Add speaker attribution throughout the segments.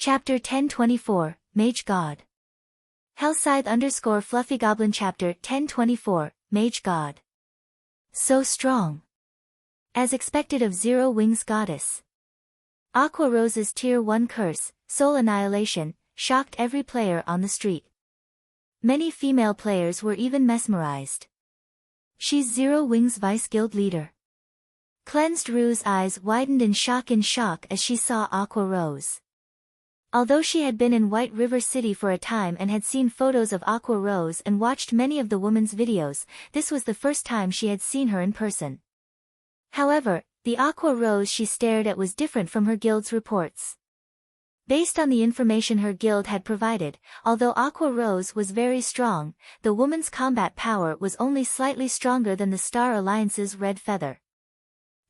Speaker 1: Chapter 1024, Mage God. Hellscythe_Fluffy Goblin Chapter 1024, Mage God. So strong. As expected of Zero Wings Goddess. Aqua Rose's Tier 1 curse, Soul Annihilation, shocked every player on the street. Many female players were even mesmerized. She's Zero Wings Vice Guild leader. Cleansed Rue's eyes widened in shock as she saw Aqua Rose. Although she had been in White River City for a time and had seen photos of Aqua Rose and watched many of the woman's videos, this was the first time she had seen her in person. However, the Aqua Rose she stared at was different from her guild's reports. Based on the information her guild had provided, although Aqua Rose was very strong, the woman's combat power was only slightly stronger than the Star Alliance's Red Feather.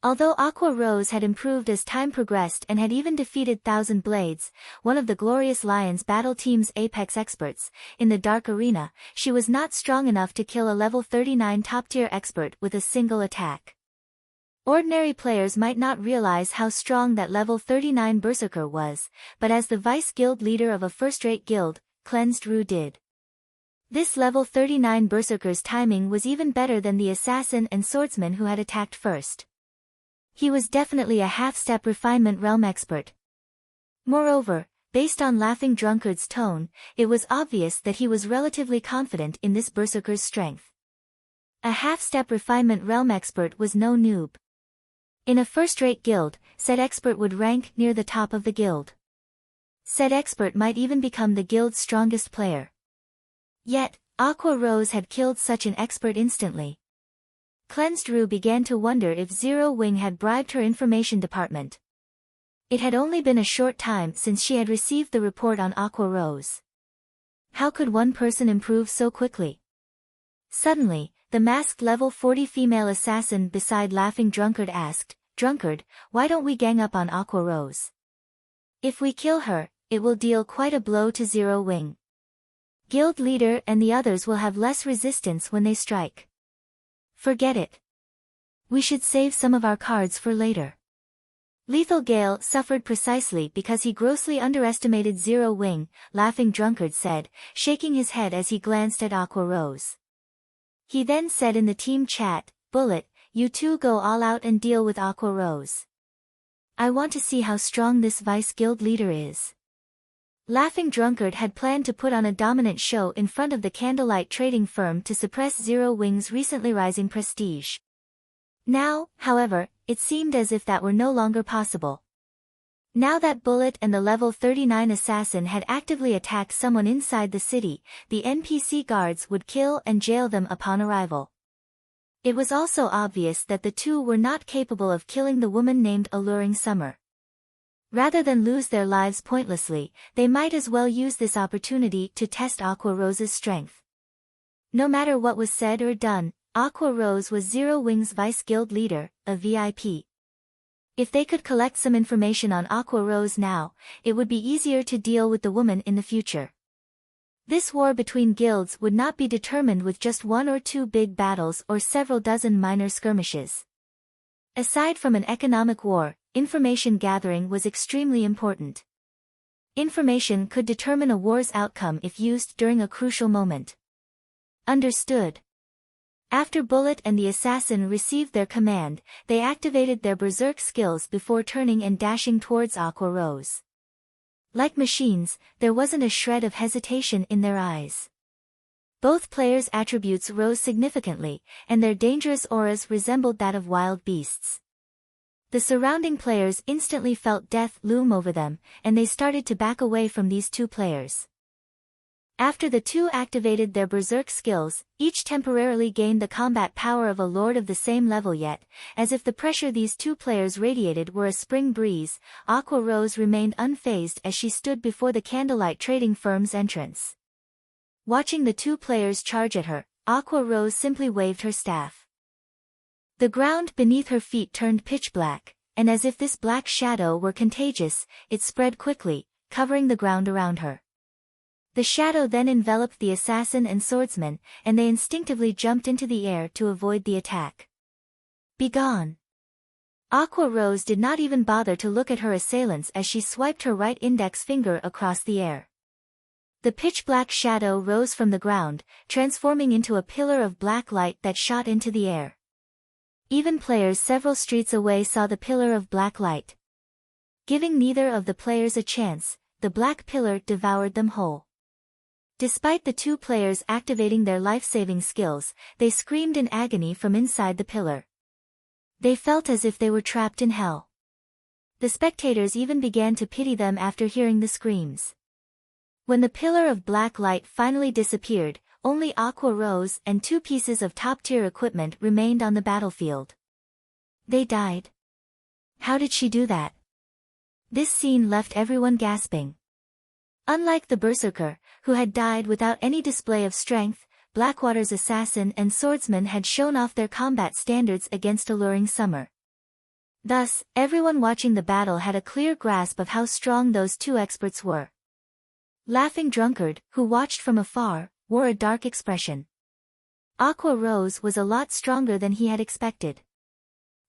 Speaker 1: Although Aqua Rose had improved as time progressed and had even defeated Thousand Blades, one of the Glorious Lions battle team's apex experts, in the Dark Arena, she was not strong enough to kill a level 39 top-tier expert with a single attack. Ordinary players might not realize how strong that level 39 Berserker was, but as the vice guild leader of a first-rate guild, Cleansed Rue did. This level 39 Berserker's timing was even better than the assassin and swordsman who had attacked first. He was definitely a half-step refinement realm expert. Moreover, based on Laughing Drunkard's tone, it was obvious that he was relatively confident in this Berserker's strength. A half-step refinement realm expert was no noob. In a first-rate guild, said expert would rank near the top of the guild. Said expert might even become the guild's strongest player. Yet, Aqua Rose had killed such an expert instantly. Cleansed Rue began to wonder if Zero Wing had bribed her information department. It had only been a short time since she had received the report on Aqua Rose. How could one person improve so quickly? Suddenly, the masked level 40 female assassin beside Laughing Drunkard asked, "Drunkard, why don't we gang up on Aqua Rose? If we kill her, it will deal quite a blow to Zero Wing. Guild leader and the others will have less resistance when they strike. Forget it. We should save some of our cards for later." Lethal Gale suffered precisely because he grossly underestimated Zero Wing, Laughing Drunkard said, shaking his head as he glanced at Aqua Rose. He then said in the team chat, "Bullet, you two go all out and deal with Aqua Rose. I want to see how strong this vice guild leader is." Laughing Drunkard had planned to put on a dominant show in front of the Candlelight trading firm to suppress Zero Wing's recently rising prestige. Now, however, it seemed as if that were no longer possible. Now that Bullet and the level 39 assassin had actively attacked someone inside the city, the NPC guards would kill and jail them upon arrival. It was also obvious that the two were not capable of killing the woman named Alluring Summer. Rather than lose their lives pointlessly, they might as well use this opportunity to test Aqua Rose's strength. No matter what was said or done, Aqua Rose was Zero Wing's vice guild leader, a VIP. If they could collect some information on Aqua Rose now, it would be easier to deal with the woman in the future. This war between guilds would not be determined with just one or two big battles or several dozen minor skirmishes. Aside from an economic war, information gathering was extremely important. Information could determine a war's outcome if used during a crucial moment. Understood. After Bullet and the assassin received their command, they activated their berserk skills before turning and dashing towards Aqua Rose. Like machines, there wasn't a shred of hesitation in their eyes. Both players' attributes rose significantly, and their dangerous auras resembled that of wild beasts. The surrounding players instantly felt death loom over them, and they started to back away from these two players. After the two activated their berserk skills, each temporarily gained the combat power of a lord of the same level yet, as if the pressure these two players radiated were a spring breeze, Aqua Rose remained unfazed as she stood before the Candlelight trading firm's entrance. Watching the two players charge at her, Aqua Rose simply waved her staff. The ground beneath her feet turned pitch black, and as if this black shadow were contagious, it spread quickly, covering the ground around her. The shadow then enveloped the assassin and swordsman, and they instinctively jumped into the air to avoid the attack. "Begone!" Aqua Rose did not even bother to look at her assailants as she swiped her right index finger across the air. The pitch-black shadow rose from the ground, transforming into a pillar of black light that shot into the air. Even players several streets away saw the pillar of black light. Giving neither of the players a chance, the black pillar devoured them whole. Despite the two players activating their life-saving skills, they screamed in agony from inside the pillar. They felt as if they were trapped in hell. The spectators even began to pity them after hearing the screams. When the pillar of black light finally disappeared, only Aqua Rose and 2 pieces of top-tier equipment remained on the battlefield. They died. How did she do that? This scene left everyone gasping. Unlike the Berserker, who had died without any display of strength, Blackwater's assassin and swordsman had shown off their combat standards against Alluring Summer. Thus, everyone watching the battle had a clear grasp of how strong those 2 experts were. Laughing Drunkard, who watched from afar, wore a dark expression. Aqua Rose was a lot stronger than he had expected.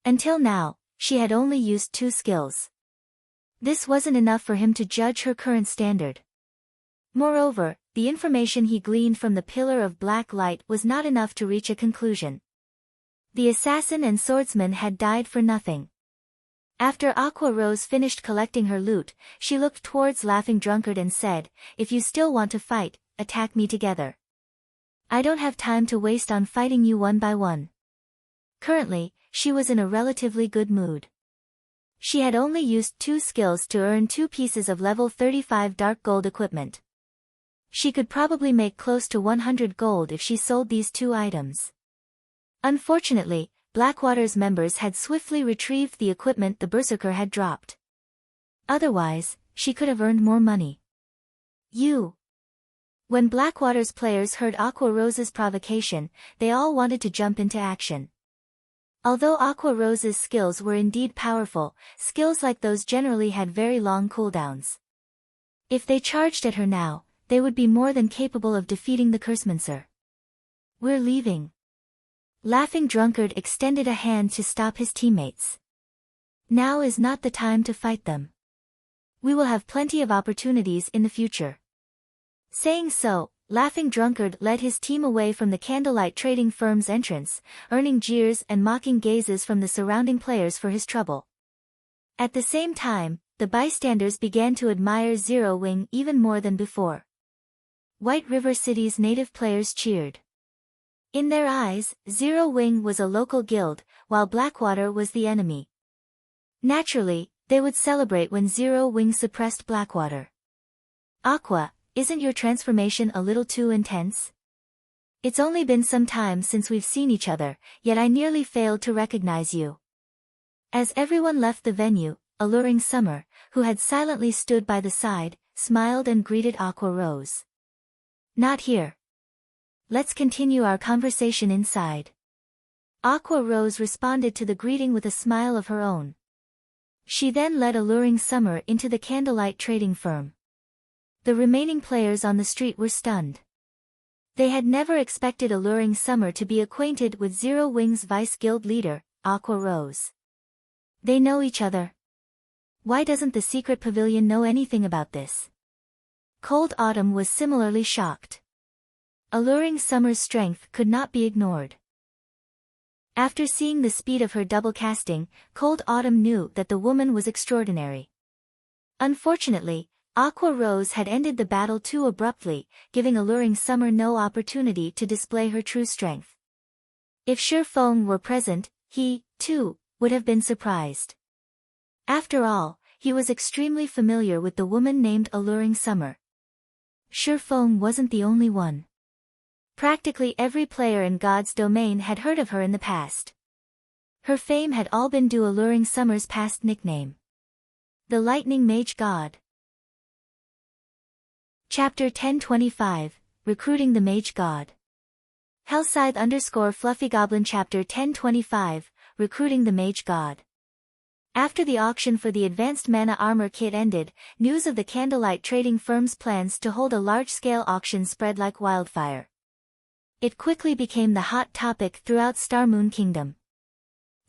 Speaker 1: Until now, she had only used 2 skills. This wasn't enough for him to judge her current standard. Moreover, the information he gleaned from the pillar of black light was not enough to reach a conclusion. The assassin and swordsman had died for nothing. After Aqua Rose finished collecting her loot, she looked towards Laughing Drunkard and said, "If you still want to fight, attack me together. I don't have time to waste on fighting you one by one." Currently, she was in a relatively good mood. She had only used 2 skills to earn 2 pieces of level 35 dark gold equipment. She could probably make close to 100 gold if she sold these 2 items. Unfortunately, Blackwater's members had swiftly retrieved the equipment the Berserker had dropped. Otherwise, she could have earned more money. When Blackwater's players heard Aqua Rose's provocation, they all wanted to jump into action. Although Aqua Rose's skills were indeed powerful, skills like those generally had very long cooldowns. If they charged at her now, they would be more than capable of defeating the Cursemancer. "We're leaving." Laughing Drunkard extended a hand to stop his teammates. "Now is not the time to fight them. We will have plenty of opportunities in the future." Saying so, Laughing Drunkard led his team away from the candlelight trading firm's entrance, earning jeers and mocking gazes from the surrounding players for his trouble. At the same time, the bystanders began to admire Zero Wing even more than before. White River City's native players cheered. In their eyes, Zero Wing was a local guild, while Blackwater was the enemy. Naturally, they would celebrate when Zero Wing suppressed Blackwater. "Aqua, isn't your transformation a little too intense? It's only been some time since we've seen each other, yet I nearly failed to recognize you." As everyone left the venue, Alluring Summer, who had silently stood by the side, smiled and greeted Aqua Rose. "Not here. Let's continue our conversation inside." Aqua Rose responded to the greeting with a smile of her own. She then led Alluring Summer into the candlelight trading firm. The remaining players on the street were stunned. They had never expected Alluring Summer to be acquainted with Zero Wing's vice guild leader, Aqua Rose. They know each other. Why doesn't the secret pavilion know anything about this? Cold Autumn was similarly shocked. Alluring Summer's strength could not be ignored. After seeing the speed of her double casting, Cold Autumn knew that the woman was extraordinary. Unfortunately, Aqua Rose had ended the battle too abruptly, giving Alluring Summer no opportunity to display her true strength. If Shi Feng were present, he, too, would have been surprised. After all, he was extremely familiar with the woman named Alluring Summer. Shi Feng wasn't the only one. Practically every player in God's domain had heard of her in the past. Her fame had all been due Alluring Summer's past nickname, the Lightning Mage God. Chapter 1025, Recruiting the Mage God. Hellscythe_Fluffy Goblin Chapter 1025, Recruiting the Mage God. After the auction for the Advanced Mana Armor Kit ended, news of the Candlelight Trading Firm's plans to hold a large-scale auction spread like wildfire. It quickly became the hot topic throughout Star Moon Kingdom.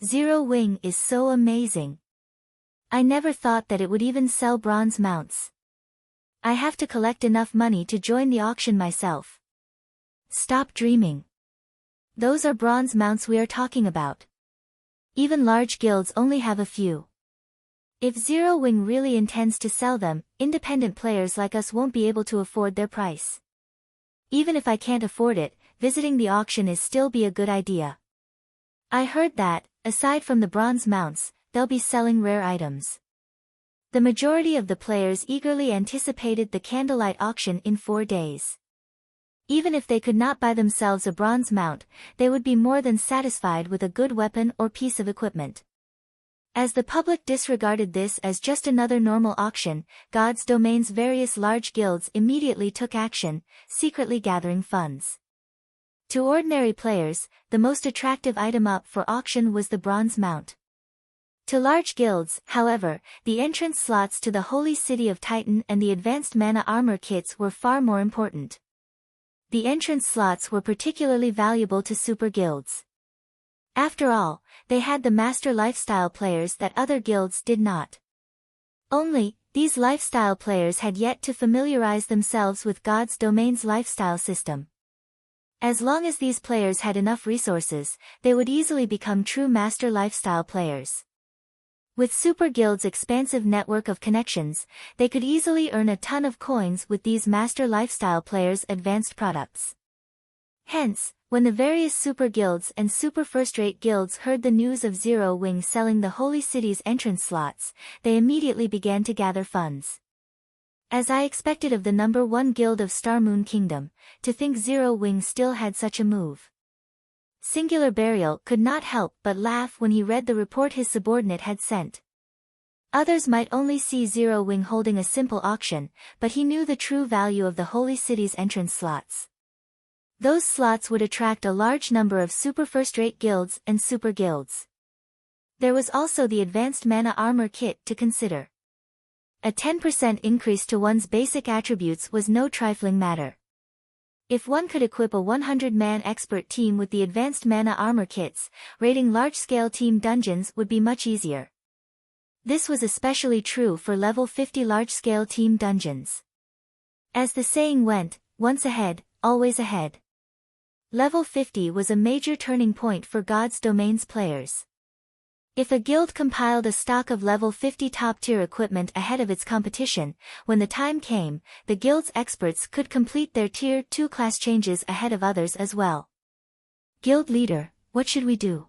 Speaker 1: Zero Wing is so amazing. I never thought that it would even sell bronze mounts. I have to collect enough money to join the auction myself. Stop dreaming. Those are bronze mounts we are talking about. Even large guilds only have a few. If Zero Wing really intends to sell them, independent players like us won't be able to afford their price. Even if I can't afford it, visiting the auction is still be a good idea. I heard that, aside from the bronze mounts, they'll be selling rare items. The majority of the players eagerly anticipated the candlelight auction in 4 days. Even if they could not buy themselves a bronze mount, they would be more than satisfied with a good weapon or piece of equipment. As the public disregarded this as just another normal auction, God's Domain's various large guilds immediately took action, secretly gathering funds. To ordinary players, the most attractive item up for auction was the bronze mount. To large guilds, however, the entrance slots to the Holy City of Titan and the advanced mana armor kits were far more important. The entrance slots were particularly valuable to super guilds. After all, they had the master lifestyle players that other guilds did not. Only, these lifestyle players had yet to familiarize themselves with God's Domain's lifestyle system. As long as these players had enough resources, they would easily become true master lifestyle players. With Super Guild's expansive network of connections, they could easily earn a ton of coins with these master lifestyle players' advanced products. Hence, when the various super guilds and super first-rate guilds heard the news of Zero Wing selling the Holy City's entrance slots, they immediately began to gather funds. As I expected of the number 1 guild of Star Moon Kingdom, to think Zero Wing still had such a move. Singular Burial could not help but laugh when he read the report his subordinate had sent. Others might only see Zero Wing holding a simple auction, but he knew the true value of the Holy City's entrance slots. Those slots would attract a large number of super first-rate guilds and super guilds. There was also the advanced mana armor kit to consider. A 10% increase to one's basic attributes was no trifling matter. If one could equip a 100-man expert team with the advanced mana armor kits, raiding large-scale team dungeons would be much easier. This was especially true for level 50 large-scale team dungeons. As the saying went, once ahead, always ahead. Level 50 was a major turning point for God's Domain's players. If a guild compiled a stock of level 50 top-tier equipment ahead of its competition, when the time came, the guild's experts could complete their Tier 2 class changes ahead of others as well. Guild leader, what should we do?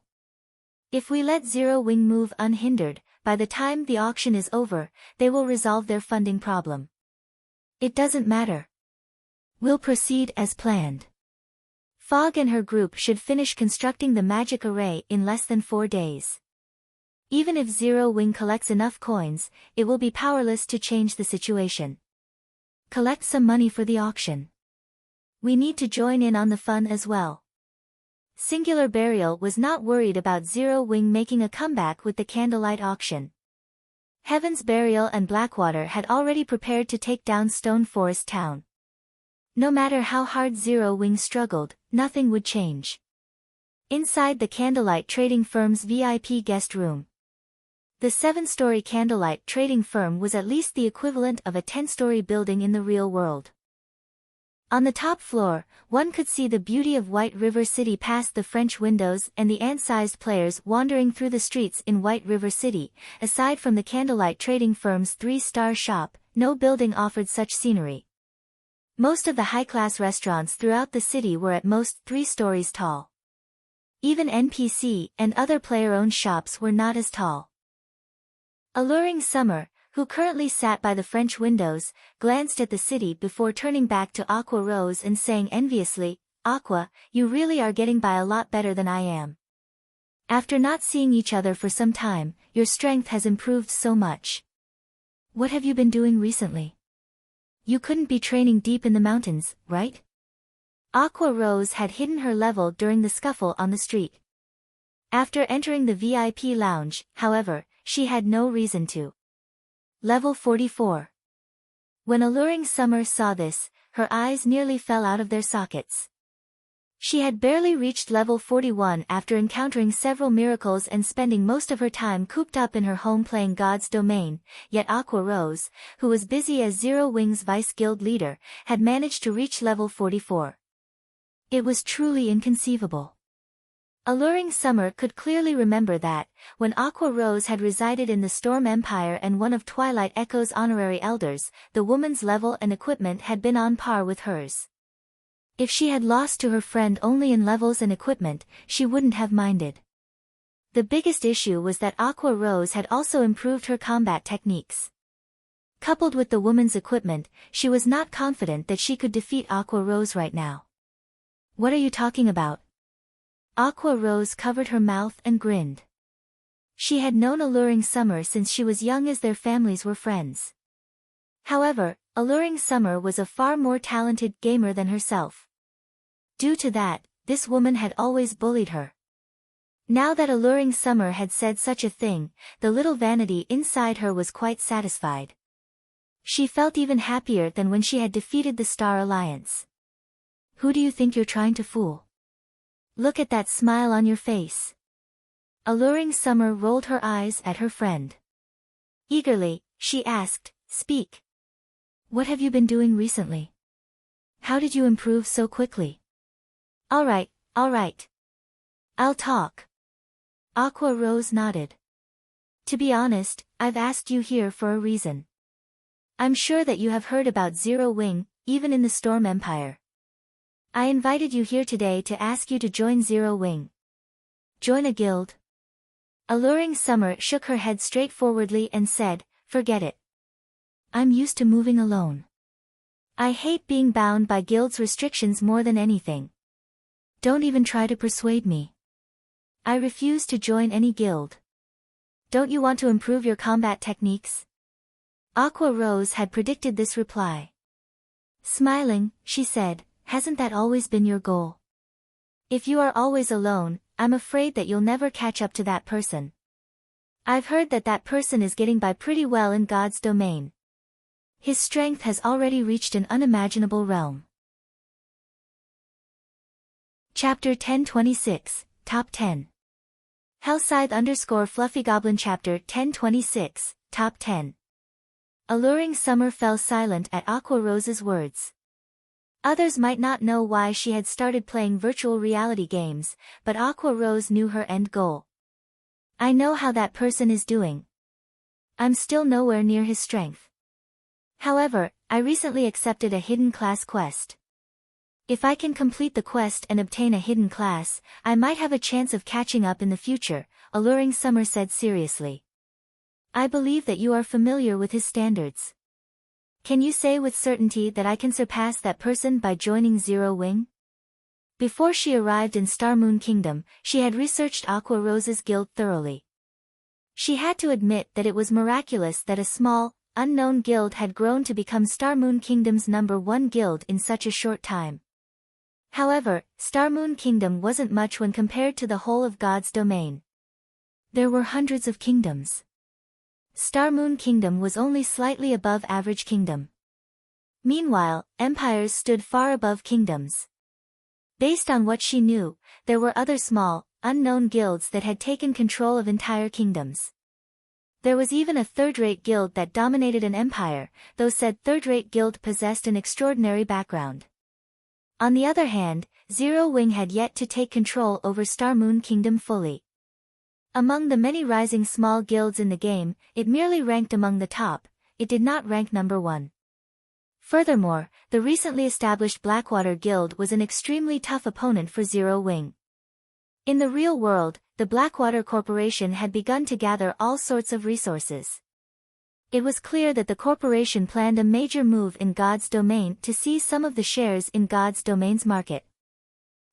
Speaker 1: If we let Zero Wing move unhindered, by the time the auction is over, they will resolve their funding problem. It doesn't matter. We'll proceed as planned. Fog and her group should finish constructing the magic array in less than 4 days. Even if Zero Wing collects enough coins, it will be powerless to change the situation. Collect some money for the auction. We need to join in on the fun as well. Singular Burial was not worried about Zero Wing making a comeback with the candlelight auction. Heaven's Burial and Blackwater had already prepared to take down Stone Forest Town. No matter how hard Zero Wing struggled, nothing would change. Inside the candlelight trading firm's VIP guest room. The 7-story candlelight trading firm was at least the equivalent of a 10-story building in the real world. On the top floor, one could see the beauty of White River City past the French windows and the ant-sized players wandering through the streets in White River City. Aside from the candlelight trading firm's 3-star shop, no building offered such scenery. Most of the high-class restaurants throughout the city were at most 3 stories tall. Even NPC and other player-owned shops were not as tall. Alluring Summer, who currently sat by the French windows, glanced at the city before turning back to Aqua Rose and saying enviously, "Aqua, you really are getting by a lot better than I am. After not seeing each other for some time, your strength has improved so much. What have you been doing recently? You couldn't be training deep in the mountains, right?" Aqua Rose had hidden her level during the scuffle on the street. After entering the VIP lounge, however, she had no reason to. Level 44. When Alluring Summer saw this, her eyes nearly fell out of their sockets. She had barely reached level 41 after encountering several miracles and spending most of her time cooped up in her home playing God's Domain, yet Aqua Rose, who was busy as Zero Wing's vice guild leader, had managed to reach level 44. It was truly inconceivable. Alluring Summer could clearly remember that, when Aqua Rose had resided in the Storm Empire and one of Twilight Echo's honorary elders, the woman's level and equipment had been on par with hers. If she had lost to her friend only in levels and equipment, she wouldn't have minded. The biggest issue was that Aqua Rose had also improved her combat techniques. Coupled with the woman's equipment, she was not confident that she could defeat Aqua Rose right now. What are you talking about? Aqua Rose covered her mouth and grinned. She had known Alluring Summer since she was young as their families were friends. However, Alluring Summer was a far more talented gamer than herself. Due to that, this woman had always bullied her. Now that Alluring Summer had said such a thing, the little vanity inside her was quite satisfied. She felt even happier than when she had defeated the Star Alliance. Who do you think you're trying to fool? Look at that smile on your face. Alluring Summer rolled her eyes at her friend. Eagerly, she asked, "Speak. What have you been doing recently? How did you improve so quickly?" All right. I'll talk." Aqua Rose nodded. "To be honest, I've asked you here for a reason. I'm sure that you have heard about Zero Wing, even in the Storm Empire. I invited you here today to ask you to join Zero Wing. Join a guild?" Alluring Summer shook her head straightforwardly and said, "Forget it. I'm used to moving alone. I hate being bound by guild's restrictions more than anything. Don't even try to persuade me. I refuse to join any guild. Don't you want to improve your combat techniques?" Aqua Rose had predicted this reply. Smiling, she said, "Hasn't that always been your goal? If you are always alone, I'm afraid that you'll never catch up to that person. I've heard that that person is getting by pretty well in God's Domain. His strength has already reached an unimaginable realm." Chapter 1026, Top 10. Hellscythe_FluffyGoblin Chapter 1026, Top 10. Alluring Summer fell silent at Aqua Rose's words. Others might not know why she had started playing virtual reality games, but Aqua Rose knew her end goal. "I know how that person is doing. I'm still nowhere near his strength. However, I recently accepted a hidden class quest. If I can complete the quest and obtain a hidden class, I might have a chance of catching up in the future," Alluring Summer said seriously. "I believe that you are familiar with his standards. Can you say with certainty that I can surpass that person by joining Zero Wing?" Before she arrived in Star Moon Kingdom, she had researched Aqua Rose's guild thoroughly. She had to admit that it was miraculous that a small, unknown guild had grown to become Star Moon Kingdom's #1 guild in such a short time. However, Star Moon Kingdom wasn't much when compared to the whole of God's Domain. There were hundreds of kingdoms. Star Moon Kingdom was only slightly above average kingdom. Meanwhile, empires stood far above kingdoms. Based on what she knew, there were other small, unknown guilds that had taken control of entire kingdoms. There was even a third-rate guild that dominated an empire, though said third-rate guild possessed an extraordinary background. On the other hand, Zero Wing had yet to take control over Star Moon Kingdom fully. Among the many rising small guilds in the game, it merely ranked among the top, it did not rank #1. Furthermore, the recently established Blackwater Guild was an extremely tough opponent for Zero Wing. In the real world, the Blackwater Corporation had begun to gather all sorts of resources. It was clear that the corporation planned a major move in God's Domain to seize some of the shares in God's Domain's market.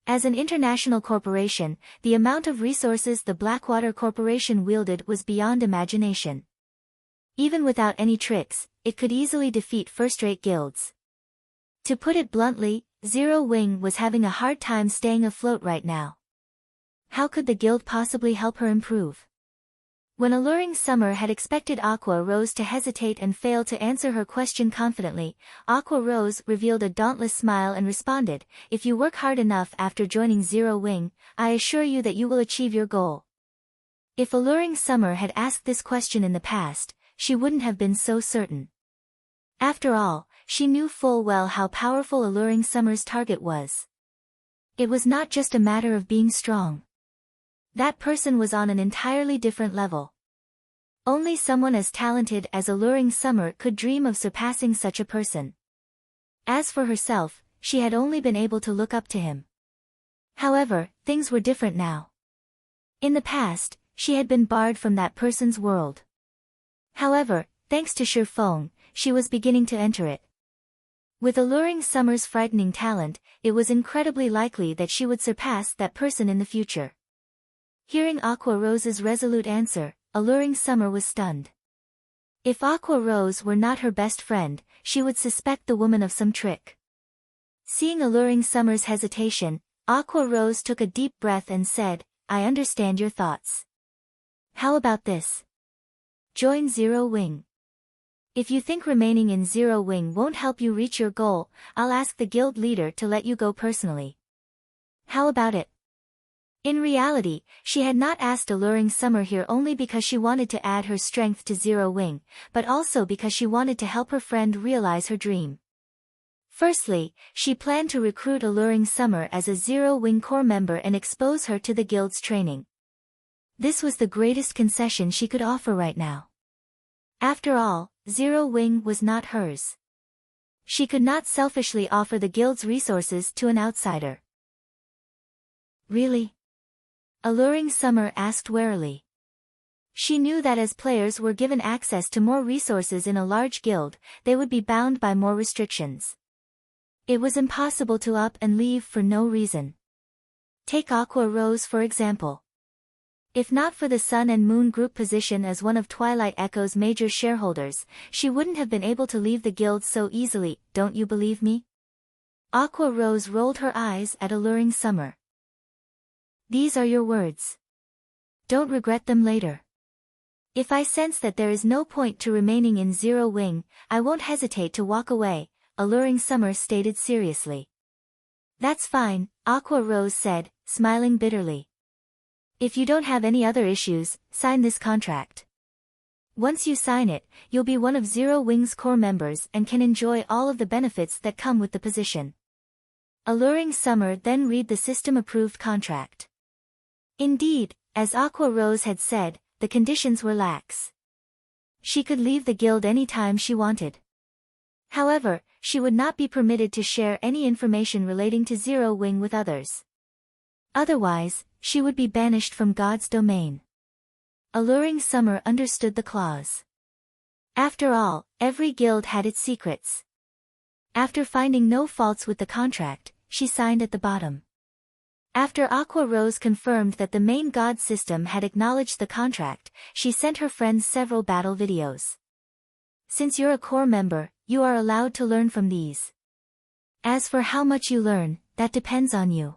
Speaker 1: As an international corporation, the amount of resources the Blackwater Corporation wielded was beyond imagination. Even without any tricks, it could easily defeat first-rate guilds. To put it bluntly, Zero Wing was having a hard time staying afloat right now. How could the guild possibly help her improve? When Alluring Summer had expected Aqua Rose to hesitate and fail to answer her question confidently, Aqua Rose revealed a dauntless smile and responded, "If you work hard enough after joining Zero Wing, I assure you that you will achieve your goal." If Alluring Summer had asked this question in the past, she wouldn't have been so certain. After all, she knew full well how powerful Alluring Summer's target was. It was not just a matter of being strong. That person was on an entirely different level. Only someone as talented as Alluring Summer could dream of surpassing such a person. As for herself, she had only been able to look up to him. However, things were different now. In the past, she had been barred from that person's world. However, thanks to Shifeng, she was beginning to enter it. With Alluring Summer's frightening talent, it was incredibly likely that she would surpass that person in the future. Hearing Aqua Rose's resolute answer, Alluring Summer was stunned. If Aqua Rose were not her best friend, she would suspect the woman of some trick. Seeing Alluring Summer's hesitation, Aqua Rose took a deep breath and said, "I understand your thoughts. How about this? Join Zero Wing. If you think remaining in Zero Wing won't help you reach your goal, I'll ask the guild leader to let you go personally. How about it?" In reality, she had not asked Alluring Summer here only because she wanted to add her strength to Zero Wing, but also because she wanted to help her friend realize her dream. Firstly, she planned to recruit Alluring Summer as a Zero Wing core member and expose her to the guild's training. This was the greatest concession she could offer right now. After all, Zero Wing was not hers. She could not selfishly offer the guild's resources to an outsider. Really? Alluring Summer asked warily. She knew that as players were given access to more resources in a large guild, they would be bound by more restrictions. It was impossible to up and leave for no reason. Take Aqua Rose for example. If not for the Sun and Moon Group position as one of Twilight Echo's major shareholders, she wouldn't have been able to leave the guild so easily, don't you believe me? Aqua Rose rolled her eyes at Alluring Summer. These are your words. Don't regret them later. If I sense that there is no point to remaining in Zero Wing, I won't hesitate to walk away, Alluring Summer stated seriously. That's fine, Aqua Rose said, smiling bitterly. If you don't have any other issues, sign this contract. Once you sign it, you'll be one of Zero Wing's core members and can enjoy all of the benefits that come with the position. Alluring Summer then read the system-approved contract. Indeed, as Aqua Rose had said, the conditions were lax. She could leave the guild any time she wanted. However, she would not be permitted to share any information relating to Zero Wing with others. Otherwise, she would be banished from God's domain. Alluring Summer understood the clause. After all, every guild had its secrets. After finding no faults with the contract, she signed at the bottom. After Aqua Rose confirmed that the main god system had acknowledged the contract, she sent her friends several battle videos. Since you're a core member, you are allowed to learn from these. As for how much you learn, that depends on you.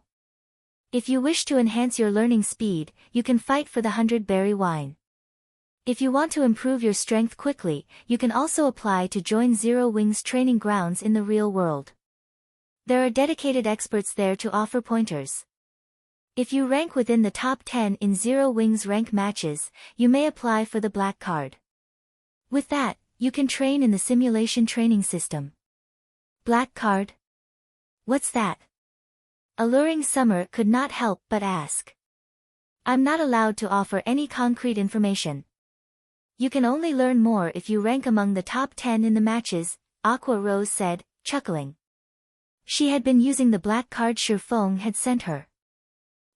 Speaker 1: If you wish to enhance your learning speed, you can fight for the 100-berry wine. If you want to improve your strength quickly, you can also apply to join Zero Wing's training grounds in the real world. There are dedicated experts there to offer pointers. If you rank within the top 10 in Zero Wing's rank matches, you may apply for the black card. With that, you can train in the simulation training system. Black card? What's that? Alluring Summer could not help but ask. I'm not allowed to offer any concrete information. You can only learn more if you rank among the top 10 in the matches, Aqua Rose said, chuckling. She had been using the black card Shifeng had sent her.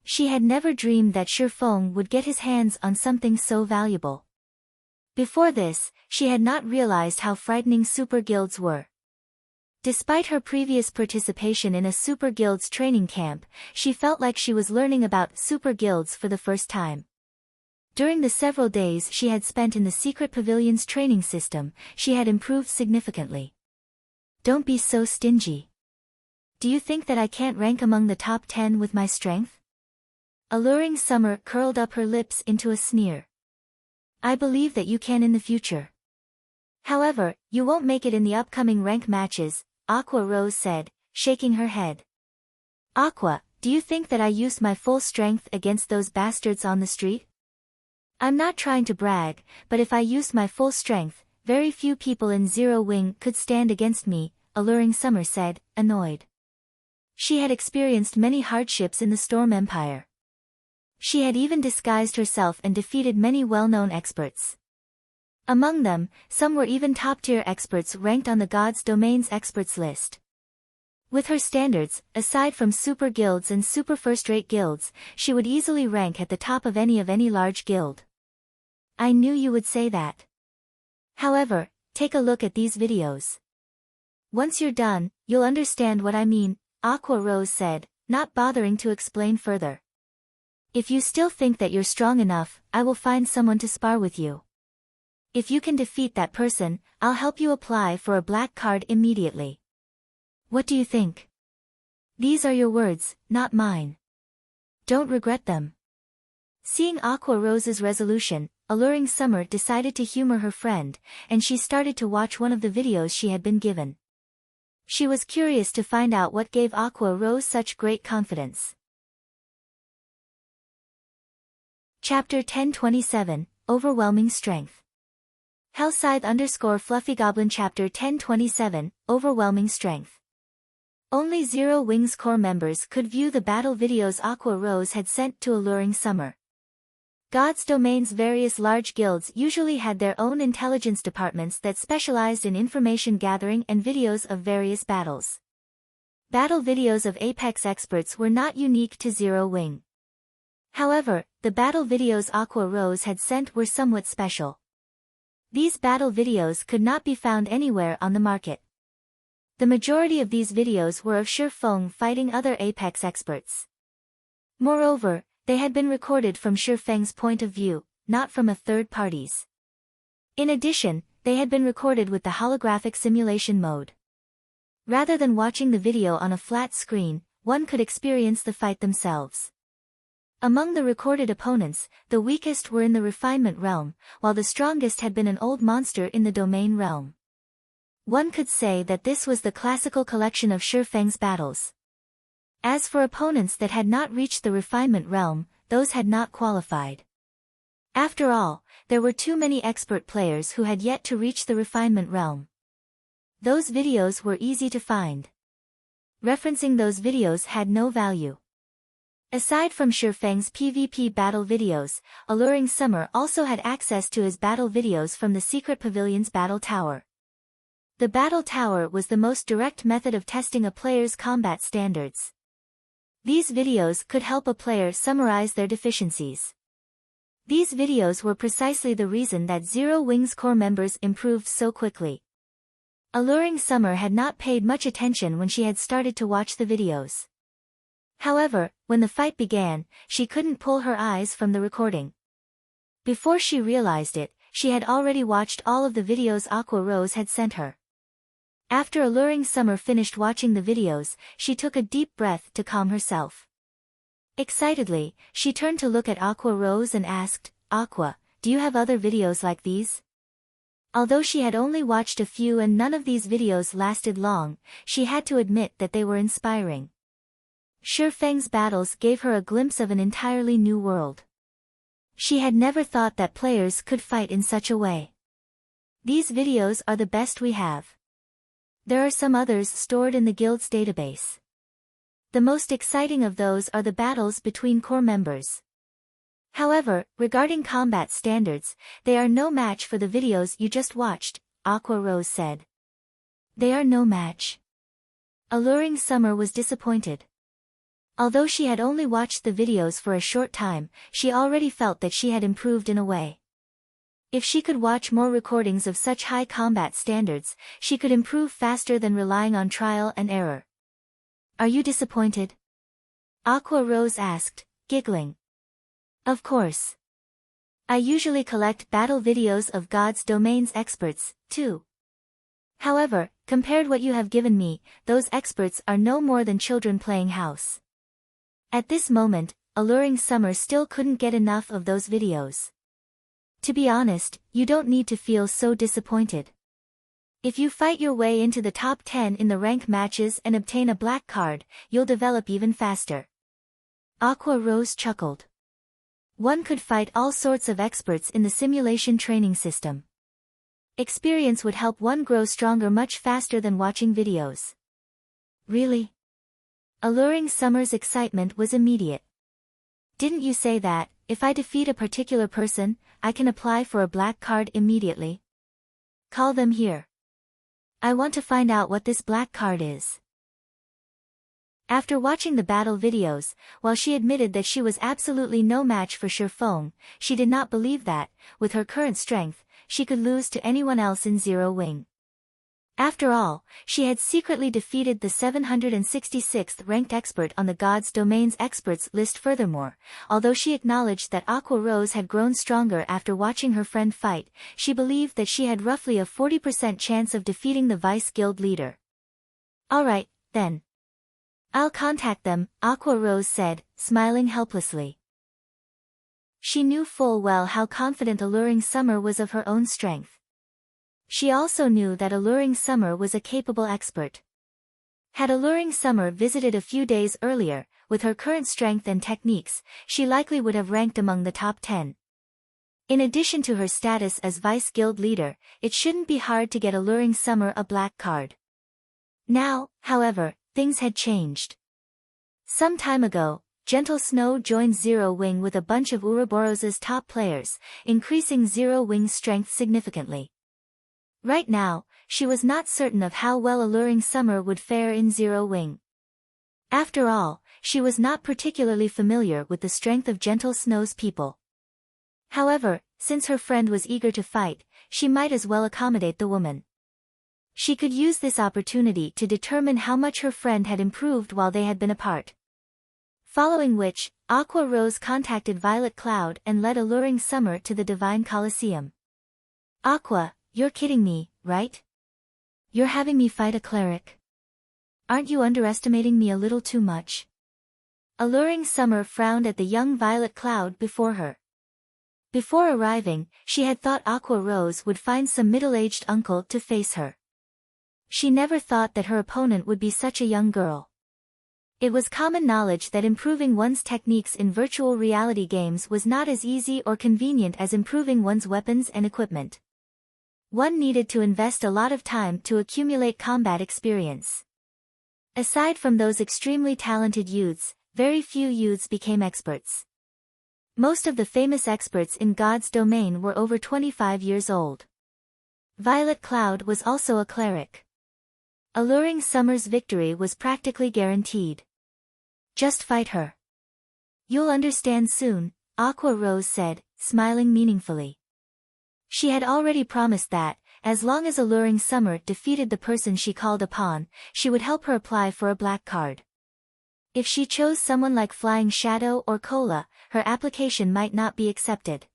Speaker 1: She had never dreamed that Shifeng would get his hands on something so valuable. Before this, she had not realized how frightening super guilds were. Despite her previous participation in a super guild's training camp, she felt like she was learning about super guilds for the first time. During the several days she had spent in the secret pavilion's training system, she had improved significantly. Don't be so stingy. Do you think that I can't rank among the top 10 with my strength? Alluring Summer curled up her lips into a sneer. I believe that you can in the future. However, you won't make it in the upcoming rank matches, Aqua Rose said, shaking her head. Aqua, do you think that I used my full strength against those bastards on the street? I'm not trying to brag, but if I used my full strength, very few people in Zero Wing could stand against me, Alluring Summer said, annoyed. She had experienced many hardships in the Storm Empire. She had even disguised herself and defeated many well-known experts. Among them, some were even top-tier experts ranked on the God's Domains experts list. With her standards, aside from super guilds and super first-rate guilds, she would easily rank at the top of any large guild. I knew you would say that. However, take a look at these videos. Once you're done, you'll understand what I mean, Aqua Rose said, not bothering to explain further. If you still think that you're strong enough, I will find someone to spar with you. If you can defeat that person, I'll help you apply for a black card immediately. What do you think? These are your words, not mine. Don't regret them. Seeing Aqua Rose's resolution, Alluring Summer decided to humor her friend, and she started to watch one of the videos she had been given. She was curious to find out what gave Aqua Rose such great confidence. Chapter 1027, Overwhelming Strength. Hellscythe _Fluffy Chapter 1027, Overwhelming Strength. Only Zero Wings Corps members could view the battle videos Aqua Rose had sent to Alluring Summer. God's Domain's various large guilds usually had their own intelligence departments that specialized in information gathering and videos of various battles. Battle videos of Apex experts were not unique to Zero Wing. However, the battle videos Aqua Rose had sent were somewhat special. These battle videos could not be found anywhere on the market. The majority of these videos were of Shi Feng fighting other Apex experts. Moreover, they had been recorded from Shi Feng's point of view, not from a third party's. In addition, they had been recorded with the holographic simulation mode. Rather than watching the video on a flat screen, one could experience the fight themselves. Among the recorded opponents, the weakest were in the refinement realm, while the strongest had been an old monster in the domain realm. One could say that this was the classical collection of Shi Feng's battles. As for opponents that had not reached the refinement realm, those had not qualified. After all, there were too many expert players who had yet to reach the refinement realm. Those videos were easy to find. Referencing those videos had no value. Aside from Shi Feng's PvP battle videos, Alluring Summer also had access to his battle videos from the Secret Pavilion's Battle Tower. The Battle Tower was the most direct method of testing a player's combat standards. These videos could help a player summarize their deficiencies. These videos were precisely the reason that Zero Wings Corps members improved so quickly. Alluring Summer had not paid much attention when she had started to watch the videos. However, when the fight began, she couldn't pull her eyes from the recording. Before she realized it, she had already watched all of the videos Aqua Rose had sent her. After Alluring Summer finished watching the videos, she took a deep breath to calm herself. Excitedly, she turned to look at Aqua Rose and asked, Aqua, do you have other videos like these? Although she had only watched a few and none of these videos lasted long, she had to admit that they were inspiring. Shi Feng's battles gave her a glimpse of an entirely new world. She had never thought that players could fight in such a way. These videos are the best we have. There are some others stored in the guild's database. The most exciting of those are the battles between corps members. However, regarding combat standards, they are no match for the videos you just watched, Aqua Rose said. They are no match. Alluring Summer was disappointed. Although she had only watched the videos for a short time, she already felt that she had improved in a way. If she could watch more recordings of such high combat standards, she could improve faster than relying on trial and error. Are you disappointed? Aqua Rose asked, giggling. Of course. I usually collect battle videos of God's Domains experts, too. However, compared what you have given me, those experts are no more than children playing house. At this moment, Alluring Summer still couldn't get enough of those videos. To be honest, you don't need to feel so disappointed. If you fight your way into the top 10 in the rank matches and obtain a black card, you'll develop even faster. Aqua Rose chuckled. One could fight all sorts of experts in the simulation training system. Experience would help one grow stronger much faster than watching videos. Really? Alluring Summer's excitement was immediate. Didn't you say that, if I defeat a particular person, I can apply for a black card immediately? Call them here. I want to find out what this black card is. After watching the battle videos, while she admitted that she was absolutely no match for Shifeng, she did not believe that, with her current strength, she could lose to anyone else in Zero Wing. After all, she had secretly defeated the 766th ranked expert on the God's Domain's experts list. Furthermore, although she acknowledged that Aqua Rose had grown stronger after watching her friend fight, she believed that she had roughly a 40% chance of defeating the Vice Guild leader. Alright, then. I'll contact them, Aqua Rose said, smiling helplessly. She knew full well how confident Alluring Summer was of her own strength. She also knew that Alluring Summer was a capable expert. Had Alluring Summer visited a few days earlier, with her current strength and techniques, she likely would have ranked among the top 10. In addition to her status as Vice Guild leader, it shouldn't be hard to get Alluring Summer a black card. Now, however, things had changed. Some time ago, Gentle Snow joined Zero Wing with a bunch of Ouroboros's top players, increasing Zero Wing's strength significantly. Right now, she was not certain of how well Alluring Summer would fare in Zero Wing. After all, she was not particularly familiar with the strength of Gentle Snow's people. However, since her friend was eager to fight, she might as well accommodate the woman. She could use this opportunity to determine how much her friend had improved while they had been apart. Following which, Aqua Rose contacted Violet Cloud and led Alluring Summer to the Divine Colosseum. Aqua, you're kidding me, right? You're having me fight a cleric? Aren't you underestimating me a little too much? Alluring Summer frowned at the young Violet Cloud before her. Before arriving, she had thought Aqua Rose would find some middle-aged uncle to face her. She never thought that her opponent would be such a young girl. It was common knowledge that improving one's techniques in virtual reality games was not as easy or convenient as improving one's weapons and equipment. One needed to invest a lot of time to accumulate combat experience. Aside from those extremely talented youths, very few youths became experts. Most of the famous experts in God's Domain were over 25 years old. Violet Cloud was also a cleric. Alluring Summer's victory was practically guaranteed. Just fight her. You'll understand soon, Aqua Rose said, smiling meaningfully. She had already promised that, as long as Alluring Summer defeated the person she called upon, she would help her apply for a black card. If she chose someone like Flying Shadow or Cola, her application might not be accepted.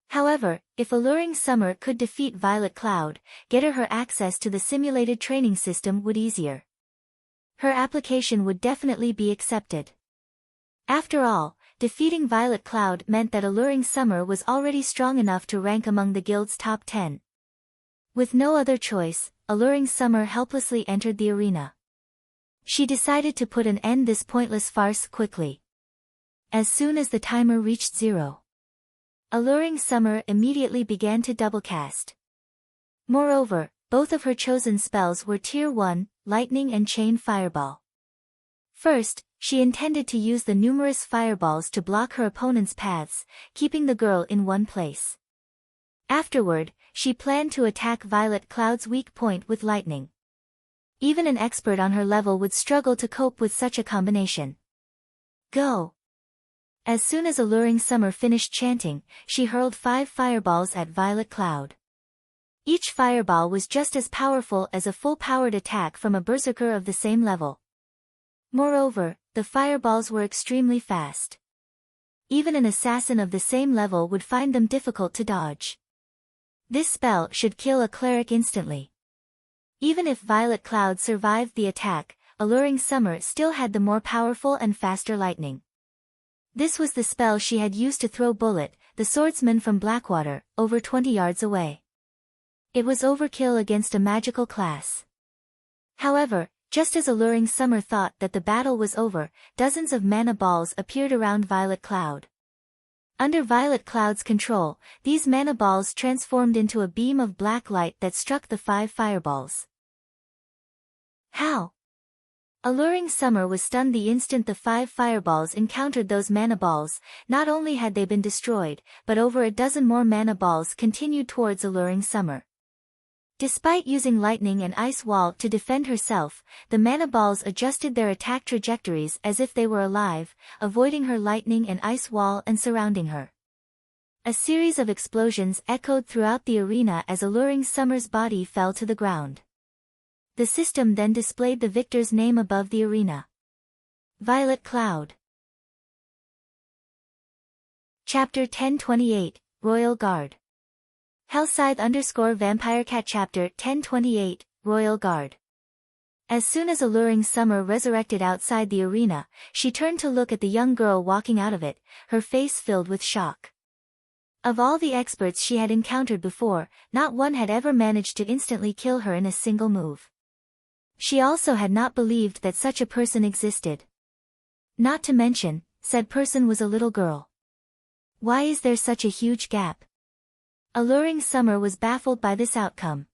Speaker 1: However, if Alluring Summer could defeat Violet Cloud, get her access to the simulated training system would easier. Her application would definitely be accepted. After all, defeating Violet Cloud meant that Alluring Summer was already strong enough to rank among the guild's top 10. With no other choice, Alluring Summer helplessly entered the arena. She decided to put an end to this pointless farce quickly. As soon as the timer reached 0, Alluring Summer immediately began to doublecast. Moreover, both of her chosen spells were Tier 1, Lightning and Chain Fireball. First, she intended to use the numerous fireballs to block her opponent's paths, keeping the girl in one place. Afterward, she planned to attack Violet Cloud's weak point with lightning. Even an expert on her level would struggle to cope with such a combination. Go! As soon as Alluring Summer finished chanting, she hurled 5 fireballs at Violet Cloud. Each fireball was just as powerful as a full-powered attack from a berserker of the same level. Moreover, the fireballs were extremely fast. Even an assassin of the same level would find them difficult to dodge. This spell should kill a cleric instantly. Even if Violet Cloud survived the attack, Alluring Summer still had the more powerful and faster lightning. This was the spell she had used to throw Bullet, the swordsman from Blackwater, over 20 yards away. It was overkill against a magical class. However, just as Alluring Summer thought that the battle was over, dozens of mana balls appeared around Violet Cloud. Under Violet Cloud's control, these mana balls transformed into a beam of black light that struck the 5 fireballs. How? Alluring Summer was stunned the instant the 5 fireballs encountered those mana balls. Not only had they been destroyed, but over a dozen more mana balls continued towards Alluring Summer. Despite using lightning and ice wall to defend herself, the mana balls adjusted their attack trajectories as if they were alive, avoiding her lightning and ice wall and surrounding her. A series of explosions echoed throughout the arena as Alluring Summer's body fell to the ground. The system then displayed the victor's name above the arena. Violet Cloud. Chapter 1028, Royal Guard. Hellscythe_Vampirecat Chapter 1028, Royal Guard. As soon as Alluring Summer resurrected outside the arena, she turned to look at the young girl walking out of it, her face filled with shock. Of all the experts she had encountered before, not one had ever managed to instantly kill her in a single move. She also had not believed that such a person existed. Not to mention, said person was a little girl. Why is there such a huge gap? Alluring Summer was baffled by this outcome.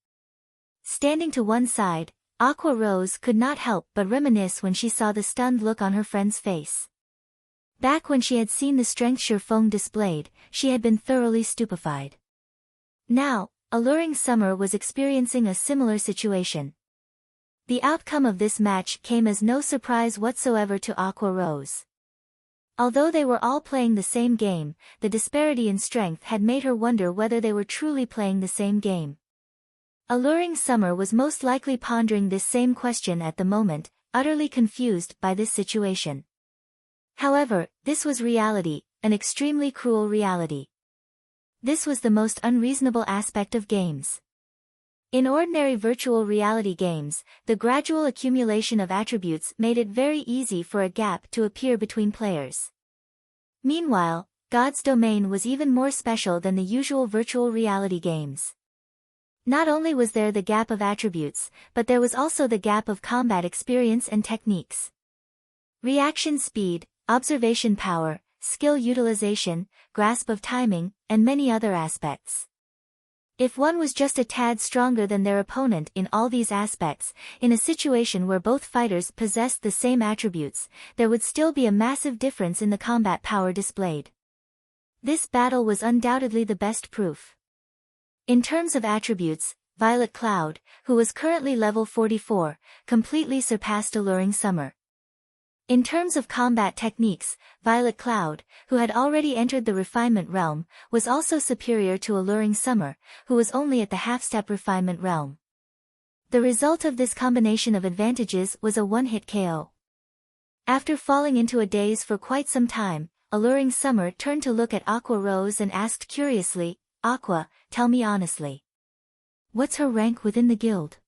Speaker 1: Standing to one side, Aqua Rose could not help but reminisce when she saw the stunned look on her friend's face. Back when she had seen the strength Shurfeng displayed, she had been thoroughly stupefied. Now, Alluring Summer was experiencing a similar situation. The outcome of this match came as no surprise whatsoever to Aqua Rose. Although they were all playing the same game, the disparity in strength had made her wonder whether they were truly playing the same game. Alluring Summer was most likely pondering this same question at the moment, utterly confused by this situation. However, this was reality, an extremely cruel reality. This was the most unreasonable aspect of games. In ordinary virtual reality games, the gradual accumulation of attributes made it very easy for a gap to appear between players. Meanwhile, God's Domain was even more special than the usual virtual reality games. Not only was there the gap of attributes, but there was also the gap of combat experience and techniques. Reaction speed, observation power, skill utilization, grasp of timing, and many other aspects. If one was just a tad stronger than their opponent in all these aspects, in a situation where both fighters possessed the same attributes, there would still be a massive difference in the combat power displayed. This battle was undoubtedly the best proof. In terms of attributes, Violet Cloud, who was currently level 44, completely surpassed Alluring Summer. In terms of combat techniques, Violet Cloud, who had already entered the refinement realm, was also superior to Alluring Summer, who was only at the half-step refinement realm. The result of this combination of advantages was a one-hit KO. After falling into a daze for quite some time, Alluring Summer turned to look at Aqua Rose and asked curiously, Aqua, tell me honestly. What's her rank within the guild?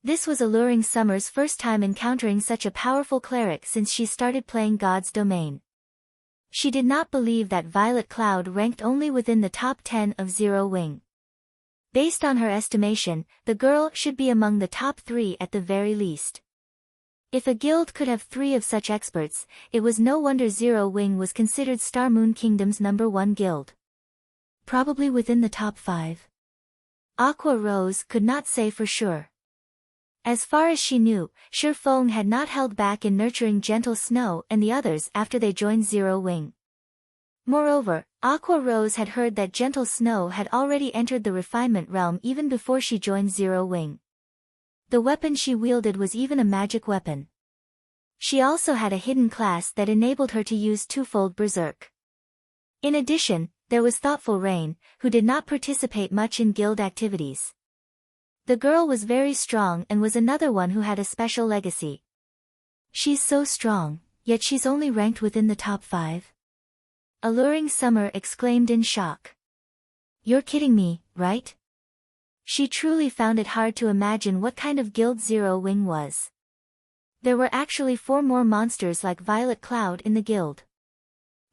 Speaker 1: This was Alluring Summer's first time encountering such a powerful cleric since she started playing God's Domain. She did not believe that Violet Cloud ranked only within the top 10 of Zero Wing. Based on her estimation, the girl should be among the top 3 at the very least. If a guild could have 3 of such experts, it was no wonder Zero Wing was considered Star Moon Kingdom's #1 guild. Probably within the top 5. Aqua Rose could not say for sure. As far as she knew, Shurfeng had not held back in nurturing Gentle Snow and the others after they joined Zero Wing. Moreover, Aqua Rose had heard that Gentle Snow had already entered the refinement realm even before she joined Zero Wing. The weapon she wielded was even a magic weapon. She also had a hidden class that enabled her to use twofold Berserk. In addition, there was Thoughtful Rain, who did not participate much in guild activities. The girl was very strong and was another one who had a special legacy. She's so strong, yet she's only ranked within the top 5? Alluring Summer exclaimed in shock. You're kidding me, right? She truly found it hard to imagine what kind of guild Zero Wing was. There were actually 4 more monsters like Violet Cloud in the guild.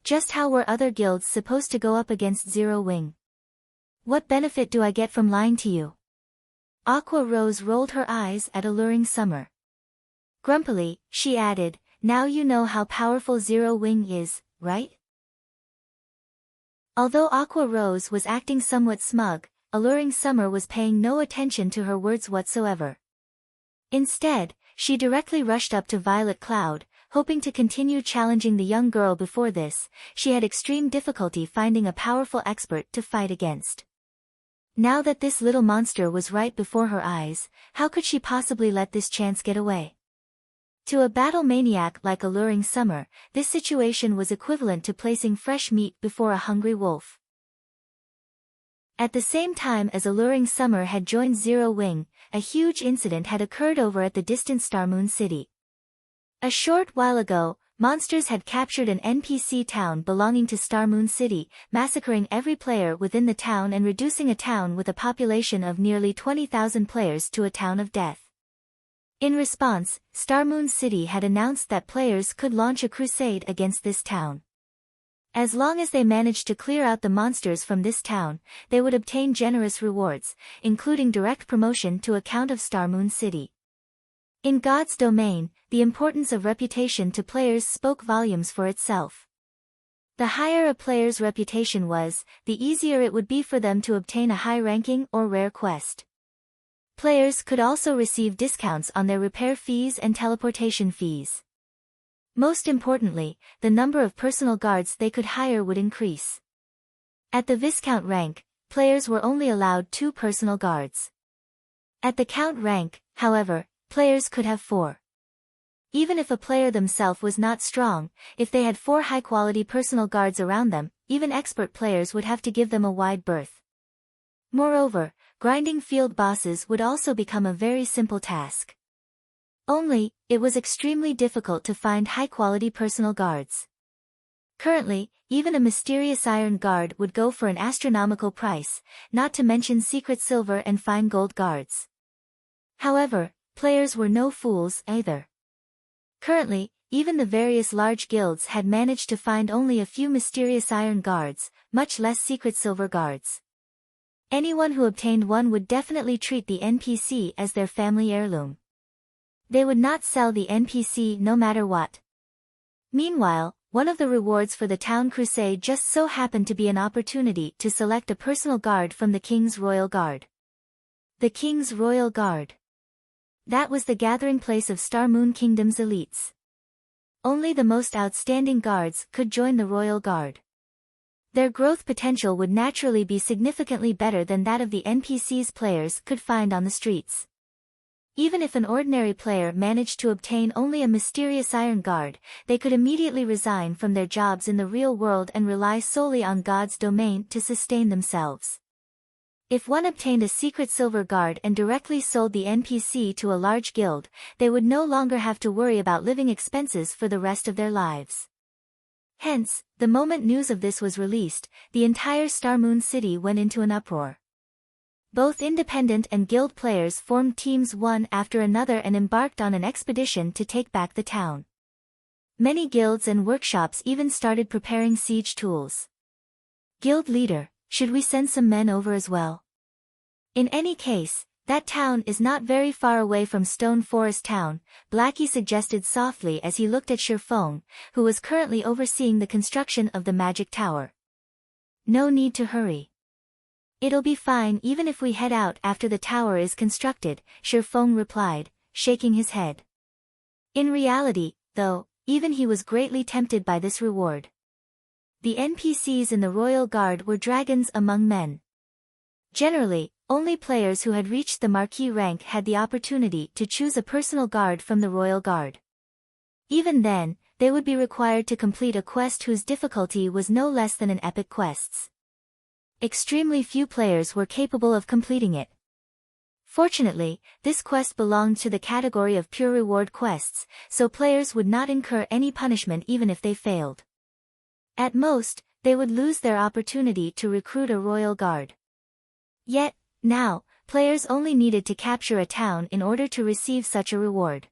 Speaker 1: Just how were other guilds supposed to go up against Zero Wing? What benefit do I get from lying to you? Aqua Rose rolled her eyes at Alluring Summer. Grumpily, she added, now you know how powerful Zero Wing is, right? Although Aqua Rose was acting somewhat smug, Alluring Summer was paying no attention to her words whatsoever. Instead, she directly rushed up to Violet Cloud, hoping to continue challenging the young girl. Before this, she had extreme difficulty finding a powerful expert to fight against. Now that this little monster was right before her eyes, how could she possibly let this chance get away? To a battle maniac like Alluring Summer, this situation was equivalent to placing fresh meat before a hungry wolf. At the same time as Alluring Summer had joined Zero Wing, a huge incident had occurred over at the distant Starmoon City. A short while ago, monsters had captured an NPC town belonging to Starmoon City, massacring every player within the town and reducing a town with a population of nearly 20,000 players to a town of death. In response, Starmoon City had announced that players could launch a crusade against this town. As long as they managed to clear out the monsters from this town, they would obtain generous rewards, including direct promotion to a Count of Starmoon City. In God's domain, the importance of reputation to players spoke volumes for itself. The higher a player's reputation was, the easier it would be for them to obtain a high ranking or rare quest. Players could also receive discounts on their repair fees and teleportation fees. Most importantly, the number of personal guards they could hire would increase. At the Viscount rank, players were only allowed 2 personal guards. At the Count rank, however, players could have 4. Even if a player themselves was not strong, if they had 4 high-quality personal guards around them, even expert players would have to give them a wide berth. Moreover, grinding field bosses would also become a very simple task. Only, it was extremely difficult to find high-quality personal guards. Currently, even a mysterious iron guard would go for an astronomical price, not to mention secret silver and fine gold guards. However, players were no fools either. Currently, even the various large guilds had managed to find only a few mysterious iron guards, much less secret silver guards. Anyone who obtained one would definitely treat the NPC as their family heirloom. They would not sell the NPC no matter what. Meanwhile, one of the rewards for the town crusade just so happened to be an opportunity to select a personal guard from the King's Royal Guard. The King's Royal Guard. That was the gathering place of Starmoon Kingdom's elites. Only the most outstanding guards could join the Royal Guard. Their growth potential would naturally be significantly better than that of the NPCs players could find on the streets. Even if an ordinary player managed to obtain only a mysterious iron guard, they could immediately resign from their jobs in the real world and rely solely on God's domain to sustain themselves. If one obtained a secret silver guard and directly sold the NPC to a large guild, they would no longer have to worry about living expenses for the rest of their lives. Hence, the moment news of this was released, the entire Starmoon City went into an uproar. Both independent and guild players formed teams one after another and embarked on an expedition to take back the town. Many guilds and workshops even started preparing siege tools. Guild leader, should we send some men over as well? In any case, that town is not very far away from Stone Forest Town, Blackie suggested softly as he looked at Shirfong, who was currently overseeing the construction of the magic tower. No need to hurry. It'll be fine even if we head out after the tower is constructed, Shirfong replied, shaking his head. In reality, though, even he was greatly tempted by this reward. The NPCs in the Royal Guard were dragons among men. Generally, only players who had reached the Marquis rank had the opportunity to choose a personal guard from the Royal Guard. Even then, they would be required to complete a quest whose difficulty was no less than an epic quest's. Extremely few players were capable of completing it. Fortunately, this quest belonged to the category of pure reward quests, so players would not incur any punishment even if they failed. At most, they would lose their opportunity to recruit a royal guard. Yet, now, players only needed to capture a town in order to receive such a reward.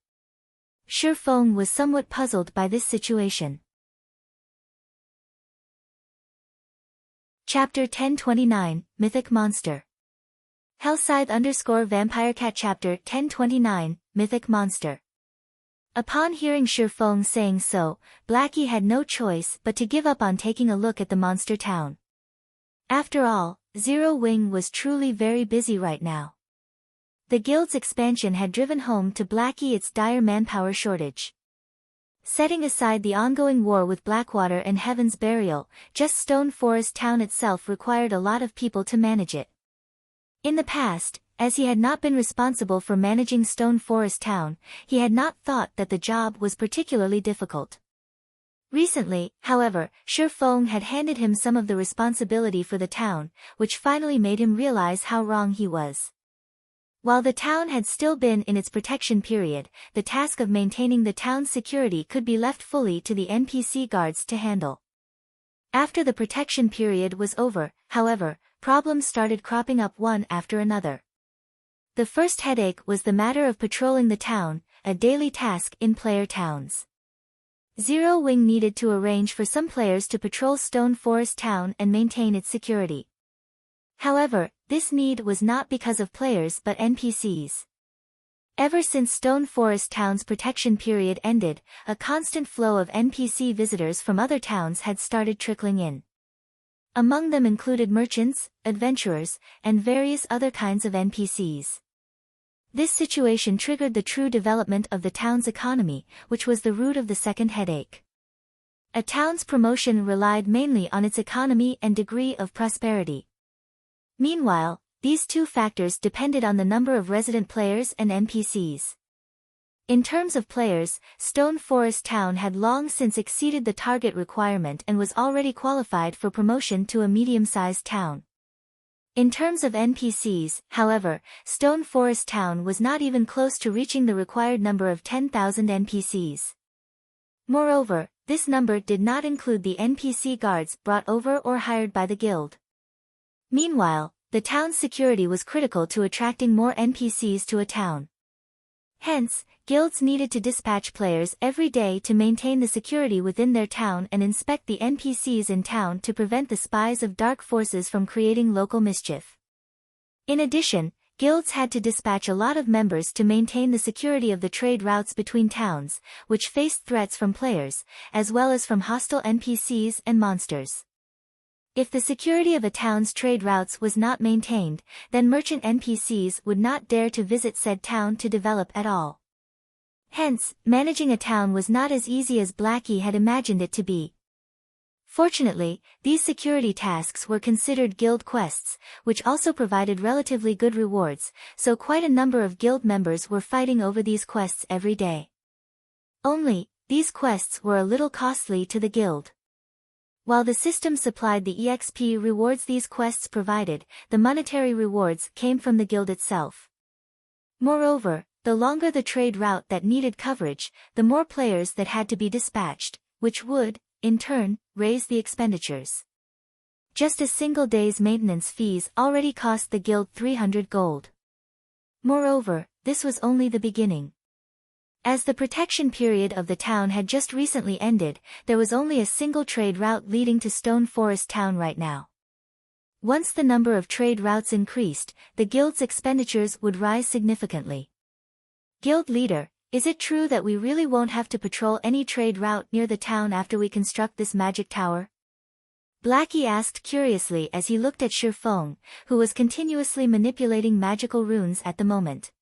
Speaker 1: Shirfong was somewhat puzzled by this situation. Chapter 1029, Mythic Monster. Hellscythe_Vampirecat Chapter 1029, Mythic Monster. Upon hearing Shi Feng saying so, Blackie had no choice but to give up on taking a look at the monster town. After all, Zero Wing was truly very busy right now. The guild's expansion had driven home to Blackie its dire manpower shortage. Setting aside the ongoing war with Blackwater and Heaven's Burial, just Stone Forest Town itself required a lot of people to manage it. In the past, as he had not been responsible for managing Stone Forest Town, he had not thought that the job was particularly difficult. Recently, however, Shi Feng had handed him some of the responsibility for the town, which finally made him realize how wrong he was. While the town had still been in its protection period, the task of maintaining the town's security could be left fully to the NPC guards to handle. After the protection period was over, however, problems started cropping up one after another. The first headache was the matter of patrolling the town, a daily task in player towns. Zero Wing needed to arrange for some players to patrol Stone Forest Town and maintain its security. However, this need was not because of players but NPCs. Ever since Stone Forest Town's protection period ended, a constant flow of NPC visitors from other towns had started trickling in. Among them included merchants, adventurers, and various other kinds of NPCs. This situation triggered the true development of the town's economy, which was the root of the second headache. A town's promotion relied mainly on its economy and degree of prosperity. Meanwhile, these two factors depended on the number of resident players and NPCs. In terms of players, Stone Forest Town had long since exceeded the target requirement and was already qualified for promotion to a medium-sized town. In terms of NPCs, however, Stone Forest Town was not even close to reaching the required number of 10,000 NPCs. Moreover, this number did not include the NPC guards brought over or hired by the guild. Meanwhile, the town's security was critical to attracting more NPCs to a town. Hence, guilds needed to dispatch players every day to maintain the security within their town and inspect the NPCs in town to prevent the spies of dark forces from creating local mischief. In addition, guilds had to dispatch a lot of members to maintain the security of the trade routes between towns, which faced threats from players, as well as from hostile NPCs and monsters. If the security of a town's trade routes was not maintained, then merchant NPCs would not dare to visit said town to develop at all. Hence, managing a town was not as easy as Blackie had imagined it to be. Fortunately, these security tasks were considered guild quests, which also provided relatively good rewards, so quite a number of guild members were fighting over these quests every day. Only, these quests were a little costly to the guild. While the system supplied the EXP rewards these quests provided, the monetary rewards came from the guild itself. Moreover, the longer the trade route that needed coverage, the more players that had to be dispatched, which would, in turn, raise the expenditures. Just a single day's maintenance fees already cost the guild 300 gold. Moreover, this was only the beginning. As the protection period of the town had just recently ended, there was only a single trade route leading to Stone Forest Town right now. Once the number of trade routes increased, the guild's expenditures would rise significantly. Guild leader, is it true that we really won't have to patrol any trade route near the town after we construct this magic tower? Blackie asked curiously as he looked at Shi Feng, who was continuously manipulating magical runes at the moment.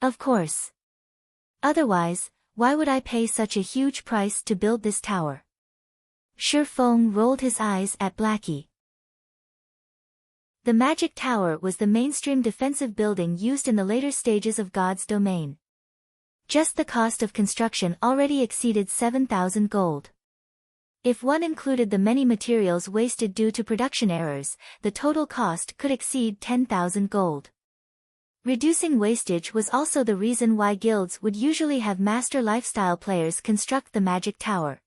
Speaker 1: Of course. Otherwise, why would I pay such a huge price to build this tower? Shi Feng rolled his eyes at Blackie. The magic tower was the mainstream defensive building used in the later stages of God's domain. Just the cost of construction already exceeded 7,000 gold. If one included the many materials wasted due to production errors, the total cost could exceed 10,000 gold. Reducing wastage was also the reason why guilds would usually have master lifestyle players construct the magic tower.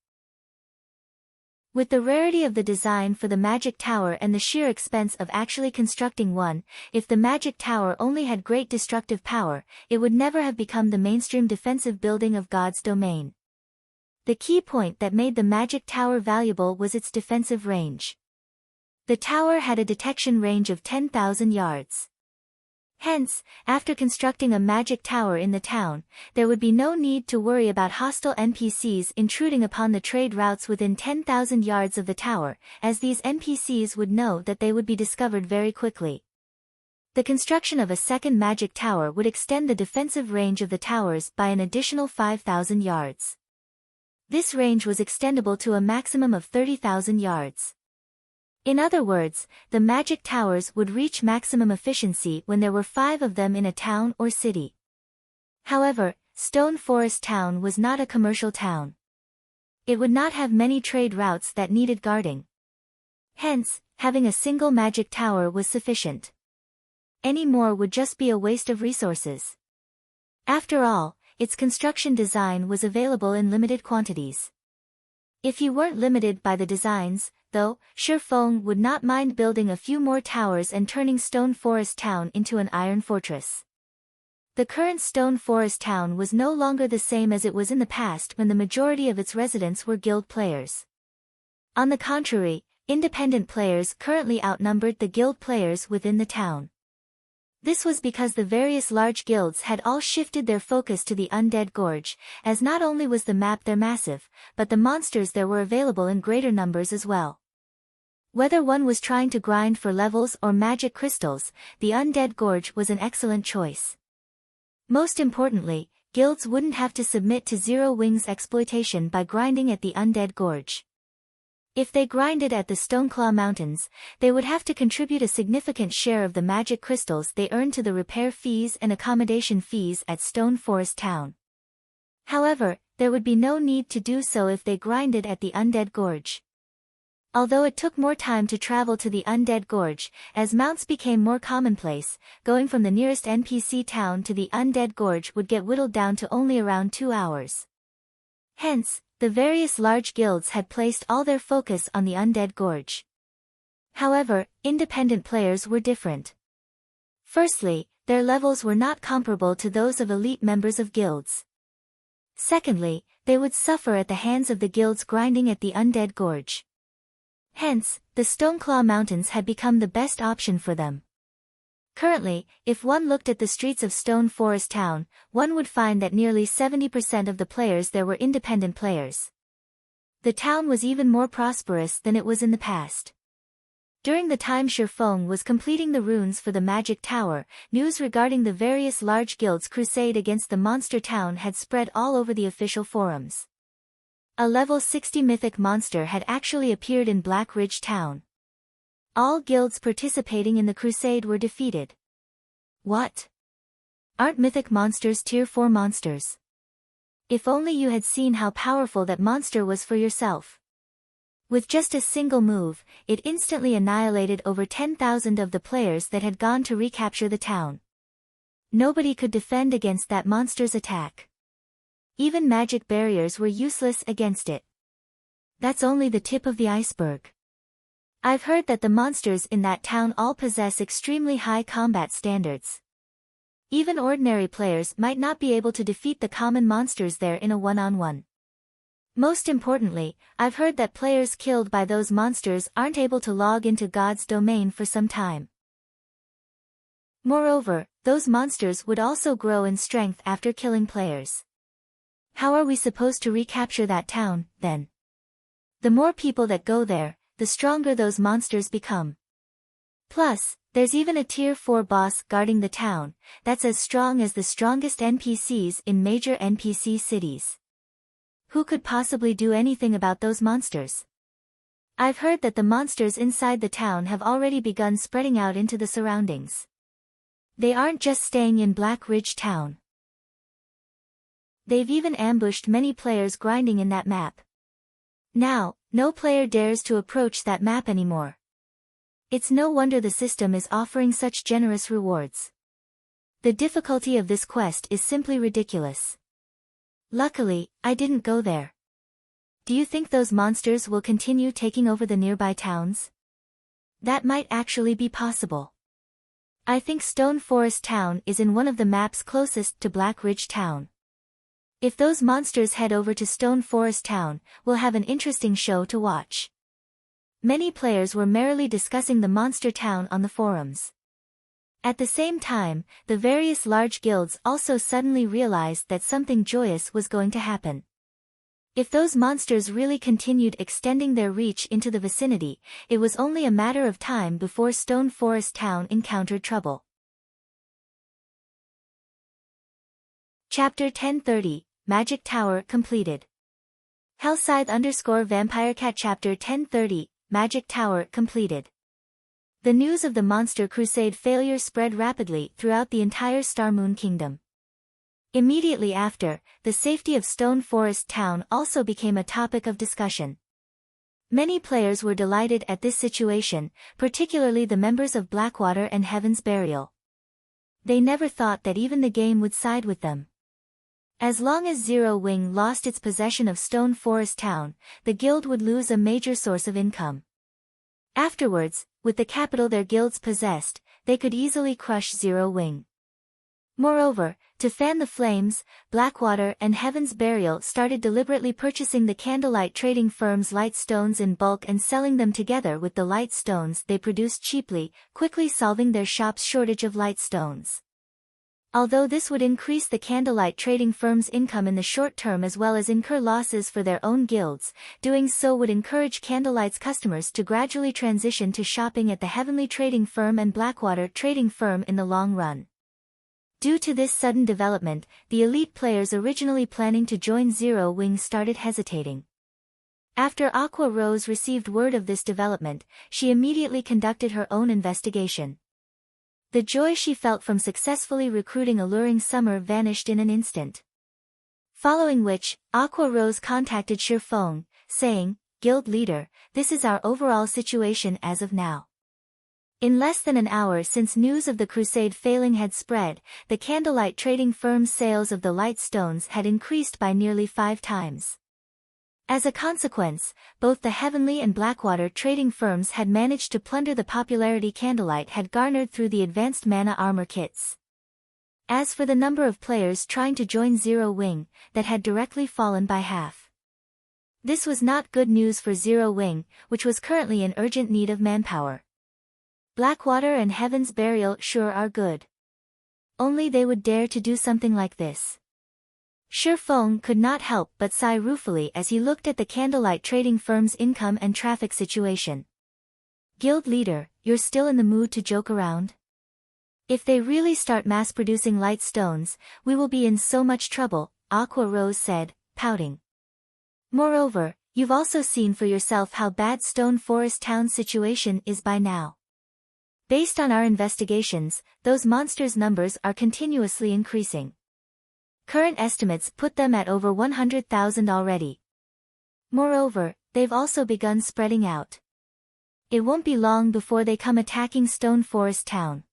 Speaker 1: With the rarity of the design for the magic tower and the sheer expense of actually constructing one, if the magic tower only had great destructive power, it would never have become the mainstream defensive building of God's domain. The key point that made the magic tower valuable was its defensive range. The tower had a detection range of 10,000 yards. Hence, after constructing a magic tower in the town, there would be no need to worry about hostile NPCs intruding upon the trade routes within 10,000 yards of the tower, as these NPCs would know that they would be discovered very quickly. The construction of a second magic tower would extend the defensive range of the towers by an additional 5,000 yards. This range was extendable to a maximum of 30,000 yards. In other words, the magic towers would reach maximum efficiency when there were 5 of them in a town or city. However, Stone Forest Town was not a commercial town. It would not have many trade routes that needed guarding. Hence, having a single magic tower was sufficient. Any more would just be a waste of resources. After all, its construction design was available in limited quantities. If you weren't limited by the designs, though, Shifeng would not mind building a few more towers and turning Stone Forest Town into an iron fortress. The current Stone Forest Town was no longer the same as it was in the past when the majority of its residents were guild players. On the contrary, independent players currently outnumbered the guild players within the town. This was because the various large guilds had all shifted their focus to the Undead Gorge, as not only was the map there massive, but the monsters there were available in greater numbers as well. Whether one was trying to grind for levels or magic crystals, the Undead Gorge was an excellent choice. Most importantly, guilds wouldn't have to submit to Zero Wings exploitation by grinding at the Undead Gorge. If they grinded at the Stoneclaw Mountains, they would have to contribute a significant share of the magic crystals they earned to the repair fees and accommodation fees at Stone Forest Town. However, there would be no need to do so if they grinded at the Undead Gorge. Although it took more time to travel to the Undead Gorge, as mounts became more commonplace, going from the nearest NPC town to the Undead Gorge would get whittled down to only around 2 hours. Hence, the various large guilds had placed all their focus on the Undead Gorge. However, independent players were different. Firstly, their levels were not comparable to those of elite members of guilds. Secondly, they would suffer at the hands of the guilds grinding at the Undead Gorge. Hence, the Stoneclaw Mountains had become the best option for them. Currently, if one looked at the streets of Stone Forest Town, one would find that nearly 70% of the players there were independent players. The town was even more prosperous than it was in the past. During the time Shifeng was completing the runes for the Magic Tower, news regarding the various large guilds' crusade against the monster town had spread all over the official forums. A level 60 mythic monster had actually appeared in Black Ridge Town. All guilds participating in the crusade were defeated. What? Aren't mythic monsters tier 4 monsters? If only you had seen how powerful that monster was for yourself. With just a single move, it instantly annihilated over 10,000 of the players that had gone to recapture the town. Nobody could defend against that monster's attack. Even magic barriers were useless against it. That's only the tip of the iceberg. I've heard that the monsters in that town all possess extremely high combat standards. Even ordinary players might not be able to defeat the common monsters there in a one-on-one. Most importantly, I've heard that players killed by those monsters aren't able to log into God's domain for some time. Moreover, those monsters would also grow in strength after killing players. How are we supposed to recapture that town, then? The more people that go there, the stronger those monsters become. Plus, there's even a tier 4 boss guarding the town, that's as strong as the strongest NPCs in major NPC cities. Who could possibly do anything about those monsters? I've heard that the monsters inside the town have already begun spreading out into the surroundings. They aren't just staying in Black Ridge Town. They've even ambushed many players grinding in that map. Now, no player dares to approach that map anymore. It's no wonder the system is offering such generous rewards. The difficulty of this quest is simply ridiculous. Luckily, I didn't go there. Do you think those monsters will continue taking over the nearby towns? That might actually be possible. I think Stone Forest Town is in one of the maps closest to Black Ridge Town. If those monsters head over to Stone Forest Town, we'll have an interesting show to watch. Many players were merrily discussing the monster town on the forums. At the same time, the various large guilds also suddenly realized that something joyous was going to happen. If those monsters really continued extending their reach into the vicinity, it was only a matter of time before Stone Forest Town encountered trouble. Chapter 1030, Magic Tower completed. Hellscythe_Vampirecat Chapter 1030, Magic Tower completed. The news of the Monster Crusade failure spread rapidly throughout the entire Starmoon Kingdom. Immediately after, the safety of Stone Forest Town also became a topic of discussion. Many players were delighted at this situation, particularly the members of Blackwater and Heaven's Burial. They never thought that even the game would side with them. As long as Zero Wing lost its possession of Stone Forest Town, the guild would lose a major source of income. Afterwards, with the capital their guilds possessed, they could easily crush Zero Wing. Moreover, to fan the flames, Blackwater and Heaven's Burial started deliberately purchasing the candlelight trading firm's light stones in bulk and selling them together with the light stones they produced cheaply, quickly solving their shop's shortage of light stones. Although this would increase the candlelight trading firm's income in the short term as well as incur losses for their own guilds, doing so would encourage Candlelight's customers to gradually transition to shopping at the Heavenly Trading Firm and Blackwater Trading Firm in the long run. Due to this sudden development, the elite players originally planning to join Zero Wing started hesitating. After Aqua Rose received word of this development, she immediately conducted her own investigation. The joy she felt from successfully recruiting Alluring Summer vanished in an instant. Following which, Aqua Rose contacted Shirfeng, saying, "Guild leader, this is our overall situation as of now." In less than an hour since news of the crusade failing had spread, the candlelight trading firm's sales of the light stones had increased by nearly 5 times. As a consequence, both the Heavenly and Blackwater trading firms had managed to plunder the popularity candlelight had garnered through the advanced mana armor kits. As for the number of players trying to join Zero Wing, that had directly fallen by half. This was not good news for Zero Wing, which was currently in urgent need of manpower. Blackwater and Heaven's Burial sure are good. Only they would dare to do something like this. Shirfeng could not help but sigh ruefully as he looked at the candlelight trading firm's income and traffic situation. "Guild leader, you're still in the mood to joke around? If they really start mass-producing light stones, we will be in so much trouble," Aqua Rose said, pouting. "Moreover, you've also seen for yourself how bad Stone Forest Town's situation is by now. Based on our investigations, those monsters' numbers are continuously increasing. Current estimates put them at over 100,000 already. Moreover, they've also begun spreading out. It won't be long before they come attacking Stone Forest Town."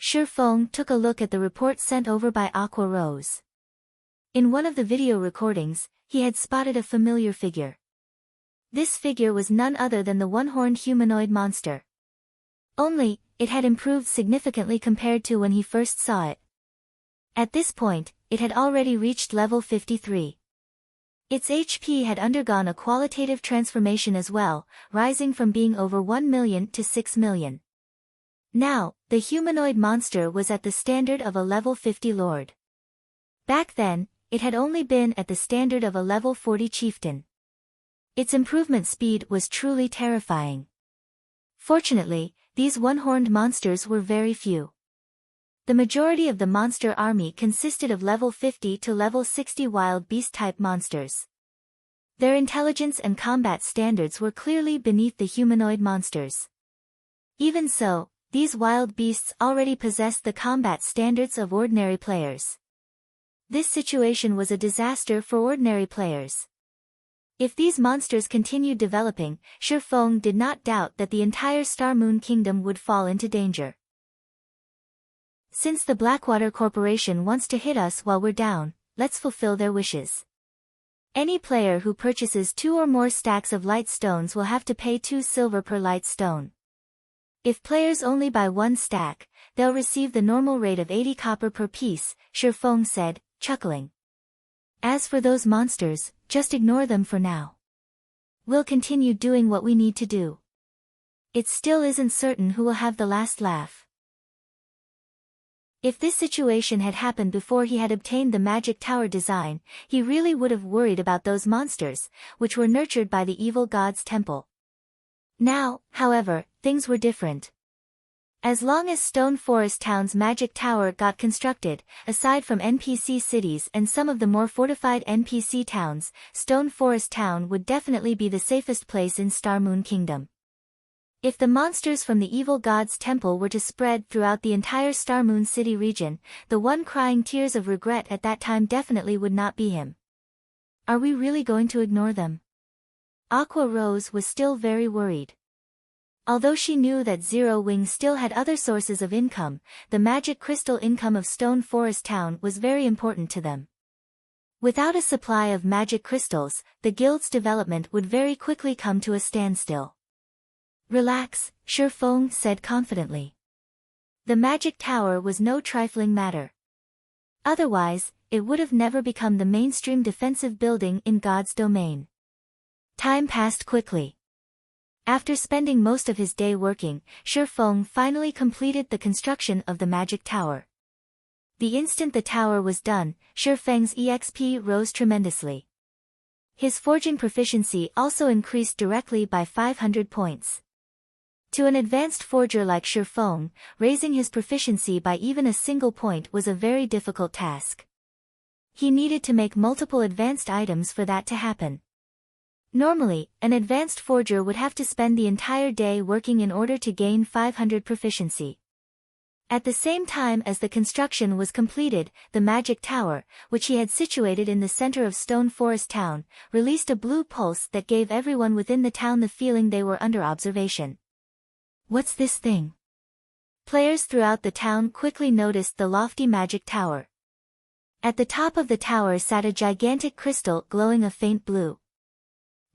Speaker 1: Shirfeng took a look at the report sent over by Aqua Rose. In one of the video recordings, he had spotted a familiar figure. This figure was none other than the one-horned humanoid monster. Only, it had improved significantly compared to when he first saw it. At this point, it had already reached level 53. Its HP had undergone a qualitative transformation as well, rising from being over 1 million to 6 million. Now, the humanoid monster was at the standard of a level 50 lord. Back then, it had only been at the standard of a level 40 chieftain. Its improvement speed was truly terrifying. Fortunately, these one-horned monsters were very few. The majority of the monster army consisted of level 50 to level 60 wild beast-type monsters. Their intelligence and combat standards were clearly beneath the humanoid monsters. Even so, these wild beasts already possessed the combat standards of ordinary players. This situation was a disaster for ordinary players. If these monsters continued developing, Shirfeng did not doubt that the entire Starmoon Kingdom would fall into danger. "Since the Blackwater Corporation wants to hit us while we're down, let's fulfill their wishes. Any player who purchases 2 or more stacks of light stones will have to pay 2 silver per light stone. If players only buy 1 stack, they'll receive the normal rate of 80 copper per piece," Shirfeng said, chuckling. "As for those monsters, just ignore them for now. We'll continue doing what we need to do. It still isn't certain who will have the last laugh. If this situation had happened before he had obtained the magic tower design, he really would have worried about those monsters, which were nurtured by the evil god's temple. Now, however, things were different. As long as Stone Forest Town's magic tower got constructed, aside from NPC cities and some of the more fortified NPC towns, Stone Forest Town would definitely be the safest place in Star Moon Kingdom. If the monsters from the evil god's temple were to spread throughout the entire Star Moon City region, the one crying tears of regret at that time definitely would not be him. Are we really going to ignore them? Aqua Rose was still very worried. Although she knew that Zero Wing still had other sources of income, the magic crystal income of Stone Forest Town was very important to them. Without a supply of magic crystals, the guild's development would very quickly come to a standstill. Relax, Shifeng said confidently. The magic tower was no trifling matter. Otherwise, it would have never become the mainstream defensive building in God's domain. Time passed quickly. After spending most of his day working, Shifeng finally completed the construction of the magic tower. The instant the tower was done, Shifeng's EXP rose tremendously. His forging proficiency also increased directly by 500 points. To an advanced forger like Shifeng, raising his proficiency by even a single point was a very difficult task. He needed to make multiple advanced items for that to happen. Normally, an advanced forger would have to spend the entire day working in order to gain 500 proficiency. At the same time as the construction was completed, the magic tower, which he had situated in the center of Stone Forest Town, released a blue pulse that gave everyone within the town the feeling they were under observation. What's this thing? Players throughout the town quickly noticed the lofty magic tower. At the top of the tower sat a gigantic crystal glowing a faint blue.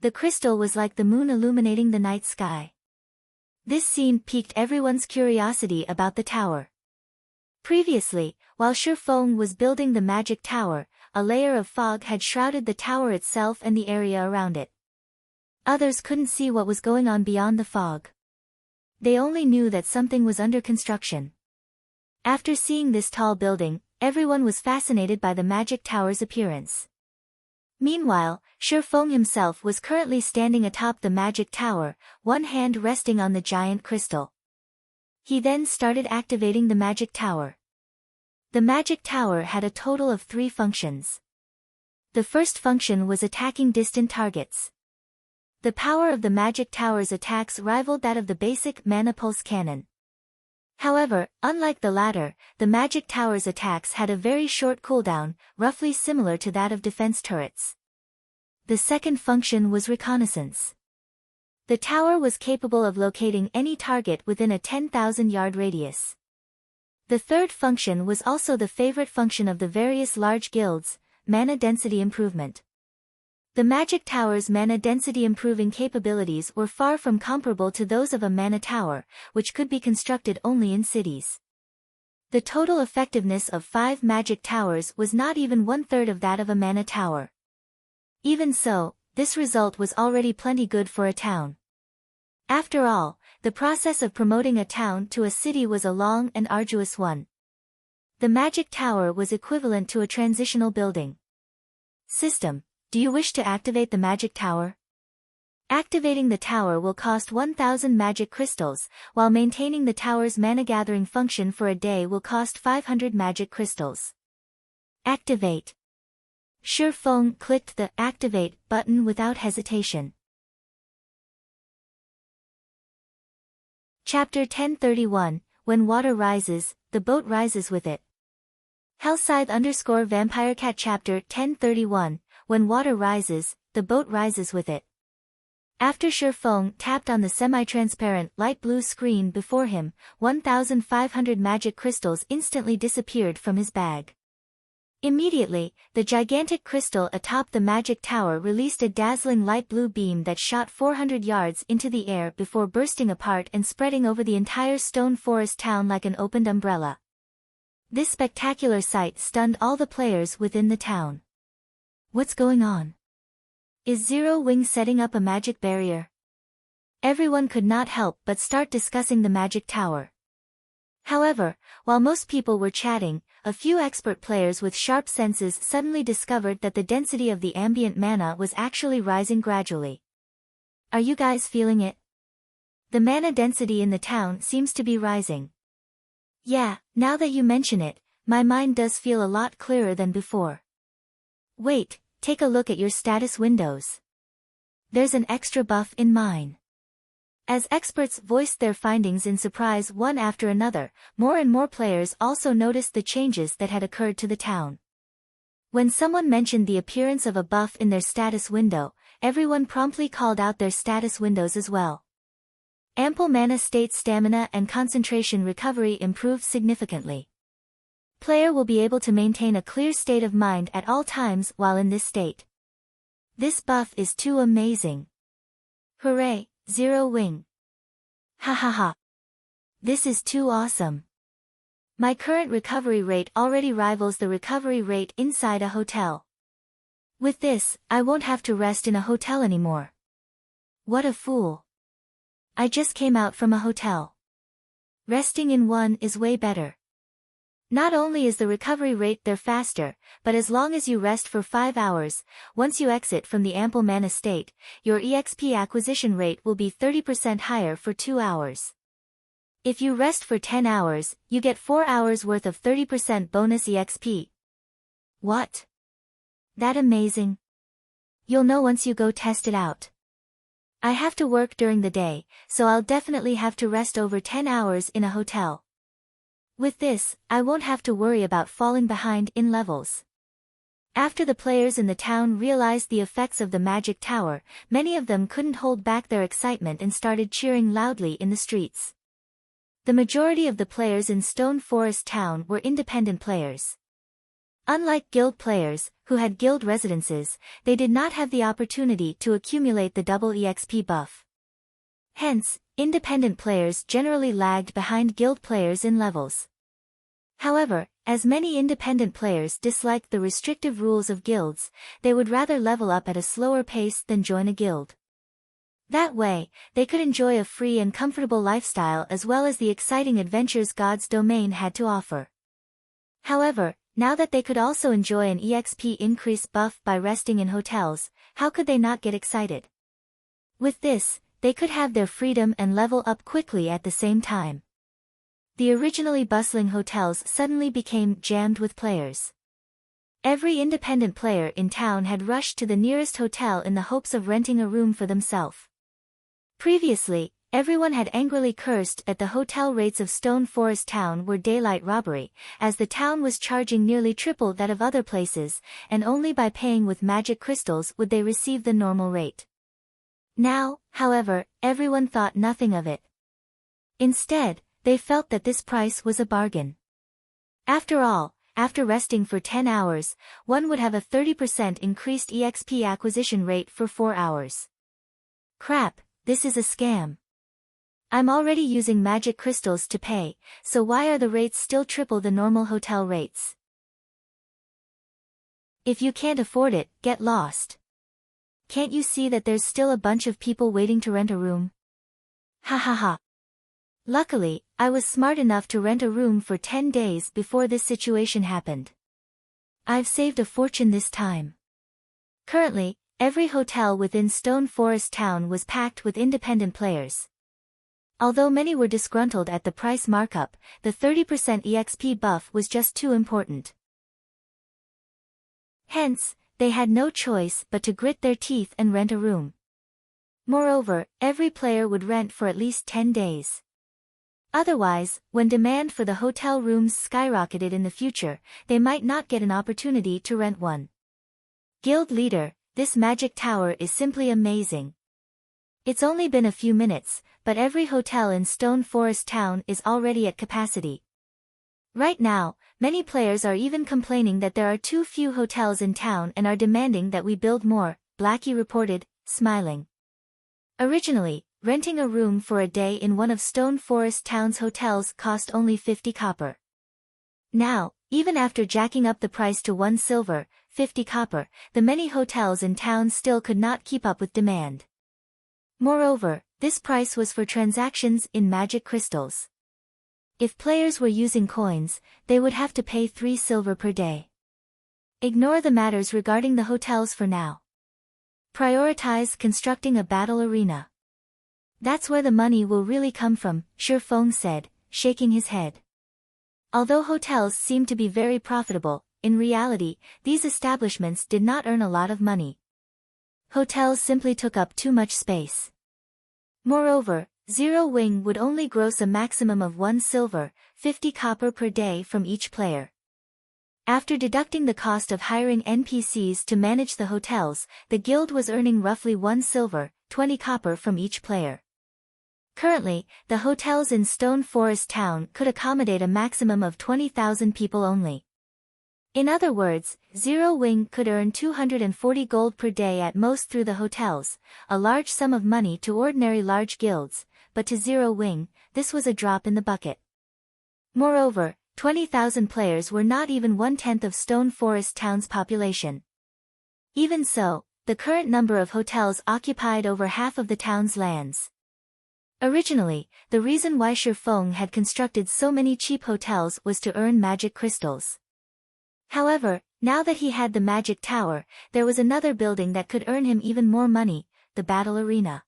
Speaker 1: The crystal was like the moon illuminating the night sky. This scene piqued everyone's curiosity about the tower. Previously, while Shifeng was building the magic tower, a layer of fog had shrouded the tower itself and the area around it. Others couldn't see what was going on beyond the fog. They only knew that something was under construction. After seeing this tall building, everyone was fascinated by the magic tower's appearance. Meanwhile, Shifeng himself was currently standing atop the magic tower, one hand resting on the giant crystal. He then started activating the magic tower. The magic tower had a total of 3 functions. The first function was attacking distant targets. The power of the magic tower's attacks rivaled that of the basic mana pulse cannon. However, unlike the latter, the magic tower's attacks had a very short cooldown, roughly similar to that of defense turrets. The second function was reconnaissance. The tower was capable of locating any target within a 10,000-yard radius. The third function was also the favorite function of the various large guilds, mana density improvement. The magic tower's mana density improving capabilities were far from comparable to those of a mana tower, which could be constructed only in cities. The total effectiveness of 5 magic towers was not even 1/3 of that of a mana tower. Even so, this result was already plenty good for a town. After all, the process of promoting a town to a city was a long and arduous one. The magic tower was equivalent to a transitional building. System: do you wish to activate the magic tower? Activating the tower will cost 1,000 magic crystals, while maintaining the tower's mana gathering function for a day will cost 500 magic crystals. Activate. Shifeng clicked the Activate button without hesitation. Chapter 1031, When Water Rises, the Boat Rises with It. Hellscythe_VampireCat Chapter 1031, When Water Rises, the Boat Rises with It. After Shifeng tapped on the semi-transparent light blue screen before him, 1,500 magic crystals instantly disappeared from his bag. Immediately, the gigantic crystal atop the magic tower released a dazzling light blue beam that shot 400 yards into the air before bursting apart and spreading over the entire Stone Forest town like an opened umbrella. This spectacular sight stunned all the players within the town. What's going on? Is Zero Wing setting up a magic barrier? Everyone could not help but start discussing the magic tower. However, while most people were chatting, a few expert players with sharp senses suddenly discovered that the density of the ambient mana was actually rising gradually. Are you guys feeling it? The mana density in the town seems to be rising. Yeah, now that you mention it, my mind does feel a lot clearer than before. Wait, take a look at your status windows. There's an extra buff in mine. As experts voiced their findings in surprise one after another, more and more players also noticed the changes that had occurred to the town. When someone mentioned the appearance of a buff in their status window, everyone promptly called out their status windows as well. Ample mana state stamina and concentration recovery improved significantly. Player will be able to maintain a clear state of mind at all times while in this state. This buff is too amazing. Hooray! Zero Wing. Ha ha ha. This is too awesome. My current recovery rate already rivals the recovery rate inside a hotel. With this, I won't have to rest in a hotel anymore. What a fool. I just came out from a hotel. Resting in one is way better. Not only is the recovery rate there faster, but as long as you rest for 5 hours, once you exit from the ample mana state, your EXP acquisition rate will be 30% higher for 2 hours. If you rest for 10 hours, you get 4 hours worth of 30% bonus EXP. What? That amazing? You'll know once you go test it out. I have to work during the day, so I'll definitely have to rest over 10 hours in a hotel. With this, I won't have to worry about falling behind in levels. After the players in the town realized the effects of the magic tower, many of them couldn't hold back their excitement and started cheering loudly in the streets. The majority of the players in Stone Forest Town were independent players. Unlike guild players, who had guild residences, they did not have the opportunity to accumulate the double EXP buff. Hence, independent players generally lagged behind guild players in levels. However, as many independent players disliked the restrictive rules of guilds, they would rather level up at a slower pace than join a guild. That way, they could enjoy a free and comfortable lifestyle as well as the exciting adventures God's domain had to offer. However, now that they could also enjoy an EXP increase buff by resting in hotels, how could they not get excited? With this, they could have their freedom and level up quickly at the same time. The originally bustling hotels suddenly became jammed with players. Every independent player in town had rushed to the nearest hotel in the hopes of renting a room for themselves. Previously, everyone had angrily cursed that the hotel rates of Stone Forest Town were daylight robbery, as the town was charging nearly triple that of other places, and only by paying with magic crystals would they receive the normal rate. Now, however, everyone thought nothing of it. Instead, they felt that this price was a bargain. After all, after resting for 10 hours, one would have a 30% increased EXP acquisition rate for 4 hours. Crap, this is a scam. I'm already using magic crystals to pay, so why are the rates still triple the normal hotel rates? If you can't afford it, get lost. Can't you see that there's still a bunch of people waiting to rent a room? Ha ha ha. Luckily, I was smart enough to rent a room for 10 days before this situation happened. I've saved a fortune this time. Currently, every hotel within Stone Forest Town was packed with independent players. Although many were disgruntled at the price markup, the 30% EXP buff was just too important. Hence, they had no choice but to grit their teeth and rent a room. Moreover, every player would rent for at least 10 days. Otherwise, when demand for the hotel rooms skyrocketed in the future, they might not get an opportunity to rent one. Guild leader, this magic tower is simply amazing. It's only been a few minutes, but every hotel in Stone Forest Town is already at capacity. Right now, many players are even complaining that there are too few hotels in town and are demanding that we build more, Blackie reported, smiling. Originally, renting a room for a day in one of Stone Forest Town's hotels cost only 50 copper. Now, even after jacking up the price to 1 silver, 50 copper, the many hotels in town still could not keep up with demand. Moreover, this price was for transactions in magic crystals. If players were using coins, they would have to pay 3 silver per day. Ignore the matters regarding the hotels for now. Prioritize constructing a battle arena. That's where the money will really come from, Shi Feng said, shaking his head. Although hotels seemed to be very profitable, in reality, these establishments did not earn a lot of money. Hotels simply took up too much space. Moreover, Zero Wing would only gross a maximum of 1 silver, 50 copper per day from each player. After deducting the cost of hiring NPCs to manage the hotels, the guild was earning roughly 1 silver, 20 copper from each player. Currently, the hotels in Stone Forest Town could accommodate a maximum of 20,000 people only. In other words, Zero Wing could earn 240 gold per day at most through the hotels, a large sum of money to ordinary large guilds, but to Zero Wing, this was a drop in the bucket. Moreover, 20,000 players were not even 1/10 of Stone Forest Town's population. Even so, the current number of hotels occupied over half of the town's lands. Originally, the reason why Shi Feng had constructed so many cheap hotels was to earn magic crystals. However, now that he had the magic tower, there was another building that could earn him even more money, the battle arena.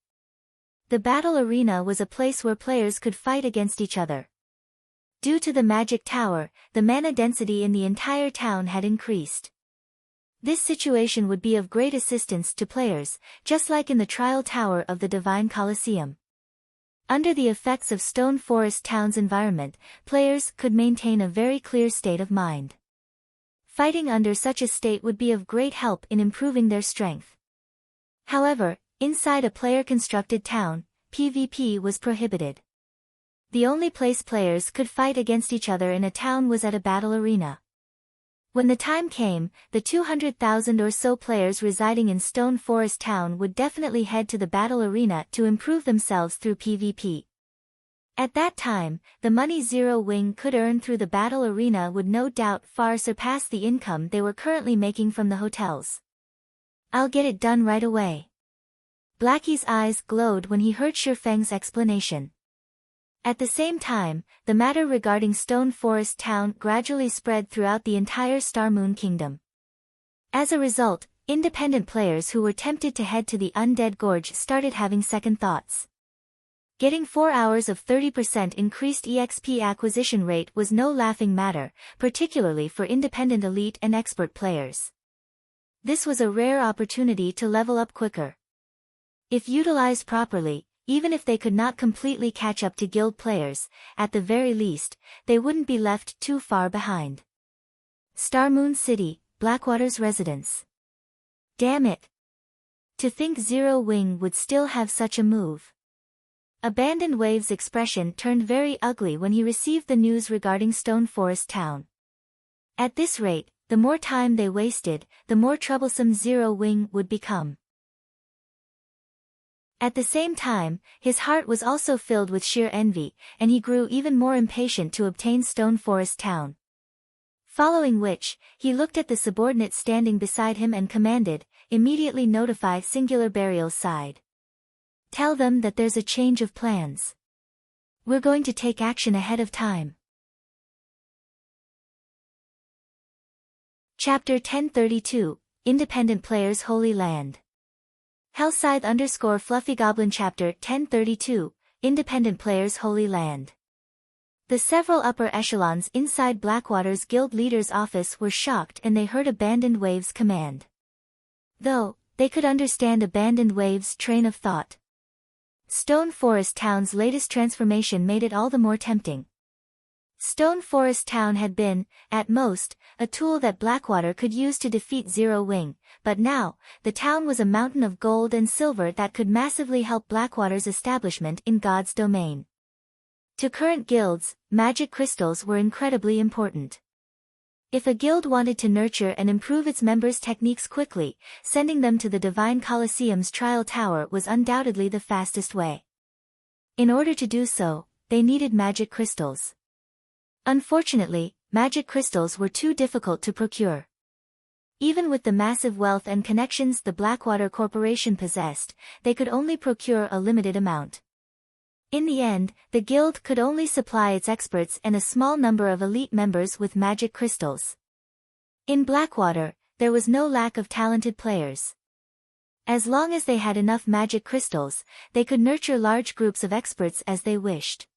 Speaker 1: The battle arena was a place where players could fight against each other. Due to the magic tower, the mana density in the entire town had increased. This situation would be of great assistance to players, just like in the trial tower of the Divine Colosseum. Under the effects of Stone Forest Town's environment, players could maintain a very clear state of mind. Fighting under such a state would be of great help in improving their strength. However, inside a player-constructed town, PvP was prohibited. The only place players could fight against each other in a town was at a battle arena. When the time came, the 200,000 or so players residing in Stone Forest Town would definitely head to the battle arena to improve themselves through PvP. At that time, the money Zero Wing could earn through the battle arena would no doubt far surpass the income they were currently making from the hotels. I'll get it done right away. Blackie's eyes glowed when he heard Shi Feng's explanation. At the same time, the matter regarding Stone Forest Town gradually spread throughout the entire Star Moon Kingdom. As a result, independent players who were tempted to head to the Undead Gorge started having second thoughts. Getting 4 hours of 30% increased EXP acquisition rate was no laughing matter, particularly for independent elite and expert players. This was a rare opportunity to level up quicker. If utilized properly, even if they could not completely catch up to guild players, at the very least, they wouldn't be left too far behind. Star Moon City, Blackwater's residence. Damn it! To think Zero Wing would still have such a move. Abandoned Wave's expression turned very ugly when he received the news regarding Stone Forest Town. At this rate, the more time they wasted, the more troublesome Zero Wing would become. At the same time, his heart was also filled with sheer envy, and he grew even more impatient to obtain Stone Forest Town. Following which, he looked at the subordinate standing beside him and commanded, "Immediately notify Singular Burial's side. Tell them that there's a change of plans. We're going to take action ahead of time." Chapter 1032, Independent Players Holy Land. Hellscythe_FluffyGoblin Chapter 1032, Independent Players Holy Land. The several upper echelons inside Blackwater's guild leader's office were shocked and they heard Abandoned Wave's command. Though, they could understand Abandoned Wave's train of thought. Stone Forest Town's latest transformation made it all the more tempting. Stone Forest Town had been, at most, a tool that Blackwater could use to defeat Zero Wing, but now, the town was a mountain of gold and silver that could massively help Blackwater's establishment in God's domain. To current guilds, magic crystals were incredibly important. If a guild wanted to nurture and improve its members' techniques quickly, sending them to the Divine Colosseum's trial tower was undoubtedly the fastest way. In order to do so, they needed magic crystals. Unfortunately, magic crystals were too difficult to procure. Even with the massive wealth and connections the Blackwater Corporation possessed, they could only procure a limited amount. In the end, the guild could only supply its experts and a small number of elite members with magic crystals. In Blackwater, there was no lack of talented players. As long as they had enough magic crystals, they could nurture large groups of experts as they wished.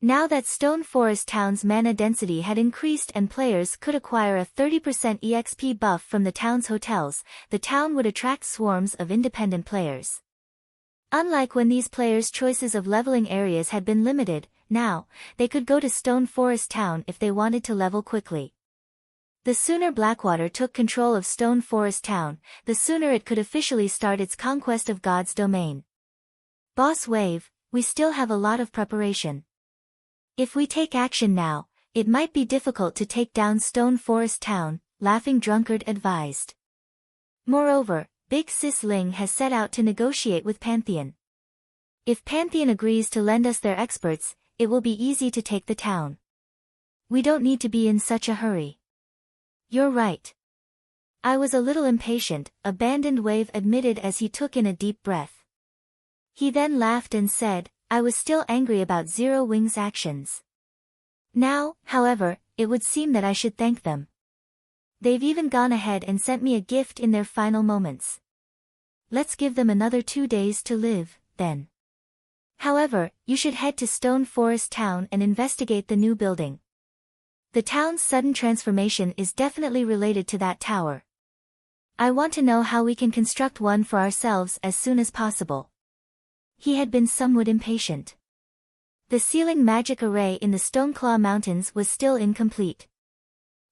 Speaker 1: Now that Stone Forest Town's mana density had increased and players could acquire a 30% EXP buff from the town's hotels, the town would attract swarms of independent players. Unlike when these players' choices of leveling areas had been limited, now, they could go to Stone Forest Town if they wanted to level quickly. The sooner Blackwater took control of Stone Forest Town, the sooner it could officially start its conquest of God's domain. Boss Wave, we still have a lot of preparation. If we take action now, it might be difficult to take down Stone Forest Town, Laughing Drunkard advised. Moreover, Big Sis Ling has set out to negotiate with Pantheon. If Pantheon agrees to lend us their experts, it will be easy to take the town. We don't need to be in such a hurry. You're right. I was a little impatient, Abandoned Wave admitted as he took in a deep breath. He then laughed and said, I was still angry about Zero Wing's actions. Now, however, it would seem that I should thank them. They've even gone ahead and sent me a gift in their final moments. Let's give them another 2 days to live, then. However, you should head to Stone Forest Town and investigate the new building. The town's sudden transformation is definitely related to that tower. I want to know how we can construct one for ourselves as soon as possible. He had been somewhat impatient. The sealing magic array in the Stoneclaw Mountains was still incomplete.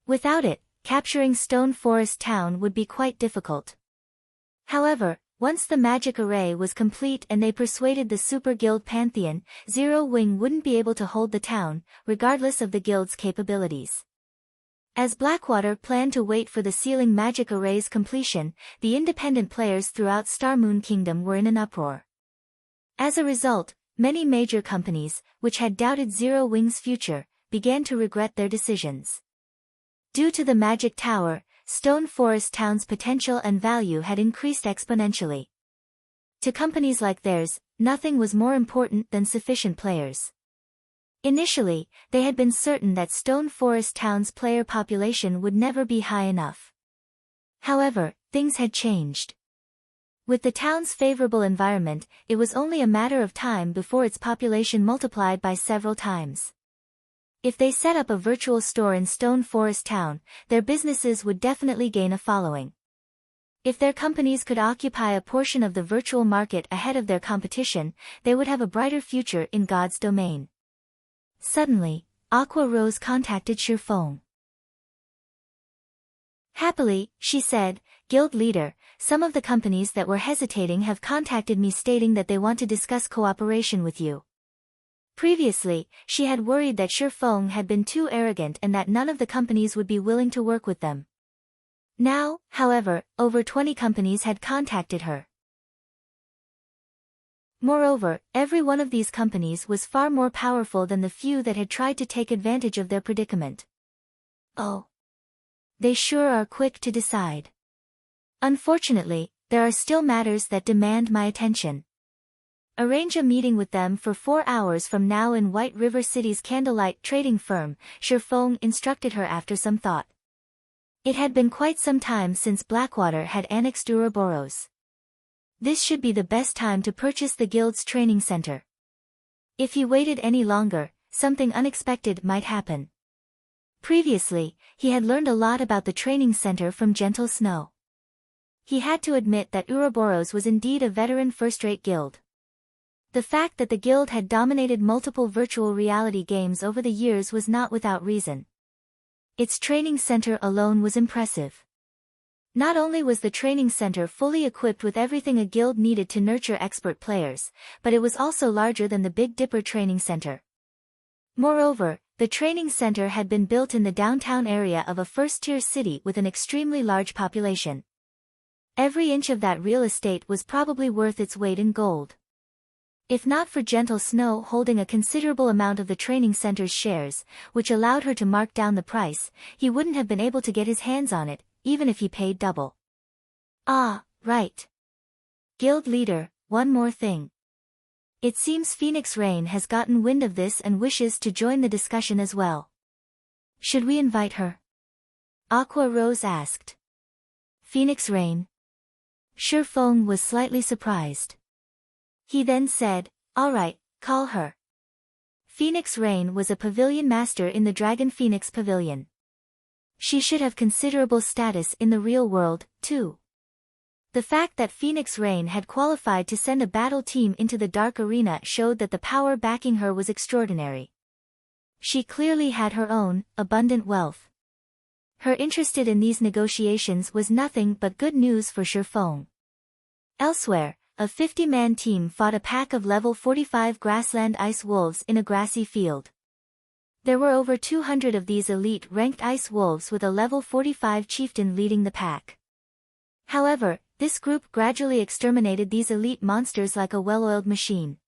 Speaker 1: Without it, capturing Stone Forest Town would be quite difficult. However, once the magic array was complete and they persuaded the Super Guild Pantheon, Zero Wing wouldn't be able to hold the town, regardless of the guild's capabilities. As Blackwater planned to wait for the sealing magic array's completion, the independent players throughout Starmoon Kingdom were in an uproar. As a result, many major companies, which had doubted Zero Wing's future, began to regret their decisions. Due to the magic tower, Stone Forest Town's potential and value had increased exponentially. To companies like theirs, nothing was more important than sufficient players. Initially, they had been certain that Stone Forest Town's player population would never be high enough. However, things had changed. With the town's favorable environment, it was only a matter of time before its population multiplied by several times. If they set up a virtual store in Stone Forest Town, their businesses would definitely gain a following. If their companies could occupy a portion of the virtual market ahead of their competition, they would have a brighter future in God's domain. Suddenly, Aqua Rose contacted Shirfong. Happily, she said, Guild leader, some of the companies that were hesitating have contacted me stating that they want to discuss cooperation with you. Previously, she had worried that Shirfong had been too arrogant and that none of the companies would be willing to work with them. Now, however, over 20 companies had contacted her. Moreover, every one of these companies was far more powerful than the few that had tried to take advantage of their predicament. Oh. They sure are quick to decide. Unfortunately, there are still matters that demand my attention. Arrange a meeting with them for 4 hours from now in White River City's Candlelight trading firm, Shirfong instructed her after some thought. It had been quite some time since Blackwater had annexed Ouroboros. This should be the best time to purchase the guild's training center. If he waited any longer, something unexpected might happen. Previously, he had learned a lot about the training center from Gentle Snow. He had to admit that Ouroboros was indeed a veteran first-rate guild. The fact that the guild had dominated multiple virtual reality games over the years was not without reason. Its training center alone was impressive. Not only was the training center fully equipped with everything a guild needed to nurture expert players, but it was also larger than the Big Dipper training center. Moreover, the training center had been built in the downtown area of a first-tier city with an extremely large population. Every inch of that real estate was probably worth its weight in gold. If not for Gentle Snow holding a considerable amount of the training center's shares, which allowed her to mark down the price, he wouldn't have been able to get his hands on it, even if he paid double. Ah, right. Guild leader, one more thing. It seems Phoenix Rain has gotten wind of this and wishes to join the discussion as well. Should we invite her? Aqua Rose asked. Phoenix Rain? Shifeng was slightly surprised. He then said, all right, call her. Phoenix Rain was a pavilion master in the Dragon Phoenix Pavilion. She should have considerable status in the real world, too. The fact that Phoenix Rain had qualified to send a battle team into the Dark Arena showed that the power backing her was extraordinary. She clearly had her own, abundant wealth. Her interest in these negotiations was nothing but good news for Shifeng. Elsewhere, a 50-man team fought a pack of level 45 grassland ice wolves in a grassy field. There were over 200 of these elite-ranked ice wolves with a level 45 chieftain leading the pack. However, this group gradually exterminated these elite monsters like a well-oiled machine.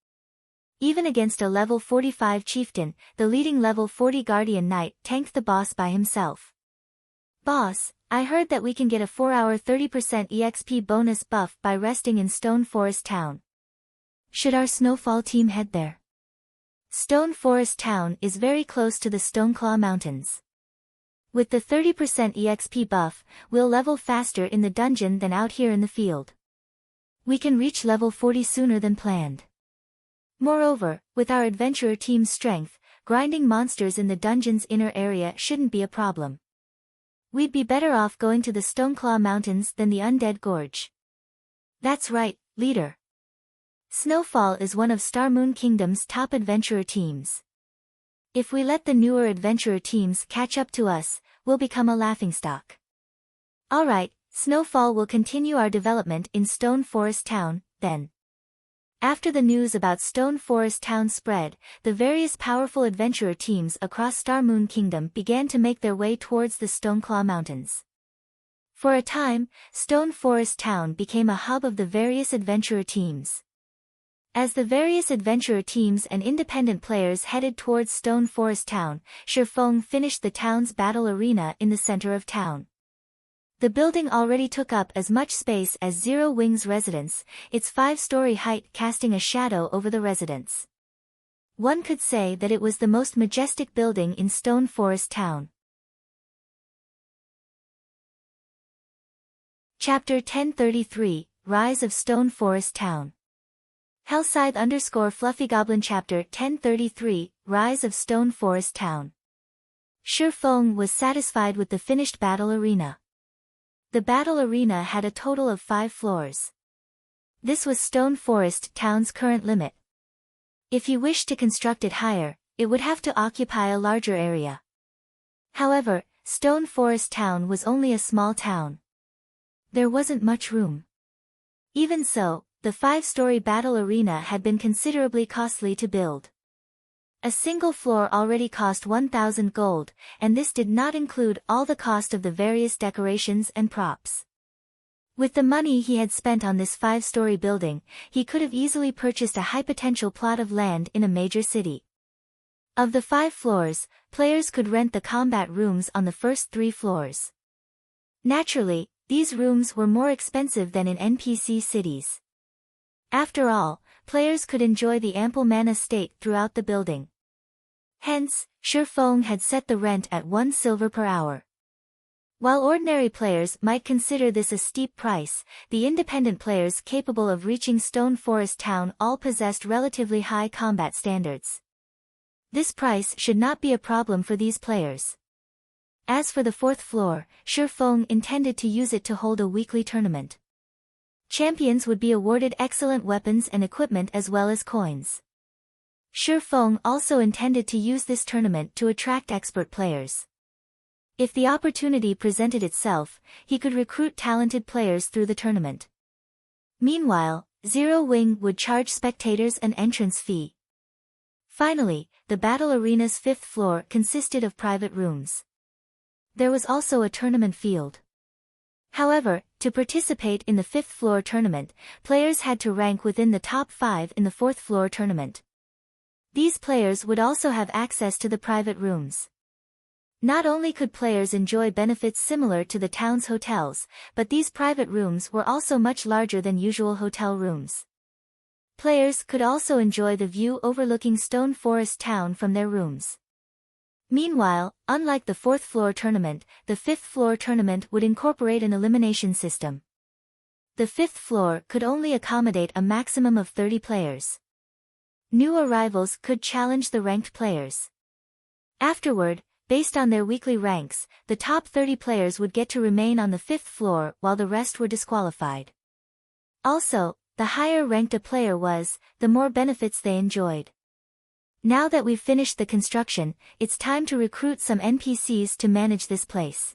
Speaker 1: Even against a level 45 chieftain, the leading level 40 guardian knight tanked the boss by himself. Boss, I heard that we can get a 4-hour 30% EXP bonus buff by resting in Stone Forest Town. Should our Snowfall team head there? Stone Forest Town is very close to the Stoneclaw Mountains. With the 30% EXP buff, we'll level faster in the dungeon than out here in the field. We can reach level 40 sooner than planned. Moreover, with our adventurer team's strength, grinding monsters in the dungeon's inner area shouldn't be a problem. We'd be better off going to the Stoneclaw Mountains than the Undead Gorge. That's right, leader. Snowfall is one of Star Moon Kingdom's top adventurer teams. If we let the newer adventurer teams catch up to us, we'll become a laughingstock. Alright, Snowfall will continue our development in Stone Forest Town, then. After the news about Stone Forest Town spread, the various powerful adventurer teams across Star Moon Kingdom began to make their way towards the Stoneclaw Mountains. For a time, Stone Forest Town became a hub of the various adventurer teams. As the various adventurer teams and independent players headed towards Stone Forest Town, Shifeng finished the town's battle arena in the center of town. The building already took up as much space as Zero Wing's residence, its 5-story height casting a shadow over the residence. One could say that it was the most majestic building in Stone Forest Town. Chapter 1033, Rise of Stone Forest Town. Hellscythe_FluffyGoblin Chapter 1033, Rise of Stone Forest Town. Shifeng was satisfied with the finished battle arena. The battle arena had a total of 5 floors. This was Stone Forest Town's current limit. If he wished to construct it higher, it would have to occupy a larger area. However, Stone Forest Town was only a small town. There wasn't much room. Even so, the 5-story battle arena had been considerably costly to build. A single floor already cost 1,000 gold, and this did not include all the cost of the various decorations and props. With the money he had spent on this 5-story building, he could have easily purchased a high-potential plot of land in a major city. Of the 5 floors, players could rent the combat rooms on the first 3 floors. Naturally, these rooms were more expensive than in NPC cities. After all, players could enjoy the ample mana state throughout the building. Hence, Shifeng had set the rent at 1 silver per hour. While ordinary players might consider this a steep price, the independent players capable of reaching Stone Forest Town all possessed relatively high combat standards. This price should not be a problem for these players. As for the 4th floor, Shifeng intended to use it to hold a weekly tournament. Champions would be awarded excellent weapons and equipment as well as coins. Shifeng also intended to use this tournament to attract expert players. If the opportunity presented itself, he could recruit talented players through the tournament. Meanwhile, Zero Wing would charge spectators an entrance fee. Finally, the battle arena's 5th floor consisted of private rooms. There was also a tournament field. However, to participate in the 5th floor tournament, players had to rank within the top 5 in the 4th floor tournament. These players would also have access to the private rooms. Not only could players enjoy benefits similar to the town's hotels, but these private rooms were also much larger than usual hotel rooms. Players could also enjoy the view overlooking Stone Forest Town from their rooms. Meanwhile, unlike the fourth floor tournament, the fifth floor tournament would incorporate an elimination system. The fifth floor could only accommodate a maximum of 30 players. New arrivals could challenge the ranked players. Afterward, based on their weekly ranks, the top 30 players would get to remain on the fifth floor while the rest were disqualified. Also, the higher ranked a player was, the more benefits they enjoyed. Now that we've finished the construction, it's time to recruit some NPCs to manage this place.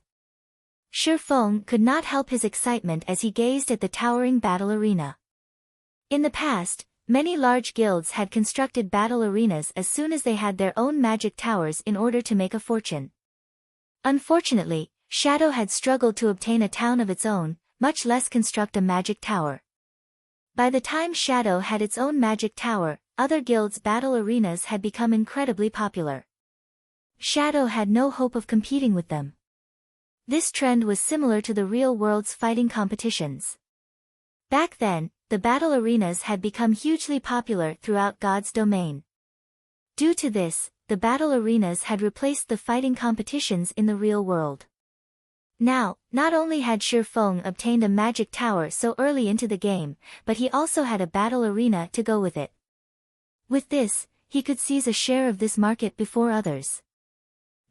Speaker 1: Shifeng could not help his excitement as he gazed at the towering battle arena. In the past, many large guilds had constructed battle arenas as soon as they had their own magic towers in order to make a fortune. Unfortunately, Shadow had struggled to obtain a town of its own, much less construct a magic tower. By the time Shadow had its own magic tower, other guilds' battle arenas had become incredibly popular. Shadow had no hope of competing with them. This trend was similar to the real world's fighting competitions. Back then, the battle arenas had become hugely popular throughout God's domain. Due to this, the battle arenas had replaced the fighting competitions in the real world. Now, not only had Shifeng obtained a magic tower so early into the game, but he also had a battle arena to go with it. With this, he could seize a share of this market before others.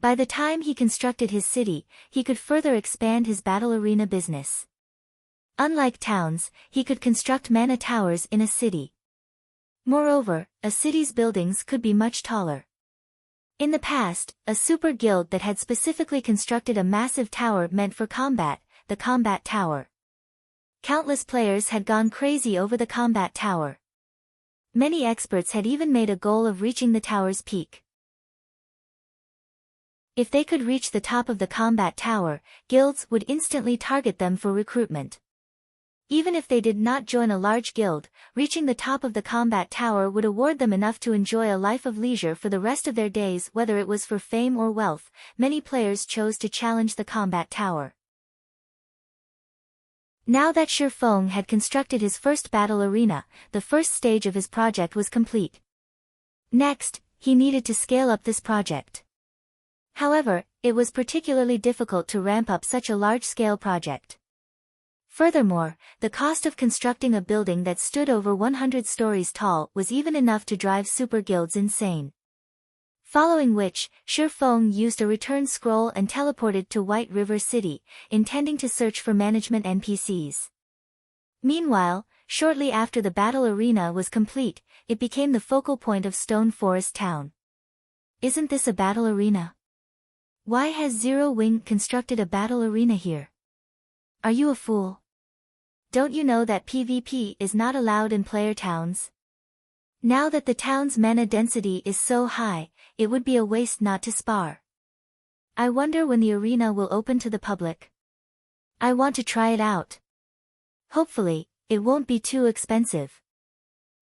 Speaker 1: By the time he constructed his city, he could further expand his battle arena business. Unlike towns, he could construct mana towers in a city. Moreover, a city's buildings could be much taller. In the past, a super guild that had specifically constructed a massive tower meant for combat, the combat tower. Countless players had gone crazy over the combat tower. Many experts had even made a goal of reaching the tower's peak. If they could reach the top of the combat tower, guilds would instantly target them for recruitment. Even if they did not join a large guild, reaching the top of the combat tower would award them enough to enjoy a life of leisure for the rest of their days. Whether it was for fame or wealth, many players chose to challenge the combat tower. Now that Shifeng had constructed his first battle arena, the first stage of his project was complete. Next, he needed to scale up this project. However, it was particularly difficult to ramp up such a large-scale project. Furthermore, the cost of constructing a building that stood over 100 stories tall was even enough to drive super guilds insane. Following which, Shifeng used a return scroll and teleported to White River City, intending to search for management NPCs. Meanwhile, shortly after the battle arena was complete, it became the focal point of Stone Forest Town. Isn't this a battle arena? Why has Zero Wing constructed a battle arena here? Are you a fool? Don't you know that PvP is not allowed in player towns? Now that the town's mana density is so high, it would be a waste not to spar. I wonder when the arena will open to the public. I want to try it out. Hopefully, it won't be too expensive.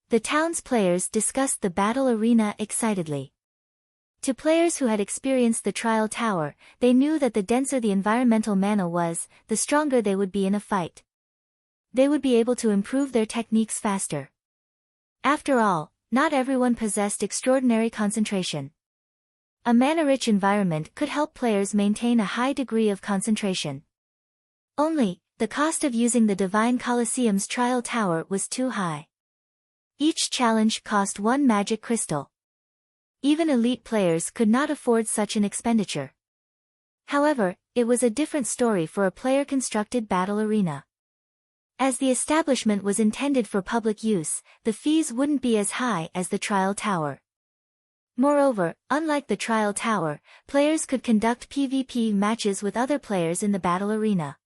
Speaker 1: The town's players discussed the battle arena excitedly. To players who had experienced the trial tower, they knew that the denser the environmental mana was, the stronger they would be in a fight. They would be able to improve their techniques faster. After all, not everyone possessed extraordinary concentration. A mana-rich environment could help players maintain a high degree of concentration. Only, the cost of using the Divine Colosseum's trial tower was too high. Each challenge cost 1 magic crystal. Even elite players could not afford such an expenditure. However, it was a different story for a player-constructed battle arena. As the establishment was intended for public use, the fees wouldn't be as high as the trial tower. Moreover, unlike the trial tower, players could conduct PvP matches with other players in the battle arena.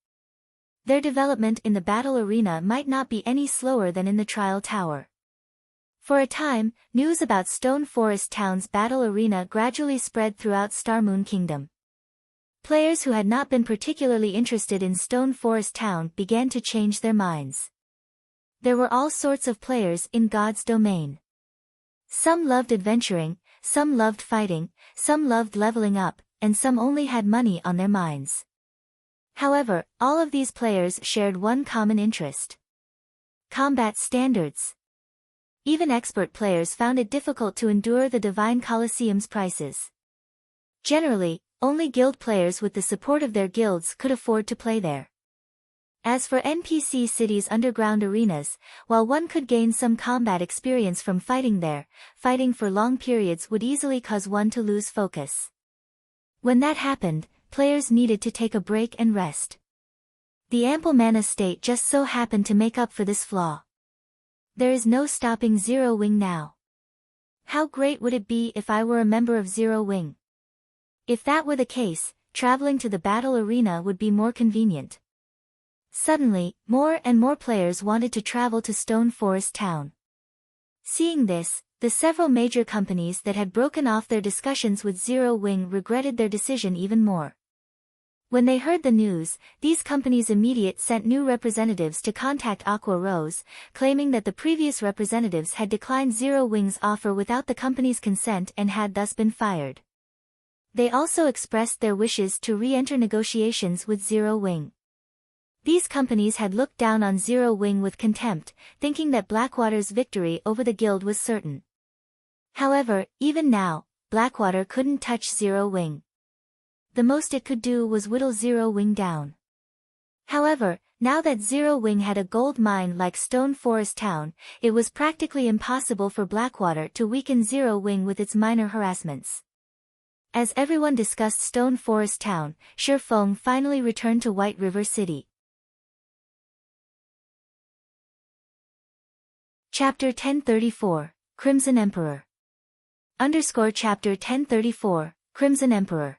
Speaker 1: Their development in the battle arena might not be any slower than in the trial tower. For a time, news about Stone Forest Town's battle arena gradually spread throughout Starmoon Kingdom. Players who had not been particularly interested in Stone Forest Town began to change their minds. There were all sorts of players in God's domain. Some loved adventuring, some loved fighting, some loved leveling up, and some only had money on their minds. However, all of these players shared one common interest: combat standards. Even expert players found it difficult to endure the Divine Colosseum's prices. Generally, only guild players with the support of their guilds could afford to play there. As for NPC cities' underground arenas, while one could gain some combat experience from fighting there, fighting for long periods would easily cause one to lose focus. When that happened, players needed to take a break and rest. The ample mana state just so happened to make up for this flaw. There is no stopping Zero Wing now. How great would it be if I were a member of Zero Wing? If that were the case, traveling to the battle arena would be more convenient. Suddenly, more and more players wanted to travel to Stone Forest Town. Seeing this, the several major companies that had broken off their discussions with Zero Wing regretted their decision even more. When they heard the news, these companies immediately sent new representatives to contact Aqua Rose, claiming that the previous representatives had declined Zero Wing's offer without the company's consent and had thus been fired. They also expressed their wishes to re-enter negotiations with Zero Wing. These companies had looked down on Zero Wing with contempt, thinking that Blackwater's victory over the guild was certain. However, even now, Blackwater couldn't touch Zero Wing. The most it could do was whittle Zero Wing down. However, now that Zero Wing had a gold mine like Stone Forest Town, it was practically impossible for Blackwater to weaken Zero Wing with its minor harassments. As everyone discussed Stone Forest Town, Shifeng finally returned to White River City. Chapter 1034, Crimson Emperor. Chapter 1034, Crimson Emperor.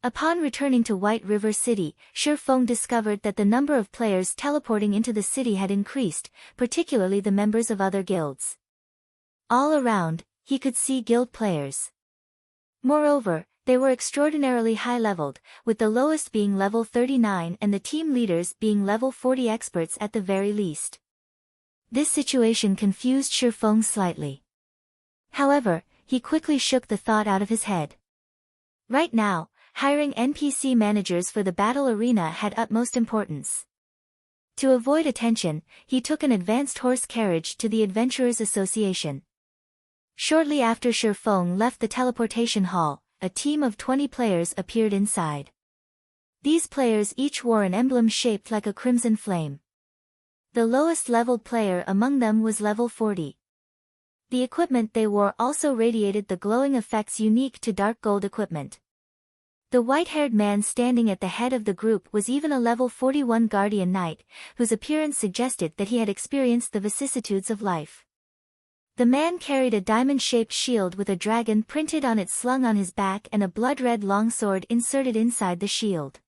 Speaker 1: Upon returning to White River City, Shifeng discovered that the number of players teleporting into the city had increased, particularly the members of other guilds. All around, he could see guild players. Moreover, they were extraordinarily high-leveled, with the lowest being level 39 and the team leaders being level 40 experts at the very least. This situation confused Shifeng slightly. However, he quickly shook the thought out of his head. Right now, hiring NPC managers for the battle arena had utmost importance. To avoid attention, he took an advanced horse carriage to the Adventurers Association. Shortly after Shifeng left the teleportation hall, a team of 20 players appeared inside. These players each wore an emblem shaped like a crimson flame. The lowest leveled player among them was level 40. The equipment they wore also radiated the glowing effects unique to dark gold equipment. The white-haired man standing at the head of the group was even a level 41 Guardian Knight, whose appearance suggested that he had experienced the vicissitudes of life. The man carried a diamond-shaped shield with a dragon printed on it slung on his back and a blood-red longsword inserted inside the shield.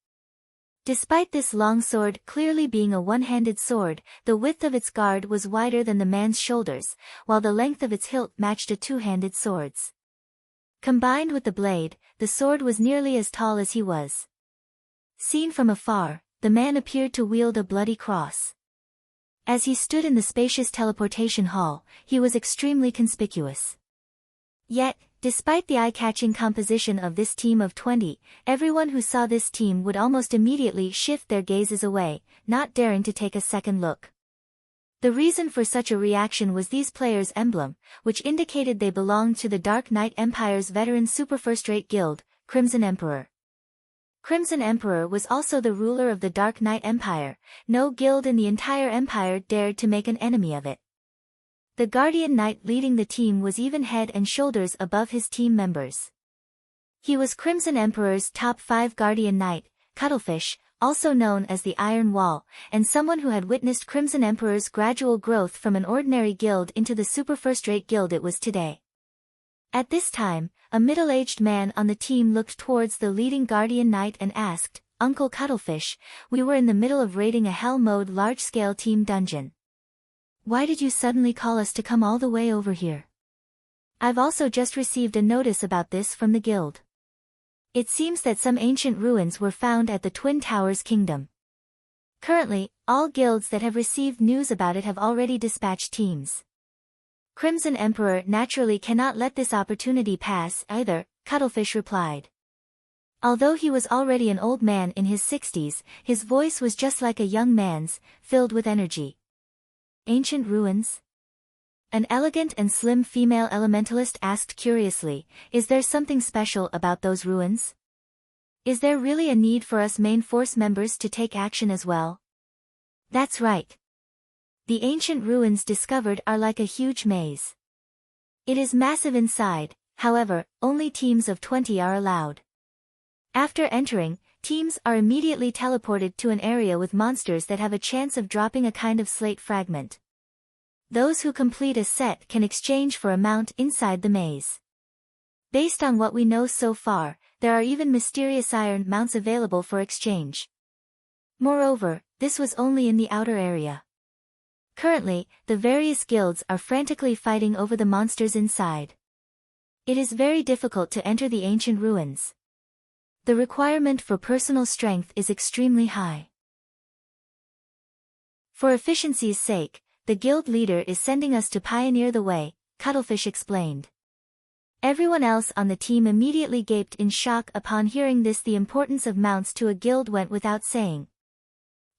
Speaker 1: Despite this longsword clearly being a one-handed sword, the width of its guard was wider than the man's shoulders, while the length of its hilt matched a two-handed sword's. Combined with the blade, the sword was nearly as tall as he was. Seen from afar, the man appeared to wield a bloody cross. As he stood in the spacious teleportation hall, he was extremely conspicuous. Yet, despite the eye-catching composition of this team of 20, everyone who saw this team would almost immediately shift their gazes away, not daring to take a second look. The reason for such a reaction was these players' emblem, which indicated they belonged to the Dark Knight Empire's veteran super first-rate guild, Crimson Emperor. Crimson Emperor was also the ruler of the Dark Knight Empire. No guild in the entire empire dared to make an enemy of it. The Guardian Knight leading the team was even head and shoulders above his team members. He was Crimson Emperor's top 5 Guardian Knight, Cuttlefish, also known as the Iron Wall, and someone who had witnessed Crimson Emperor's gradual growth from an ordinary guild into the super first-rate guild it was today. At this time, a middle-aged man on the team looked towards the leading Guardian Knight and asked, "Uncle Cuttlefish, we were in the middle of raiding a hell mode large-scale team dungeon. Why did you suddenly call us to come all the way over here? I've also just received a notice about this from the guild. It seems that some ancient ruins were found at the Twin Towers Kingdom. Currently, all guilds that have received news about it have already dispatched teams. Crimson Emperor naturally cannot let this opportunity pass either," Cuttlefish replied. Although he was already an old man in his 60s, his voice was just like a young man's, filled with energy. Ancient ruins? An elegant and slim female elementalist asked curiously, is there something special about those ruins? Is there really a need for us main force members to take action as well? That's right. The ancient ruins discovered are like a huge maze. It is massive inside, however, only teams of 20 are allowed. After entering, teams are immediately teleported to an area with monsters that have a chance of dropping a kind of slate fragment. Those who complete a set can exchange for a mount inside the maze. Based on what we know so far, there are even mysterious iron mounts available for exchange. Moreover, this was only in the outer area. Currently, the various guilds are frantically fighting over the monsters inside. It is very difficult to enter the ancient ruins. The requirement for personal strength is extremely high. For efficiency's sake, the guild leader is sending us to pioneer the way, Cuttlefish explained. Everyone else on the team immediately gaped in shock upon hearing this. The importance of mounts to a guild went without saying.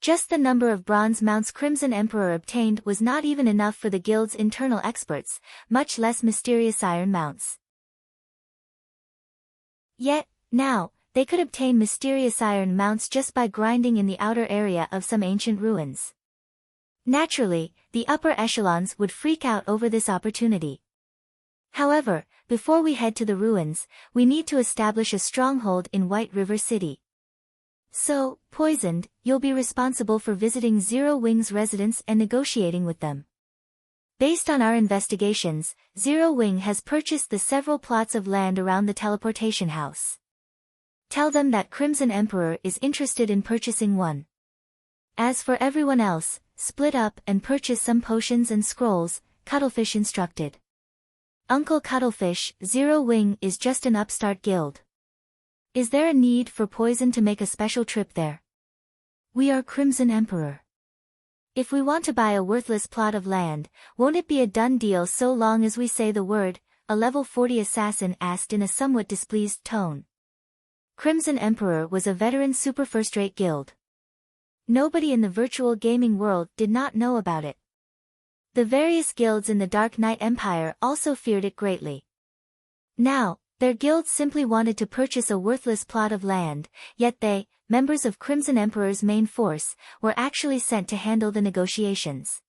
Speaker 1: Just the number of bronze mounts Crimson Emperor obtained was not even enough for the guild's internal experts, much less mysterious iron mounts. Yet, now, they could obtain mysterious iron mounts just by grinding in the outer area of some ancient ruins. Naturally, the upper echelons would freak out over this opportunity. However, before we head to the ruins, we need to establish a stronghold in White River City. So, Poisoned, you'll be responsible for visiting Zero Wing's residents and negotiating with them. Based on our investigations, Zero Wing has purchased the several plots of land around the teleportation house. Tell them that Crimson Emperor is interested in purchasing one. As for everyone else, split up and purchase some potions and scrolls, Cuttlefish instructed. Uncle Cuttlefish, Zero Wing is just an upstart guild. Is there a need for Poison to make a special trip there? We are Crimson Emperor. If we want to buy a worthless plot of land, won't it be a done deal so long as we say the word? A level 40 assassin asked in a somewhat displeased tone. Crimson Emperor was a veteran super first-rate guild. Nobody in the virtual gaming world did not know about it. The various guilds in the Dark Knight Empire also feared it greatly. Now, their guilds simply wanted to purchase a worthless plot of land, yet they, members of Crimson Emperor's main force, were actually sent to handle the negotiations.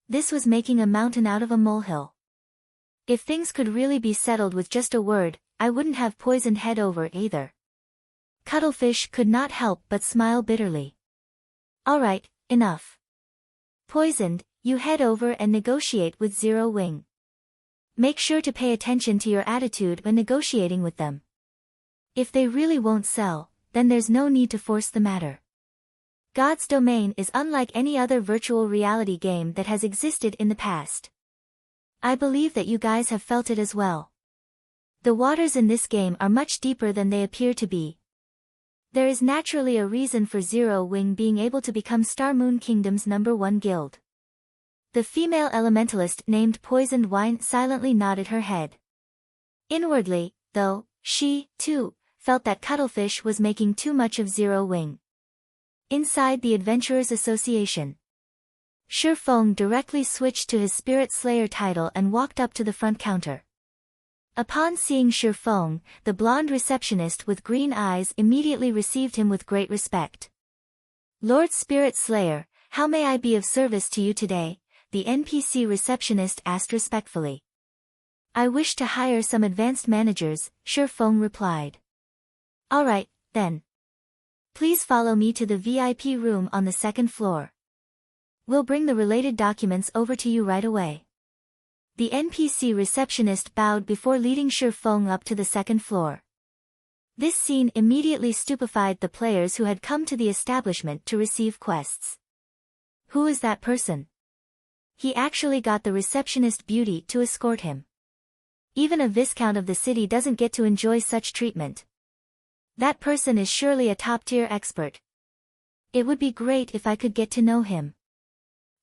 Speaker 1: This was making a mountain out of a molehill. If things could really be settled with just a word, I wouldn't have Poisoned head over either. Cuttlefish could not help but smile bitterly. Alright, enough. Poisoned, you head over and negotiate with Zero Wing. Make sure to pay attention to your attitude when negotiating with them. If they really won't sell, then there's no need to force the matter. God's Domain is unlike any other virtual reality game that has existed in the past. I believe that you guys have felt it as well. The waters in this game are much deeper than they appear to be. There is naturally a reason for Zero Wing being able to become Star Moon Kingdom's #1 guild. The female elementalist named Poisoned Wine silently nodded her head. Inwardly, though, she, too, felt that Cuttlefish was making too much of Zero Wing. Inside the Adventurers Association, Shifeng directly switched to his Spirit Slayer title and walked up to the front counter. Upon seeing Shifeng, the blonde receptionist with green eyes immediately received him with great respect. Lord Spirit Slayer, how may I be of service to you today? The NPC receptionist asked respectfully. I wish to hire some advanced managers, Shifeng replied. Alright, then. Please follow me to the VIP room on the second floor. We'll bring the related documents over to you right away. The NPC receptionist bowed before leading Shifeng up to the second floor. This scene immediately stupefied the players who had come to the establishment to receive quests. Who is that person? He actually got the receptionist beauty to escort him. Even a viscount of the city doesn't get to enjoy such treatment. That person is surely a top-tier expert. It would be great if I could get to know him.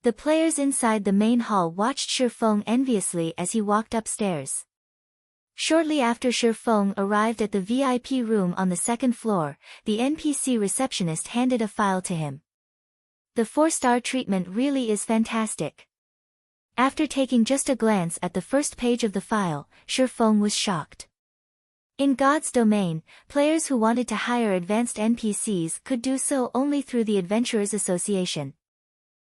Speaker 1: The players inside the main hall watched Shifeng enviously as he walked upstairs. Shortly after Shi Feng arrived at the VIP room on the second floor, the NPC receptionist handed a file to him. The 4-star treatment really is fantastic. After taking just a glance at the first page of the file, Shi Feng was shocked. In God's domain, players who wanted to hire advanced NPCs could do so only through the Adventurers Association.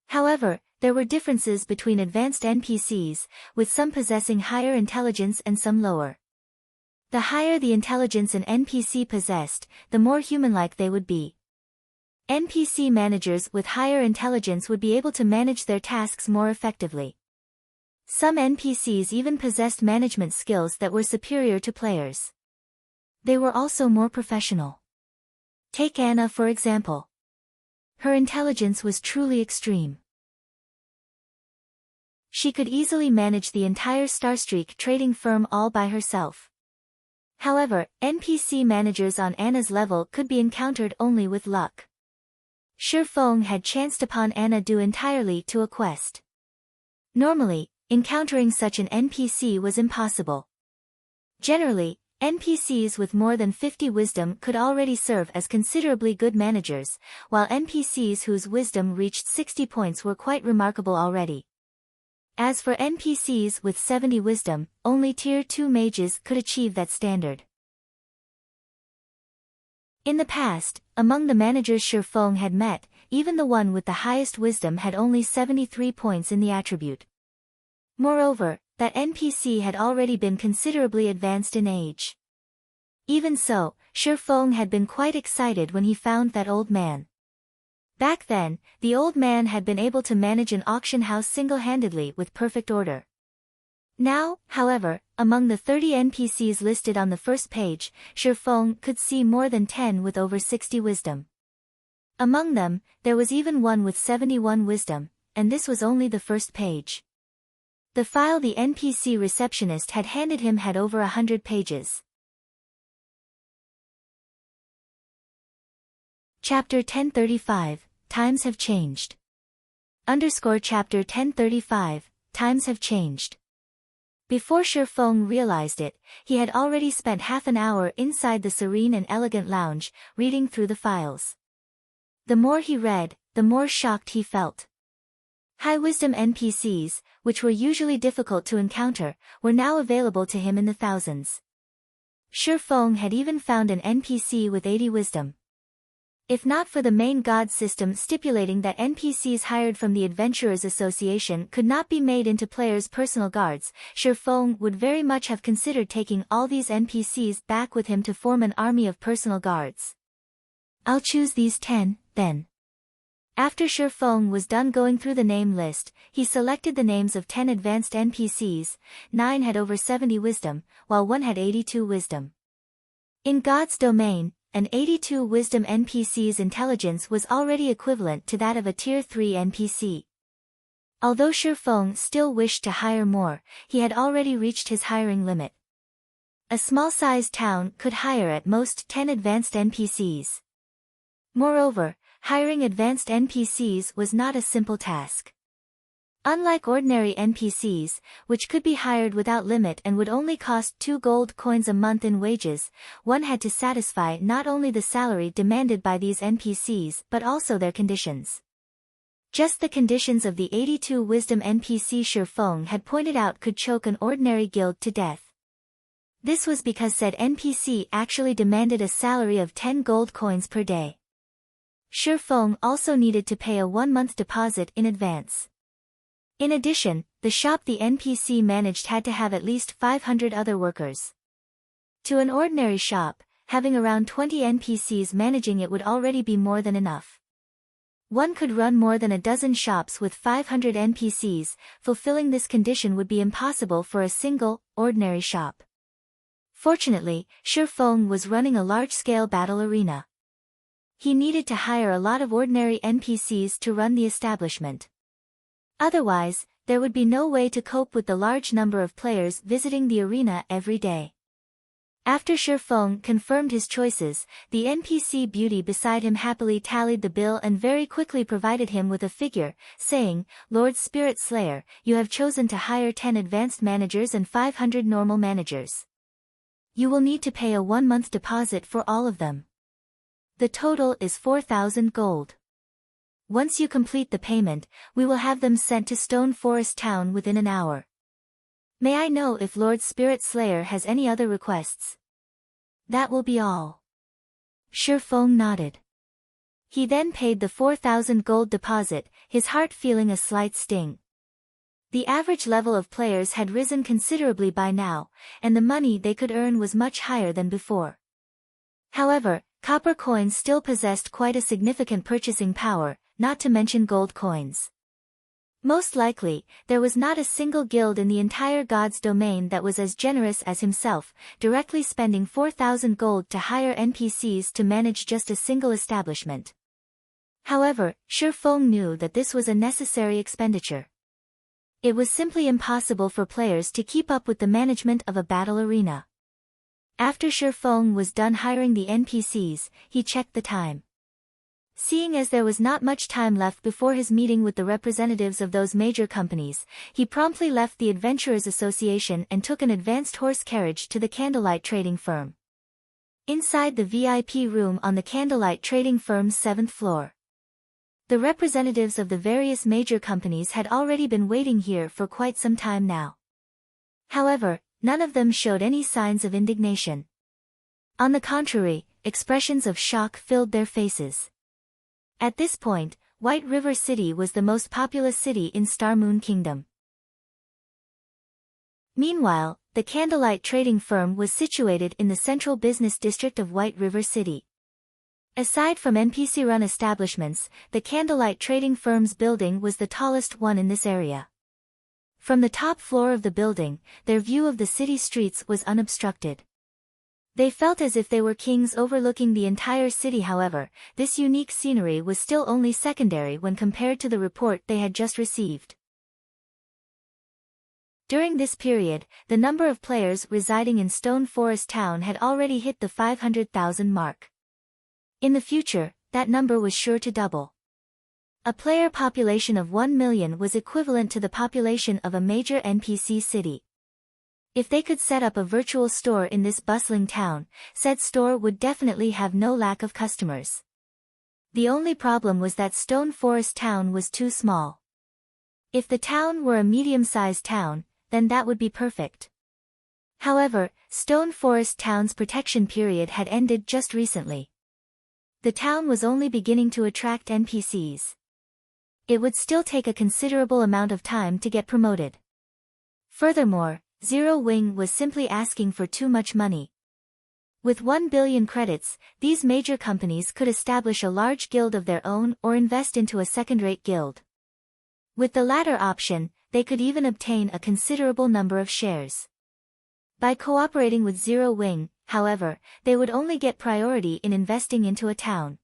Speaker 1: However, there were differences between advanced NPCs, with some possessing higher intelligence and some lower. The higher the intelligence an NPC possessed, the more human-like they would be. NPC managers with higher intelligence would be able to manage their tasks more effectively. Some NPCs even possessed management skills that were superior to players. They were also more professional. Take Anna for example. Her intelligence was truly extreme. She could easily manage the entire Starstreak trading firm all by herself. However, NPC managers on Anna's level could be encountered only with luck. Shi Feng had chanced upon Anna due entirely to a quest. Normally, encountering such an NPC was impossible. Generally, NPCs with more than 50 wisdom could already serve as considerably good managers, while NPCs whose wisdom reached 60 points were quite remarkable already. As for NPCs with 70 wisdom, only Tier 2 mages could achieve that standard. In the past, among the managers Shi Feng had met, even the one with the highest wisdom had only 73 points in the attribute. Moreover, that NPC had already been considerably advanced in age. Even so, Shi Feng had been quite excited when he found that old man. Back then, the old man had been able to manage an auction house single-handedly with perfect order. Now, however, among the 30 NPCs listed on the first page, Shi Feng could see more than 10 with over 60 wisdom. Among them, there was even one with 71 wisdom, and this was only the first page. The file the NPC receptionist had handed him had over 100 pages. Chapter 1035, Times Have Changed. Chapter 1035, Times Have Changed. Before Shi Feng realized it, he had already spent half an hour inside the serene and elegant lounge, reading through the files. The more he read, the more shocked he felt. High-wisdom NPCs, which were usually difficult to encounter, were now available to him in the thousands. Shi Feng had even found an NPC with 80 wisdom. If not for the main god system stipulating that NPCs hired from the Adventurers Association could not be made into players' personal guards, Shi Feng would very much have considered taking all these NPCs back with him to form an army of personal guards. I'll choose these 10, then. After Shi Feng was done going through the name list, he selected the names of 10 advanced NPCs. 9 had over 70 wisdom, while 1 had 82 wisdom. In God's domain, an 82 wisdom NPC's intelligence was already equivalent to that of a Tier 3 NPC. Although Shi Feng still wished to hire more, he had already reached his hiring limit. A small-sized town could hire at most 10 advanced NPCs. Moreover, hiring advanced NPCs was not a simple task. Unlike ordinary NPCs, which could be hired without limit and would only cost 2 gold coins a month in wages, one had to satisfy not only the salary demanded by these NPCs but also their conditions. Just the conditions of the 82 wisdom NPC Shi Feng had pointed out could choke an ordinary guild to death. This was because said NPC actually demanded a salary of 10 gold coins per day. Shi Feng also needed to pay a 1-month deposit in advance. In addition, the shop the NPC managed had to have at least 500 other workers. To an ordinary shop, having around 20 NPCs managing it would already be more than enough. One could run more than a dozen shops with 500 NPCs, fulfilling this condition would be impossible for a single, ordinary shop. Fortunately, Shi Feng was running a large-scale battle arena. He needed to hire a lot of ordinary NPCs to run the establishment. Otherwise, there would be no way to cope with the large number of players visiting the arena every day. After Shi Feng confirmed his choices, the NPC beauty beside him happily tallied the bill and very quickly provided him with a figure, saying, "Lord Spirit Slayer, you have chosen to hire 10 advanced managers and 500 normal managers. You will need to pay a 1-month deposit for all of them. The total is 4,000 gold. Once you complete the payment, we will have them sent to Stone Forest Town within an hour. May I know if Lord Spirit Slayer has any other requests? That will be all. Shi Feng nodded. He then paid the 4,000 gold deposit, his heart feeling a slight sting. The average level of players had risen considerably by now, and the money they could earn was much higher than before. However, copper coins still possessed quite a significant purchasing power, not to mention gold coins. Most likely, there was not a single guild in the entire God's domain that was as generous as himself, directly spending 4,000 gold to hire NPCs to manage just a single establishment. However, Shi Feng knew that this was a necessary expenditure. It was simply impossible for players to keep up with the management of a battle arena. After Shi Feng was done hiring the NPCs, he checked the time. Seeing as there was not much time left before his meeting with the representatives of those major companies, he promptly left the Adventurers Association and took an advanced horse carriage to the Candlelight Trading Firm. Inside the VIP room on the Candlelight Trading Firm's 7th floor. The representatives of the various major companies had already been waiting here for quite some time now. However, none of them showed any signs of indignation. On the contrary, expressions of shock filled their faces. At this point, White River City was the most populous city in Star Moon Kingdom. Meanwhile, the Candlelight Trading Firm was situated in the central business district of White River City. Aside from NPC-run establishments, the Candlelight Trading Firm's building was the tallest one in this area. From the top floor of the building, their view of the city streets was unobstructed. They felt as if they were kings overlooking the entire city. However, this unique scenery was still only secondary when compared to the report they had just received. During this period, the number of players residing in Stone Forest Town had already hit the 500,000 mark. In the future, that number was sure to double. A player population of 1 million was equivalent to the population of a major NPC city. If they could set up a virtual store in this bustling town, said store would definitely have no lack of customers. The only problem was that Stone Forest Town was too small. If the town were a medium-sized town, then that would be perfect. However, Stone Forest Town's protection period had ended just recently. The town was only beginning to attract NPCs. It would still take a considerable amount of time to get promoted. Furthermore, Zero Wing was simply asking for too much money. With 1 billion credits, these major companies could establish a large guild of their own or invest into a second-rate guild. With the latter option, they could even obtain a considerable number of shares. By cooperating with Zero Wing, however, they would only get priority in investing into a town.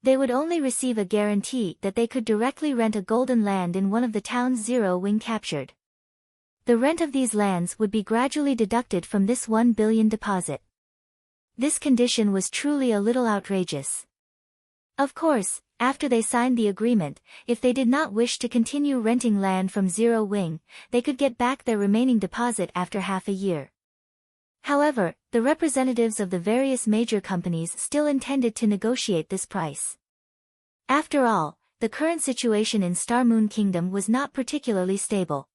Speaker 1: They would only receive a guarantee that they could directly rent a golden land in one of the towns Zero Wing captured. The rent of these lands would be gradually deducted from this 1 billion deposit. This condition was truly a little outrageous. Of course, after they signed the agreement, if they did not wish to continue renting land from Zero Wing, they could get back their remaining deposit after half a year. However, the representatives of the various major companies still intended to negotiate this price. After all, the current situation in Star Moon Kingdom was not particularly stable.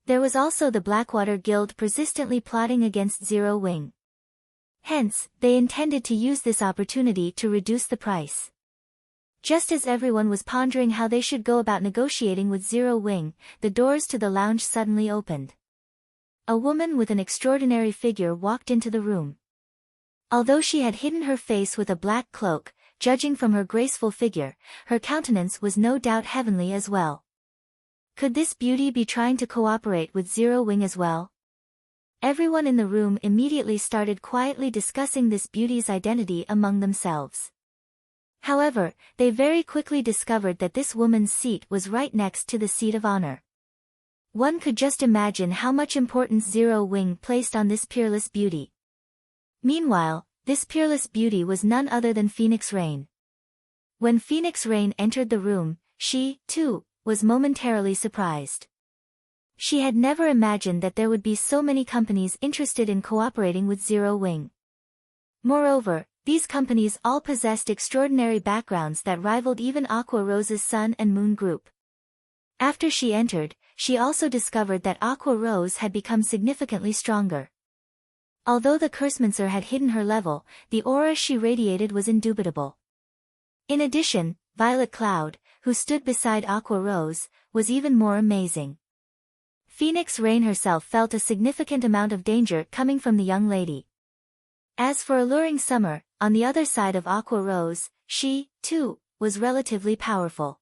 Speaker 1: There was also the Blackwater Guild persistently plotting against Zero Wing. Hence, they intended to use this opportunity to reduce the price. Just as everyone was pondering how they should go about negotiating with Zero Wing, the doors to the lounge suddenly opened. A woman with an extraordinary figure walked into the room. Although she had hidden her face with a black cloak, judging from her graceful figure, her countenance was no doubt heavenly as well. Could this beauty be trying to cooperate with Zero Wing as well? Everyone in the room immediately started quietly discussing this beauty's identity among themselves. However, they very quickly discovered that this woman's seat was right next to the seat of honor. One could just imagine how much importance Zero Wing placed on this peerless beauty. Meanwhile, this peerless beauty was none other than Phoenix Rain. When Phoenix Rain entered the room, she, too, was momentarily surprised. She had never imagined that there would be so many companies interested in cooperating with Zero Wing. Moreover, these companies all possessed extraordinary backgrounds that rivaled even Aqua Rose's Sun and Moon group. After she entered, she also discovered that Aqua Rose had become significantly stronger. Although the Cursemancer had hidden her level, the aura she radiated was indubitable. In addition, Violet Cloud, who stood beside Aqua Rose, was even more amazing. Phoenix Rain herself felt a significant amount of danger coming from the young lady. As for Alluring Summer, on the other side of Aqua Rose, she, too, was relatively powerful.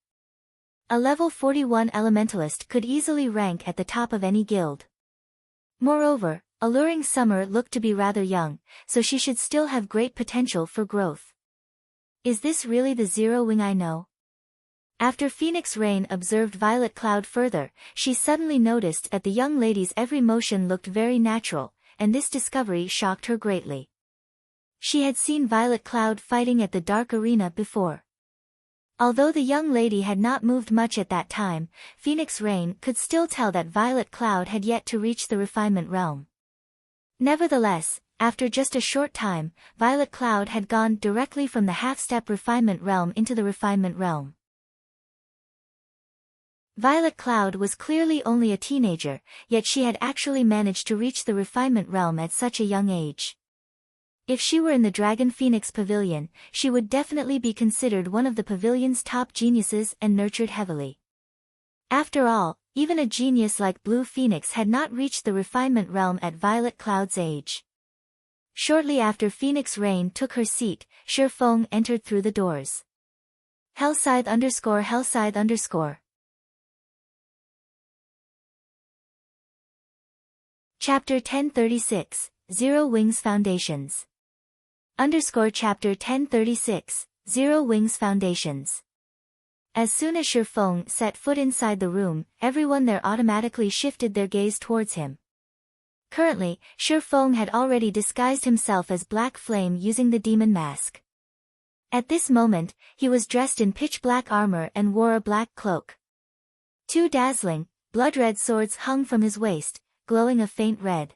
Speaker 1: A level 41 elementalist could easily rank at the top of any guild. Moreover, Alluring Summer looked to be rather young, so she should still have great potential for growth. Is this really the Zero Wing I know? After Phoenix Rain observed Violet Cloud further, she suddenly noticed that the young lady's every motion looked very natural, and this discovery shocked her greatly. She had seen Violet Cloud fighting at the Dark Arena before. Although the young lady had not moved much at that time, Phoenix Rain could still tell that Violet Cloud had yet to reach the refinement realm. Nevertheless, after just a short time, Violet Cloud had gone directly from the half-step refinement realm into the refinement realm. Violet Cloud was clearly only a teenager, yet she had actually managed to reach the refinement realm at such a young age. If she were in the Dragon Phoenix Pavilion, she would definitely be considered one of the pavilion's top geniuses and nurtured heavily. After all, even a genius like Blue Phoenix had not reached the refinement realm at Violet Cloud's age. Shortly after Phoenix Rain took her seat, Shifeng entered through the doors. Hellscythe_Hellscythe_. Chapter 1036, Zero Wings Foundations. Chapter 1036, Zero Wings Foundations. As soon as Shifeng set foot inside the room, everyone there automatically shifted their gaze towards him. Currently, Shifeng had already disguised himself as Black Flame using the demon mask. At this moment, he was dressed in pitch-black armor and wore a black cloak. Two dazzling, blood-red swords hung from his waist, glowing a faint red.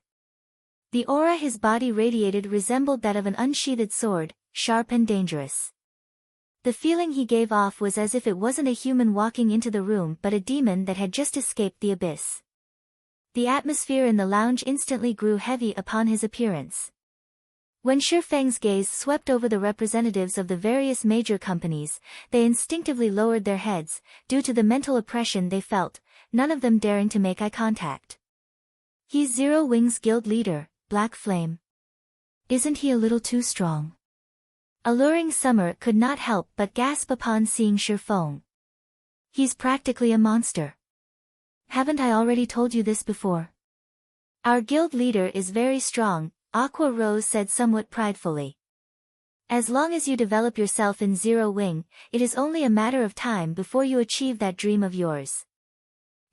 Speaker 1: The aura his body radiated resembled that of an unsheathed sword, sharp and dangerous. The feeling he gave off was as if it wasn't a human walking into the room but a demon that had just escaped the abyss. The atmosphere in the lounge instantly grew heavy upon his appearance. When Shifeng's gaze swept over the representatives of the various major companies, they instinctively lowered their heads, due to the mental oppression they felt, none of them daring to make eye contact. He's Zero Wings Guild leader, Black Flame. Isn't he a little too strong? Alluring Summer could not help but gasp upon seeing Shifeng. He's practically a monster. Haven't I already told you this before? Our guild leader is very strong, Aqua Rose said somewhat pridefully. As long as you develop yourself in Zero Wing, it is only a matter of time before you achieve that dream of yours.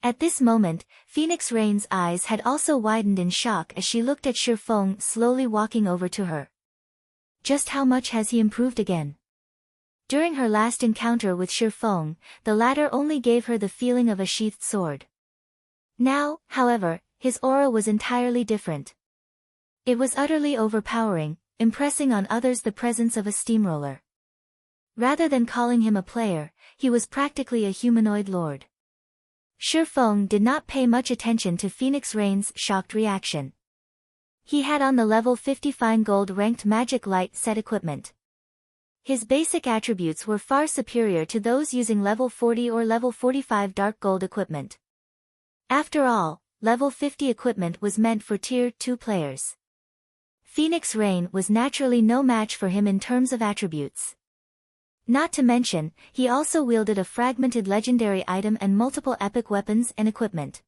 Speaker 1: At this moment, Phoenix Rain's eyes had also widened in shock as she looked at Shifeng slowly walking over to her. Just how much has he improved again? During her last encounter with Shifeng, the latter only gave her the feeling of a sheathed sword. Now, however, his aura was entirely different. It was utterly overpowering, impressing on others the presence of a steamroller. Rather than calling him a player, he was practically a humanoid lord. Shifeng did not pay much attention to Phoenix Rain's shocked reaction. He had on the level 50 fine gold ranked magic light set equipment. His basic attributes were far superior to those using level 40 or level 45 dark gold equipment. After all, level 50 equipment was meant for tier 2 players. Phoenix Rain was naturally no match for him in terms of attributes. Not to mention, he also wielded a fragmented legendary item and multiple epic weapons and equipment.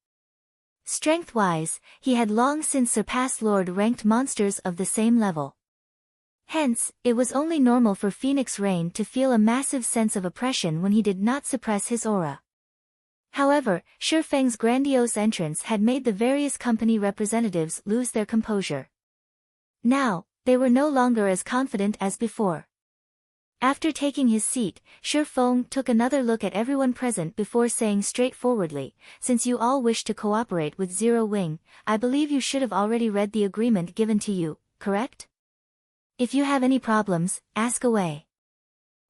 Speaker 1: Strength-wise, he had long since surpassed Lord-ranked monsters of the same level. Hence, it was only normal for Phoenix Rain to feel a massive sense of oppression when he did not suppress his aura. However, Shifeng's grandiose entrance had made the various company representatives lose their composure. Now, they were no longer as confident as before. After taking his seat, Shi Feng took another look at everyone present before saying straightforwardly, "Since you all wish to cooperate with Zero Wing, I believe you should have already read the agreement given to you, correct? If you have any problems, ask away.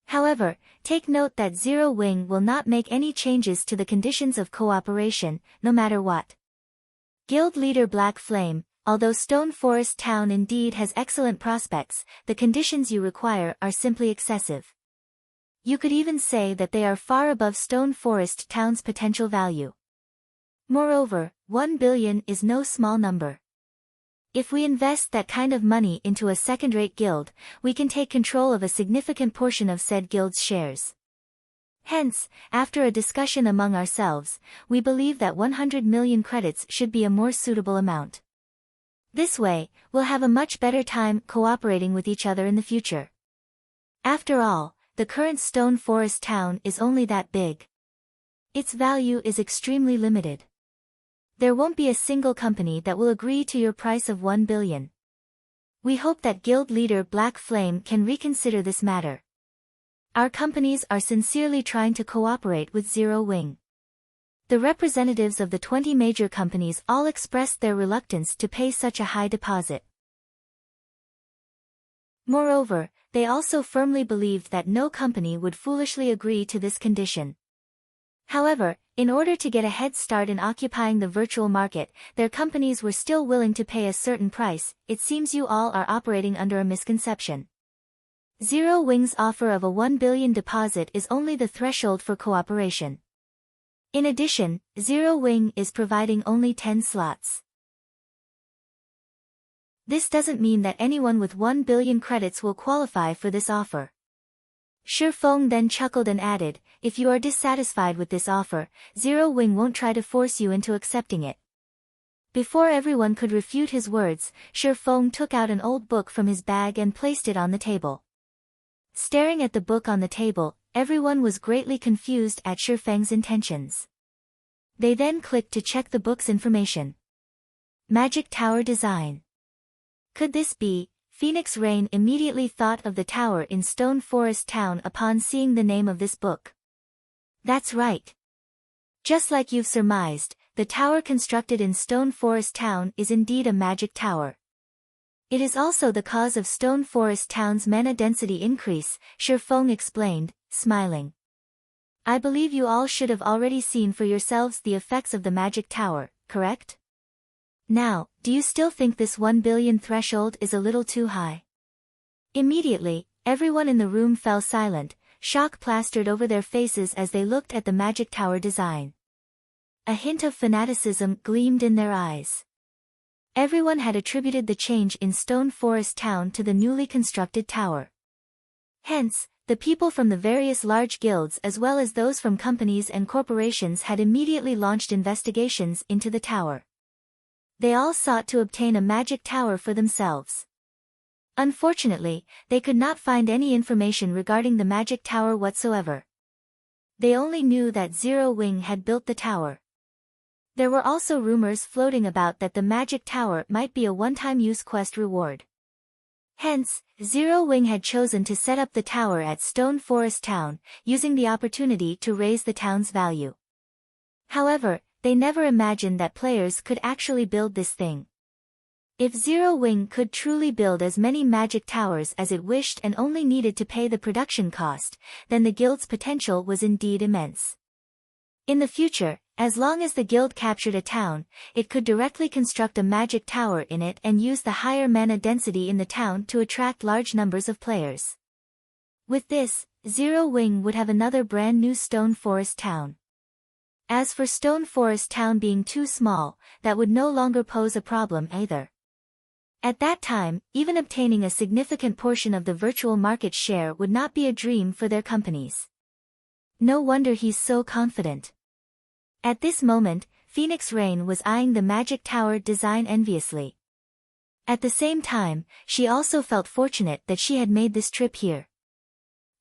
Speaker 1: However, take note that Zero Wing will not make any changes to the conditions of cooperation, no matter what. Guild leader Black Flame, although Stone Forest Town indeed has excellent prospects, the conditions you require are simply excessive. You could even say that they are far above Stone Forest Town's potential value. Moreover, 1 billion is no small number. If we invest that kind of money into a second-rate guild, we can take control of a significant portion of said guild's shares. Hence, after a discussion among ourselves, we believe that 100 million credits should be a more suitable amount. This way, we'll have a much better time cooperating with each other in the future. After all, the current Stone Forest Town is only that big. Its value is extremely limited. There won't be a single company that will agree to your price of 1 billion. We hope that guild leader Black Flame can reconsider this matter. Our companies are sincerely trying to cooperate with Zero Wing. The representatives of the 20 major companies all expressed their reluctance to pay such a high deposit. Moreover, they also firmly believed that no company would foolishly agree to this condition. However, in order to get a head start in occupying the virtual market, their companies were still willing to pay a certain price. It seems you all are operating under a misconception. Zero Wing's offer of a 1 billion deposit is only the threshold for cooperation. In addition, Zero Wing is providing only 10 slots. This doesn't mean that anyone with 1 billion credits will qualify for this offer. Shi Feng then chuckled and added, "If you are dissatisfied with this offer, Zero Wing won't try to force you into accepting it." Before everyone could refute his words, Shi Feng took out an old book from his bag and placed it on the table. Staring at the book on the table, everyone was greatly confused at Shi Feng's intentions. They then clicked to check the book's information. Magic Tower Design. Could this be? Phoenix Rain immediately thought of the tower in Stone Forest Town upon seeing the name of this book. That's right. Just like you've surmised, the tower constructed in Stone Forest Town is indeed a magic tower. It is also the cause of Stone Forest Town's mana density increase, Shi Feng explained, smiling. I believe you all should have already seen for yourselves the effects of the magic tower, correct? Now, do you still think this 1 billion threshold is a little too high? Immediately, everyone in the room fell silent, shock plastered over their faces as they looked at the magic tower design. A hint of fanaticism gleamed in their eyes. Everyone had attributed the change in Stone Forest Town to the newly constructed tower. Hence, the people from the various large guilds as well as those from companies and corporations had immediately launched investigations into the tower. They all sought to obtain a magic tower for themselves. Unfortunately, they could not find any information regarding the magic tower whatsoever. They only knew that Zero Wing had built the tower. There were also rumors floating about that the magic tower might be a one-time use quest reward. Hence, Zero Wing had chosen to set up the tower at Stone Forest Town, using the opportunity to raise the town's value. However, they never imagined that players could actually build this thing. If Zero Wing could truly build as many magic towers as it wished and only needed to pay the production cost, then the guild's potential was indeed immense. In the future, as long as the guild captured a town, it could directly construct a magic tower in it and use the higher mana density in the town to attract large numbers of players. With this, Zero Wing would have another brand new Stone Forest Town. As for Stone Forest Town being too small, that would no longer pose a problem either. At that time, even obtaining a significant portion of the virtual market share would not be a dream for their companies. No wonder he's so confident. At this moment, Phoenix Rain was eyeing the magic tower design enviously. At the same time, she also felt fortunate that she had made this trip here.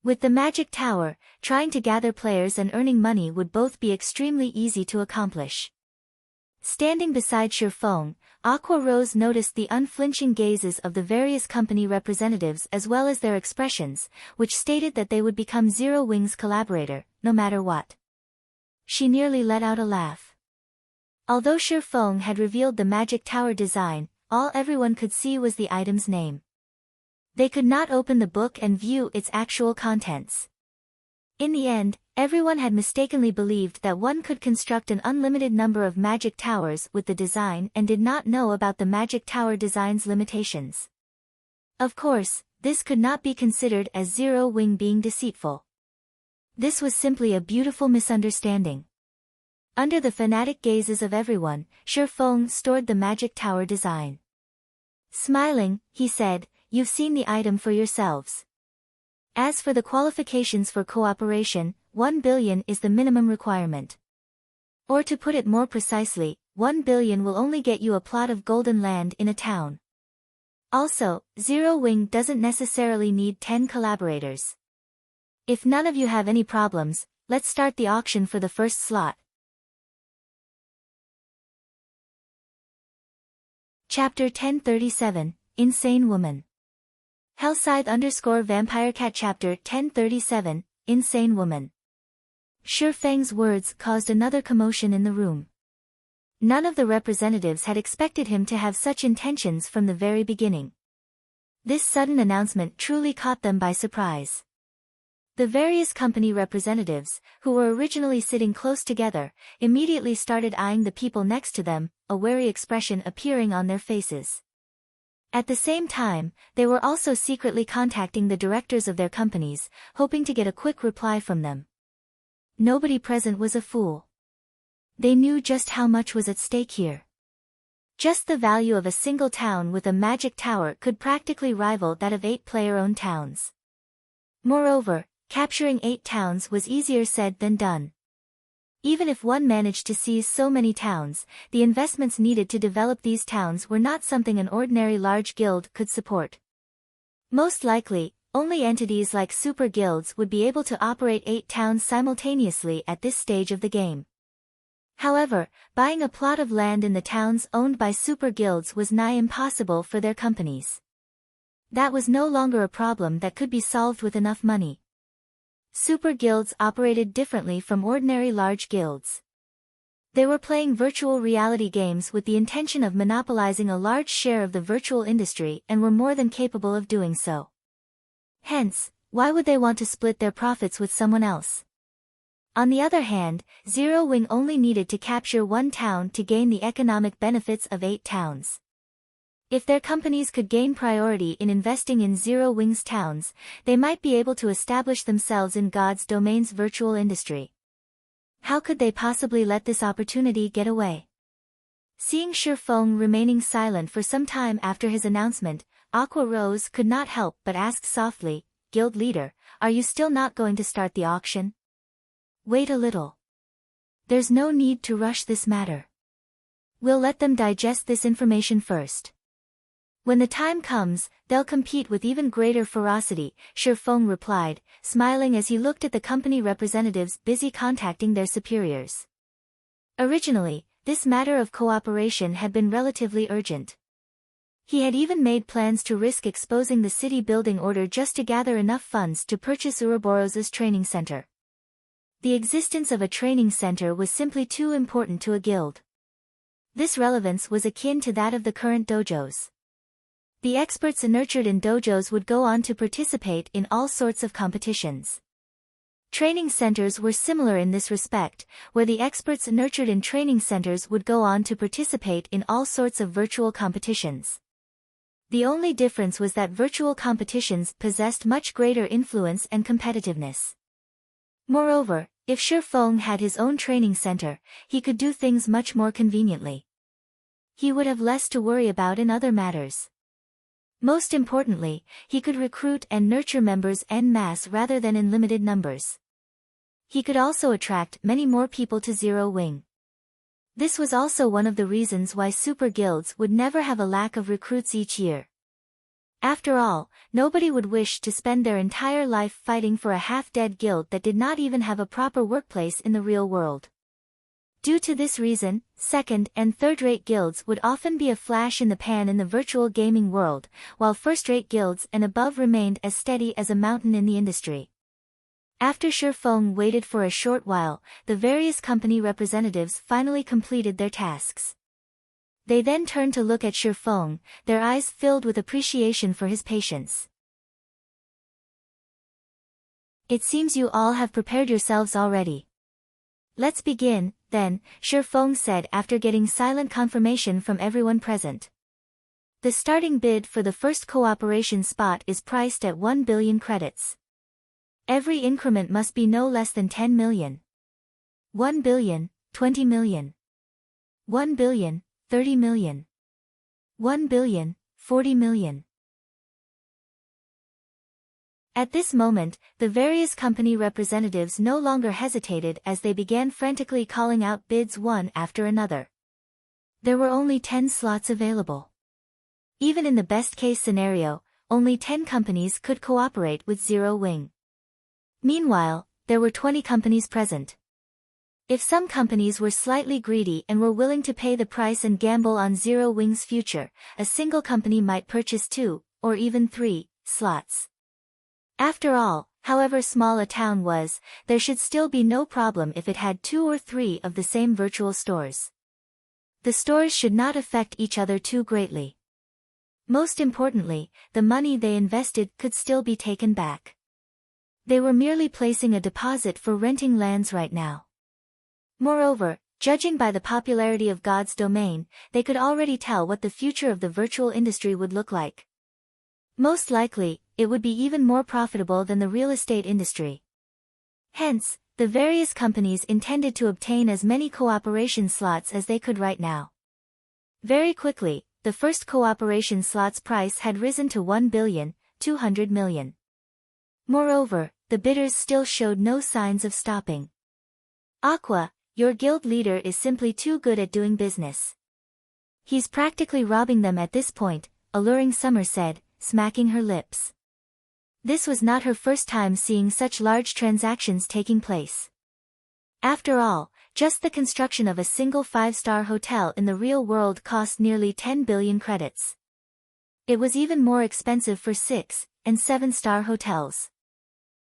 Speaker 1: With the magic tower, trying to gather players and earning money would both be extremely easy to accomplish. Standing beside Shifeng, Aqua Rose noticed the unflinching gazes of the various company representatives as well as their expressions, which stated that they would become Zero Wing's collaborator, no matter what. She nearly let out a laugh. Although Shifeng had revealed the magic tower design, all everyone could see was the item's name. They could not open the book and view its actual contents. In the end, everyone had mistakenly believed that one could construct an unlimited number of magic towers with the design and did not know about the magic tower design's limitations. Of course, this could not be considered as Zero Wing being deceitful. This was simply a beautiful misunderstanding. Under the fanatic gazes of everyone, Shifeng stored the magic tower design. Smiling, he said, "You've seen the item for yourselves. As for the qualifications for cooperation, 1 billion is the minimum requirement. Or to put it more precisely, 1 billion will only get you a plot of golden land in a town. Also, Zero Wing doesn't necessarily need 10 collaborators. If none of you have any problems, let's start the auction for the first slot." Chapter 1037, Insane Woman. Hellscythe_VampireCat Chapter 1037, Insane Woman. Shifeng's words caused another commotion in the room. None of the representatives had expected him to have such intentions from the very beginning. This sudden announcement truly caught them by surprise. The various company representatives, who were originally sitting close together, immediately started eyeing the people next to them, a wary expression appearing on their faces. At the same time, they were also secretly contacting the directors of their companies, hoping to get a quick reply from them. Nobody present was a fool. They knew just how much was at stake here. Just the value of a single town with a magic tower could practically rival that of 8 player-owned towns. Moreover, capturing 8 towns was easier said than done. Even if one managed to seize so many towns, the investments needed to develop these towns were not something an ordinary large guild could support. Most likely, only entities like super guilds would be able to operate 8 towns simultaneously at this stage of the game. However, buying a plot of land in the towns owned by super guilds was nigh impossible for their companies. That was no longer a problem that could be solved with enough money. Super guilds operated differently from ordinary large guilds. They were playing virtual reality games with the intention of monopolizing a large share of the virtual industry and were more than capable of doing so. Hence, why would they want to split their profits with someone else? On the other hand, Zero Wing only needed to capture 1 town to gain the economic benefits of 8 towns. If their companies could gain priority in investing in Zero Wing's towns, they might be able to establish themselves in God's domain's virtual industry. How could they possibly let this opportunity get away? Seeing Shifeng remaining silent for some time after his announcement, Aqua Rose could not help but ask softly, "Guild leader, are you still not going to start the auction?" "Wait a little. There's no need to rush this matter. We'll let them digest this information first. When the time comes, they'll compete with even greater ferocity," Shifeng replied, smiling as he looked at the company representatives busy contacting their superiors. Originally, this matter of cooperation had been relatively urgent. He had even made plans to risk exposing the city building order just to gather enough funds to purchase Ouroboros's training center. The existence of a training center was simply too important to a guild. This relevance was akin to that of the current dojos. The experts nurtured in dojos would go on to participate in all sorts of competitions. Training centers were similar in this respect, where the experts nurtured in training centers would go on to participate in all sorts of virtual competitions. The only difference was that virtual competitions possessed much greater influence and competitiveness. Moreover, if Shifeng had his own training center, he could do things much more conveniently. He would have less to worry about in other matters. Most importantly, he could recruit and nurture members en masse rather than in limited numbers. He could also attract many more people to Zero Wing. This was also one of the reasons why super guilds would never have a lack of recruits each year. After all, nobody would wish to spend their entire life fighting for a half-dead guild that did not even have a proper workplace in the real world. Due to this reason, second, and third-rate guilds would often be a flash in the pan in the virtual gaming world, while first-rate guilds and above remained as steady as a mountain in the industry. After Shifeng waited for a short while, the various company representatives finally completed their tasks. They then turned to look at Shifeng, their eyes filled with appreciation for his patience. It seems you all have prepared yourselves already. Let's begin, then, Shifeng said after getting silent confirmation from everyone present. The starting bid for the first cooperation spot is priced at 1 billion credits. Every increment must be no less than 10 million. 1 billion, 20 million. 1 billion, 30 million. 1 billion, 40 million. At this moment, the various company representatives no longer hesitated as they began frantically calling out bids one after another. There were only 10 slots available. Even in the best-case scenario, only 10 companies could cooperate with Zero Wing. Meanwhile, there were 20 companies present. If some companies were slightly greedy and were willing to pay the price and gamble on Zero Wing's future, a single company might purchase 2, or even 3, slots. After all, however small a town was, there should still be no problem if it had 2 or 3 of the same virtual stores. The stores should not affect each other too greatly. Most importantly, the money they invested could still be taken back. They were merely placing a deposit for renting lands right now. Moreover, judging by the popularity of God's domain, they could already tell what the future of the virtual industry would look like. Most likely, it would be even more profitable than the real estate industry. Hence, the various companies intended to obtain as many cooperation slots as they could right now. Very quickly, the first cooperation slot's price had risen to 1,200 million. Moreover, the bidders still showed no signs of stopping. Aqua, your guild leader is simply too good at doing business. He's practically robbing them at this point, Alluring Summer said, smacking her lips. This was not her first time seeing such large transactions taking place. After all, just the construction of a single 5-star hotel in the real world cost nearly 10 billion credits. It was even more expensive for 6- and 7-star hotels.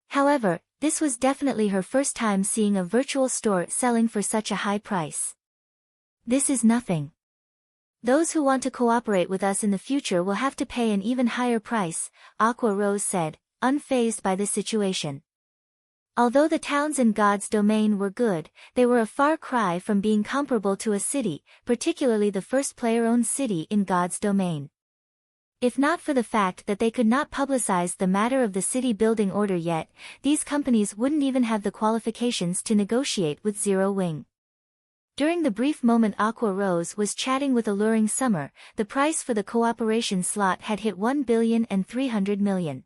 Speaker 1: However, this was definitely her first time seeing a virtual store selling for such a high price. This is nothing. Those who want to cooperate with us in the future will have to pay an even higher price, Aqua Rose said, unfazed by this situation. Although the towns in God's domain were good, they were a far cry from being comparable to a city, particularly the first player-owned city in God's domain. If not for the fact that they could not publicize the matter of the city building order yet, these companies wouldn't even have the qualifications to negotiate with Zero Wing. During the brief moment Aqua Rose was chatting with Alluring Summer, the price for the cooperation slot had hit 1,300 million.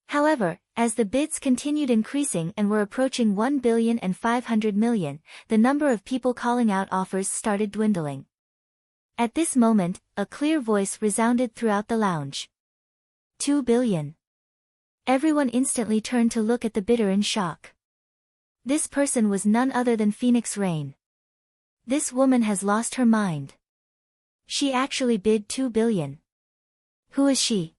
Speaker 1: However, as the bids continued increasing and were approaching 1,500 million, the number of people calling out offers started dwindling. At this moment, a clear voice resounded throughout the lounge. 2 billion. Everyone instantly turned to look at the bidder in shock. This person was none other than Phoenix Rain. This woman has lost her mind. She actually bid 2 billion. Who is she?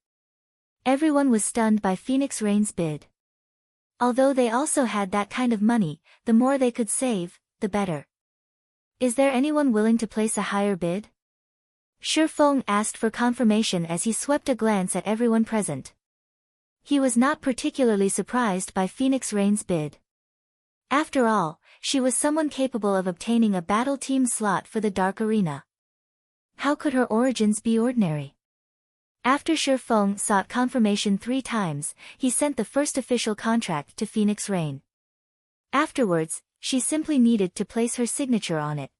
Speaker 1: Everyone was stunned by Phoenix Rain's bid. Although they also had that kind of money, the more they could save, the better. Is there anyone willing to place a higher bid? Shifeng asked for confirmation as he swept a glance at everyone present. He was not particularly surprised by Phoenix Rain's bid. After all, she was someone capable of obtaining a battle team slot for the Dark Arena. How could her origins be ordinary? After Shifeng sought confirmation 3 times, he sent the first official contract to Phoenix Rain. Afterwards, she simply needed to place her signature on it.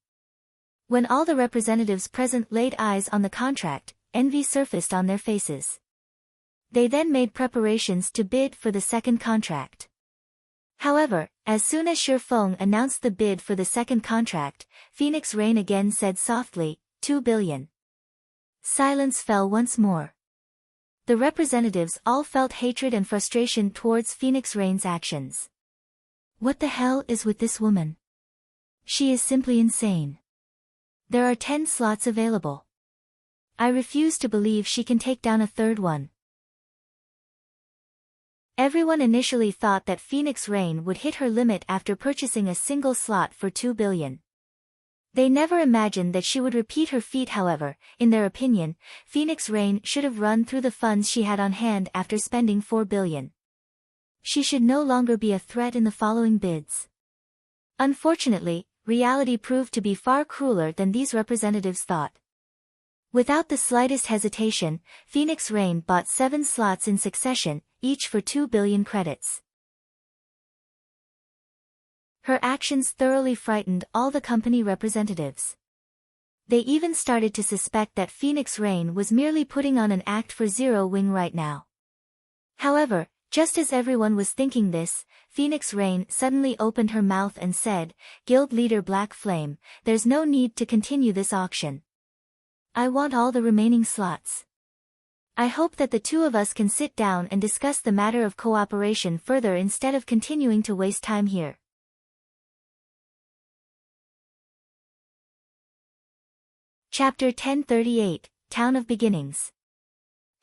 Speaker 1: When all the representatives present laid eyes on the contract, envy surfaced on their faces. They then made preparations to bid for the second contract. However, as soon as Shifeng announced the bid for the second contract, Phoenix Rain again said softly, 2 billion. Silence fell once more. The representatives all felt hatred and frustration towards Phoenix Rain's actions. What the hell is with this woman? She is simply insane. There are 10 slots available. I refuse to believe she can take down a third one. Everyone initially thought that Phoenix Rain would hit her limit after purchasing a single slot for 2 billion. They never imagined that she would repeat her feat. However, in their opinion, Phoenix Rain should have run through the funds she had on hand after spending 4 billion. She should no longer be a threat in the following bids. Unfortunately, reality proved to be far crueler than these representatives thought. Without the slightest hesitation, Phoenix Rain bought 7 slots in succession, each for 2 billion credits. Her actions thoroughly frightened all the company representatives. They even started to suspect that Phoenix Rain was merely putting on an act for Zero Wing right now. However, just as everyone was thinking this, Phoenix Rain suddenly opened her mouth and said, "Guild leader Black Flame, there's no need to continue this auction. I want all the remaining slots. I hope that the two of us can sit down and discuss the matter of cooperation further instead of continuing to waste time here." Chapter 1038, Town of Beginnings.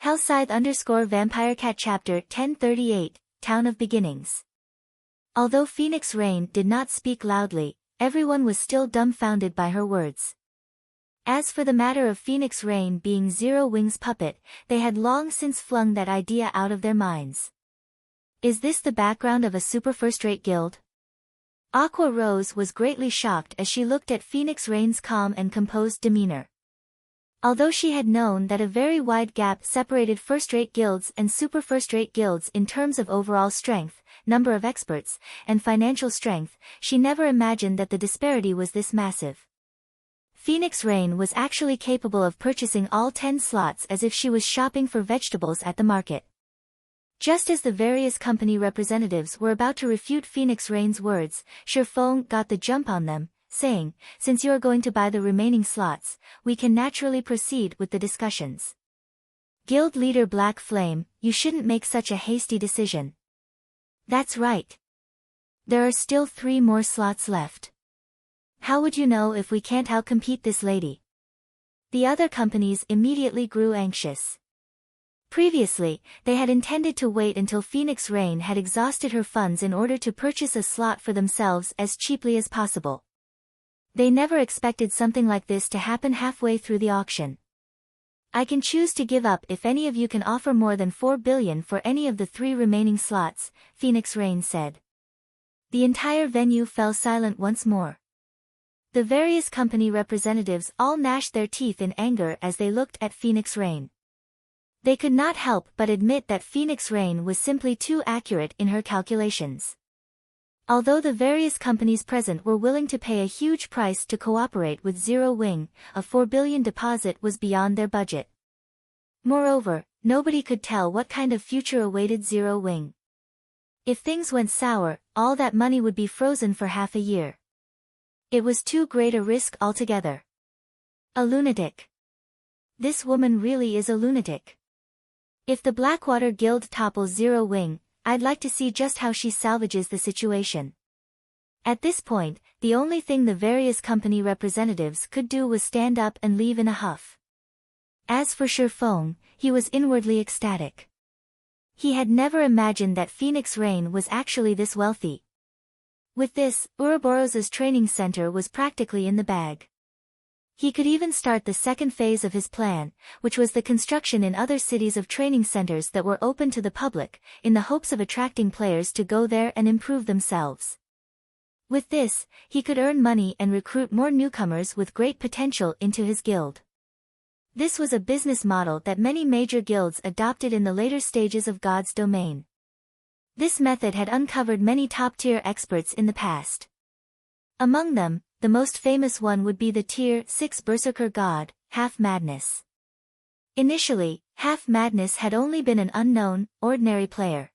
Speaker 1: Hellscythe_Vampirecat Chapter 1038, Town of Beginnings. Although Phoenix Rain did not speak loudly, everyone was still dumbfounded by her words. As for the matter of Phoenix Rain being Zero Wing's puppet, they had long since flung that idea out of their minds. Is this the background of a super first-rate guild? Aqua Rose was greatly shocked as she looked at Phoenix Rain's calm and composed demeanor. Although she had known that a very wide gap separated first-rate guilds and super first-rate guilds in terms of overall strength, number of experts, and financial strength, she never imagined that the disparity was this massive. Phoenix Rain was actually capable of purchasing all 10 slots as if she was shopping for vegetables at the market. Just as the various company representatives were about to refute Phoenix Rain's words, Shifeng got the jump on them, saying, "Since you are going to buy the remaining slots, we can naturally proceed with the discussions. Guild leader Black Flame, you shouldn't make such a hasty decision." "That's right. There are still 3 more slots left. How would you know if we can't outcompete this lady?" The other companies immediately grew anxious. Previously, they had intended to wait until Phoenix Rain had exhausted her funds in order to purchase a slot for themselves as cheaply as possible. They never expected something like this to happen halfway through the auction. "I can choose to give up if any of you can offer more than 4 billion for any of the 3 remaining slots," Phoenix Rain said. The entire venue fell silent once more. The various company representatives all gnashed their teeth in anger as they looked at Phoenix Rain. They could not help but admit that Phoenix Rain was simply too accurate in her calculations. Although the various companies present were willing to pay a huge price to cooperate with Zero Wing, a 4 billion deposit was beyond their budget. Moreover, nobody could tell what kind of future awaited Zero Wing. If things went sour, all that money would be frozen for half a year. It was too great a risk altogether. A lunatic. This woman really is a lunatic. If the Blackwater Guild topples Zero Wing, I'd like to see just how she salvages the situation. At this point, the only thing the various company representatives could do was stand up and leave in a huff. As for Shifeng, he was inwardly ecstatic. He had never imagined that Phoenix Rain was actually this wealthy. With this, Ouroboros's training center was practically in the bag. He could even start the second phase of his plan, which was the construction in other cities of training centers that were open to the public, in the hopes of attracting players to go there and improve themselves. With this, he could earn money and recruit more newcomers with great potential into his guild. This was a business model that many major guilds adopted in the later stages of God's domain. This method had uncovered many top-tier experts in the past. Among them, the most famous one would be the Tier 6 Berserker god, Half Madness. Initially, Half Madness had only been an unknown, ordinary player.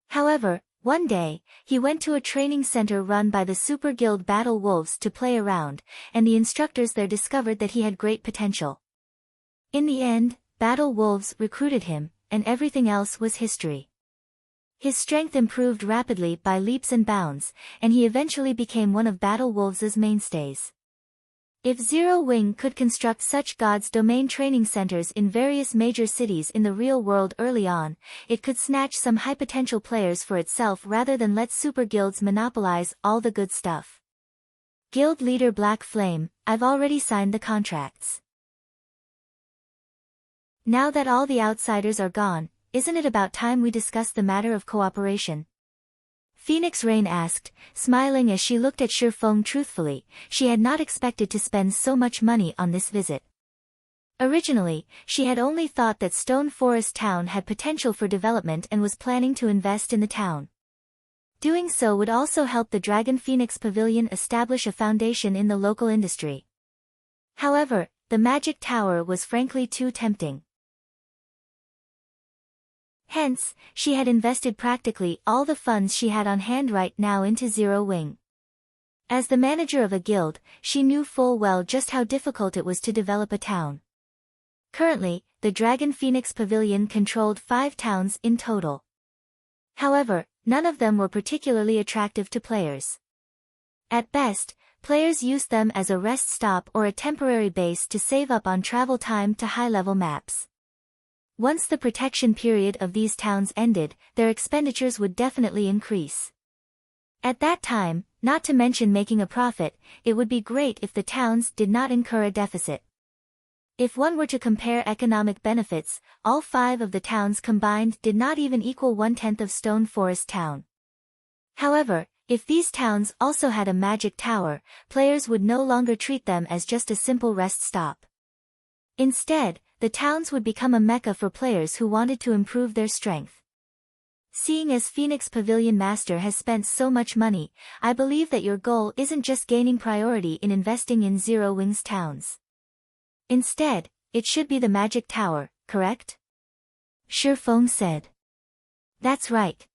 Speaker 1: However, one day, he went to a training center run by the Super Guild Battle Wolves to play around, and the instructors there discovered that he had great potential. In the end, Battle Wolves recruited him, and everything else was history. His strength improved rapidly by leaps and bounds, and he eventually became one of Battle Wolves' mainstays. If Zero Wing could construct such God's domain training centers in various major cities in the real world early on, it could snatch some high potential players for itself rather than let super guilds monopolize all the good stuff. Guild leader Black Flame, I've already signed the contracts. Now that all the outsiders are gone, isn't it about time we discuss the matter of cooperation? Phoenix Rain asked, smiling as she looked at Shifeng truthfully. She had not expected to spend so much money on this visit. Originally, she had only thought that Stone Forest Town had potential for development and was planning to invest in the town. Doing so would also help the Dragon Phoenix Pavilion establish a foundation in the local industry. However, the Magic Tower was frankly too tempting. Hence, she had invested practically all the funds she had on hand right now into Zero Wing. As the manager of a guild, she knew full well just how difficult it was to develop a town. Currently, the Dragon Phoenix Pavilion controlled 5 towns in total. However, none of them were particularly attractive to players. At best, players used them as a rest stop or a temporary base to save up on travel time to high-level maps. Once the protection period of these towns ended, their expenditures would definitely increase. At that time, not to mention making a profit, it would be great if the towns did not incur a deficit. If one were to compare economic benefits, all 5 of the towns combined did not even equal 1/10 of Stone Forest Town. However, if these towns also had a magic tower, players would no longer treat them as just a simple rest stop. Instead, the towns would become a mecca for players who wanted to improve their strength. Seeing as Phoenix Pavilion Master has spent so much money, I believe that your goal isn't just gaining priority in investing in Zero Wing's towns. Instead, it should be the Magic Tower, correct? Shifeng said. That's right.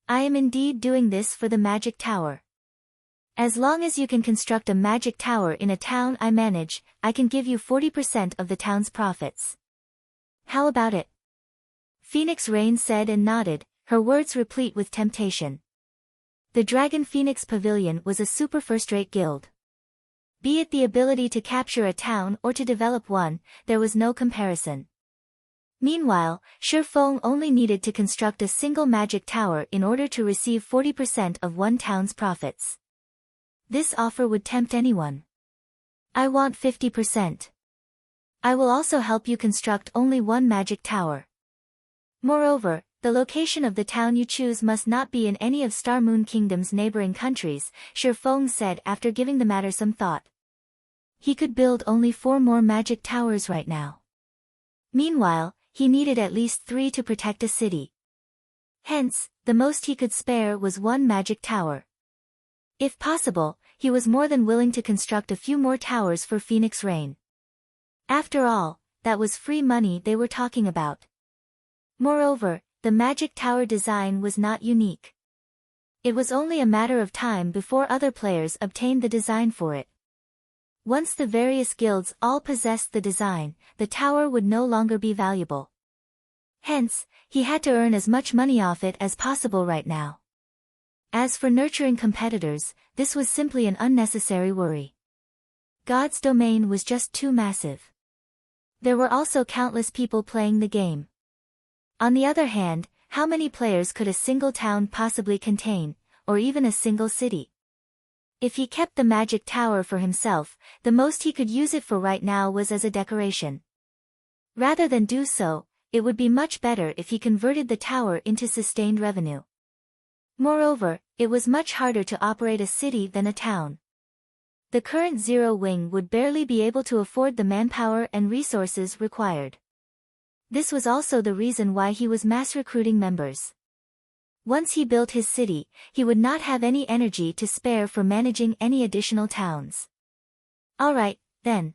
Speaker 1: I am indeed doing this for the Magic Tower. As long as you can construct a magic tower in a town I manage, I can give you 40% of the town's profits. How about it? Phoenix Rain said and nodded, her words replete with temptation. The Dragon Phoenix Pavilion was a super first-rate guild. Be it the ability to capture a town or to develop one, there was no comparison. Meanwhile, Shifeng only needed to construct a single magic tower in order to receive 40% of one town's profits. This offer would tempt anyone. I want 50%. I will also help you construct only one magic tower. Moreover, the location of the town you choose must not be in any of Star Moon Kingdom's neighboring countries, Shifeng said after giving the matter some thought. He could build only 4 more magic towers right now. Meanwhile, he needed at least 3 to protect a city. Hence, the most he could spare was 1 magic tower. If possible, he was more than willing to construct a few more towers for Phoenix Rain. After all, that was free money they were talking about. Moreover, the magic tower design was not unique. It was only a matter of time before other players obtained the design for it. Once the various guilds all possessed the design, the tower would no longer be valuable. Hence, he had to earn as much money off it as possible right now. As for nurturing competitors, this was simply an unnecessary worry. God's domain was just too massive. There were also countless people playing the game. On the other hand, how many players could a single town possibly contain, or even a single city? If he kept the magic tower for himself, the most he could use it for right now was as a decoration. Rather than do so, it would be much better if he converted the tower into sustained revenue. Moreover, it was much harder to operate a city than a town. The current Zero Wing would barely be able to afford the manpower and resources required. This was also the reason why he was mass recruiting members. Once he built his city, he would not have any energy to spare for managing any additional towns. Alright, then.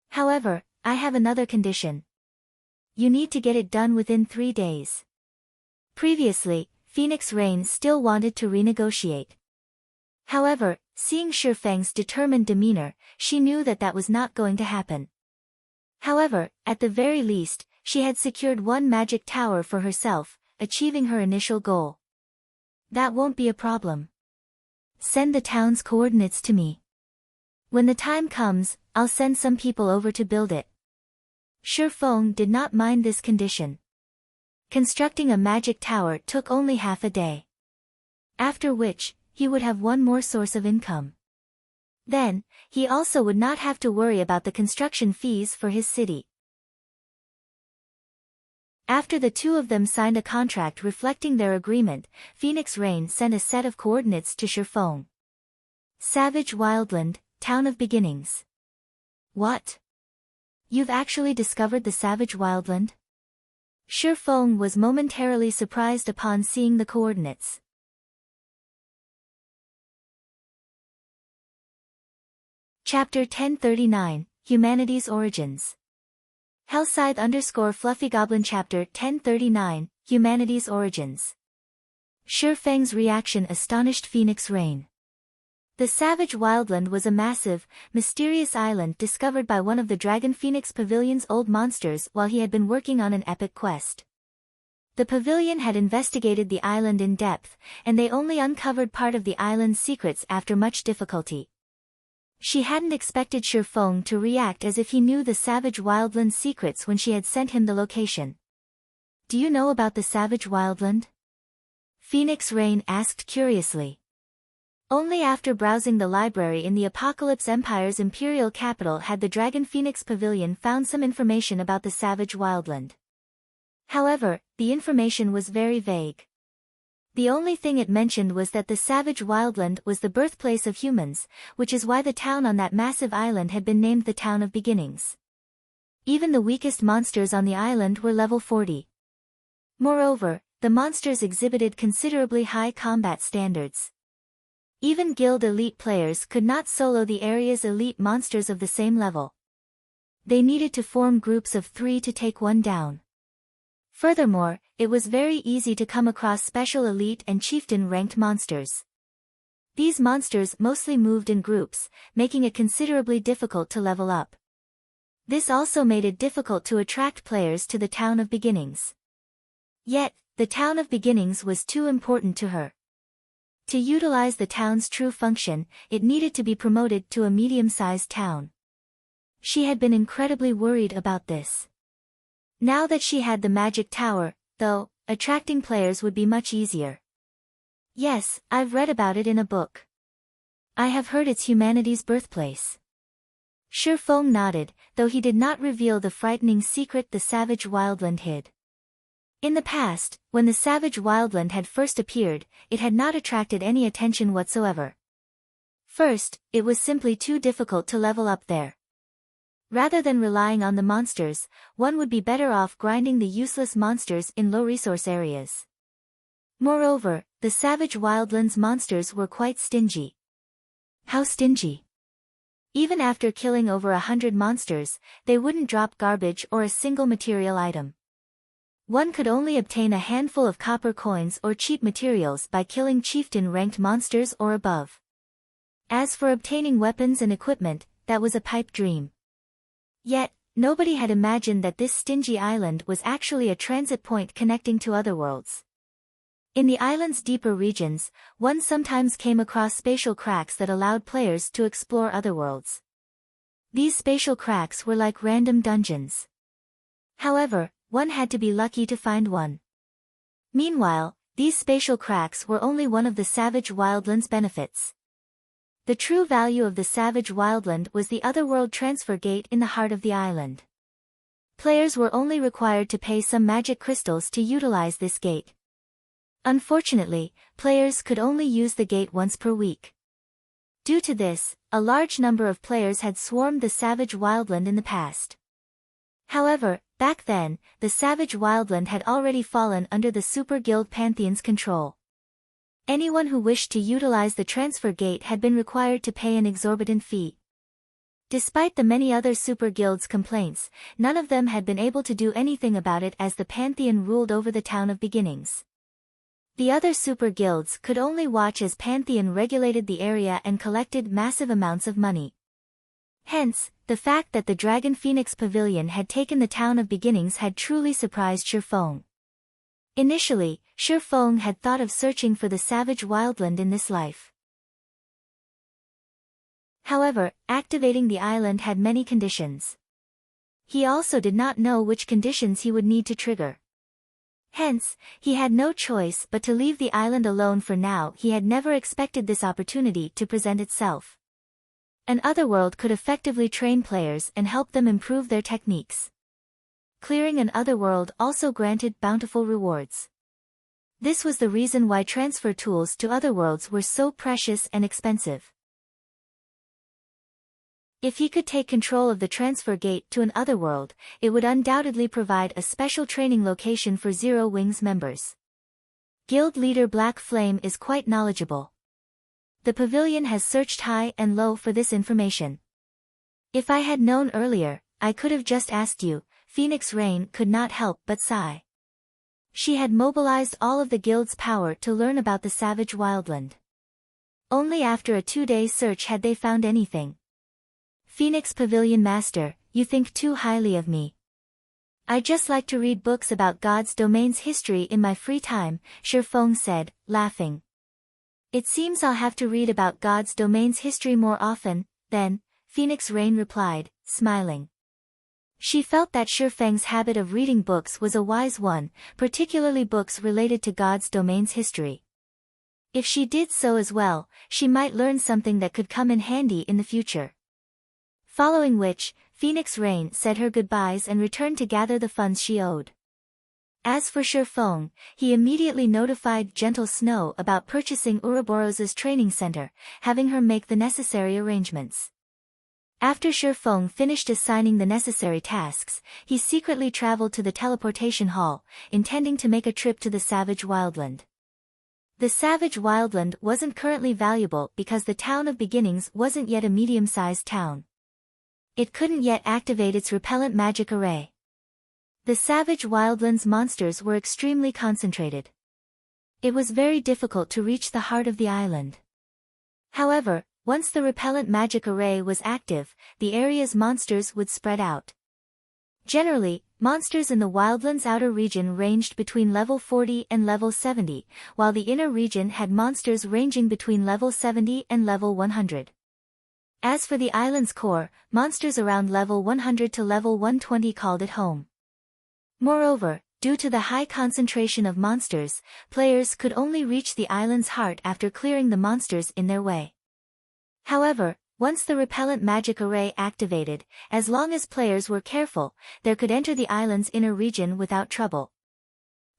Speaker 1: However, I have another condition. You need to get it done within 3 days. Previously, Phoenix Rain still wanted to renegotiate. However, seeing Shifeng's determined demeanor, she knew that that was not going to happen. However, at the very least, she had secured 1 magic tower for herself, achieving her initial goal. That won't be a problem. Send the town's coordinates to me. When the time comes, I'll send some people over to build it. Shi Feng did not mind this condition. Constructing a magic tower took only half a day. After which, he would have one more source of income. Then, he also would not have to worry about the construction fees for his city. After the two of them signed a contract reflecting their agreement, Phoenix Rain sent a set of coordinates to Shi Feng. Savage Wildland, Town of Beginnings. What? You've actually discovered the Savage Wildland? Shi Feng was momentarily surprised upon seeing the coordinates. Chapter 1039, Humanity's Origins. Hellscythe _Fluffy Chapter 1039, Humanity's Origins. Shi Feng's reaction astonished Phoenix Rain. The Savage Wildland was a massive, mysterious island discovered by one of the Dragon Phoenix Pavilion's old monsters while he had been working on an epic quest. The pavilion had investigated the island in depth, and they only uncovered part of the island's secrets after much difficulty. She hadn't expected Shi Feng to react as if he knew the Savage Wildland's secrets when she had sent him the location. Do you know about the Savage Wildland? Phoenix Rain asked curiously. Only after browsing the library in the Apocalypse Empire's imperial capital had the Dragon Phoenix Pavilion found some information about the Savage Wildland. However, the information was very vague. The only thing it mentioned was that the Savage Wildland was the birthplace of humans, which is why the town on that massive island had been named the Town of Beginnings. Even the weakest monsters on the island were level 40. Moreover, the monsters exhibited considerably high combat standards. Even guild elite players could not solo the area's elite monsters of the same level. They needed to form groups of 3 to take one down. Furthermore, it was very easy to come across special elite and chieftain ranked monsters. These monsters mostly moved in groups, making it considerably difficult to level up. This also made it difficult to attract players to the Town of Beginnings. Yet, the Town of Beginnings was too important to her. To utilize the town's true function, it needed to be promoted to a medium-sized town. She had been incredibly worried about this. Now that she had the magic tower, though, attracting players would be much easier. Yes, I've read about it in a book. I have heard it's humanity's birthplace. Shi Feng nodded, though he did not reveal the frightening secret the Savage Wildland hid. In the past, when the Savage Wildland had first appeared, it had not attracted any attention whatsoever. First, it was simply too difficult to level up there. Rather than relying on the monsters, one would be better off grinding the useless monsters in low-resource areas. Moreover, the Savage Wildland's monsters were quite stingy. How stingy? Even after killing over 100 monsters, they wouldn't drop garbage or a single material item. One could only obtain a handful of copper coins or cheap materials by killing chieftain-ranked monsters or above. As for obtaining weapons and equipment, that was a pipe dream. Yet, nobody had imagined that this stingy island was actually a transit point connecting to other worlds. In the island's deeper regions, one sometimes came across spatial cracks that allowed players to explore other worlds. These spatial cracks were like random dungeons. However, one had to be lucky to find one. Meanwhile, these spatial cracks were only one of the Savage Wildland's benefits. The true value of the Savage Wildland was the Otherworld transfer gate in the heart of the island. Players were only required to pay some magic crystals to utilize this gate. Unfortunately, players could only use the gate once per week. Due to this, a large number of players had swarmed the Savage Wildland in the past. However, back then, the Savage Wildland had already fallen under the Super Guild Pantheon's control. Anyone who wished to utilize the transfer gate had been required to pay an exorbitant fee. Despite the many other super guilds' complaints, none of them had been able to do anything about it as the Pantheon ruled over the Town of Beginnings. The other super guilds could only watch as Pantheon regulated the area and collected massive amounts of money. Hence, the fact that the Dragon Phoenix Pavilion had taken the Town of Beginnings had truly surprised Shi Feng. Initially, Shi Feng had thought of searching for the Savage Wildland in this life. However, activating the island had many conditions. He also did not know which conditions he would need to trigger. Hence, he had no choice but to leave the island alone for now. He had never expected this opportunity to present itself. An otherworld could effectively train players and help them improve their techniques. Clearing an otherworld also granted bountiful rewards. This was the reason why transfer tools to otherworlds were so precious and expensive. If he could take control of the transfer gate to an otherworld, it would undoubtedly provide a special training location for Zero Wings members. Guild leader Black Flame is quite knowledgeable. The pavilion has searched high and low for this information. If I had known earlier, I could have just asked you. Phoenix Rain could not help but sigh. She had mobilized all of the guild's power to learn about the savage wildland. Only after a 2-day search had they found anything. Phoenix Pavilion Master, you think too highly of me. I just like to read books about God's domain's history in my free time, Shifeng said, laughing. It seems I'll have to read about God's domain's history more often, then, Phoenix Rain replied, smiling. She felt that Shifeng's habit of reading books was a wise one, particularly books related to God's domain's history. If she did so as well, she might learn something that could come in handy in the future. Following which, Phoenix Rain said her goodbyes and returned to gather the funds she owed. As for Shifeng, he immediately notified Gentle Snow about purchasing Ouroboros's training center, having her make the necessary arrangements. After Shifeng finished assigning the necessary tasks, he secretly traveled to the teleportation hall, intending to make a trip to the Savage Wildland. The Savage Wildland wasn't currently valuable because the Town of Beginnings wasn't yet a medium-sized town. It couldn't yet activate its repellent magic array. The Savage Wildland's monsters were extremely concentrated. It was very difficult to reach the heart of the island. However, once the repellent magic array was active, the area's monsters would spread out. Generally, monsters in the Wildland's outer region ranged between level 40 and level 70, while the inner region had monsters ranging between level 70 and level 100. As for the island's core, monsters around level 100 to level 120 called it home. Moreover, due to the high concentration of monsters, players could only reach the island's heart after clearing the monsters in their way. However, once the repellent magic array activated, as long as players were careful, they could enter the island's inner region without trouble.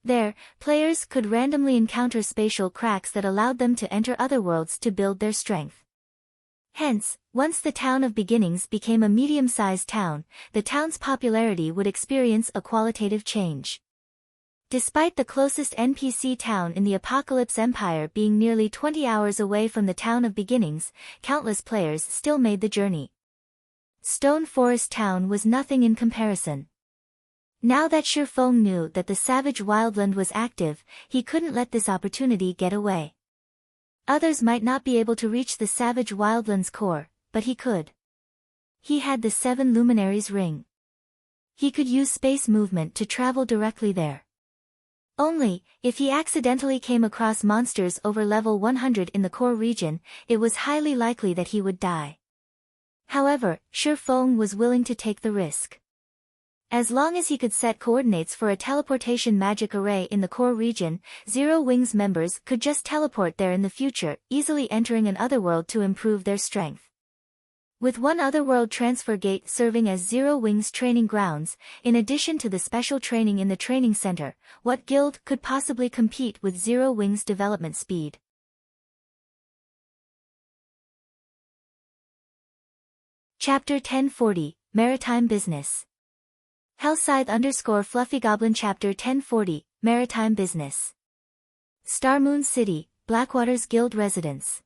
Speaker 1: There, players could randomly encounter spatial cracks that allowed them to enter other worlds to build their strength. Hence, once the Town of Beginnings became a medium-sized town, the town's popularity would experience a qualitative change. Despite the closest NPC town in the Apocalypse Empire being nearly 20 hours away from the Town of Beginnings, countless players still made the journey. Stone Forest Town was nothing in comparison. Now that Shifeng knew that the Savage Wildland was active, he couldn't let this opportunity get away. Others might not be able to reach the Savage Wildland's core, but he could. He had the 7 Luminaries ring. He could use space movement to travel directly there. Only, if he accidentally came across monsters over level 100 in the core region, it was highly likely that he would die. However, Shifeng was willing to take the risk. As long as he could set coordinates for a teleportation magic array in the core region, Zero Wings members could just teleport there in the future, easily entering an otherworld to improve their strength. With one otherworld transfer gate serving as Zero Wings training grounds, in addition to the special training in the training center, what guild could possibly compete with Zero Wings' development speed? Chapter 1040, Maritime Business. Hellscythe_FluffyGoblin Chapter 1040, Maritime Business. Starmoon City, Blackwater's Guild Residence.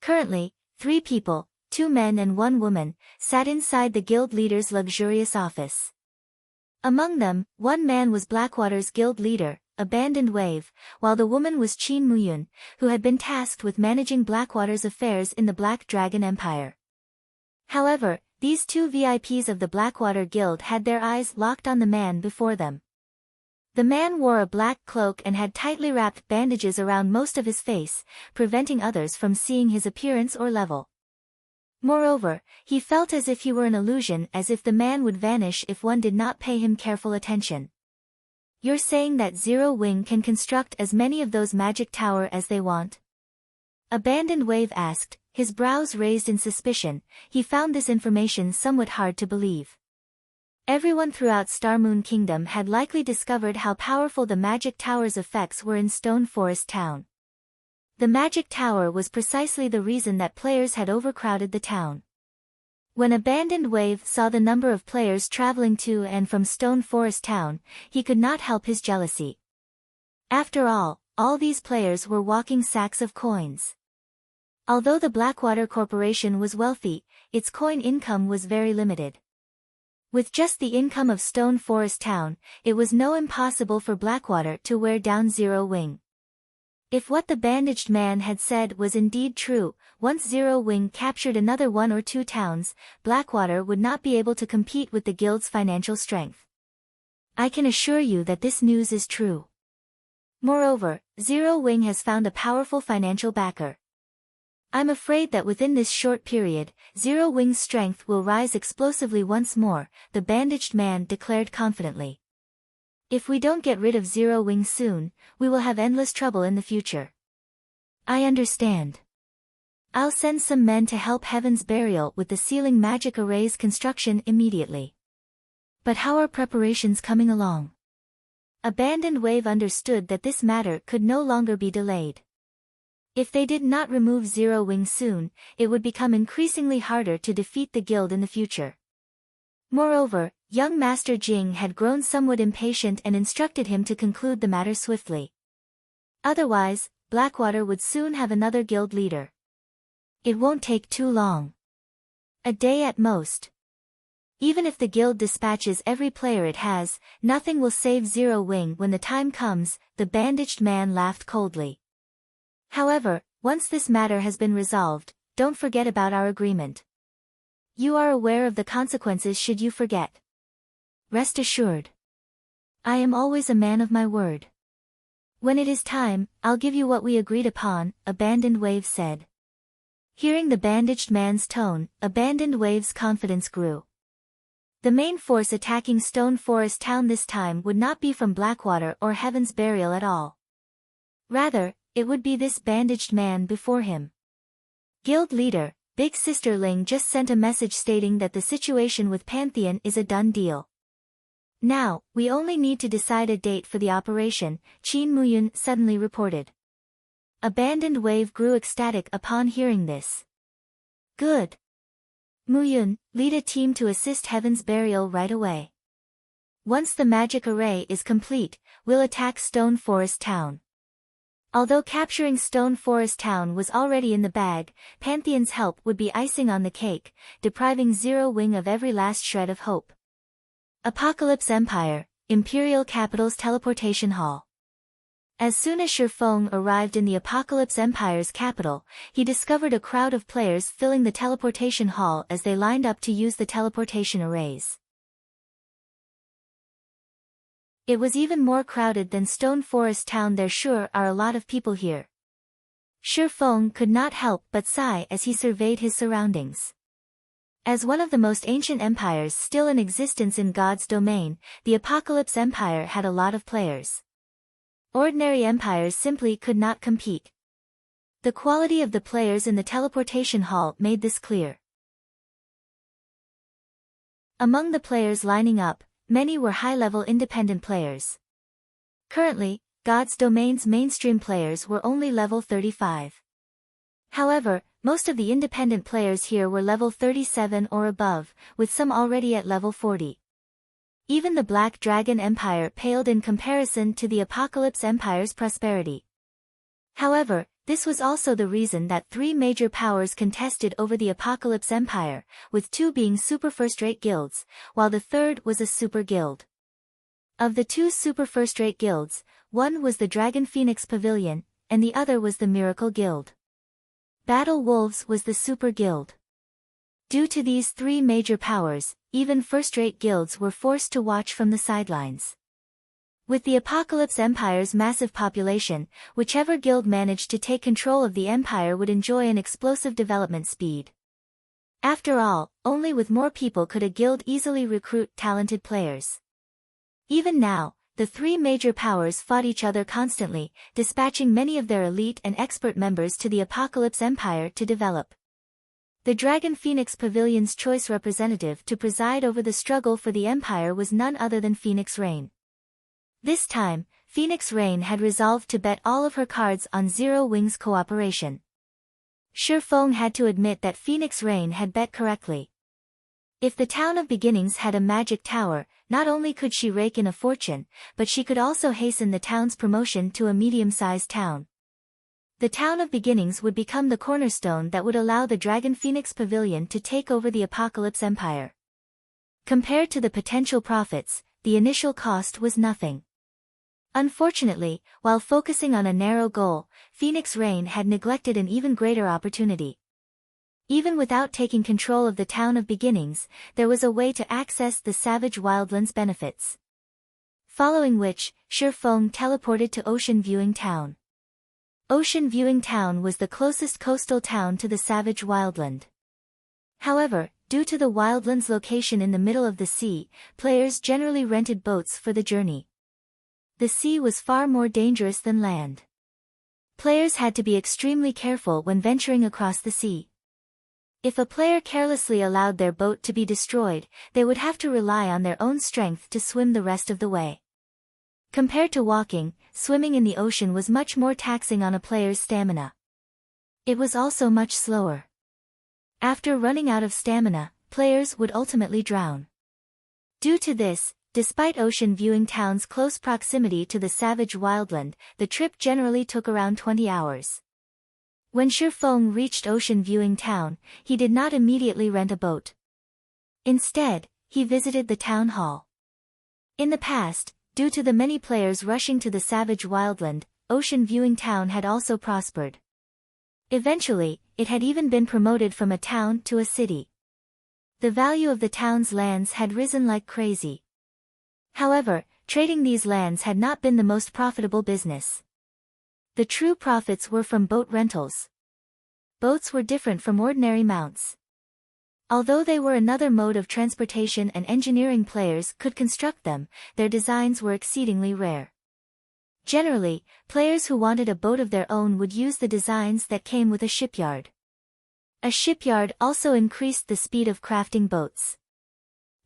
Speaker 1: Currently, 3 people, 2 men and 1 woman, sat inside the guild leader's luxurious office. Among them, 1 man was Blackwater's guild leader, Abandoned Wave, while the woman was Chin Muyun, who had been tasked with managing Blackwater's affairs in the Black Dragon Empire. However, these 2 VIPs of the Blackwater Guild had their eyes locked on the man before them. The man wore a black cloak and had tightly wrapped bandages around most of his face, preventing others from seeing his appearance or level. Moreover, he felt as if he were an illusion, as if the man would vanish if one did not pay him careful attention. You're saying that Zero Wing can construct as many of those magic tower as they want? Abandoned Wave asked, his brows raised in suspicion. He found this information somewhat hard to believe. Everyone throughout Star Moon Kingdom had likely discovered how powerful the magic tower's effects were in Stone Forest Town. The magic tower was precisely the reason that players had overcrowded the town. When Abandoned Wave saw the number of players traveling to and from Stone Forest Town, he could not help his jealousy. After all these players were walking sacks of coins. Although the Blackwater Corporation was wealthy, its coin income was very limited. With just the income of Stone Forest Town, it was no impossible for Blackwater to wear down Zero Wing. If what the bandaged man had said was indeed true, once Zero Wing captured another 1 or 2 towns, Blackwater would not be able to compete with the guild's financial strength. I can assure you that this news is true. Moreover, Zero Wing has found a powerful financial backer. I'm afraid that within this short period, Zero Wing's strength will rise explosively once more, the bandaged man declared confidently. If we don't get rid of Zero Wing soon, we will have endless trouble in the future. I understand. I'll send some men to help Heaven's Burial with the sealing magic array's construction immediately. But how are preparations coming along? Abandoned Wave understood that this matter could no longer be delayed. If they did not remove Zero Wing soon, it would become increasingly harder to defeat the guild in the future. Moreover, young Master Jing had grown somewhat impatient and instructed him to conclude the matter swiftly. Otherwise, Blackwater would soon have another guild leader. It won't take too long. A day at most. Even if the guild dispatches every player it has, nothing will save Zero Wing when the time comes, the bandaged man laughed coldly. However, once this matter has been resolved, don't forget about our agreement. You are aware of the consequences should you forget. Rest assured. I am always a man of my word. When it is time, I'll give you what we agreed upon, Abandoned Wave said. Hearing the bandaged man's tone, Abandoned Wave's confidence grew. The main force attacking Stone Forest Town this time would not be from Blackwater or Heaven's Burial at all. Rather, it would be this bandaged man before him. Guild leader, Big Sister Ling just sent a message stating that the situation with Pantheon is a done deal. Now, we only need to decide a date for the operation, Qin Muyun suddenly reported. Abandoned Wave grew ecstatic upon hearing this. Good. Muyun, lead a team to assist Heaven's Burial right away. Once the magic array is complete, we'll attack Stone Forest Town. Although capturing Stone Forest Town was already in the bag, Pantheon's help would be icing on the cake, depriving Zero Wing of every last shred of hope. Apocalypse Empire, Imperial Capital's Teleportation Hall. As soon as Shifeng arrived in the Apocalypse Empire's capital, he discovered a crowd of players filling the teleportation hall as they lined up to use the teleportation arrays. It was even more crowded than Stone Forest Town. There sure are a lot of people here. Shifeng could not help but sigh as he surveyed his surroundings. As one of the most ancient empires still in existence in God's domain, the Apocalypse Empire had a lot of players. Ordinary empires simply could not compete. The quality of the players in the teleportation hall made this clear. Among the players lining up, many were high-level independent players. Currently, God's Domain's mainstream players were only level 35. However, most of the independent players here were level 37 or above, with some already at level 40. Even the Black Dragon Empire paled in comparison to the Apocalypse Empire's prosperity. However, this was also the reason that 3 major powers contested over the Apocalypse Empire, with 2 being super first-rate guilds, while the third was a super guild. Of the 2 super first-rate guilds, one was the Dragon Phoenix Pavilion, and the other was the Miracle Guild. Battle Wolves was the super guild. Due to these 3 major powers, even first-rate guilds were forced to watch from the sidelines. With the Apocalypse Empire's massive population, whichever guild managed to take control of the empire would enjoy an explosive development speed. After all, only with more people could a guild easily recruit talented players. Even now, the three major powers fought each other constantly, dispatching many of their elite and expert members to the Apocalypse Empire to develop. The Dragon Phoenix Pavilion's choice representative to preside over the struggle for the Empire was none other than Phoenix Rain. This time, Phoenix Rain had resolved to bet all of her cards on Zero Wings cooperation. Shifeng had to admit that Phoenix Rain had bet correctly. If the Town of Beginnings had a magic tower, not only could she rake in a fortune, but she could also hasten the town's promotion to a medium-sized town. The Town of Beginnings would become the cornerstone that would allow the Dragon Phoenix Pavilion to take over the Apocalypse Empire. Compared to the potential profits, the initial cost was nothing. Unfortunately, while focusing on a narrow goal, Phoenix Rain had neglected an even greater opportunity. Even without taking control of the Town of Beginnings, there was a way to access the Savage Wildlands benefits. Following which, Shifeng teleported to Ocean Viewing Town. Ocean Viewing Town was the closest coastal town to the Savage Wildland. However, due to the Wildland's location in the middle of the sea, players generally rented boats for the journey. The sea was far more dangerous than land. Players had to be extremely careful when venturing across the sea. If a player carelessly allowed their boat to be destroyed, they would have to rely on their own strength to swim the rest of the way. Compared to walking, swimming in the ocean was much more taxing on a player's stamina. It was also much slower. After running out of stamina, players would ultimately drown. Due to this, despite Ocean Viewing Town's close proximity to the Savage Wildland, the trip generally took around 20 hours. When Shifeng reached Ocean Viewing Town, he did not immediately rent a boat. Instead, he visited the town hall. In the past, due to the many players rushing to the Savage Wildland, Ocean Viewing Town had also prospered. Eventually, it had even been promoted from a town to a city. The value of the town's lands had risen like crazy. However, trading these lands had not been the most profitable business. The true profits were from boat rentals. Boats were different from ordinary mounts. Although they were another mode of transportation and engineering players could construct them, their designs were exceedingly rare. Generally, players who wanted a boat of their own would use the designs that came with a shipyard. A shipyard also increased the speed of crafting boats.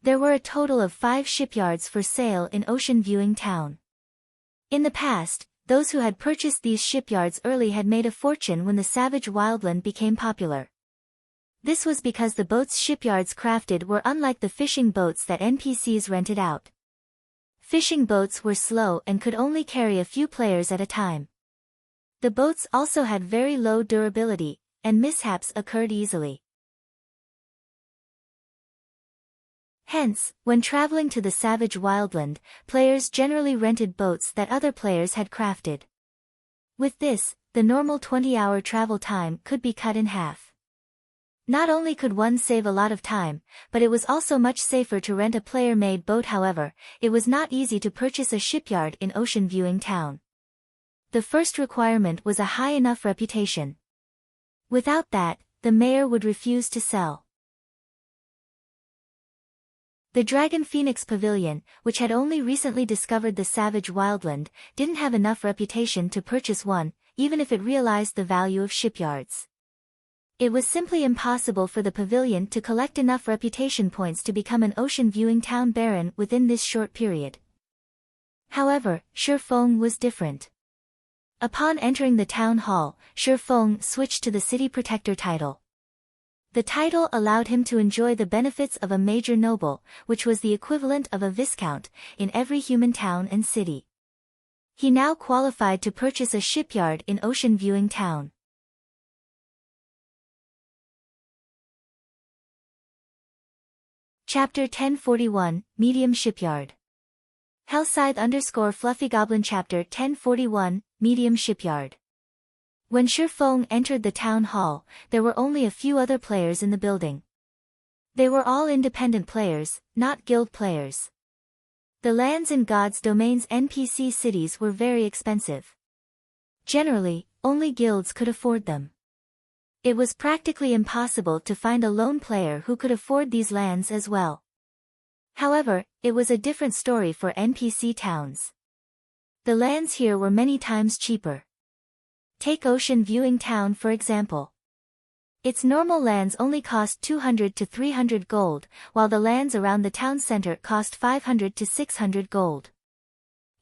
Speaker 1: There were a total of 5 shipyards for sale in Ocean Viewing Town. In the past, those who had purchased these shipyards early had made a fortune when the Savage Wildland became popular. This was because the boats shipyards crafted were unlike the fishing boats that NPCs rented out. Fishing boats were slow and could only carry a few players at a time. The boats also had very low durability, and mishaps occurred easily. Hence, when traveling to the Savage Wildland, players generally rented boats that other players had crafted. With this, the normal 20-hour travel time could be cut in half. Not only could one save a lot of time, but it was also much safer to rent a player-made boat. However, it was not easy to purchase a shipyard in Ocean Viewing Town. The first requirement was a high enough reputation. Without that, the mayor would refuse to sell. The Dragon Phoenix Pavilion, which had only recently discovered the Savage Wildland, didn't have enough reputation to purchase one, even if it realized the value of shipyards. It was simply impossible for the pavilion to collect enough reputation points to become an Ocean Viewing Town baron within this short period. However, Shifeng was different. Upon entering the town hall, Shifeng switched to the City Protector title. The title allowed him to enjoy the benefits of a major noble, which was the equivalent of a viscount, in every human town and city. He now qualified to purchase a shipyard in Ocean Viewing Town. Chapter 1041, Medium Shipyard. Hellscythe_Fluffygoblin Chapter 1041, Medium Shipyard. When Shifeng entered the town hall, there were only a few other players in the building. They were all independent players, not guild players. The lands in God's Domain's NPC cities were very expensive. Generally, only guilds could afford them. It was practically impossible to find a lone player who could afford these lands as well. However, it was a different story for NPC towns. The lands here were many times cheaper. Take Ocean Viewing Town for example. Its normal lands only cost 200 to 300 gold, while the lands around the town center cost 500 to 600 gold.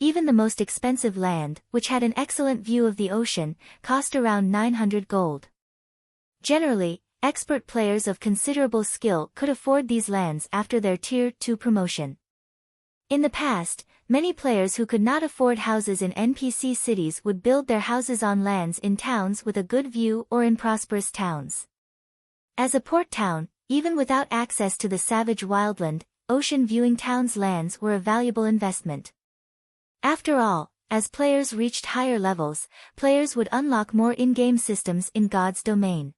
Speaker 1: Even the most expensive land, which had an excellent view of the ocean, cost around 900 gold. Generally, expert players of considerable skill could afford these lands after their Tier 2 promotion. In the past, many players who could not afford houses in NPC cities would build their houses on lands in towns with a good view or in prosperous towns. As a port town, even without access to the savage wildland, Ocean Viewing Town's lands were a valuable investment. After all, as players reached higher levels, players would unlock more in-game systems in God's domain.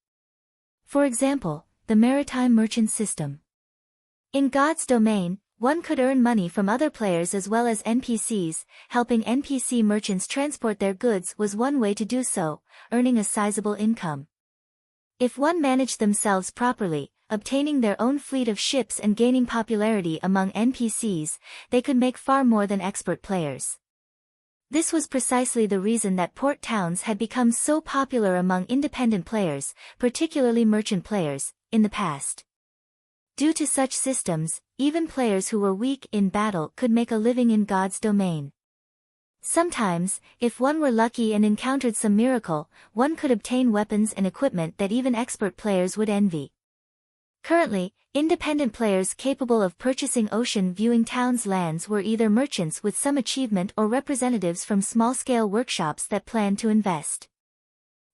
Speaker 1: For example, the Maritime Merchant System. In God's domain, one could earn money from other players as well as NPCs. Helping NPC merchants transport their goods was one way to do so, earning a sizable income. If one managed themselves properly, obtaining their own fleet of ships and gaining popularity among NPCs, they could make far more than expert players. This was precisely the reason that port towns had become so popular among independent players, particularly merchant players, in the past. Due to such systems, even players who were weak in battle could make a living in God's domain. Sometimes, if one were lucky and encountered some miracle, one could obtain weapons and equipment that even expert players would envy. Currently, independent players capable of purchasing Ocean Viewing Town's lands were either merchants with some achievement or representatives from small-scale workshops that planned to invest.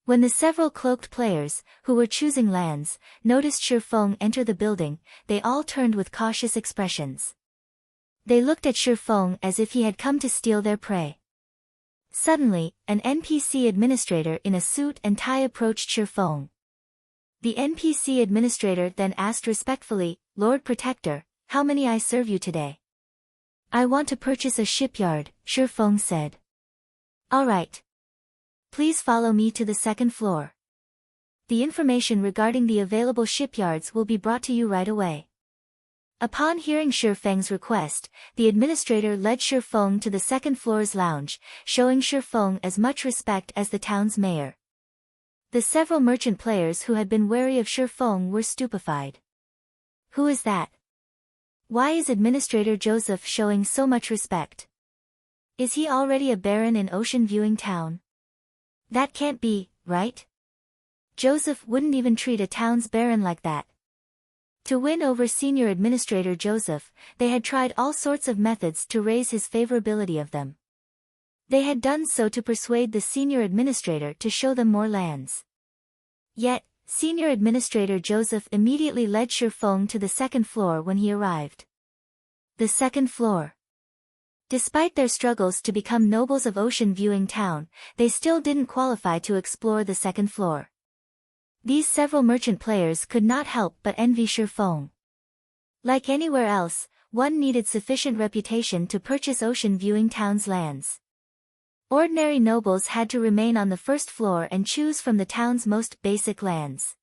Speaker 1: When the several cloaked players, who were choosing lands, noticed Shifeng enter the building, they all turned with cautious expressions. They looked at Shifeng as if he had come to steal their prey. Suddenly, an NPC administrator in a suit and tie approached Shifeng. The NPC administrator then asked respectfully, "Lord Protector, how may I serve you today?" "I want to purchase a shipyard," Shifeng said. "All right. Please follow me to the second floor. The information regarding the available shipyards will be brought to you right away." Upon hearing Shifeng's request, the administrator led Shifeng to the second floor's lounge, showing Shifeng as much respect as the town's mayor. The several merchant players who had been wary of Shifeng were stupefied. Who is that? Why is Administrator Joseph showing so much respect? Is he already a baron in Ocean Viewing Town? That can't be, right? Joseph wouldn't even treat a town's baron like that. To win over Senior Administrator Joseph, they had tried all sorts of methods to raise his favorability of them. They had done so to persuade the Senior Administrator to show them more lands. Yet, Senior Administrator Joseph immediately led Shifeng to the second floor when he arrived. The second floor. Despite their struggles to become nobles of Ocean Viewing Town, they still didn't qualify to explore the second floor. These several merchant players could not help but envy Shifeng. Like anywhere else, one needed sufficient reputation to purchase Ocean Viewing Town's lands. Ordinary nobles had to remain on the first floor and choose from the town's most basic lands.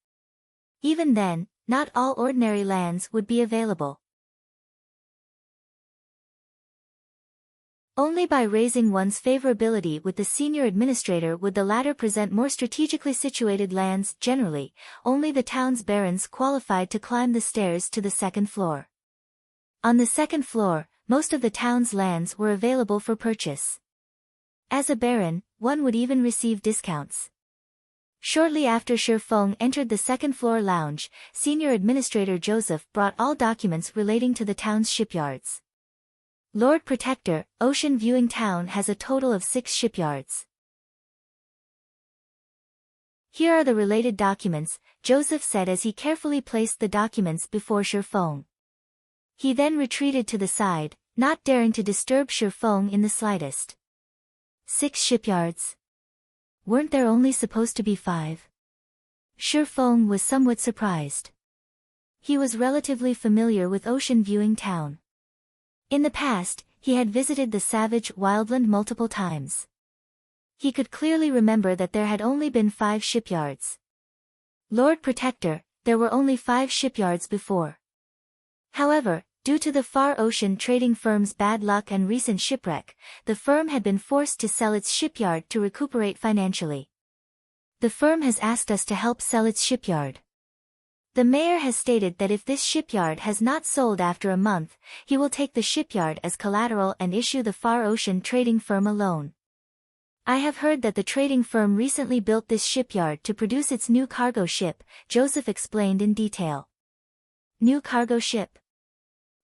Speaker 1: Even then, not all ordinary lands would be available. Only by raising one's favorability with the senior administrator would the latter present more strategically situated lands. Generally, only the town's barons qualified to climb the stairs to the second floor. On the second floor, most of the town's lands were available for purchase. As a baron, one would even receive discounts. Shortly after Shifeng entered the second floor lounge, Senior Administrator Joseph brought all documents relating to the town's shipyards. Lord Protector, Ocean Viewing Town has a total of 6 shipyards. Here are the related documents, Joseph said as he carefully placed the documents before Shifeng. He then retreated to the side, not daring to disturb Shifeng in the slightest. 6 shipyards? Weren't there only supposed to be 5? Shifeng was somewhat surprised. He was relatively familiar with Ocean Viewing Town. In the past, he had visited the savage wildland multiple times. He could clearly remember that there had only been 5 shipyards. Lord Protector, there were only 5 shipyards before. However, due to the Far Ocean trading firm's bad luck and recent shipwreck, the firm had been forced to sell its shipyard to recuperate financially. The firm has asked us to help sell its shipyard. The mayor has stated that if this shipyard has not sold after a month, he will take the shipyard as collateral and issue the Far Ocean trading firm a loan. I have heard that the trading firm recently built this shipyard to produce its new cargo ship, Joseph explained in detail. New cargo ship.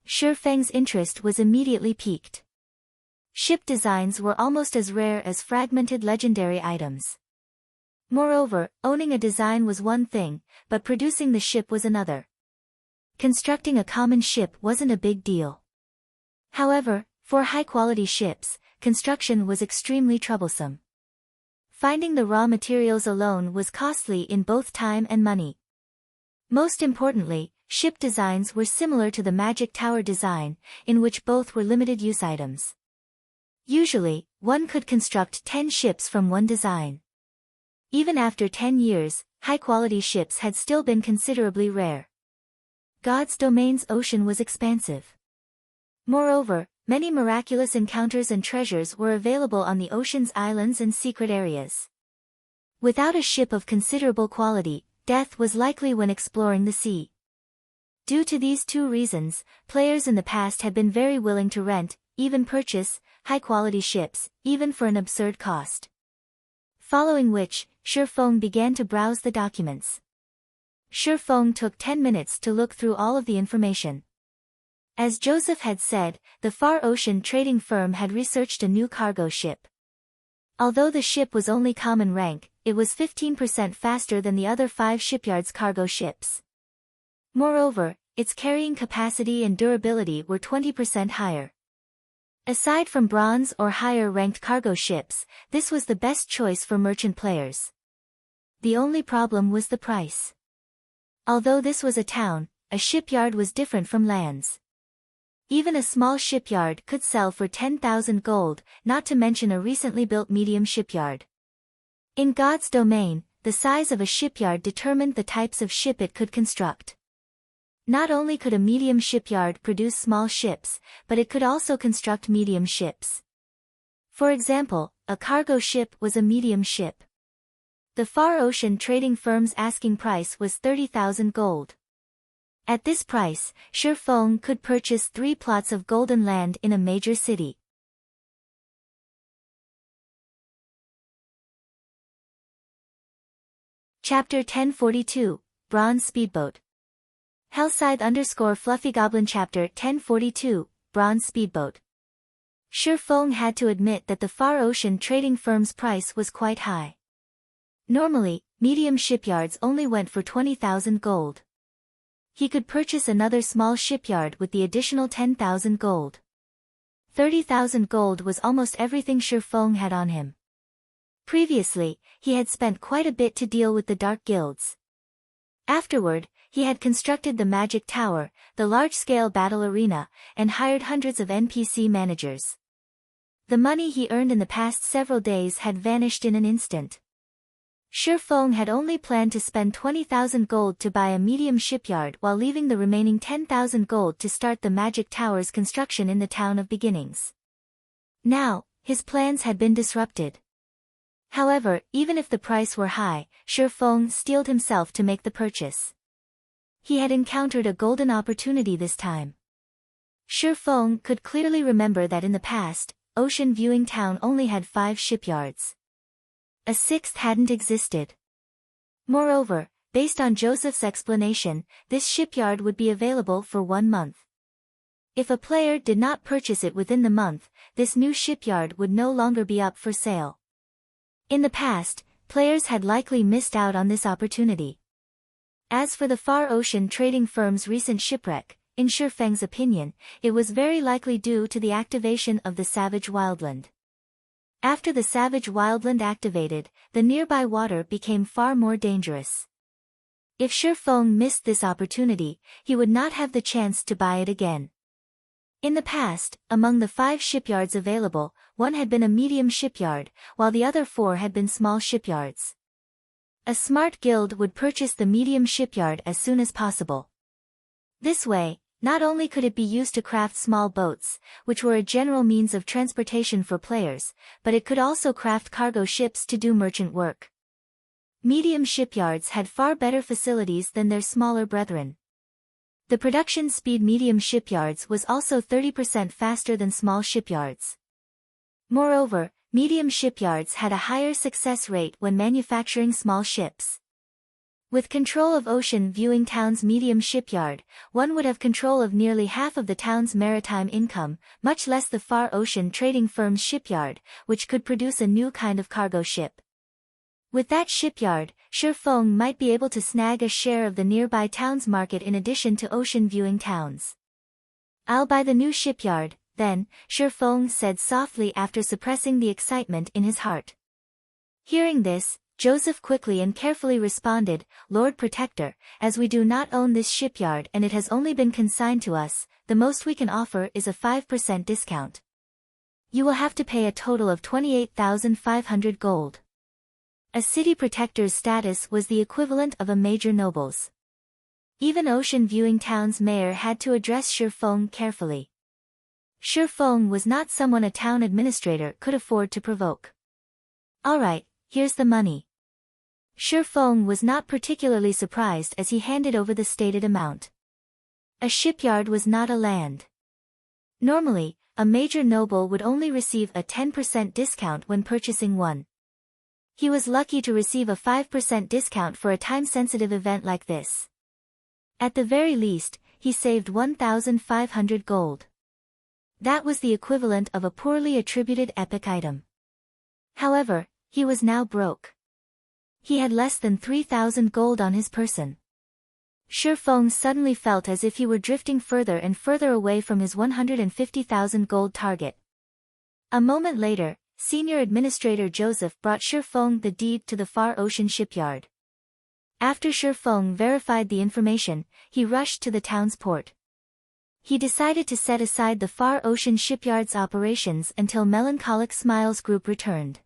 Speaker 1: Shi Feng's interest was immediately piqued. Ship designs were almost as rare as fragmented legendary items. Moreover, owning a design was one thing, but producing the ship was another. Constructing a common ship wasn't a big deal. However, for high-quality ships, construction was extremely troublesome. Finding the raw materials alone was costly in both time and money. Most importantly, ship designs were similar to the Magic Tower design, in which both were limited-use items. Usually, one could construct 10 ships from one design. Even after 10 years, high-quality ships had still been considerably rare. God's domain's ocean was expansive. Moreover, many miraculous encounters and treasures were available on the ocean's islands and secret areas. Without a ship of considerable quality, death was likely when exploring the sea. Due to these two reasons, players in the past had been very willing to rent, even purchase, high-quality ships, even for an absurd cost. Following which, Shi Feng began to browse the documents. Shi Feng took 10 minutes to look through all of the information. As Joseph had said, the Far Ocean trading firm had researched a new cargo ship. Although the ship was only common rank, it was 15% faster than the other 5 shipyards' cargo ships. Moreover, its carrying capacity and durability were 20% higher. Aside from bronze or higher-ranked cargo ships, this was the best choice for merchant players. The only problem was the price. Although this was a town, a shipyard was different from lands. Even a small shipyard could sell for 10,000 gold, not to mention a recently built medium shipyard. In God's domain, the size of a shipyard determined the types of ship it could construct. Not only could a medium shipyard produce small ships, but it could also construct medium ships. For example, a cargo ship was a medium ship. The Far Ocean trading firm's asking price was 30,000 gold. At this price, Shi Feng could purchase 3 plots of golden land in a major city. Chapter 1042, Bronze Speedboat. Hellscythe _Fluffy Chapter 1042, Bronze Speedboat. Shi Feng had to admit that the Far Ocean trading firm's price was quite high. Normally, medium shipyards only went for 20,000 gold. He could purchase another small shipyard with the additional 10,000 gold. 30,000 gold was almost everything Shi Feng had on him. Previously, he had spent quite a bit to deal with the dark guilds. Afterward, he had constructed the Magic Tower, the large-scale battle arena, and hired hundreds of NPC managers. The money he earned in the past several days had vanished in an instant. Shi Feng had only planned to spend 20,000 gold to buy a medium shipyard while leaving the remaining 10,000 gold to start the Magic Tower's construction in the Town of Beginnings. Now, his plans had been disrupted. However, even if the price were high, Shi Feng steeled himself to make the purchase. He had encountered a golden opportunity this time. Shi Feng could clearly remember that in the past, Ocean Viewing Town only had 5 shipyards. A 6th hadn't existed. Moreover, based on Joseph's explanation, this shipyard would be available for 1 month. If a player did not purchase it within the month, this new shipyard would no longer be up for sale. In the past, players had likely missed out on this opportunity. As for the Far Ocean trading firm's recent shipwreck, in Shi Feng's opinion, it was very likely due to the activation of the Savage Wildland. After the Savage Wildland activated, the nearby water became far more dangerous. If Shi Feng missed this opportunity, he would not have the chance to buy it again. In the past, among the 5 shipyards available, one had been a medium shipyard, while the other 4 had been small shipyards. A smart guild would purchase the medium shipyard as soon as possible. This way, not only could it be used to craft small boats, which were a general means of transportation for players, but it could also craft cargo ships to do merchant work. Medium shipyards had far better facilities than their smaller brethren. The production speed medium shipyards was also 30% faster than small shipyards. Moreover, medium shipyards had a higher success rate when manufacturing small ships. With control of ocean viewing town's medium shipyard, one would have control of nearly half of the town's maritime income, much less the far ocean trading firm's shipyard, which could produce a new kind of cargo ship. With that shipyard, Shifeng might be able to snag a share of the nearby town's market in addition to ocean viewing towns. "I'll buy the new shipyard, then," Shifeng said softly after suppressing the excitement in his heart. Hearing this, Joseph quickly and carefully responded, "Lord Protector, as we do not own this shipyard and it has only been consigned to us, the most we can offer is a 5% discount. You will have to pay a total of 28,500 gold. A city protector's status was the equivalent of a major noble's. Even ocean viewing town's mayor had to address Shifeng carefully. Shifeng was not someone a town administrator could afford to provoke. "Alright, here's the money." Shifeng was not particularly surprised as he handed over the stated amount. A shipyard was not a land. Normally, a major noble would only receive a 10% discount when purchasing one. He was lucky to receive a 5% discount for a time-sensitive event like this. At the very least, he saved 1,500 gold. That was the equivalent of a poorly attributed epic item. However, he was now broke. He had less than 3,000 gold on his person. Shifeng suddenly felt as if he were drifting further and further away from his 150,000 gold target. A moment later, Senior Administrator Joseph brought Shifeng the deed to the Far Ocean shipyard. After Shifeng verified the information, he rushed to the town's port. He decided to set aside the Far Ocean shipyard's operations until Melancholic Smiles Group returned.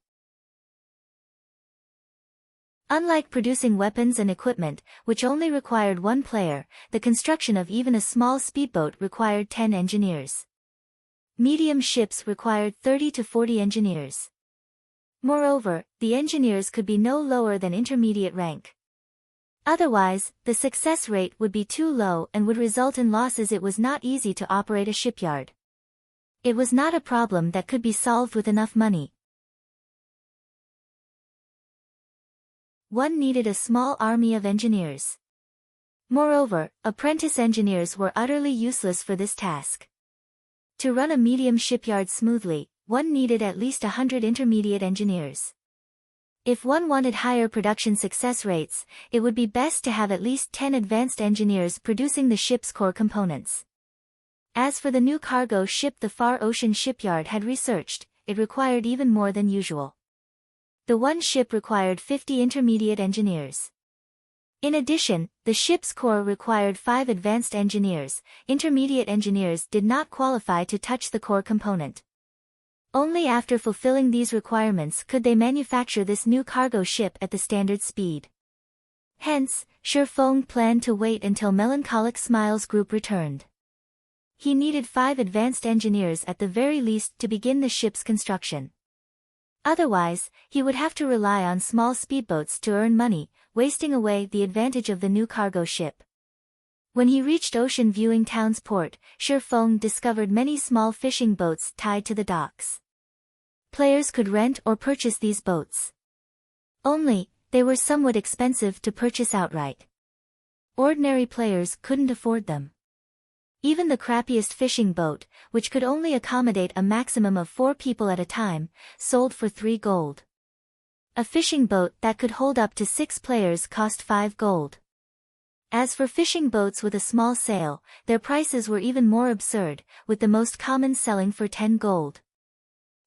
Speaker 1: Unlike producing weapons and equipment, which only required one player, the construction of even a small speedboat required 10 engineers. Medium ships required 30 to 40 engineers. Moreover, the engineers could be no lower than intermediate rank. Otherwise, the success rate would be too low and would result in losses. It was not easy to operate a shipyard. It was not a problem that could be solved with enough money. One needed a small army of engineers. Moreover, apprentice engineers were utterly useless for this task. To run a medium shipyard smoothly, one needed at least 100 intermediate engineers. If one wanted higher production success rates, it would be best to have at least 10 advanced engineers producing the ship's core components. As for the new cargo ship the Far Ocean shipyard had researched, it required even more than usual. The one ship required 50 intermediate engineers. In addition, the ship's core required 5 advanced engineers. Intermediate engineers did not qualify to touch the core component. Only after fulfilling these requirements could they manufacture this new cargo ship at the standard speed. Hence, Shifeng planned to wait until Melancholic Smiles Group returned. He needed 5 advanced engineers at the very least to begin the ship's construction. Otherwise, he would have to rely on small speedboats to earn money, wasting away the advantage of the new cargo ship. When he reached Ocean Viewing Town's port, Shifeng discovered many small fishing boats tied to the docks. Players could rent or purchase these boats. Only, they were somewhat expensive to purchase outright. Ordinary players couldn't afford them. Even the crappiest fishing boat, which could only accommodate a maximum of 4 people at a time, sold for 3 gold. A fishing boat that could hold up to 6 players cost 5 gold. As for fishing boats with a small sail, their prices were even more absurd, with the most common selling for 10 gold.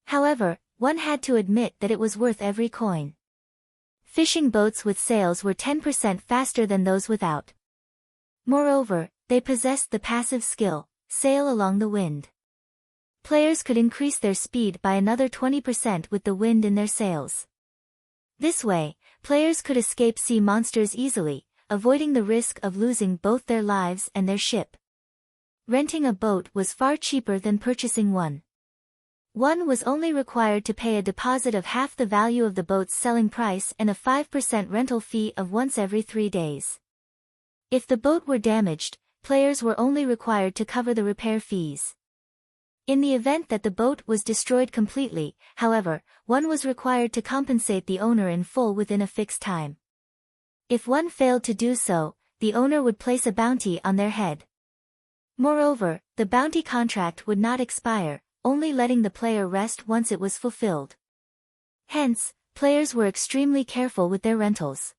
Speaker 1: However, one had to admit that it was worth every coin. Fishing boats with sails were 10% faster than those without. Moreover, they possessed the passive skill, sail along the wind. Players could increase their speed by another 20% with the wind in their sails. This way, players could escape sea monsters easily, avoiding the risk of losing both their lives and their ship. Renting a boat was far cheaper than purchasing one. One was only required to pay a deposit of half the value of the boat's selling price and a 5% rental fee of once every 3 days. If the boat were damaged, players were only required to cover the repair fees. In the event that the boat was destroyed completely, however, one was required to compensate the owner in full within a fixed time. If one failed to do so, the owner would place a bounty on their head. Moreover, the bounty contract would not expire, only letting the player rest once it was fulfilled. Hence, players were extremely careful with their rentals.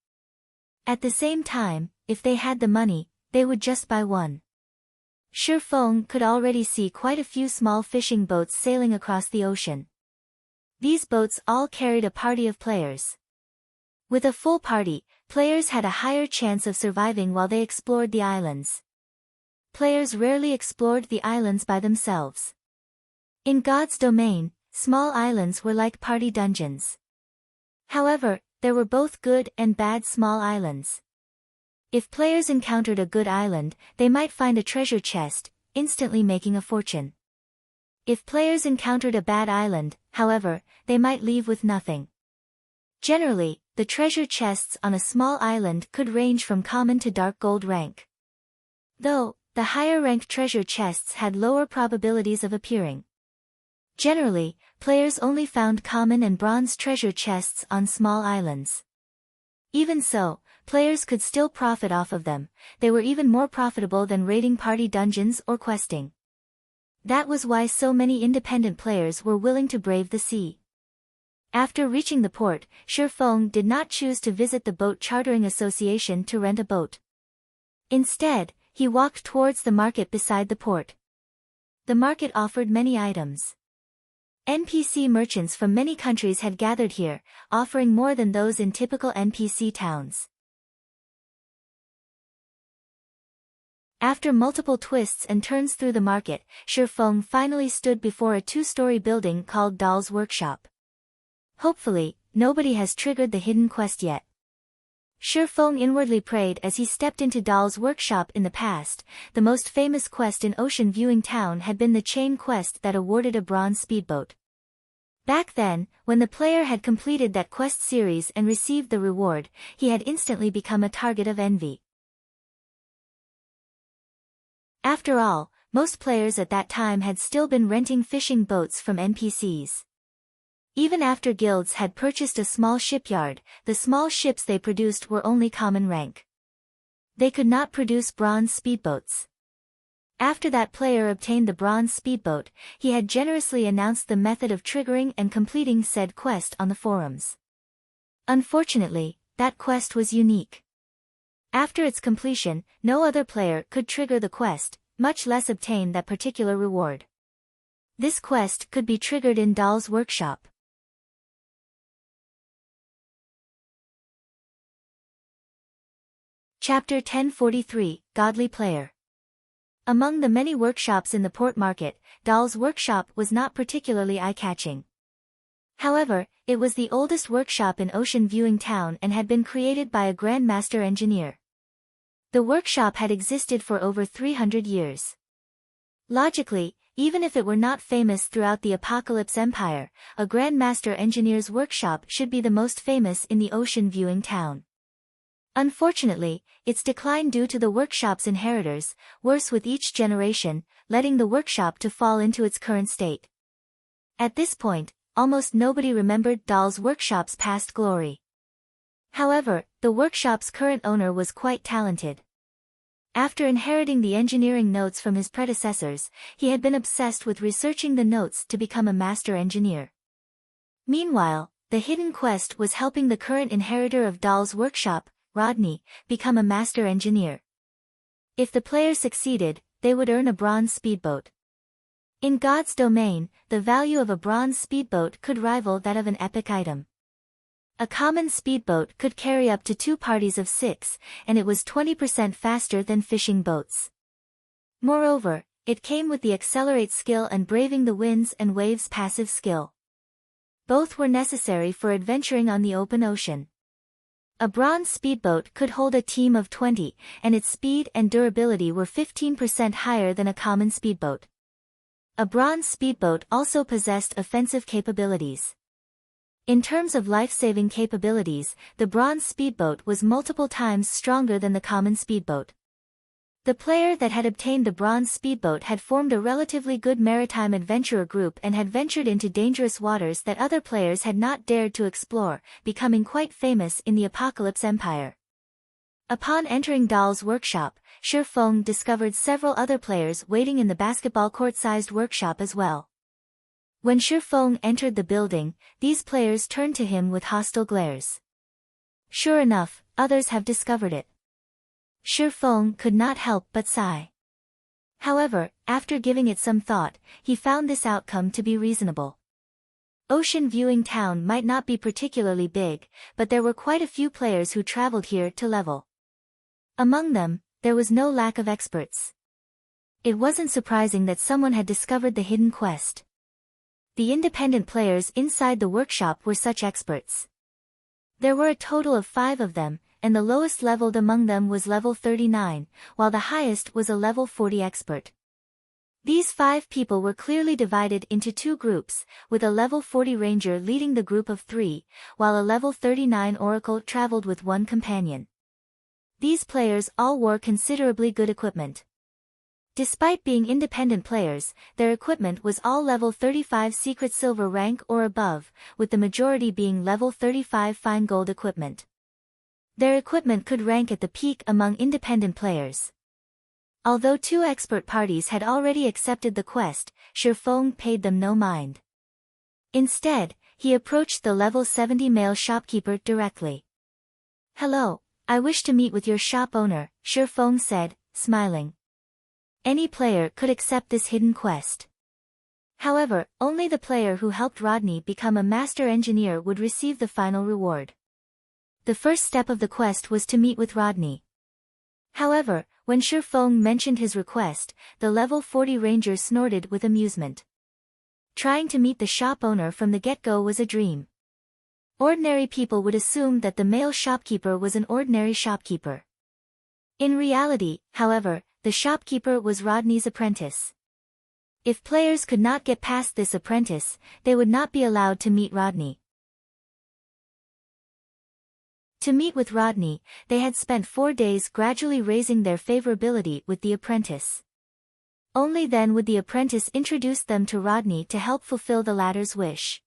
Speaker 1: At the same time, if they had the money, they would just buy one. Shi Feng could already see quite a few small fishing boats sailing across the ocean. These boats all carried a party of players. With a full party, players had a higher chance of surviving while they explored the islands. Players rarely explored the islands by themselves. In God's domain, small islands were like party dungeons. However, there were both good and bad small islands. If players encountered a good island, they might find a treasure chest, instantly making a fortune. If players encountered a bad island, however, they might leave with nothing. Generally, the treasure chests on a small island could range from common to dark gold rank. Though, the higher rank treasure chests had lower probabilities of appearing. Generally, players only found common and bronze treasure chests on small islands. Even so, players could still profit off of them. They were even more profitable than raiding party dungeons or questing. That was why so many independent players were willing to brave the sea. After reaching the port, Shi Feng did not choose to visit the boat chartering association to rent a boat. Instead, he walked towards the market beside the port. The market offered many items. NPC merchants from many countries had gathered here, offering more than those in typical NPC towns. After multiple twists and turns through the market, Shi Feng finally stood before a 2-story building called Doll's Workshop. Hopefully, nobody has triggered the hidden quest yet. Shi Feng inwardly prayed as he stepped into Doll's Workshop. In the past, the most famous quest in Ocean Viewing Town had been the chain quest that awarded a bronze speedboat. Back then, when the player had completed that quest series and received the reward, he had instantly become a target of envy. After all, most players at that time had still been renting fishing boats from NPCs. Even after guilds had purchased a small shipyard, the small ships they produced were only common rank. They could not produce bronze speedboats. After that player obtained the bronze speedboat, he had generously announced the method of triggering and completing said quest on the forums. Unfortunately, that quest was unique. After its completion, no other player could trigger the quest, much less obtain that particular reward. This quest could be triggered in Doll's Workshop. Chapter 1043, Godly Player. Among the many workshops in the port market, Doll's Workshop was not particularly eye-catching. However, it was the oldest workshop in Ocean Viewing Town and had been created by a Grandmaster engineer. The workshop had existed for over 300 years. Logically, even if it were not famous throughout the Apocalypse Empire, a Grandmaster engineer's workshop should be the most famous in the Ocean Viewing Town. Unfortunately, its decline due to the workshop's inheritors, worse with each generation, letting the workshop to fall into its current state. At this point, almost nobody remembered Doll's Workshop's past glory. However, the workshop's current owner was quite talented. After inheriting the engineering notes from his predecessors, he had been obsessed with researching the notes to become a master engineer. Meanwhile, the hidden quest was helping the current inheritor of Doll's Workshop, Rodney, become a master engineer. If the player succeeded, they would earn a bronze speedboat. In God's domain, the value of a bronze speedboat could rival that of an epic item. A common speedboat could carry up to 2 parties of 6, and it was 20% faster than fishing boats. Moreover, it came with the accelerate skill and braving the winds and waves passive skill. Both were necessary for adventuring on the open ocean. A bronze speedboat could hold a team of 20, and its speed and durability were 15% higher than a common speedboat. A bronze speedboat also possessed offensive capabilities. In terms of life-saving capabilities, the bronze speedboat was multiple times stronger than the common speedboat. The player that had obtained the bronze speedboat had formed a relatively good maritime adventurer group and had ventured into dangerous waters that other players had not dared to explore, becoming quite famous in the Apocalypse Empire. Upon entering Dahl's workshop, Shi Feng discovered several other players waiting in the basketball court-sized workshop as well. When Shi Feng entered the building, these players turned to him with hostile glares. Sure enough, others have discovered it. Shi Feng could not help but sigh. However, after giving it some thought, he found this outcome to be reasonable. Ocean Viewing Town might not be particularly big, but there were quite a few players who traveled here to level. Among them, there was no lack of experts. It wasn't surprising that someone had discovered the hidden quest. The independent players inside the workshop were such experts. There were a total of 5 of them, and the lowest leveled among them was level 39, while the highest was a level 40 expert. These 5 people were clearly divided into 2 groups, with a level 40 ranger leading the group of 3, while a level 39 oracle traveled with 1 companion. These players all wore considerably good equipment. Despite being independent players, their equipment was all level 35 secret silver rank or above, with the majority being level 35 fine gold equipment. Their equipment could rank at the peak among independent players. Although 2 expert parties had already accepted the quest, Shi Feng paid them no mind. Instead, he approached the level 70 male shopkeeper directly. "Hello, I wish to meet with your shop owner," Shi Feng said, smiling. Any player could accept this hidden quest. However, only the player who helped Rodney become a master engineer would receive the final reward. The first step of the quest was to meet with Rodney. However, when Shi Feng mentioned his request, the level 40 ranger snorted with amusement. Trying to meet the shop owner from the get-go was a dream. Ordinary people would assume that the male shopkeeper was an ordinary shopkeeper. In reality, however, the shopkeeper was Rodney's apprentice. If players could not get past this apprentice, they would not be allowed to meet Rodney. To meet with Rodney, they had spent 4 days gradually raising their favorability with the apprentice. Only then would the apprentice introduce them to Rodney to help fulfill the latter's wish.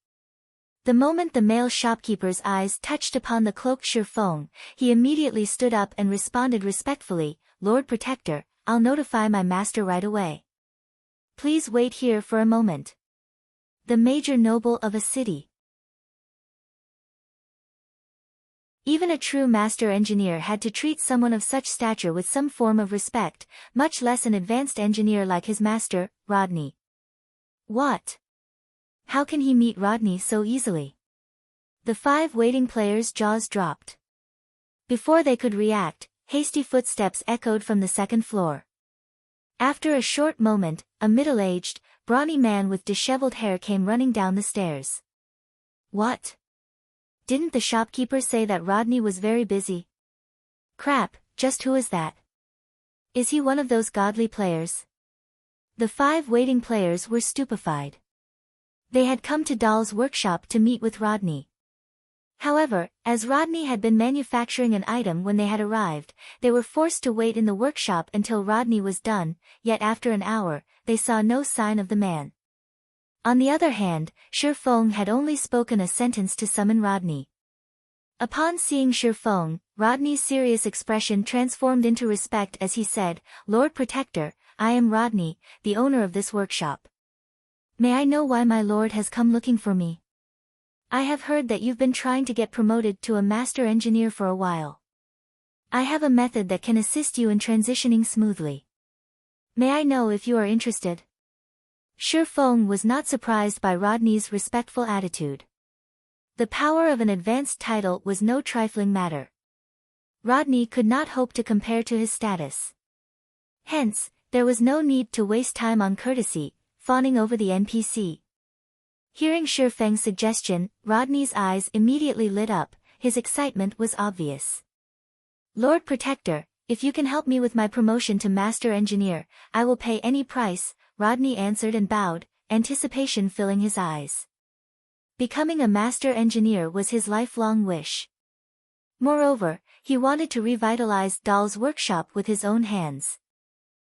Speaker 1: The moment the male shopkeeper's eyes touched upon the cloaked Shi Feng, he immediately stood up and responded respectfully, "Lord Protector, I'll notify my master right away. Please wait here for a moment." The major noble of a city. Even a true master engineer had to treat someone of such stature with some form of respect, much less an advanced engineer like his master, Rodney. What? How can he meet Rodney so easily? The 5 waiting players' jaws dropped. Before they could react, hasty footsteps echoed from the second floor. After a short moment, a middle-aged, brawny man with disheveled hair came running down the stairs. What? Didn't the shopkeeper say that Rodney was very busy? Crap, just who is that? Is he one of those godly players? The 5 waiting players were stupefied. They had come to Dahl's workshop to meet with Rodney. However, as Rodney had been manufacturing an item when they had arrived, they were forced to wait in the workshop until Rodney was done, yet after an hour, they saw no sign of the man. On the other hand, Shi Feng had only spoken a sentence to summon Rodney. Upon seeing Shi Feng, Rodney's serious expression transformed into respect as he said, "Lord Protector, I am Rodney, the owner of this workshop. May I know why my lord has come looking for me? I have heard that you've been trying to get promoted to a master engineer for a while. I have a method that can assist you in transitioning smoothly. May I know if you are interested?" Shi Feng was not surprised by Rodney's respectful attitude. The power of an advanced title was no trifling matter. Rodney could not hope to compare to his status. Hence, there was no need to waste time on courtesy, fawning over the NPC. Hearing Shi Feng's suggestion, Rodney's eyes immediately lit up, his excitement was obvious. "Lord Protector, if you can help me with my promotion to Master Engineer, I will pay any price," Rodney answered and bowed, anticipation filling his eyes. Becoming a Master Engineer was his lifelong wish. Moreover, he wanted to revitalize Dahl's workshop with his own hands.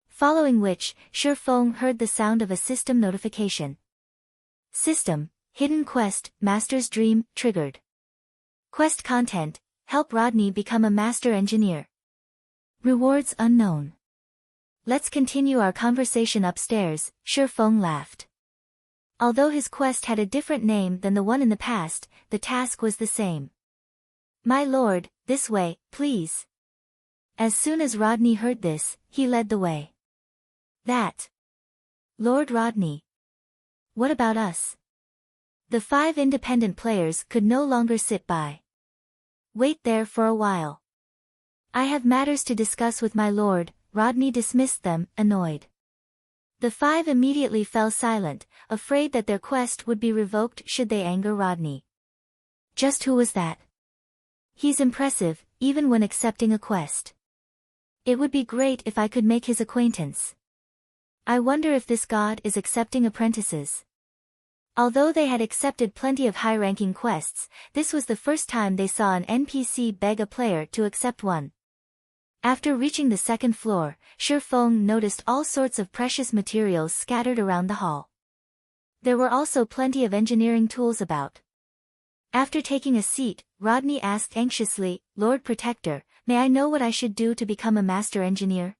Speaker 1: Following which, Shifeng heard the sound of a system notification. System, hidden quest, Master's Dream, triggered. Quest content, help Rodney become a Master Engineer. Rewards unknown. "Let's continue our conversation upstairs," Shifeng laughed. Although his quest had a different name than the one in the past, the task was the same. "My lord, this way, please." As soon as Rodney heard this, he led the way. "That. Lord Rodney. What about us?" The 5 independent players could no longer sit by. "Wait there for a while. I have matters to discuss with my lord," Rodney dismissed them, annoyed. The 5 immediately fell silent, afraid that their quest would be revoked should they anger Rodney. Just who was that? He's impressive, even when accepting a quest. It would be great if I could make his acquaintance. I wonder if this god is accepting apprentices. Although they had accepted plenty of high-ranking quests, this was the first time they saw an NPC beg a player to accept one. After reaching the 2nd floor, Shifeng noticed all sorts of precious materials scattered around the hall. There were also plenty of engineering tools about. After taking a seat, Rodney asked anxiously, "Lord Protector, may I know what I should do to become a Master Engineer?"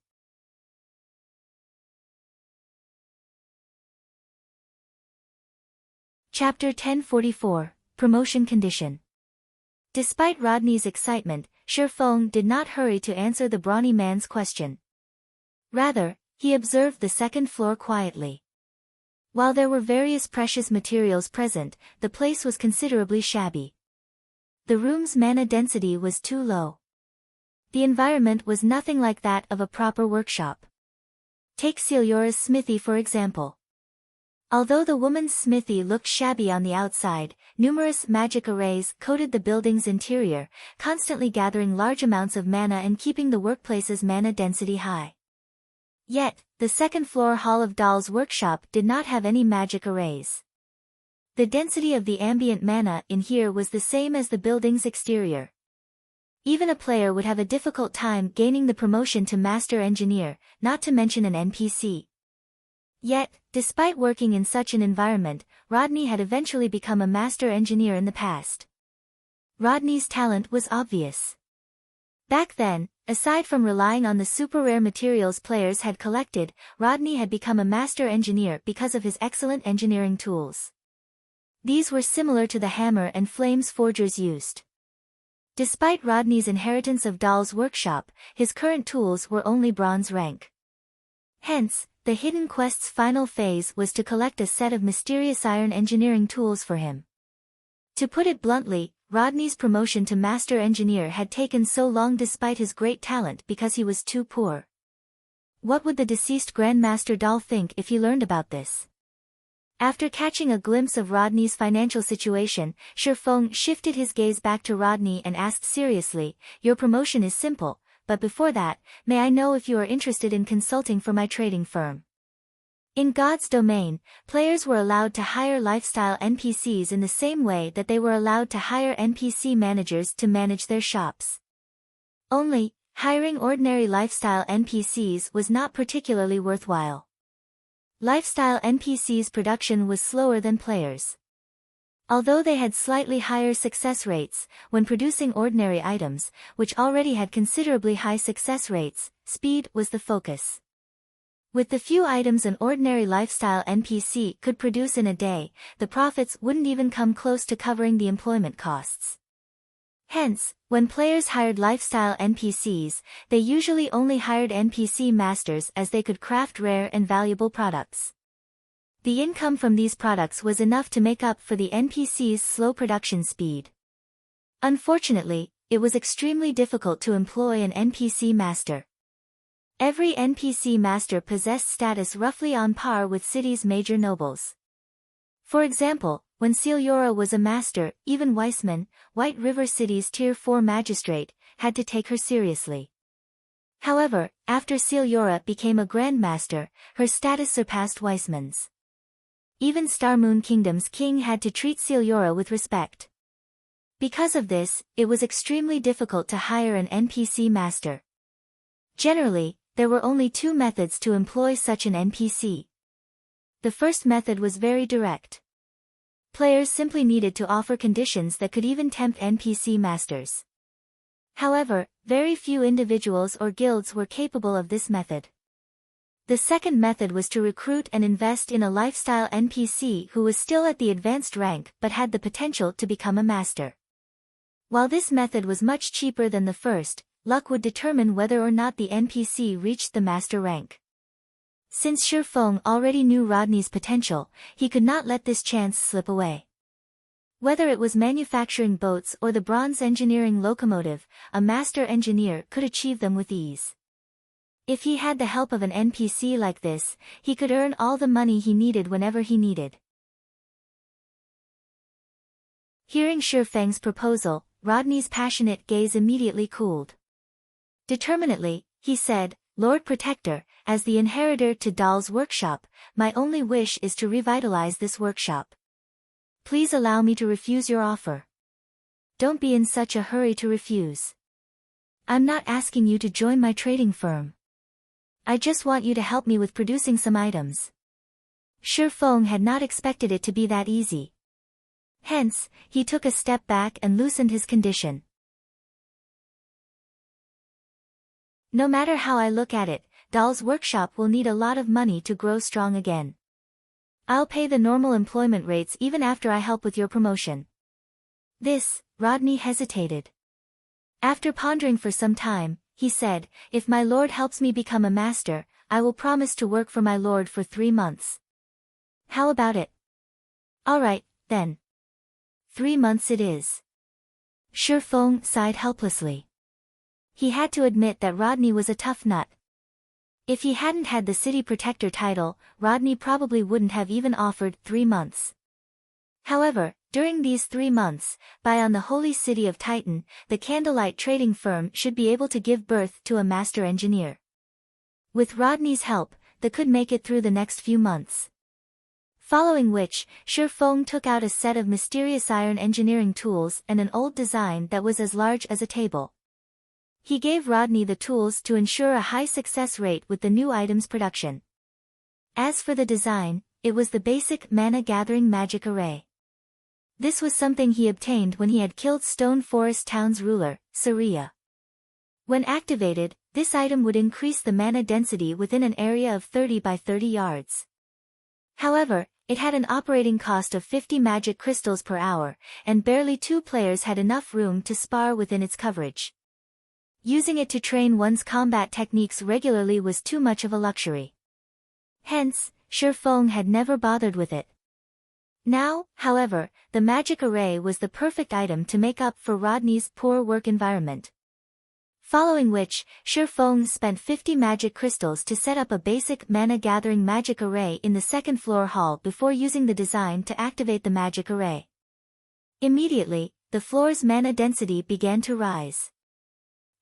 Speaker 1: Chapter 1044, Promotion Condition. Despite Rodney's excitement, Shifeng did not hurry to answer the brawny man's question. Rather, he observed the 2nd floor quietly. While there were various precious materials present, the place was considerably shabby. The room's mana density was too low. The environment was nothing like that of a proper workshop. Take Celiora's smithy for example. Although the woman's smithy looked shabby on the outside, numerous magic arrays coated the building's interior, constantly gathering large amounts of mana and keeping the workplace's mana density high. Yet, the 2nd floor hall of Dahl's workshop did not have any magic arrays. The density of the ambient mana in here was the same as the building's exterior. Even a player would have a difficult time gaining the promotion to Master Engineer, not to mention an NPC. Yet, despite working in such an environment, Rodney had eventually become a Master Engineer in the past. Rodney's talent was obvious. Back then, aside from relying on the super-rare materials players had collected, Rodney had become a Master Engineer because of his excellent engineering tools. These were similar to the hammer and flames forgers used. Despite Rodney's inheritance of Dahl's workshop, his current tools were only bronze rank. Hence, the hidden quest's final phase was to collect a set of mysterious iron engineering tools for him. To put it bluntly, Rodney's promotion to Master Engineer had taken so long despite his great talent because he was too poor. What would the deceased Grandmaster Dahl think if he learned about this? After catching a glimpse of Rodney's financial situation, Shifeng shifted his gaze back to Rodney and asked seriously, "Your promotion is simple, but before that, may I know if you are interested in consulting for my trading firm?" In God's domain, players were allowed to hire lifestyle NPCs in the same way that they were allowed to hire NPC managers to manage their shops. Only, hiring ordinary lifestyle NPCs was not particularly worthwhile. Lifestyle NPCs' production was slower than players. Although they had slightly higher success rates, when producing ordinary items, which already had considerably high success rates, speed was the focus. With the few items an ordinary lifestyle NPC could produce in a day, the profits wouldn't even come close to covering the employment costs. Hence, when players hired lifestyle NPCs, they usually only hired NPC masters as they could craft rare and valuable products. The income from these products was enough to make up for the NPC's slow production speed. Unfortunately, it was extremely difficult to employ an NPC master. Every NPC master possessed status roughly on par with city's major nobles. For example, when Celiora was a master, even Weissman, White River City's Tier 4 magistrate, had to take her seriously. However, after Celiora became a grandmaster, her status surpassed Weissman's. Even Star Moon Kingdom's king had to treat Celiora with respect. Because of this, it was extremely difficult to hire an NPC master. Generally, there were only two methods to employ such an NPC. The first method was very direct. Players simply needed to offer conditions that could even tempt NPC masters. However, very few individuals or guilds were capable of this method. The second method was to recruit and invest in a lifestyle NPC who was still at the advanced rank but had the potential to become a master. While this method was much cheaper than the first, luck would determine whether or not the NPC reached the master rank. Since Shi Feng already knew Rodney's potential, he could not let this chance slip away. Whether it was manufacturing boats or the bronze engineering locomotive, a master engineer could achieve them with ease. If he had the help of an NPC like this, he could earn all the money he needed whenever he needed. Hearing Shi Feng's proposal, Rodney's passionate gaze immediately cooled. Determinedly, he said, "Lord Protector, as the inheritor to Dahl's workshop, my only wish is to revitalize this workshop. Please allow me to refuse your offer. Don't be in such a hurry to refuse. I'm not asking you to join my trading firm. I just want you to help me with producing some items." Shi Feng had not expected it to be that easy. Hence, he took a step back and loosened his condition. "No matter how I look at it, Dahl's workshop will need a lot of money to grow strong again. I'll pay the normal employment rates even after I help with your promotion." Rodney hesitated. After pondering for some time, he said, "If my lord helps me become a master, I will promise to work for my lord for 3 months. How about it?" "All right, then. 3 months it is." Shi Feng sighed helplessly. He had to admit that Rodney was a tough nut. If he hadn't had the city protector title, Rodney probably wouldn't have even offered 3 months. However, during these 3 months, on the holy city of Titan, the Candlelight trading firm should be able to give birth to a master engineer. With Rodney's help, they could make it through the next few months. Following which, Shi Feng took out a set of mysterious iron engineering tools and an old design that was as large as a table. He gave Rodney the tools to ensure a high success rate with the new item's production. As for the design, it was the basic mana-gathering magic array. This was something he obtained when he had killed Stone Forest Town's ruler, Saria. When activated, this item would increase the mana density within an area of 30 by 30 yards. However, it had an operating cost of 50 magic crystals per hour, and barely 2 players had enough room to spar within its coverage. Using it to train one's combat techniques regularly was too much of a luxury. Hence, Shi Feng had never bothered with it. Now, however, the magic array was the perfect item to make up for Rodney's poor work environment. Following which, Shi Feng spent 50 magic crystals to set up a basic mana-gathering magic array in the second floor hall before using the design to activate the magic array. Immediately, the floor's mana density began to rise.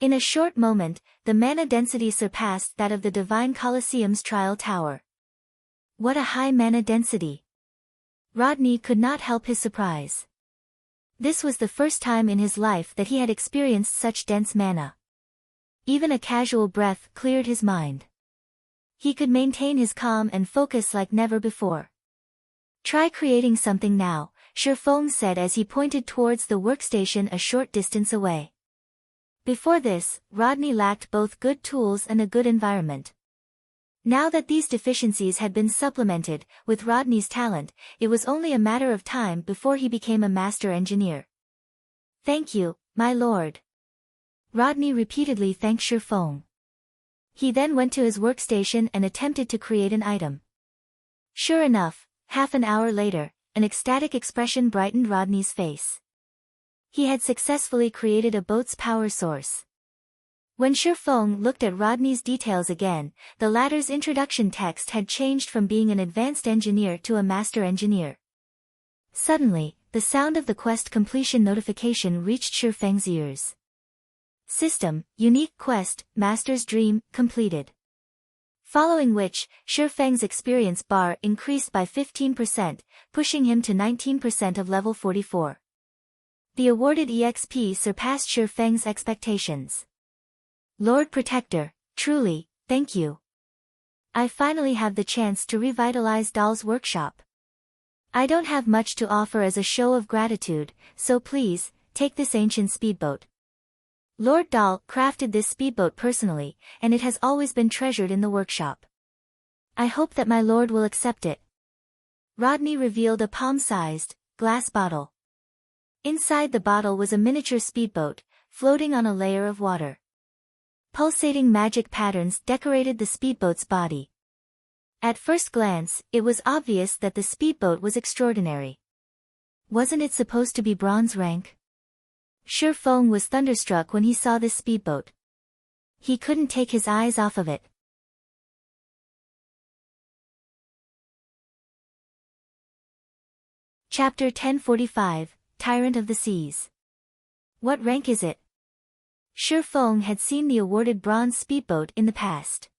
Speaker 1: In a short moment, the mana density surpassed that of the Divine Colosseum's Trial Tower. What a high mana density! Rodney could not help his surprise. This was the first time in his life that he had experienced such dense mana. Even a casual breath cleared his mind. He could maintain his calm and focus like never before. "Try creating something now," Shi Feng said as he pointed towards the workstation a short distance away. Before this, Rodney lacked both good tools and a good environment. Now that these deficiencies had been supplemented, with Rodney's talent, it was only a matter of time before he became a master engineer. "Thank you, my lord." Rodney repeatedly thanked Shi Feng. He then went to his workstation and attempted to create an item. Sure enough, half an hour later, an ecstatic expression brightened Rodney's face. He had successfully created a boat's power source. When Shi Feng looked at Rodney's details again, the latter's introduction text had changed from being an advanced engineer to a master engineer. Suddenly, the sound of the quest completion notification reached Shifeng's ears. System, unique quest, Master's Dream, completed. Following which, Shifeng's experience bar increased by 15%, pushing him to 19% of level 44. The awarded EXP surpassed Shifeng's expectations. Lord Protector, truly, thank you. I finally have the chance to revitalize Dahl's workshop. I don't have much to offer as a show of gratitude, so please, take this ancient speedboat. Lord Dahl crafted this speedboat personally, and it has always been treasured in the workshop. I hope that my lord will accept it. Rodney revealed a palm-sized, glass bottle. Inside the bottle was a miniature speedboat, floating on a layer of water. Pulsating magic patterns decorated the speedboat's body. At first glance, it was obvious that the speedboat was extraordinary. Wasn't it supposed to be bronze rank? Shifeng was thunderstruck when he saw this speedboat. He couldn't take his eyes off of it. Chapter 1045, Tyrant of the Seas. What rank is it? Shifeng had seen the awarded bronze speedboat in the past.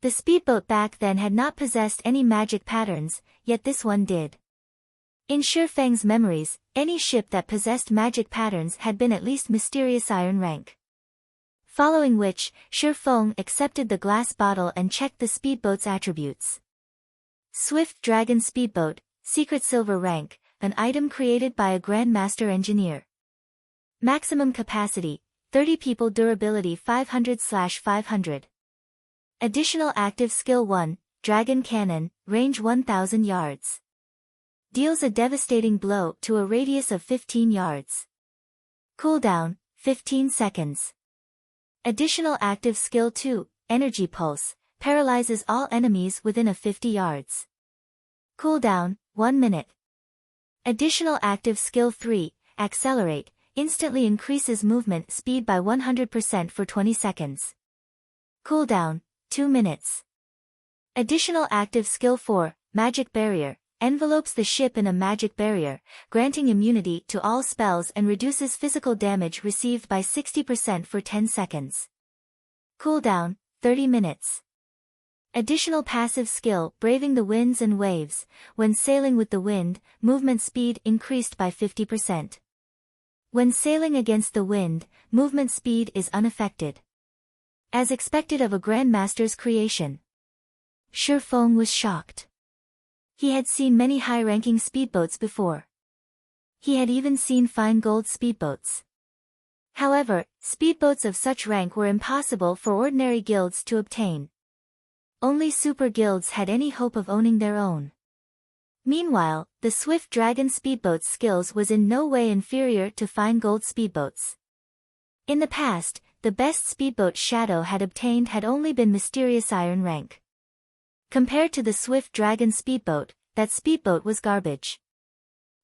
Speaker 1: The speedboat back then had not possessed any magic patterns, yet this one did. In Shifeng's memories, any ship that possessed magic patterns had been at least mysterious iron rank. Following which, Shifeng accepted the glass bottle and checked the speedboat's attributes. Swift Dragon Speedboat, Secret Silver rank, an item created by a Grandmaster Engineer. Maximum capacity, 30 people durability 500/500. Additional active skill 1, Dragon Cannon, range 1000 yards. Deals a devastating blow to a radius of 15 yards. Cooldown, 15 seconds. Additional active skill 2, Energy Pulse, paralyzes all enemies within a 50 yards. Cooldown, 1 minute. Additional active skill 3, Accelerate, instantly increases movement speed by 100% for 20 seconds. Cooldown, 2 minutes. Additional active skill 4, Magic Barrier, envelopes the ship in a magic barrier, granting immunity to all spells and reduces physical damage received by 60% for 10 seconds. Cooldown, 30 minutes. Additional passive skill, Braving the Winds and Waves, when sailing with the wind, movement speed increased by 50%. When sailing against the wind, movement speed is unaffected. As expected of a Grandmaster's creation. Shifeng was shocked. He had seen many high-ranking speedboats before. He had even seen fine gold speedboats. However, speedboats of such rank were impossible for ordinary guilds to obtain. Only super guilds had any hope of owning their own. Meanwhile, the Swift Dragon speedboat's skills was in no way inferior to fine gold speedboats. In the past, the best speedboat Shadow had obtained had only been mysterious iron rank. Compared to the Swift Dragon speedboat, that speedboat was garbage.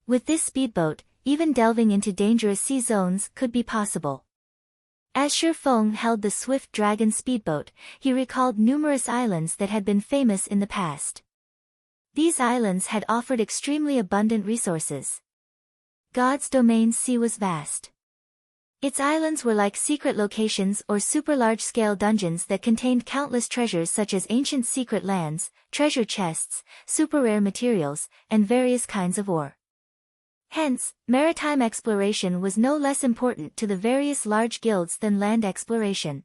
Speaker 1: With this speedboat, even delving into dangerous sea zones could be possible. As Shifeng held the Swift Dragon speedboat, he recalled numerous islands that had been famous in the past. These islands had offered extremely abundant resources. God's Domain's sea was vast. Its islands were like secret locations or super large-scale dungeons that contained countless treasures such as ancient secret lands, treasure chests, super rare materials, and various kinds of ore. Hence, maritime exploration was no less important to the various large guilds than land exploration.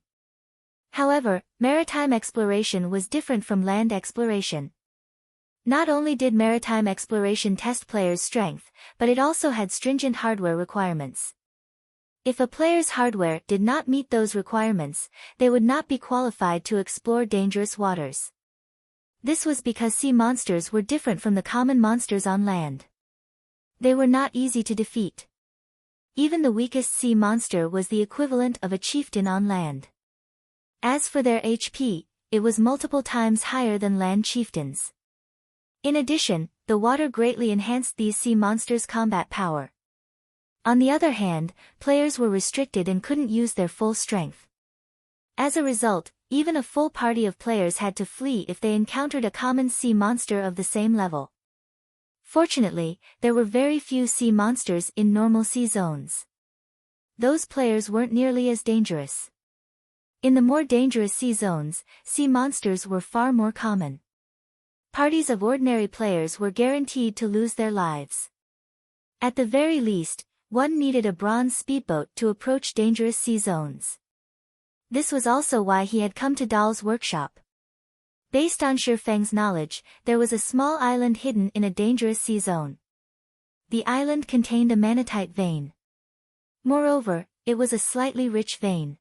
Speaker 1: However, maritime exploration was different from land exploration. Not only did maritime exploration test players' strength, but it also had stringent hardware requirements. If a player's hardware did not meet those requirements, they would not be qualified to explore dangerous waters. This was because sea monsters were different from the common monsters on land. They were not easy to defeat. Even the weakest sea monster was the equivalent of a chieftain on land. As for their HP, it was multiple times higher than land chieftains. In addition, the water greatly enhanced these sea monsters' combat power. On the other hand, players were restricted and couldn't use their full strength. As a result, even a full party of players had to flee if they encountered a common sea monster of the same level. Fortunately, there were very few sea monsters in normal sea zones. Those players weren't nearly as dangerous. In the more dangerous sea zones, sea monsters were far more common. Parties of ordinary players were guaranteed to lose their lives. At the very least, one needed a bronze speedboat to approach dangerous sea zones. This was also why he had come to Dahl's workshop. Based on Shifeng's knowledge, there was a small island hidden in a dangerous sea zone. The island contained a manatite vein. Moreover, it was a slightly rich vein.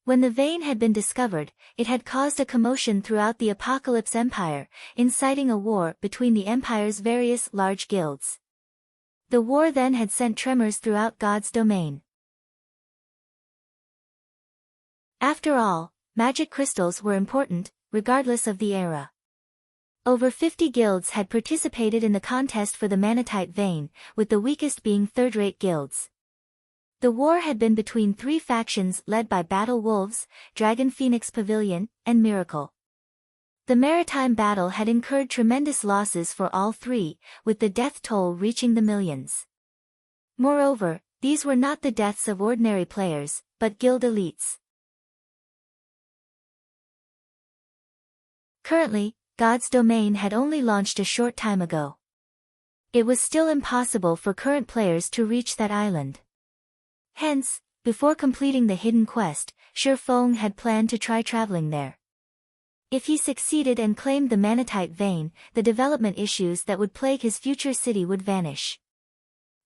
Speaker 1: When the vein had been discovered, it had caused a commotion throughout the Apocalypse Empire, inciting a war between the Empire's various large guilds. The war then had sent tremors throughout God's domain. After all, magic crystals were important, regardless of the era. Over 50 guilds had participated in the contest for the manatite vein, with the weakest being third-rate guilds. The war had been between three factions led by Battle Wolves, Dragon Phoenix Pavilion, and Miracle. The maritime battle had incurred tremendous losses for all three, with the death toll reaching the millions. Moreover, these were not the deaths of ordinary players, but guild elites. Currently, God's domain had only launched a short time ago. It was still impossible for current players to reach that island. Hence, before completing the hidden quest, Shifeng had planned to try traveling there. If he succeeded and claimed the manatite vein, the development issues that would plague his future city would vanish.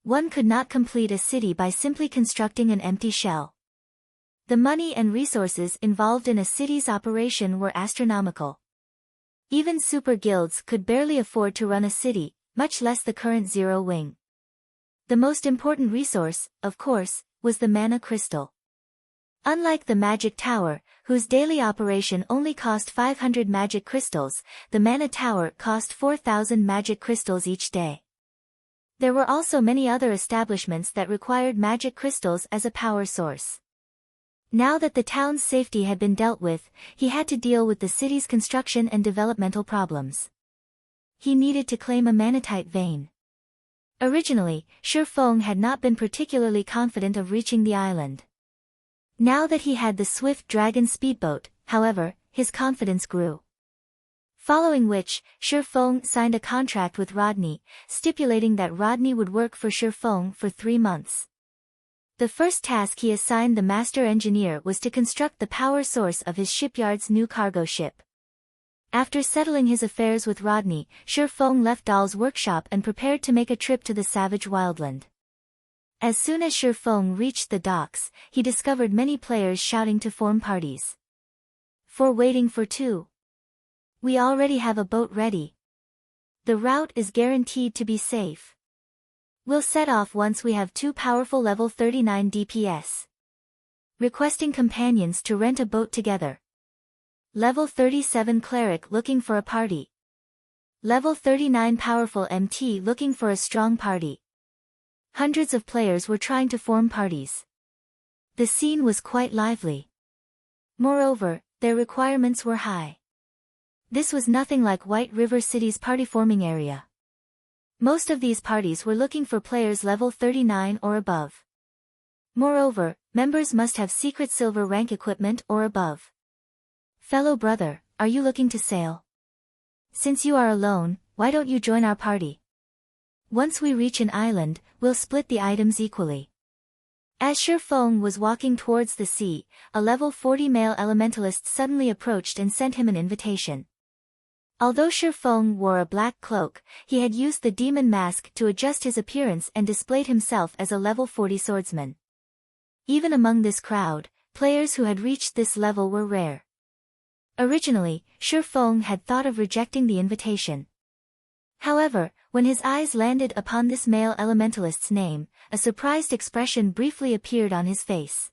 Speaker 1: One could not complete a city by simply constructing an empty shell. The money and resources involved in a city's operation were astronomical. Even super guilds could barely afford to run a city, much less the current Zero Wing. The most important resource, of course, was the mana crystal. Unlike the magic tower, whose daily operation only cost 500 magic crystals, the mana tower cost 4,000 magic crystals each day. There were also many other establishments that required magic crystals as a power source. Now that the town's safety had been dealt with, he had to deal with the city's construction and developmental problems. He needed to claim a manatite vein. Originally, Shifeng had not been particularly confident of reaching the island. Now that he had the swift dragon speedboat, however, his confidence grew. Following which, Shifeng signed a contract with Rodney, stipulating that Rodney would work for Shifeng for 3 months. The first task he assigned the master engineer was to construct the power source of his shipyard's new cargo ship. After settling his affairs with Rodney, Shifeng left Dahl's workshop and prepared to make a trip to the savage wildland. As soon as Shifeng reached the docks, he discovered many players shouting to form parties. "For waiting for two. We already have a boat ready. The route is guaranteed to be safe. We'll set off once we have 2 powerful level 39 DPS. Requesting companions to rent a boat together. Level 37 cleric looking for a party. Level 39 powerful MT looking for a strong party." Hundreds of players were trying to form parties. The scene was quite lively. Moreover, their requirements were high. This was nothing like White River City's party-forming area. Most of these parties were looking for players level 39 or above. Moreover, members must have secret silver rank equipment or above. "Fellow brother, are you looking to sail? Since you are alone, why don't you join our party? Once we reach an island, we'll split the items equally." As Shifeng was walking towards the sea, a level 40 male elementalist suddenly approached and sent him an invitation. Although Shifeng wore a black cloak, he had used the demon mask to adjust his appearance and displayed himself as a level 40 swordsman. Even among this crowd, players who had reached this level were rare. Originally, Shifeng had thought of rejecting the invitation. However, when his eyes landed upon this male elementalist's name, a surprised expression briefly appeared on his face.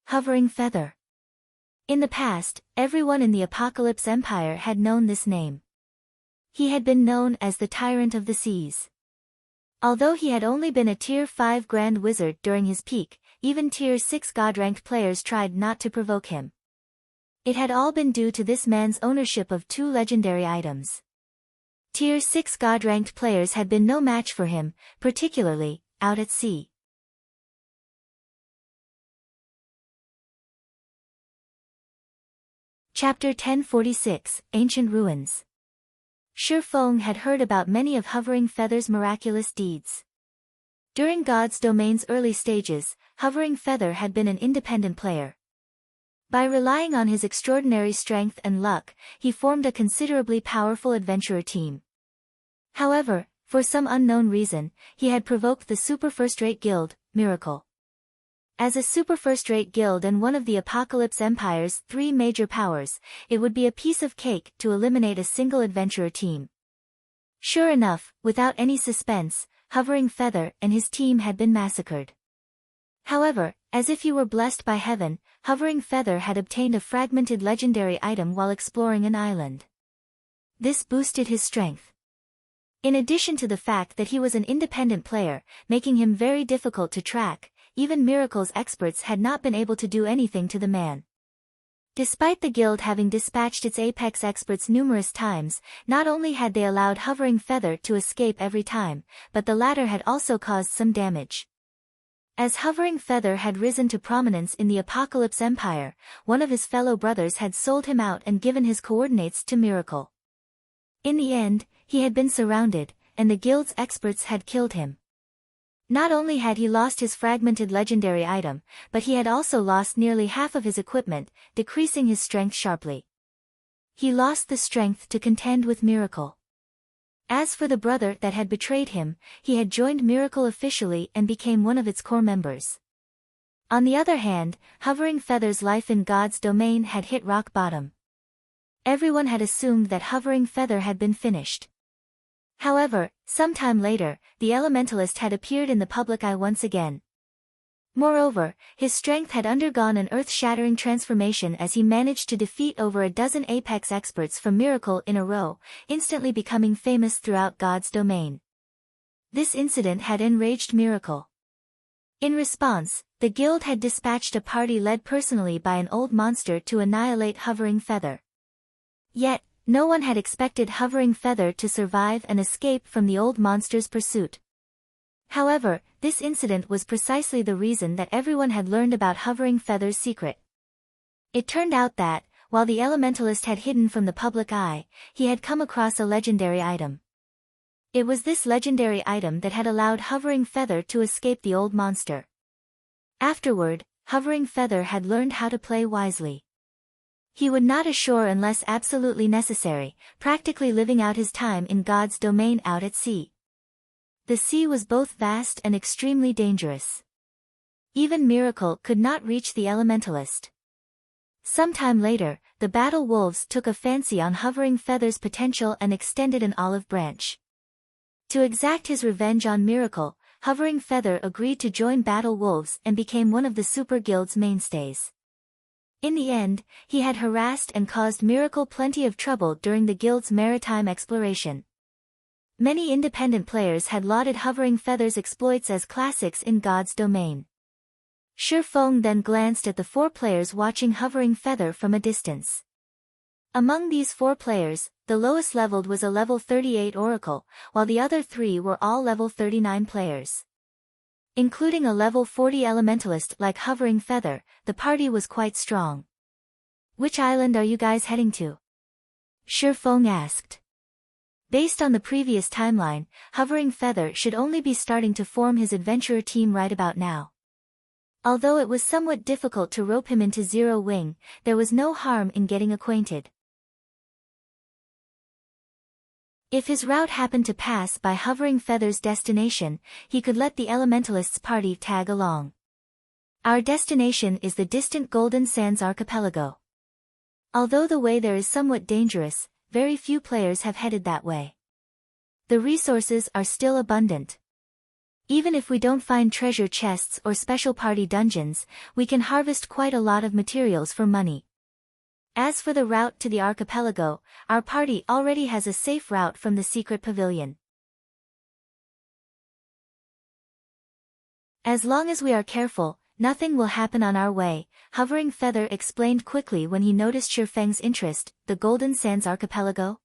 Speaker 1: Hovering Feather. In the past, everyone in the Apocalypse Empire had known this name. He had been known as the Tyrant of the Seas. Although he had only been a Tier 5 Grand Wizard during his peak, even Tier 6 God-ranked players tried not to provoke him. It had all been due to this man's ownership of 2 legendary items. Tier 6 God-ranked players had been no match for him, particularly out at sea. Chapter 1046, Ancient Ruins. Shi Feng had heard about many of Hovering Feather's miraculous deeds. During God's domain's early stages, Hovering Feather had been an independent player. By relying on his extraordinary strength and luck, he formed a considerably powerful adventurer team. However, for some unknown reason, he had provoked the super first-rate guild, Miracle. As a super first-rate guild and one of the Apocalypse Empire's 3 major powers, it would be a piece of cake to eliminate a single adventurer team. Sure enough, without any suspense, Hovering Feather and his team had been massacred. However, as if he were blessed by heaven, Hovering Feather had obtained a fragmented legendary item while exploring an island. This boosted his strength. In addition to the fact that he was an independent player, making him very difficult to track, even Miracle's experts had not been able to do anything to the man. Despite the guild having dispatched its apex experts numerous times, not only had they allowed Hovering Feather to escape every time, but the latter had also caused some damage. As Hovering Feather had risen to prominence in the Apocalypse Empire, one of his fellow brothers had sold him out and given his coordinates to Miracle. In the end, he had been surrounded, and the guild's experts had killed him. Not only had he lost his fragmented legendary item, but he had also lost nearly half of his equipment, decreasing his strength sharply. He lost the strength to contend with Miracle. As for the brother that had betrayed him, he had joined Miracle officially and became one of its core members. On the other hand, Hovering Feather's life in God's domain had hit rock bottom. Everyone had assumed that Hovering Feather had been finished. However, sometime later, the Elementalist had appeared in the public eye once again. Moreover, his strength had undergone an earth-shattering transformation as he managed to defeat over a dozen apex experts from Miracle in a row, instantly becoming famous throughout God's domain. This incident had enraged Miracle. In response, the guild had dispatched a party led personally by an old monster to annihilate Hovering Feather. Yet, no one had expected Hovering Feather to survive and escape from the old monster's pursuit. However, this incident was precisely the reason that everyone had learned about Hovering Feather's secret. It turned out that, while the Elementalist had hidden from the public eye, he had come across a legendary item. It was this legendary item that had allowed Hovering Feather to escape the old monster. Afterward, Hovering Feather had learned how to play wisely. He would not ashore unless absolutely necessary, practically living out his time in God's domain out at sea. The sea was both vast and extremely dangerous. Even Miracle could not reach the Elementalist. Sometime later, the Battle Wolves took a fancy on Hovering Feather's potential and extended an olive branch. To exact his revenge on Miracle, Hovering Feather agreed to join Battle Wolves and became one of the Super Guild's mainstays. In the end, he had harassed and caused Miracle plenty of trouble during the guild's maritime exploration. Many independent players had lauded Hovering Feather's exploits as classics in God's domain. Shi Feng then glanced at the 4 players watching Hovering Feather from a distance. Among these 4 players, the lowest leveled was a level 38 Oracle, while the other 3 were all level 39 players. Including a level 40 Elementalist like Hovering Feather, the party was quite strong. "Which island are you guys heading to?" Shi Feng asked. Based on the previous timeline, Hovering Feather should only be starting to form his adventurer team right about now. Although it was somewhat difficult to rope him into Zero Wing, there was no harm in getting acquainted. If his route happened to pass by Hovering Feather's destination, he could let the Elementalist's party tag along. "Our destination is the distant Golden Sands Archipelago. Although the way there is somewhat dangerous, very few players have headed that way. The resources are still abundant. Even if we don't find treasure chests or special party dungeons, we can harvest quite a lot of materials for money. As for the route to the archipelago, our party already has a safe route from the secret pavilion. As long as we are careful, nothing will happen on our way," Hovering Feather explained quickly when he noticed Shi Feng's interest. "The Golden Sands Archipelago?"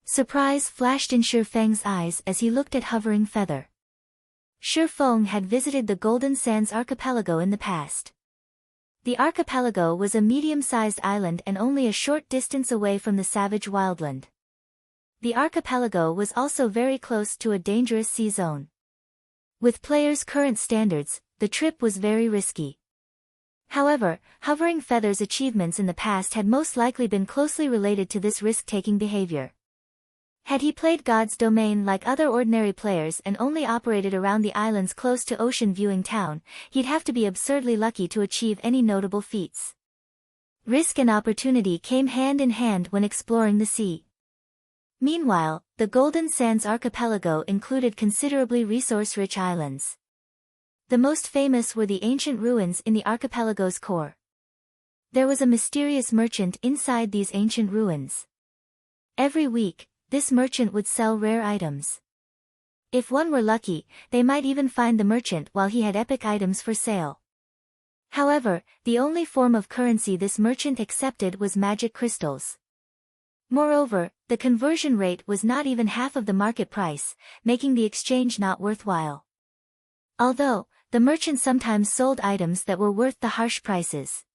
Speaker 1: Surprise flashed in Shi Feng's eyes as he looked at Hovering Feather. Shi Feng had visited the Golden Sands archipelago in the past. The archipelago was a medium-sized island and only a short distance away from the savage wildland. The archipelago was also very close to a dangerous sea zone. With players' current standards, the trip was very risky. However, Hovering Feather's achievements in the past had most likely been closely related to this risk-taking behavior. Had he played God's Domain like other ordinary players and only operated around the islands close to Ocean Viewing Town, he'd have to be absurdly lucky to achieve any notable feats. Risk and opportunity came hand in hand when exploring the sea. Meanwhile, the Golden Sands archipelago included considerably resource-rich islands. The most famous were the ancient ruins in the archipelago's core. There was a mysterious merchant inside these ancient ruins. Every week, this merchant would sell rare items. If one were lucky, they might even find the merchant while he had epic items for sale. However, the only form of currency this merchant accepted was magic crystals. Moreover, the conversion rate was not even half of the market price, making the exchange not worthwhile. Although, the merchant sometimes sold items that were worth the harsh prices.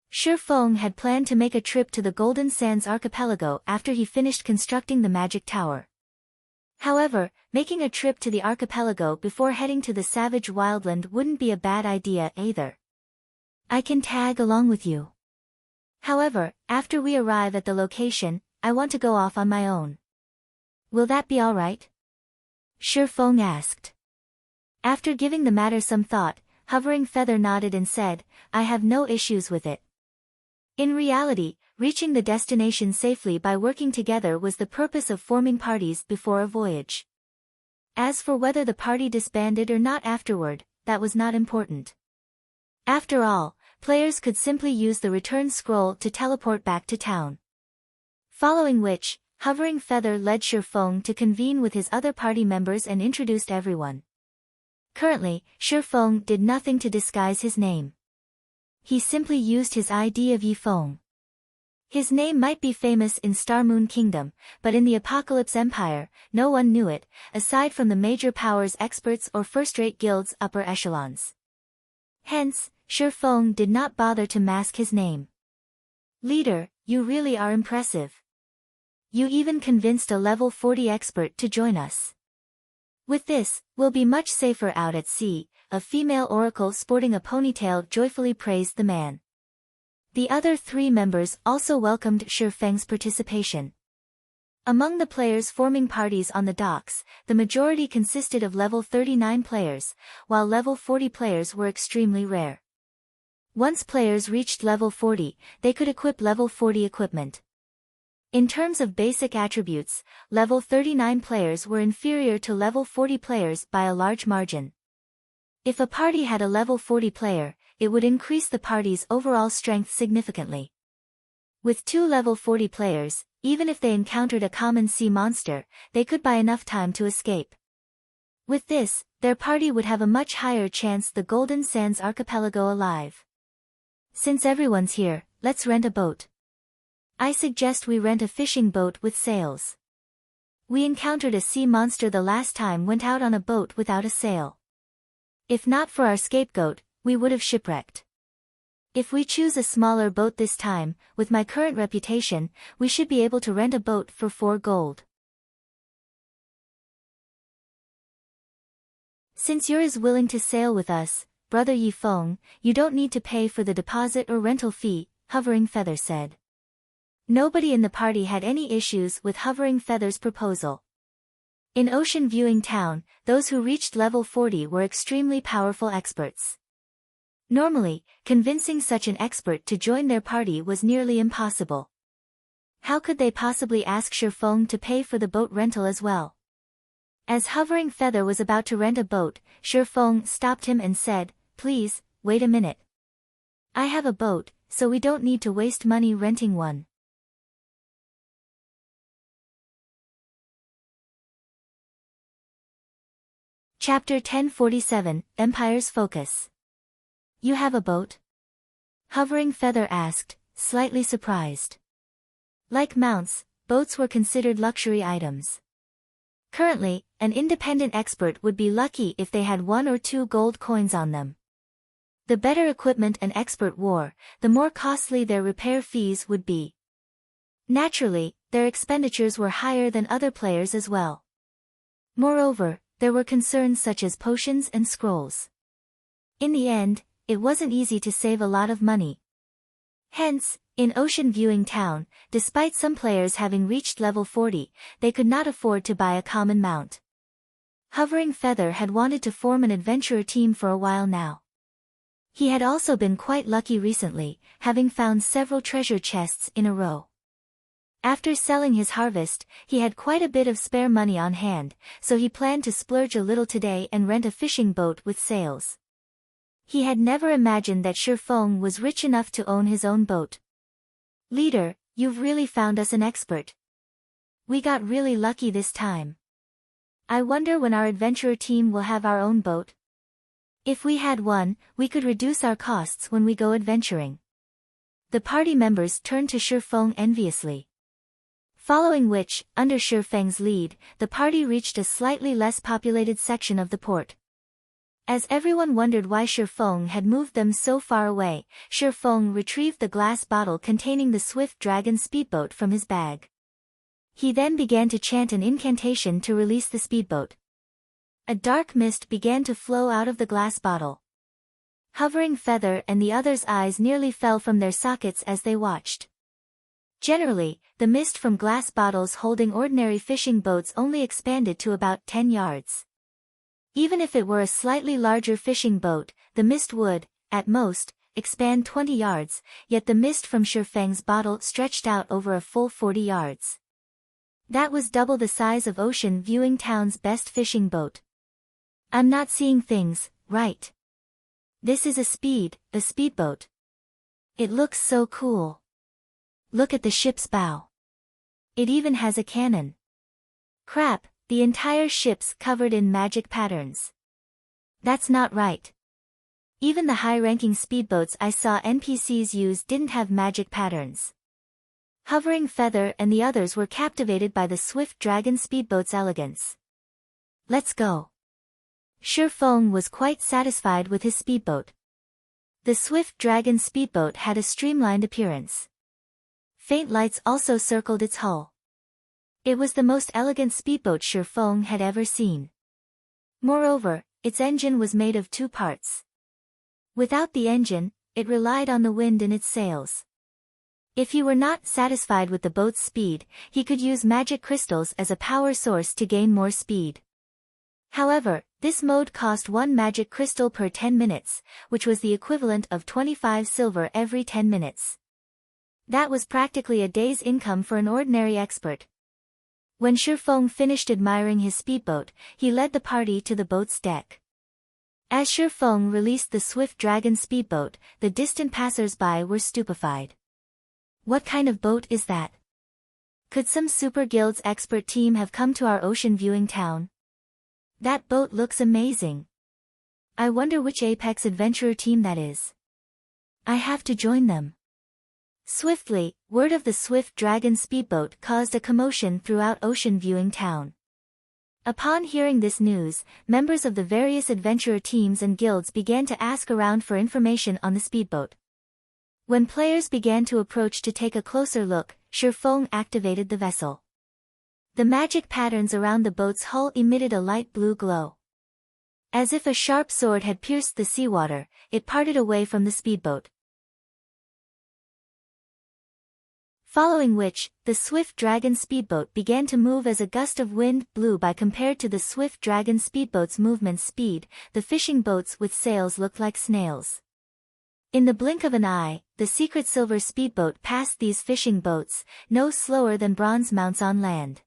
Speaker 1: Shi Feng had planned to make a trip to the Golden Sands archipelago after he finished constructing the magic tower. However, making a trip to the archipelago before heading to the savage wildland wouldn't be a bad idea either. I can tag along with you. However, after we arrive at the location, I want to go off on my own. Will that be all right? Shi Feng asked. After giving the matter some thought, Hovering Feather nodded and said, I have no issues with it. In reality, reaching the destination safely by working together was the purpose of forming parties before a voyage. As for whether the party disbanded or not afterward, that was not important. After all, players could simply use the return scroll to teleport back to town. Following which, Hovering Feather led Shi Feng to convene with his other party members and introduced everyone. Currently, Shi Feng did nothing to disguise his name. He simply used his ID of Yi Feng. His name might be famous in Star Moon Kingdom, but in the Apocalypse Empire, no one knew it, aside from the major powers experts or first-rate guilds upper echelons. Hence, Shi Feng did not bother to mask his name. Leader, you really are impressive. You even convinced a level 40 expert to join us. With this, we'll be much safer out at sea, a female oracle sporting a ponytail joyfully praised the man. The other three members also welcomed Shi Feng's participation. Among the players forming parties on the docks, the majority consisted of level 39 players, while level 40 players were extremely rare. Once players reached level 40, they could equip level 40 equipment. In terms of basic attributes, level 39 players were inferior to level 40 players by a large margin. If a party had a level 40 player, it would increase the party's overall strength significantly. With two level 40 players, even if they encountered a common sea monster, they could buy enough time to escape. With this, their party would have a much higher chance the Golden Sands archipelago alive. Since everyone's here, let's rent a boat. I suggest we rent a fishing boat with sails. We encountered a sea monster the last time went out on a boat without a sail. If not for our scapegoat, we would have shipwrecked. If we choose a smaller boat this time, with my current reputation, we should be able to rent a boat for 4 gold. Since you're as willing to sail with us, Brother Yi Feng, you don't need to pay for the deposit or rental fee, Hovering Feather said. Nobody in the party had any issues with Hovering Feather's proposal. In Ocean Viewing Town, those who reached level 40 were extremely powerful experts. Normally, convincing such an expert to join their party was nearly impossible. How could they possibly ask Shi Feng to pay for the boat rental as well? As Hovering Feather was about to rent a boat, Shi Feng stopped him and said, "Please, wait a minute. I have a boat, so we don't need to waste money renting one." Chapter 1047, Empire's Focus. You have a boat? Hovering Feather asked, slightly surprised. Like mounts, boats were considered luxury items. Currently, an independent expert would be lucky if they had 1 or 2 gold coins on them. The better equipment an expert wore, the more costly their repair fees would be. Naturally, their expenditures were higher than other players as well. Moreover, there were concerns such as potions and scrolls. In the end, it wasn't easy to save a lot of money. Hence, in Ocean Viewing Town, despite some players having reached level 40, they could not afford to buy a common mount. Hovering Feather had wanted to form an adventurer team for a while now. He had also been quite lucky recently, having found several treasure chests in a row. After selling his harvest, he had quite a bit of spare money on hand, so he planned to splurge a little today and rent a fishing boat with sails. He had never imagined that Shifeng was rich enough to own his own boat. "Leader, you've really found us an expert. We got really lucky this time. I wonder when our adventurer team will have our own boat. If we had one, we could reduce our costs when we go adventuring." The party members turned to Shifeng enviously. Following which, under Shifeng's lead, the party reached a slightly less populated section of the port. As everyone wondered why Shifeng had moved them so far away, Shifeng retrieved the glass bottle containing the Swift Dragon speedboat from his bag. He then began to chant an incantation to release the speedboat. A dark mist began to flow out of the glass bottle. Hovering Feather and the others' eyes nearly fell from their sockets as they watched. Generally, the mist from glass bottles holding ordinary fishing boats only expanded to about 10 yards. Even if it were a slightly larger fishing boat, the mist would, at most, expand 20 yards, yet the mist from Shifeng's bottle stretched out over a full 40 yards. That was double the size of Ocean Viewing Town's best fishing boat. "I'm not seeing things, right? This is a speedboat. It looks so cool. Look at the ship's bow. It even has a cannon. Crap, the entire ship's covered in magic patterns. That's not right. Even the high-ranking speedboats I saw NPCs use didn't have magic patterns." Hovering Feather and the others were captivated by the Swift Dragon speedboat's elegance. "Let's go." Shifeng was quite satisfied with his speedboat. The Swift Dragon speedboat had a streamlined appearance. Faint lights also circled its hull. It was the most elegant speedboat Shifeng had ever seen. Moreover, its engine was made of 2 parts. Without the engine, it relied on the wind in its sails. If he were not satisfied with the boat's speed, he could use magic crystals as a power source to gain more speed. However, this mode cost 1 magic crystal per 10 minutes, which was the equivalent of 25 silver every 10 minutes. That was practically a day's income for an ordinary expert. When Shifeng finished admiring his speedboat, he led the party to the boat's deck. As Shifeng released the Swift Dragon speedboat, the distant passers-by were stupefied. "What kind of boat is that? Could some Super Guild's expert team have come to our Ocean Viewing Town? That boat looks amazing. I wonder which Apex Adventurer team that is. I have to join them." Swiftly, word of the Swift Dragon speedboat caused a commotion throughout Ocean Viewing Town. Upon hearing this news, members of the various adventurer teams and guilds began to ask around for information on the speedboat. When players began to approach to take a closer look, Shifeng activated the vessel. The magic patterns around the boat's hull emitted a light blue glow. As if a sharp sword had pierced the seawater, it parted away from the speedboat. Following which, the Swift Dragon speedboat began to move as a gust of wind blew by. Compared to the Swift Dragon speedboat's movement speed, the fishing boats with sails looked like snails. In the blink of an eye, the secret silver speedboat passed these fishing boats, no slower than bronze mounts on land.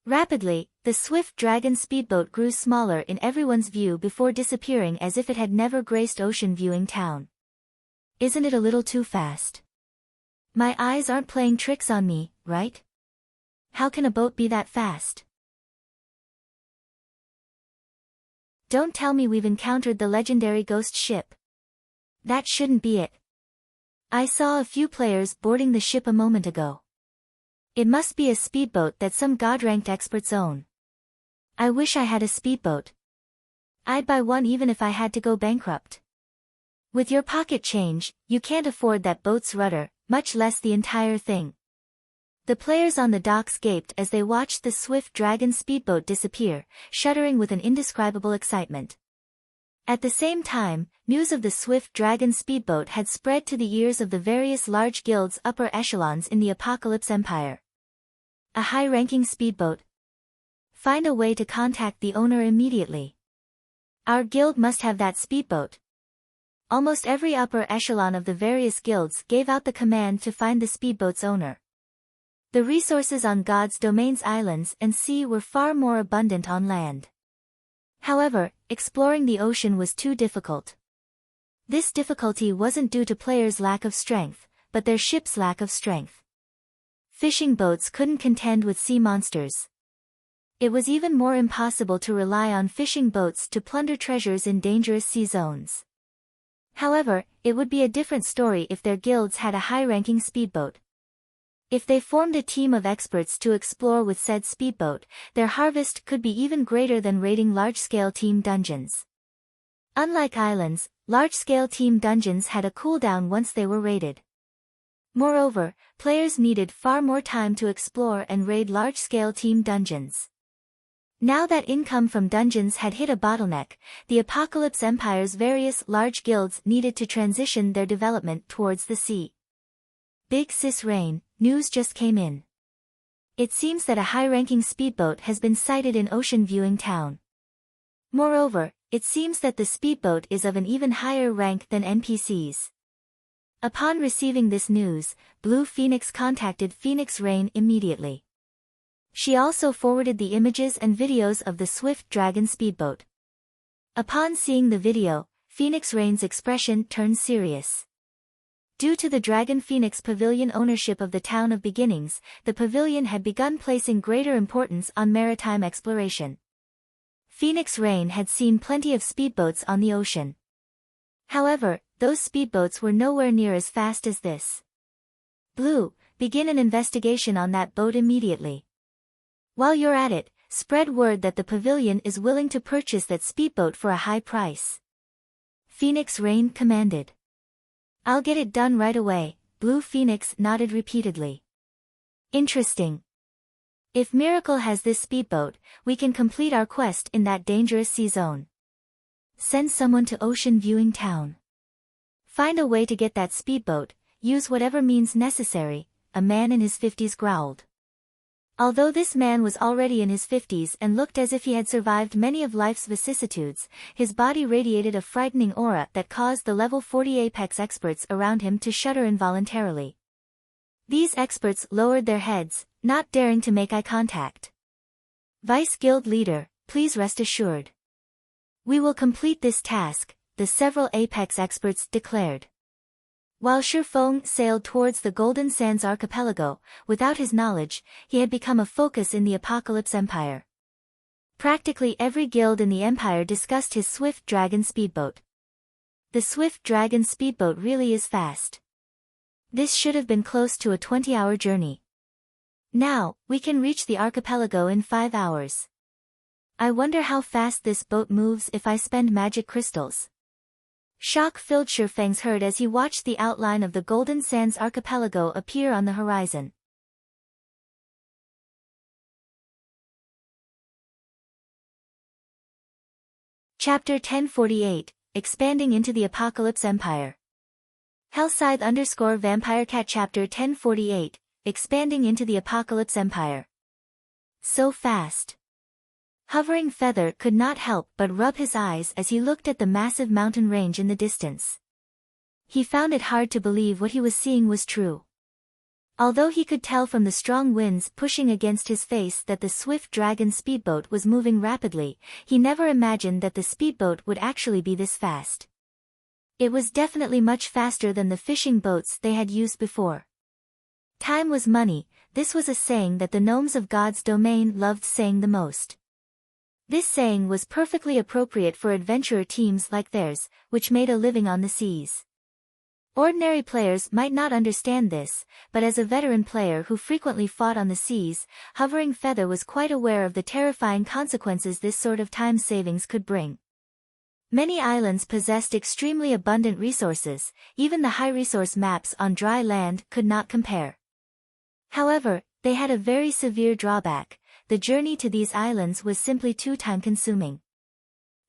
Speaker 1: Rapidly, the Swift Dragon speedboat grew smaller in everyone's view before disappearing as if it had never graced Ocean Viewing Town. Isn't it a little too fast? My eyes aren't playing tricks on me, right? How can a boat be that fast? Don't tell me we've encountered the legendary ghost ship. That shouldn't be it. I saw a few players boarding the ship a moment ago. It must be a speedboat that some god-ranked experts own. I wish I had a speedboat. I'd buy one even if I had to go bankrupt. With your pocket change, you can't afford that boat's rudder, much less the entire thing. The players on the docks gaped as they watched the swift dragon speedboat disappear, shuddering with an indescribable excitement. At the same time, news of the swift dragon speedboat had spread to the ears of the various large guilds' upper echelons in the Apocalypse Empire. A high-ranking speedboat? Find a way to contact the owner immediately. Our guild must have that speedboat. Almost every upper echelon of the various guilds gave out the command to find the speedboat's owner. The resources on God's domains, islands, and sea were far more abundant on land. However, exploring the ocean was too difficult. This difficulty wasn't due to players' lack of strength, but their ship's lack of strength. Fishing boats couldn't contend with sea monsters. It was even more impossible to rely on fishing boats to plunder treasures in dangerous sea zones. However, it would be a different story if their guilds had a high-ranking speedboat. If they formed a team of experts to explore with said speedboat, their harvest could be even greater than raiding large-scale team dungeons. Unlike islands, large-scale team dungeons had a cooldown once they were raided. Moreover, players needed far more time to explore and raid large-scale team dungeons. Now that income from dungeons had hit a bottleneck, the Apocalypse Empire's various large guilds needed to transition their development towards the sea. Big Sis Rain, news just came in. It seems that a high-ranking speedboat has been sighted in Ocean Viewing Town. Moreover, it seems that the speedboat is of an even higher rank than NPCs. Upon receiving this news, Blue Phoenix contacted Phoenix Rain immediately. She also forwarded the images and videos of the swift dragon speedboat. Upon seeing the video, Phoenix Rain's expression turned serious. Due to the Dragon Phoenix Pavilion ownership of the Town of Beginnings, the pavilion had begun placing greater importance on maritime exploration. Phoenix Rain had seen plenty of speedboats on the ocean. However, those speedboats were nowhere near as fast as this. Blue, begin an investigation on that boat immediately. While you're at it, spread word that the pavilion is willing to purchase that speedboat for a high price. Phoenix Rain commanded. I'll get it done right away, Blue Phoenix nodded repeatedly. Interesting. If Miracle has this speedboat, we can complete our quest in that dangerous sea zone. Send someone to Ocean Viewing Town. Find a way to get that speedboat, use whatever means necessary, a man in his 50s growled. Although this man was already in his 50s and looked as if he had survived many of life's vicissitudes, his body radiated a frightening aura that caused the level 40 Apex experts around him to shudder involuntarily. These experts lowered their heads, not daring to make eye contact. Vice Guild Leader, please rest assured. We will complete this task, the several Apex experts declared. While Shifeng sailed towards the Golden Sands archipelago, without his knowledge, he had become a focus in the Apocalypse Empire. Practically every guild in the Empire discussed his swift dragon speedboat. The swift dragon speedboat really is fast. This should have been close to a 20-hour journey. Now, we can reach the archipelago in 5 hours. I wonder how fast this boat moves if I spend magic crystals. Shock filled Shifeng's heart as he watched the outline of the Golden Sands archipelago appear on the horizon. Chapter 1048, Expanding into the Apocalypse Empire. Hellscythe _ Vampire Cat Chapter 1048, Expanding into the Apocalypse Empire. So fast. Hovering Feather could not help but rub his eyes as he looked at the massive mountain range in the distance. He found it hard to believe what he was seeing was true. Although he could tell from the strong winds pushing against his face that the swift dragon speedboat was moving rapidly, he never imagined that the speedboat would actually be this fast. It was definitely much faster than the fishing boats they had used before. Time was money, this was a saying that the gnomes of God's domain loved saying the most. This saying was perfectly appropriate for adventurer teams like theirs, which made a living on the seas. Ordinary players might not understand this, but as a veteran player who frequently fought on the seas, Hovering Feather was quite aware of the terrifying consequences this sort of time savings could bring. Many islands possessed extremely abundant resources, even the high-resource maps on dry land could not compare. However, they had a very severe drawback: the journey to these islands was simply too time-consuming.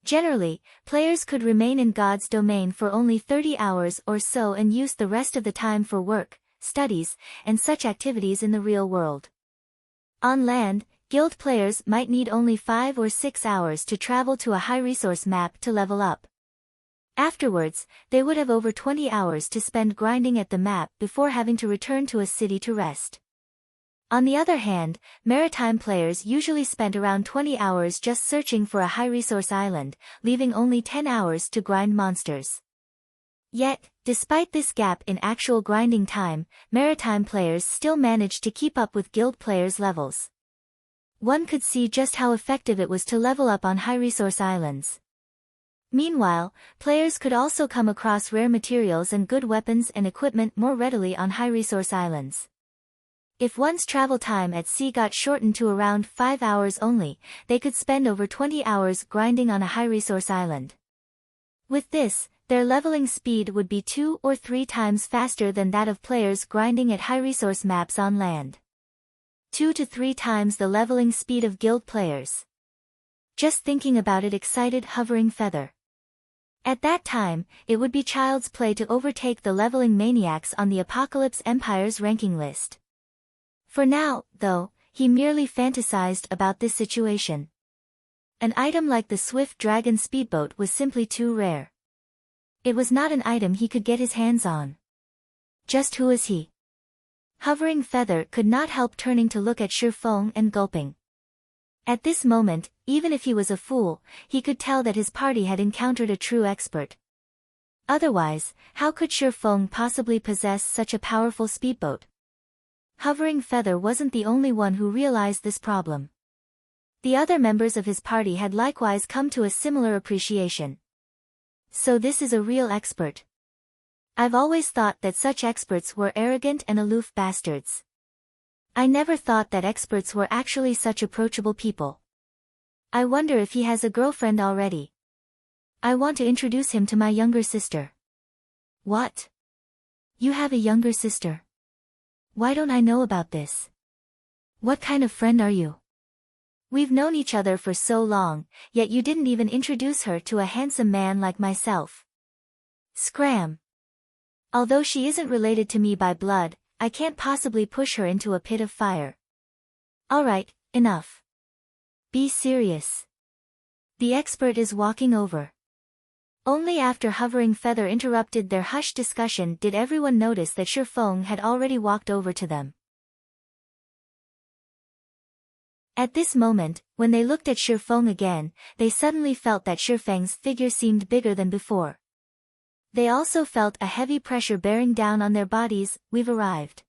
Speaker 1: Generally, players could remain in God's domain for only 30 hours or so and use the rest of the time for work, studies, and such activities in the real world. On land, guild players might need only 5 or 6 hours to travel to a high-resource map to level up. Afterwards, they would have over 20 hours to spend grinding at the map before having to return to a city to rest. On the other hand, maritime players usually spent around 20 hours just searching for a high-resource island, leaving only 10 hours to grind monsters. Yet, despite this gap in actual grinding time, maritime players still managed to keep up with guild players' levels. One could see just how effective it was to level up on high-resource islands. Meanwhile, players could also come across rare materials and good weapons and equipment more readily on high-resource islands. If one's travel time at sea got shortened to around 5 hours only, they could spend over 20 hours grinding on a high-resource island. With this, their leveling speed would be 2 or 3 times faster than that of players grinding at high-resource maps on land. 2 to 3 times the leveling speed of guild players. Just thinking about it excited Hovering Feather. At that time, it would be child's play to overtake the leveling maniacs on the Apocalypse Empire's ranking list. For now, though, he merely fantasized about this situation. An item like the Swift Dragon speedboat was simply too rare. It was not an item he could get his hands on. Just who is he? Hovering Feather could not help turning to look at Shifeng and gulping. At this moment, even if he was a fool, he could tell that his party had encountered a true expert. Otherwise, how could Shifeng possibly possess such a powerful speedboat? Hovering Feather wasn't the only one who realized this problem. The other members of his party had likewise come to a similar appreciation. So this is a real expert. I've always thought that such experts were arrogant and aloof bastards. I never thought that experts were actually such approachable people. I wonder if he has a girlfriend already. I want to introduce him to my younger sister. What? You have a younger sister? Why don't I know about this? What kind of friend are you? We've known each other for so long, yet you didn't even introduce her to a handsome man like myself. Scram. Although she isn't related to me by blood, I can't possibly push her into a pit of fire. Alright, enough. Be serious. The expert is walking over. Only after Hovering Feather interrupted their hushed discussion did everyone notice that Shifeng had already walked over to them. At this moment, when they looked at Shifeng again, they suddenly felt that Shifeng's figure seemed bigger than before. They also felt a heavy pressure bearing down on their bodies. We've arrived.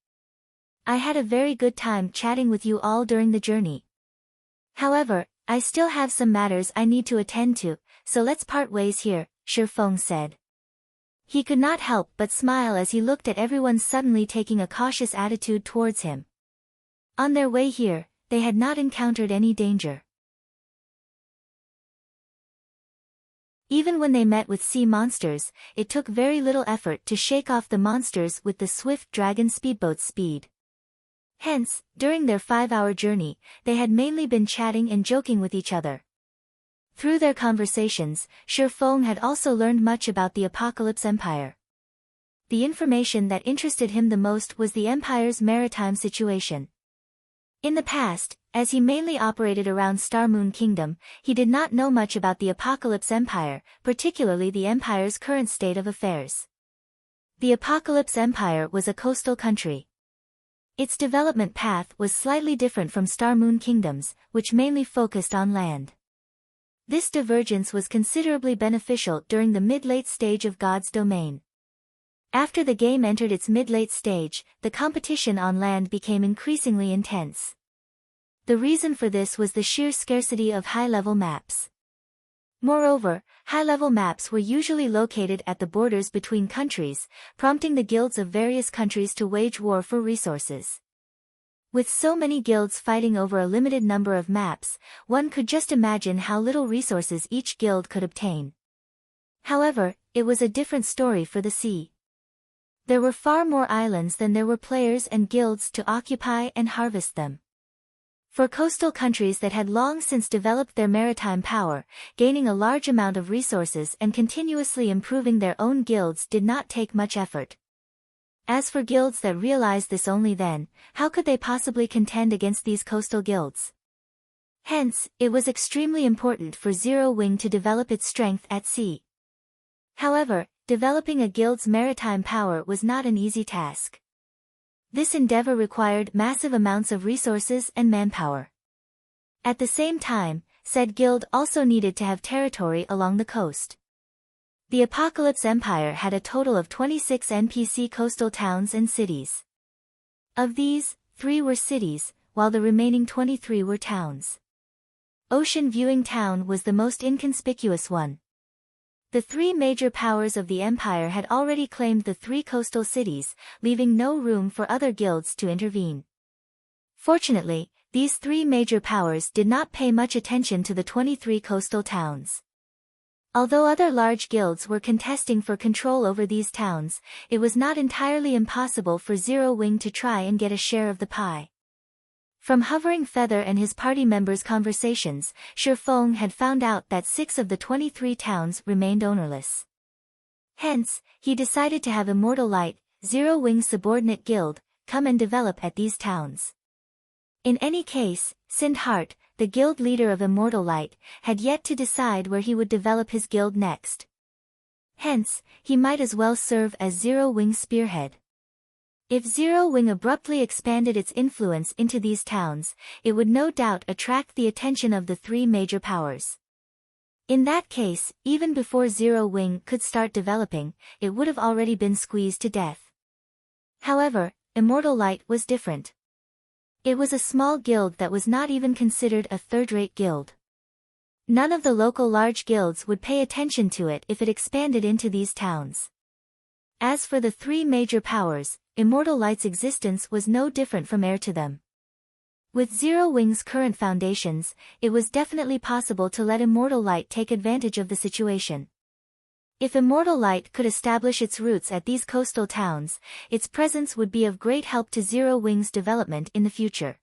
Speaker 1: I had a very good time chatting with you all during the journey. However, I still have some matters I need to attend to, so let's part ways here, Shifeng said. He could not help but smile as he looked at everyone suddenly taking a cautious attitude towards him. On their way here, they had not encountered any danger. Even when they met with sea monsters, it took very little effort to shake off the monsters with the Swift Dragon speedboat's speed. Hence, during their 5-hour journey, they had mainly been chatting and joking with each other. Through their conversations, Shifeng had also learned much about the Apocalypse Empire. The information that interested him the most was the Empire's maritime situation. In the past, as he mainly operated around Star Moon Kingdom, he did not know much about the Apocalypse Empire, particularly the Empire's current state of affairs. The Apocalypse Empire was a coastal country. Its development path was slightly different from Star Moon Kingdom's, which mainly focused on land. This divergence was considerably beneficial during the mid-late stage of God's domain. After the game entered its mid-late stage, the competition on land became increasingly intense. The reason for this was the sheer scarcity of high-level maps. Moreover, high-level maps were usually located at the borders between countries, prompting the guilds of various countries to wage war for resources. With so many guilds fighting over a limited number of maps, one could just imagine how little resources each guild could obtain. However, it was a different story for the sea. There were far more islands than there were players and guilds to occupy and harvest them. For coastal countries that had long since developed their maritime power, gaining a large amount of resources and continuously improving their own guilds did not take much effort. As for guilds that realized this only then, how could they possibly contend against these coastal guilds? Hence, it was extremely important for Zero Wing to develop its strength at sea. However, developing a guild's maritime power was not an easy task. This endeavor required massive amounts of resources and manpower. At the same time, said guild also needed to have territory along the coast. The Apocalypse Empire had a total of 26 NPC coastal towns and cities. Of these, 3 were cities, while the remaining 23 were towns. Ocean Viewing Town was the most inconspicuous one. The 3 major powers of the empire had already claimed the 3 coastal cities, leaving no room for other guilds to intervene. Fortunately, these 3 major powers did not pay much attention to the 23 coastal towns. Although other large guilds were contesting for control over these towns, it was not entirely impossible for Zero Wing to try and get a share of the pie. From Hovering Feather and his party members' conversations, Shi Feng had found out that 6 of the 23 towns remained ownerless. Hence, he decided to have Immortal Light, Zero Wing's subordinate guild, come and develop at these towns. In any case, Sind Heart, the guild leader of Immortal Light, had yet to decide where he would develop his guild next. Hence, he might as well serve as Zero Wing's spearhead. If Zero Wing abruptly expanded its influence into these towns, it would no doubt attract the attention of the 3 major powers. In that case, even before Zero Wing could start developing, it would have already been squeezed to death. However, Immortal Light was different. It was a small guild that was not even considered a third-rate guild. None of the local large guilds would pay attention to it if it expanded into these towns. As for the 3 major powers, Immortal Light's existence was no different from air to them. With Zero Wing's current foundations, it was definitely possible to let Immortal Light take advantage of the situation. If Immortal Light could establish its roots at these coastal towns, its presence would be of great help to Zero Wing's development in the future.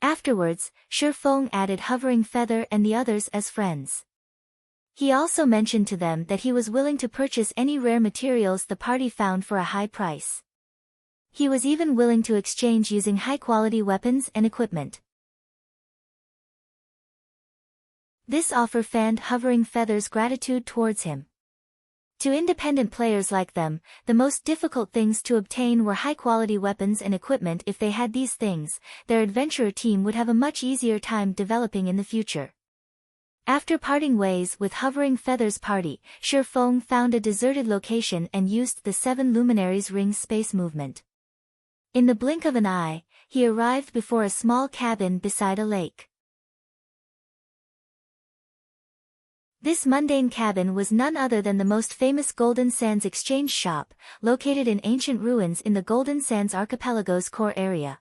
Speaker 1: Afterwards, Shi Feng added Hovering Feather and the others as friends. He also mentioned to them that he was willing to purchase any rare materials the party found for a high price. He was even willing to exchange using high-quality weapons and equipment. This offer fanned Hovering Feather's gratitude towards him. To independent players like them, the most difficult things to obtain were high-quality weapons and equipment. If they had these things, their adventurer team would have a much easier time developing in the future. After parting ways with Hovering Feather's party, Shi Feng found a deserted location and used the 7 Luminaries Ring space movement. In the blink of an eye, he arrived before a small cabin beside a lake. This mundane cabin was none other than the most famous Golden Sands exchange shop, located in ancient ruins in the Golden Sands archipelago's core area.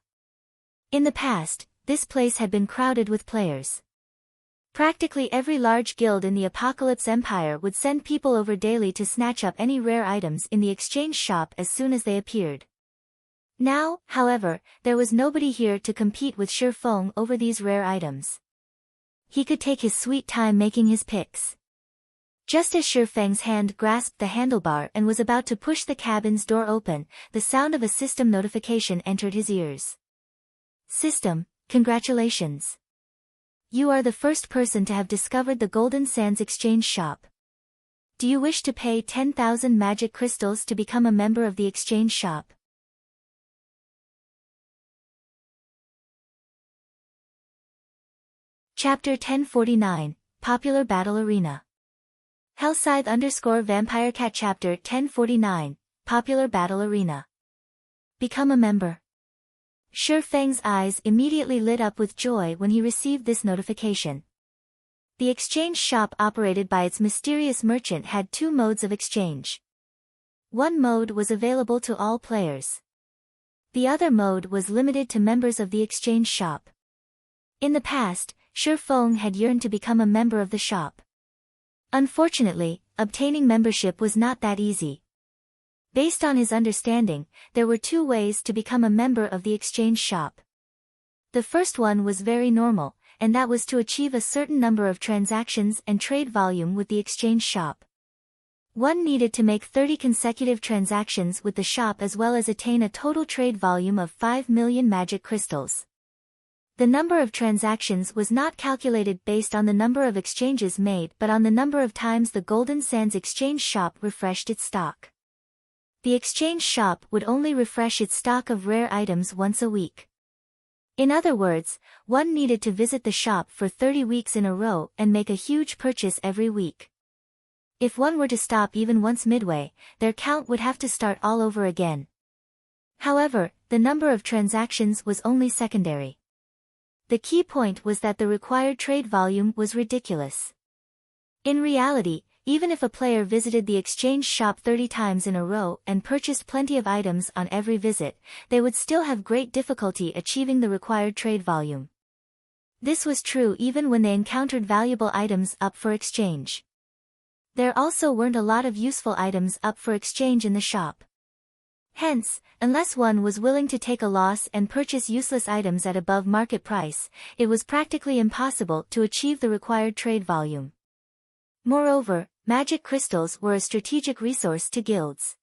Speaker 1: In the past, this place had been crowded with players. Practically every large guild in the Apocalypse Empire would send people over daily to snatch up any rare items in the exchange shop as soon as they appeared. Now, however, there was nobody here to compete with Shi Feng over these rare items. He could take his sweet time making his picks. Just as Shi Feng's hand grasped the handlebar and was about to push the cabin's door open, the sound of a system notification entered his ears. System, congratulations. You are the first person to have discovered the Golden Sands exchange shop. Do you wish to pay 10,000 magic crystals to become a member of the exchange shop? Chapter 1049, Popular Battle Arena. Hellscythe_VampireCat Chapter 1049, Popular Battle Arena. Become a member. Shi Feng's eyes immediately lit up with joy when he received this notification. The exchange shop operated by its mysterious merchant had two modes of exchange. One mode was available to all players. The other mode was limited to members of the exchange shop. In the past, Shifeng had yearned to become a member of the shop. Unfortunately, obtaining membership was not that easy. Based on his understanding, there were two ways to become a member of the exchange shop. The first one was very normal, and that was to achieve a certain number of transactions and trade volume with the exchange shop. One needed to make 30 consecutive transactions with the shop as well as attain a total trade volume of 5 million magic crystals. The number of transactions was not calculated based on the number of exchanges made but on the number of times the Golden Sands exchange shop refreshed its stock. The exchange shop would only refresh its stock of rare items once a week. In other words, one needed to visit the shop for 30 weeks in a row and make a huge purchase every week. If one were to stop even once midway, their count would have to start all over again. However, the number of transactions was only secondary. The key point was that the required trade volume was ridiculous. In reality, even if a player visited the exchange shop 30 times in a row and purchased plenty of items on every visit, they would still have great difficulty achieving the required trade volume. This was true even when they encountered valuable items up for exchange. There also weren't a lot of useful items up for exchange in the shop. Hence, unless one was willing to take a loss and purchase useless items at above market price, it was practically impossible to achieve the required trade volume. Moreover, magic crystals were a strategic resource to guilds.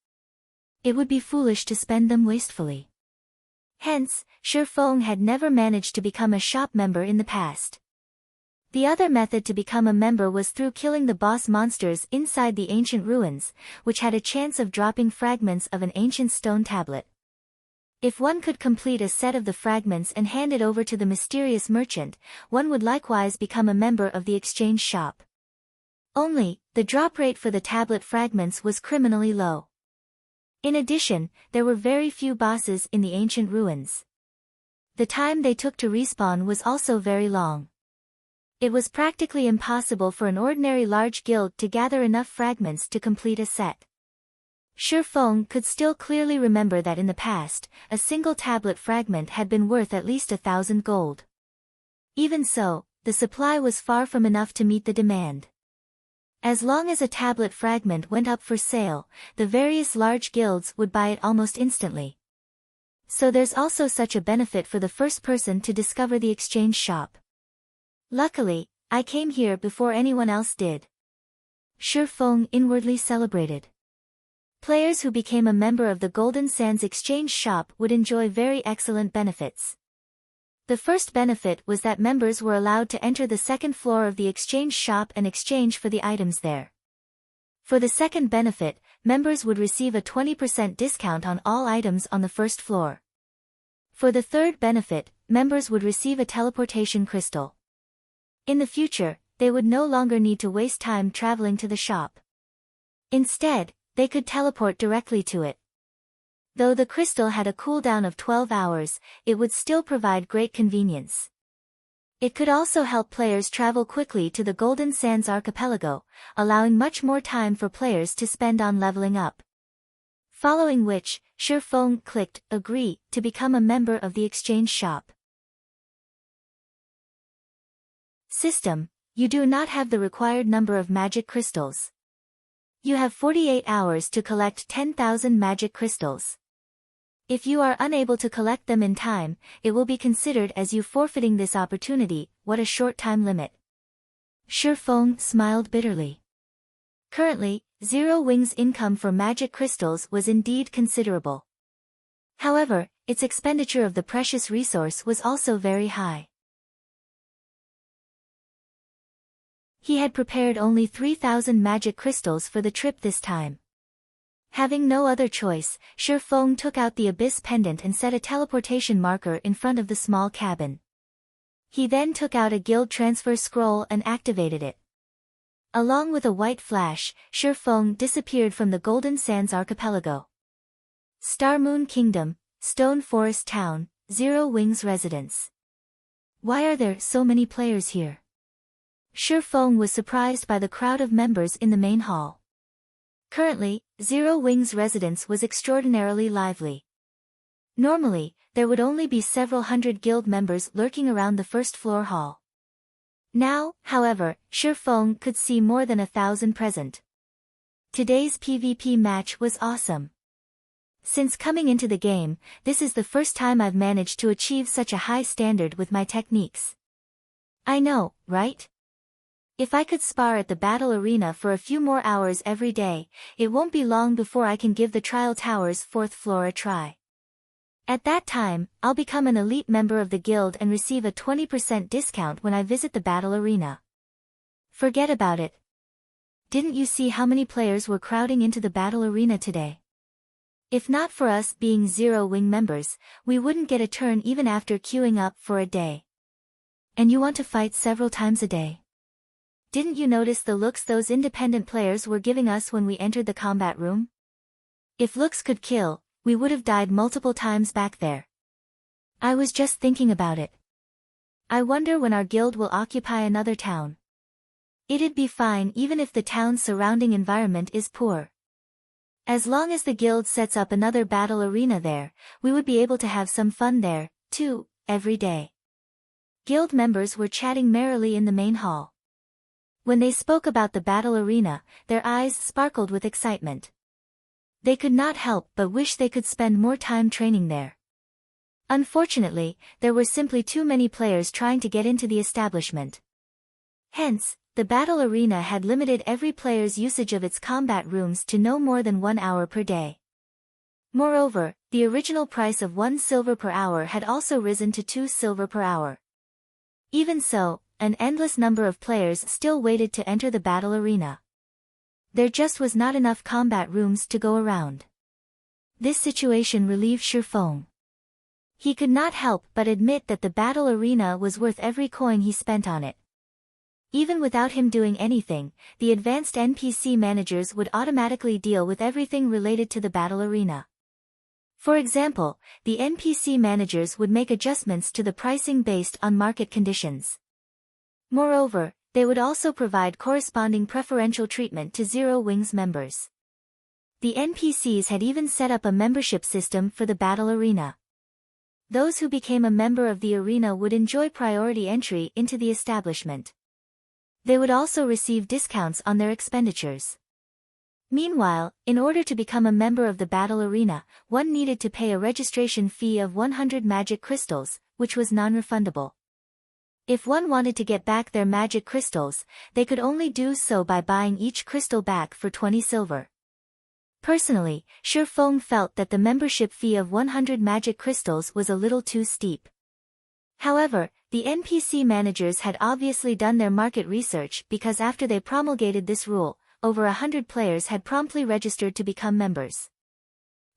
Speaker 1: It would be foolish to spend them wastefully. Hence, Shifeng had never managed to become a shop member in the past. The other method to become a member was through killing the boss monsters inside the ancient ruins, which had a chance of dropping fragments of an ancient stone tablet. If one could complete a set of the fragments and hand it over to the mysterious merchant, one would likewise become a member of the exchange shop. Only, the drop rate for the tablet fragments was criminally low. In addition, there were very few bosses in the ancient ruins. The time they took to respawn was also very long. It was practically impossible for an ordinary large guild to gather enough fragments to complete a set. Shifeng could still clearly remember that in the past, a single tablet fragment had been worth at least 1,000 gold. Even so, the supply was far from enough to meet the demand. As long as a tablet fragment went up for sale, the various large guilds would buy it almost instantly. So there's also such a benefit for the first person to discover the exchange shop. Luckily, I came here before anyone else did. Shifeng inwardly celebrated. Players who became a member of the Golden Sands exchange shop would enjoy very excellent benefits. The first benefit was that members were allowed to enter the second floor of the exchange shop and exchange for the items there. For the second benefit, members would receive a 20% discount on all items on the first floor. For the third benefit, members would receive a teleportation crystal. In the future, they would no longer need to waste time traveling to the shop. Instead, they could teleport directly to it. Though the crystal had a cooldown of 12 hours, it would still provide great convenience. It could also help players travel quickly to the Golden Sands archipelago, allowing much more time for players to spend on leveling up. Following which, Shifeng clicked Agree to become a member of the exchange shop. System: you do not have the required number of magic crystals. You have 48 hours to collect 10,000 magic crystals. If you are unable to collect them in time, it will be considered as you forfeiting this opportunity. What a short time limit. Shifeng smiled bitterly. Currently, Zero Wing's income for magic crystals was indeed considerable. However, its expenditure of the precious resource was also very high. He had prepared only 3,000 magic crystals for the trip this time. Having no other choice, Shifeng took out the Abyss pendant and set a teleportation marker in front of the small cabin. He then took out a guild transfer scroll and activated it. Along with a white flash, Shifeng disappeared from the Golden Sands archipelago. Star Moon Kingdom, Stone Forest Town, Zero Wing's residence. Why are there so many players here? Shi Feng was surprised by the crowd of members in the main hall. Currently, Zero Wing's residence was extraordinarily lively. Normally, there would only be several hundred guild members lurking around the first-floor hall. Now, however, Shi Feng could see more than 1,000 present. Today's PvP match was awesome. Since coming into the game, this is the first time I've managed to achieve such a high standard with my techniques. I know, right? If I could spar at the battle arena for a few more hours every day, it won't be long before I can give the Trial Tower's 4th floor a try. At that time, I'll become an elite member of the guild and receive a 20% discount when I visit the battle arena. Forget about it. Didn't you see how many players were crowding into the battle arena today? If not for us being Zero Wing members, we wouldn't get a turn even after queuing up for a day. And you want to fight several times a day? Didn't you notice the looks those independent players were giving us when we entered the combat room? If looks could kill, we would have died multiple times back there. I was just thinking about it. I wonder when our guild will occupy another town. It'd be fine even if the town's surrounding environment is poor. As long as the guild sets up another battle arena there, we would be able to have some fun there, too, every day. Guild members were chatting merrily in the main hall. When they spoke about the battle arena, their eyes sparkled with excitement. They could not help but wish they could spend more time training there. Unfortunately, there were simply too many players trying to get into the establishment. Hence, the battle arena had limited every player's usage of its combat rooms to no more than 1 hour per day. Moreover, the original price of 1 silver per hour had also risen to 2 silver per hour. Even so, an endless number of players still waited to enter the battle arena. There just was not enough combat rooms to go around. This situation relieved Shi Feng. He could not help but admit that the battle arena was worth every coin he spent on it. Even without him doing anything, the advanced NPC managers would automatically deal with everything related to the battle arena. For example, the NPC managers would make adjustments to the pricing based on market conditions. Moreover, they would also provide corresponding preferential treatment to Zero Wing's members. The NPCs had even set up a membership system for the battle arena. Those who became a member of the arena would enjoy priority entry into the establishment. They would also receive discounts on their expenditures. Meanwhile, in order to become a member of the battle arena, one needed to pay a registration fee of 100 magic crystals, which was non-refundable. If one wanted to get back their magic crystals, they could only do so by buying each crystal back for 20 silver. Personally, Shi Feng felt that the membership fee of 100 magic crystals was a little too steep. However, the NPC managers had obviously done their market research because after they promulgated this rule, over 100 players had promptly registered to become members.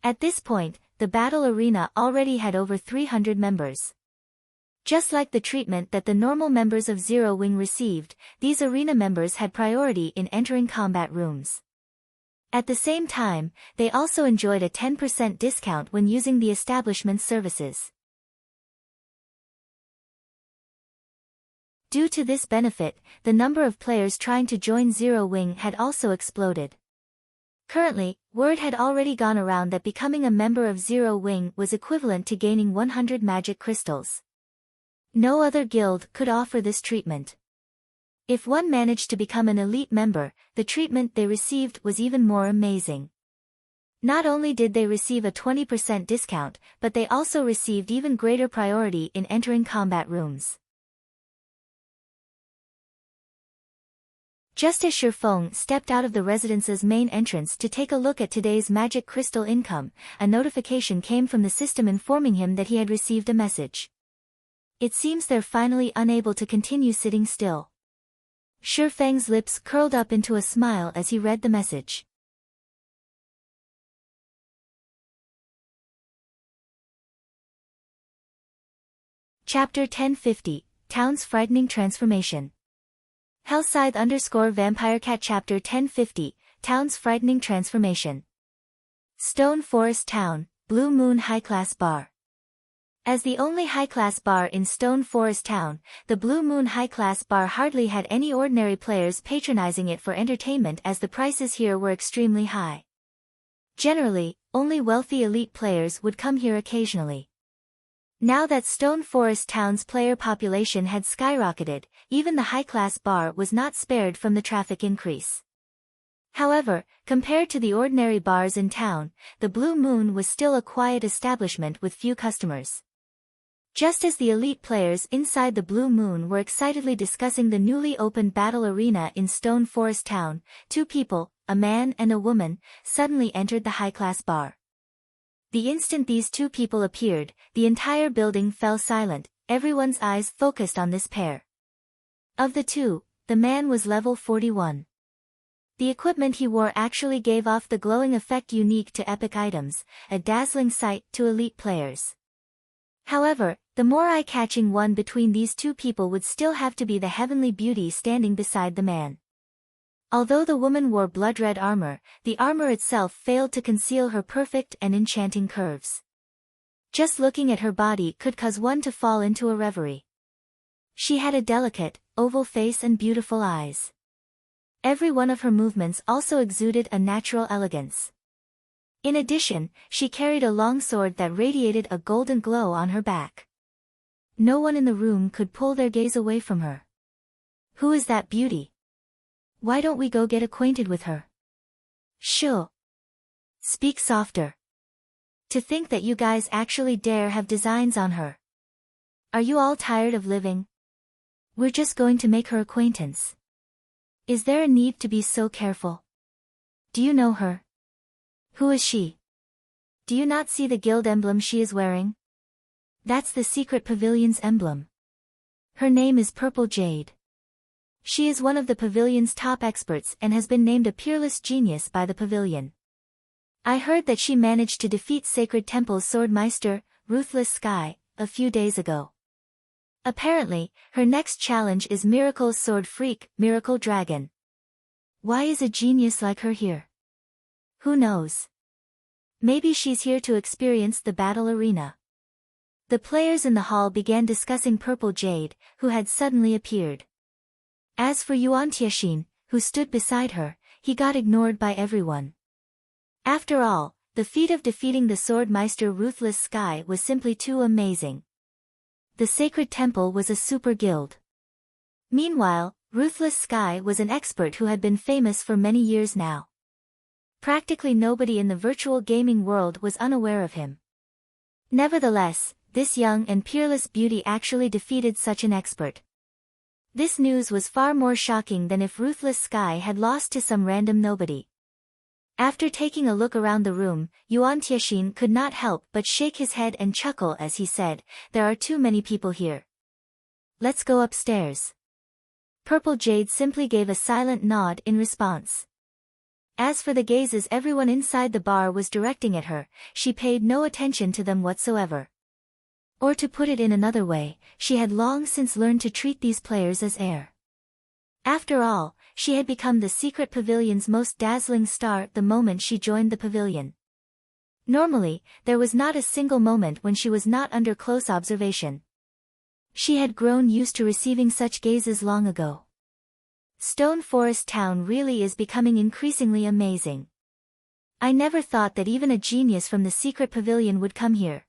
Speaker 1: At this point, the battle arena already had over 300 members. Just like the treatment that the normal members of Zero Wing received, these arena members had priority in entering combat rooms. At the same time, they also enjoyed a 10% discount when using the establishment's services. Due to this benefit, the number of players trying to join Zero Wing had also exploded. Currently, word had already gone around that becoming a member of Zero Wing was equivalent to gaining 100 magic crystals. No other guild could offer this treatment. If one managed to become an elite member, the treatment they received was even more amazing. Not only did they receive a 20% discount, but they also received even greater priority in entering combat rooms. Just as Shi Feng stepped out of the residence's main entrance to take a look at today's magic crystal income, a notification came from the system informing him that he had received a message. It seems they're finally unable to continue sitting still. Shi Feng's lips curled up into a smile as he read the message. Chapter 1050, Town's Frightening Transformation. Hellscythe_VampireCat Chapter 1050, Town's Frightening Transformation. Stone Forest Town, Blue Moon High Class Bar. As the only high-class bar in Stone Forest Town, the Blue Moon high-class bar hardly had any ordinary players patronizing it for entertainment, as the prices here were extremely high. Generally, only wealthy elite players would come here occasionally. Now that Stone Forest Town's player population had skyrocketed, even the high-class bar was not spared from the traffic increase. However, compared to the ordinary bars in town, the Blue Moon was still a quiet establishment with few customers. Just as the elite players inside the Blue Moon were excitedly discussing the newly opened battle arena in Stone Forest Town, two people, a man and a woman, suddenly entered the high-class bar. The instant these two people appeared, the entire building fell silent, everyone's eyes focused on this pair. Of the two, the man was level 41. The equipment he wore actually gave off the glowing effect unique to epic items, a dazzling sight to elite players. However, the more eye-catching one between these two people would still have to be the heavenly beauty standing beside the man. Although the woman wore blood-red armor, the armor itself failed to conceal her perfect and enchanting curves. Just looking at her body could cause one to fall into a reverie. She had a delicate, oval face and beautiful eyes. Every one of her movements also exuded a natural elegance. In addition, she carried a long sword that radiated a golden glow on her back. No one in the room could pull their gaze away from her. Who is that beauty? Why don't we go get acquainted with her? Shoo. Speak softer. To think that you guys actually dare have designs on her. Are you all tired of living? We're just going to make her acquaintance. Is there a need to be so careful? Do you know her? Who is she? Do you not see the guild emblem she is wearing? That's the secret pavilion's emblem. Her name is Purple Jade. She is one of the pavilion's top experts and has been named a peerless genius by the pavilion. I heard that she managed to defeat Sacred Temple's Swordmeister, Ruthless Sky, a few days ago. Apparently, her next challenge is Miracle's sword freak, Miracle Dragon. Why is a genius like her here? Who knows? Maybe she's here to experience the battle arena. The players in the hall began discussing Purple Jade, who had suddenly appeared. As for Yuan Tianxin, who stood beside her, he got ignored by everyone. After all, the feat of defeating the Swordmeister Ruthless Sky was simply too amazing. The Sacred Temple was a super guild. Meanwhile, Ruthless Sky was an expert who had been famous for many years now. Practically nobody in the virtual gaming world was unaware of him. Nevertheless, this young and peerless beauty actually defeated such an expert. This news was far more shocking than if Ruthless Sky had lost to some random nobody. After taking a look around the room, Yuan Tianxin could not help but shake his head and chuckle as he said, "There are too many people here. Let's go upstairs." Purple Jade simply gave a silent nod in response. As for the gazes everyone inside the bar was directing at her, she paid no attention to them whatsoever. Or to put it in another way, she had long since learned to treat these players as air. After all, she had become the secret pavilion's most dazzling star the moment she joined the pavilion. Normally, there was not a single moment when she was not under close observation. She had grown used to receiving such gazes long ago. Stone Forest Town really is becoming increasingly amazing. I never thought that even a genius from the secret pavilion would come here.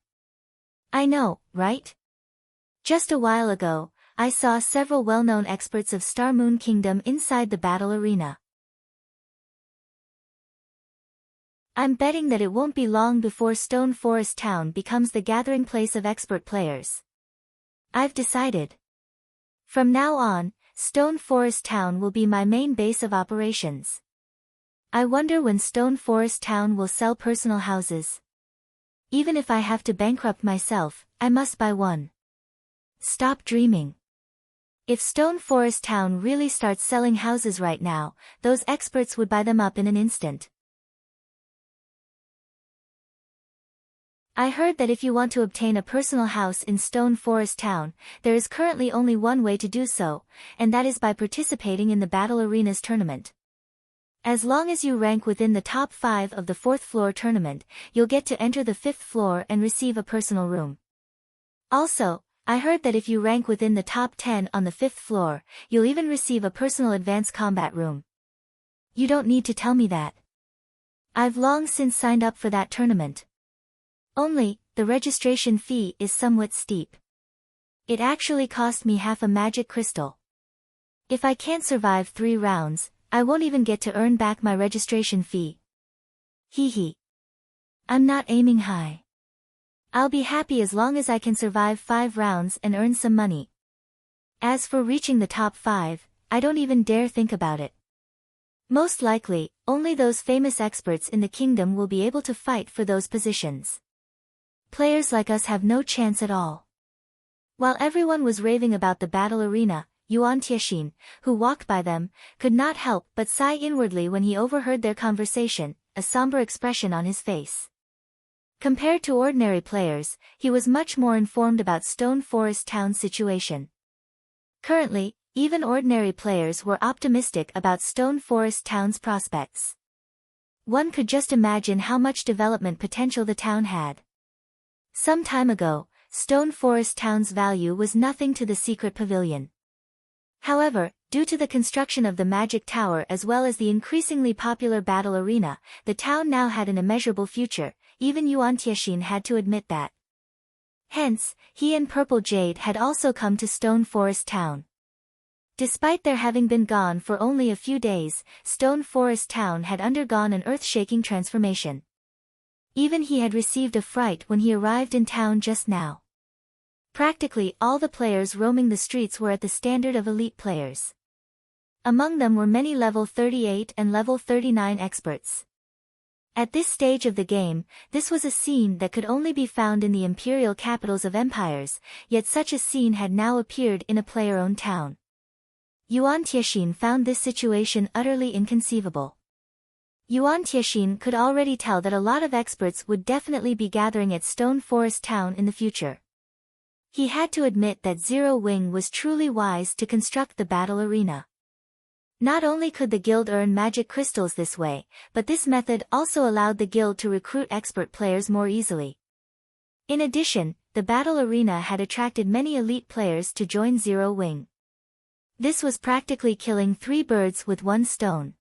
Speaker 1: I know, right? Just a while ago, I saw several well-known experts of Star Moon Kingdom inside the battle arena. I'm betting that it won't be long before Stone Forest Town becomes the gathering place of expert players. I've decided. From now on, Stone Forest Town will be my main base of operations. I wonder when Stone Forest Town will sell personal houses. Even if I have to bankrupt myself, I must buy one. Stop dreaming. If Stone Forest Town really starts selling houses right now, those experts would buy them up in an instant. I heard that if you want to obtain a personal house in Stone Forest Town, there is currently only one way to do so, and that is by participating in the Battle Arenas tournament. As long as you rank within the top 5 of the 4th floor tournament, you'll get to enter the 5th floor and receive a personal room. Also, I heard that if you rank within the top 10 on the 5th floor, you'll even receive a personal advanced combat room. You don't need to tell me that. I've long since signed up for that tournament. Only, the registration fee is somewhat steep. It actually cost me half a magic crystal. If I can't survive 3 rounds, I won't even get to earn back my registration fee. Hee hee. I'm not aiming high. I'll be happy as long as I can survive 5 rounds and earn some money. As for reaching the top 5, I don't even dare think about it. Most likely, only those famous experts in the kingdom will be able to fight for those positions. Players like us have no chance at all. While everyone was raving about the battle arena, Yuan Tiexin, who walked by them, could not help but sigh inwardly when he overheard their conversation, a somber expression on his face. Compared to ordinary players, he was much more informed about Stone Forest Town's situation. Currently, even ordinary players were optimistic about Stone Forest Town's prospects. One could just imagine how much development potential the town had. Some time ago, Stone Forest Town's value was nothing to the secret pavilion. However, due to the construction of the Magic Tower as well as the increasingly popular battle arena, the town now had an immeasurable future. Even Yuan Tiexin had to admit that. Hence, he and Purple Jade had also come to Stone Forest Town. Despite their having been gone for only a few days, Stone Forest Town had undergone an earth-shaking transformation. Even he had received a fright when he arrived in town just now. Practically all the players roaming the streets were at the standard of elite players. Among them were many level 38 and level 39 experts. At this stage of the game, this was a scene that could only be found in the imperial capitals of empires, yet such a scene had now appeared in a player-owned town. Yuan Tiexin found this situation utterly inconceivable. Yuan Tiexin could already tell that a lot of experts would definitely be gathering at Stone Forest Town in the future. He had to admit that Zero Wing was truly wise to construct the battle arena. Not only could the guild earn magic crystals this way, but this method also allowed the guild to recruit expert players more easily. In addition, the battle arena had attracted many elite players to join Zero Wing. This was practically killing 3 birds with 1 stone.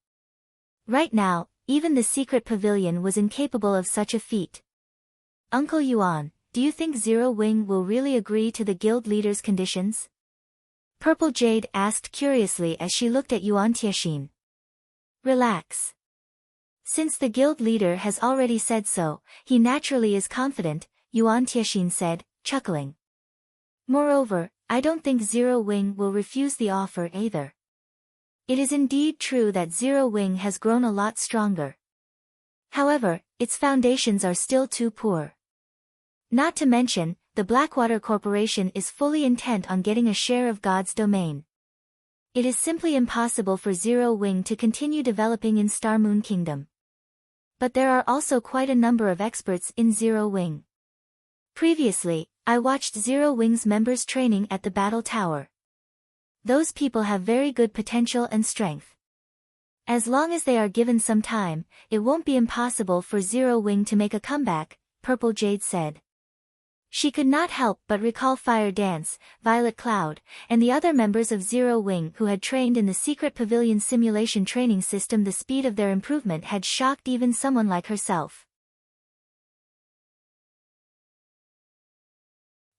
Speaker 1: Right now, even the secret pavilion was incapable of such a feat. Uncle Yuan, do you think Zero Wing will really agree to the guild leader's conditions? Purple Jade asked curiously as she looked at Yuan Tiexin. Relax. Since the guild leader has already said so, he naturally is confident, Yuan Tiexin said, chuckling. Moreover, I don't think Zero Wing will refuse the offer either. It is indeed true that Zero Wing has grown a lot stronger. However, its foundations are still too poor. Not to mention, the Blackwater Corporation is fully intent on getting a share of God's domain. It is simply impossible for Zero Wing to continue developing in Star Moon Kingdom. But there are also quite a number of experts in Zero Wing. Previously, I watched Zero Wing's members training at the Battle Tower. Those people have very good potential and strength. As long as they are given some time, it won't be impossible for Zero Wing to make a comeback, Purple Jade said. She could not help but recall Fire Dance, Violet Cloud, and the other members of Zero Wing who had trained in the secret pavilion simulation training system. The speed of their improvement had shocked even someone like herself.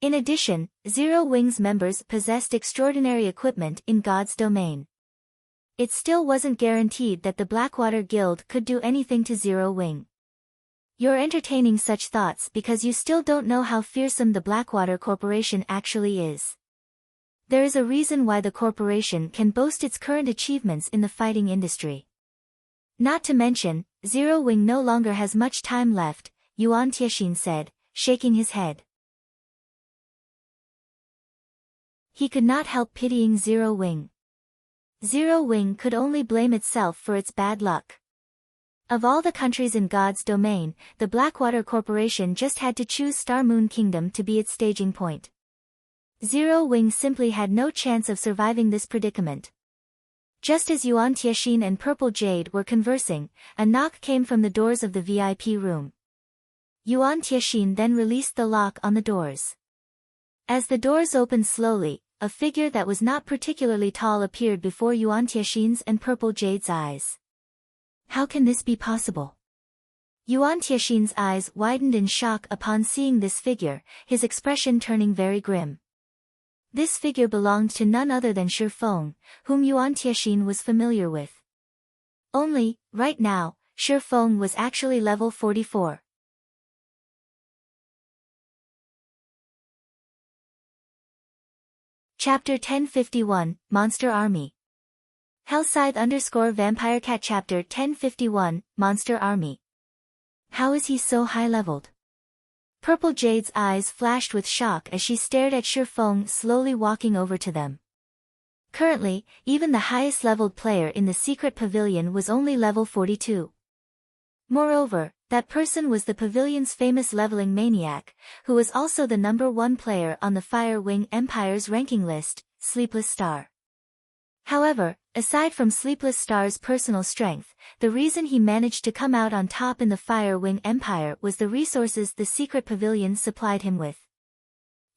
Speaker 1: In addition, Zero Wing's members possessed extraordinary equipment in God's domain. It still wasn't guaranteed that the Blackwater Guild could do anything to Zero Wing. You're entertaining such thoughts because you still don't know how fearsome the Blackwater Corporation actually is. There is a reason why the corporation can boast its current achievements in the fighting industry. Not to mention, Zero Wing no longer has much time left, Yuan Tiexin said, shaking his head. He could not help pitying Zero Wing. Zero Wing could only blame itself for its bad luck. Of all the countries in God's domain, the Blackwater Corporation just had to choose Star Moon Kingdom to be its staging point. Zero Wing simply had no chance of surviving this predicament. Just as Yuan Tiexin and Purple Jade were conversing, a knock came from the doors of the VIP room. Yuan Tiexin then released the lock on the doors. As the doors opened slowly, a figure that was not particularly tall appeared before Yuan Tiexin's and Purple Jade's eyes. How can this be possible? Yuan Tiexin's eyes widened in shock upon seeing this figure, his expression turning very grim. This figure belonged to none other than Shi Feng, whom Yuan Tiexin was familiar with. Only, right now, Shi Feng was actually level 44. Chapter 1051, Monster Army. Hellscythe_Vampirecat Chapter 1051, Monster Army. How is he so high-leveled? Purple Jade's eyes flashed with shock as she stared at Shi Feng slowly walking over to them. Currently, even the highest-leveled player in the secret pavilion was only level 42. Moreover, that person was the pavilion's famous leveling maniac, who was also the #1 player on the Fire Wing Empire's ranking list, Sleepless Star. However, aside from Sleepless Star's personal strength, the reason he managed to come out on top in the Fire Wing Empire was the resources the secret pavilion supplied him with.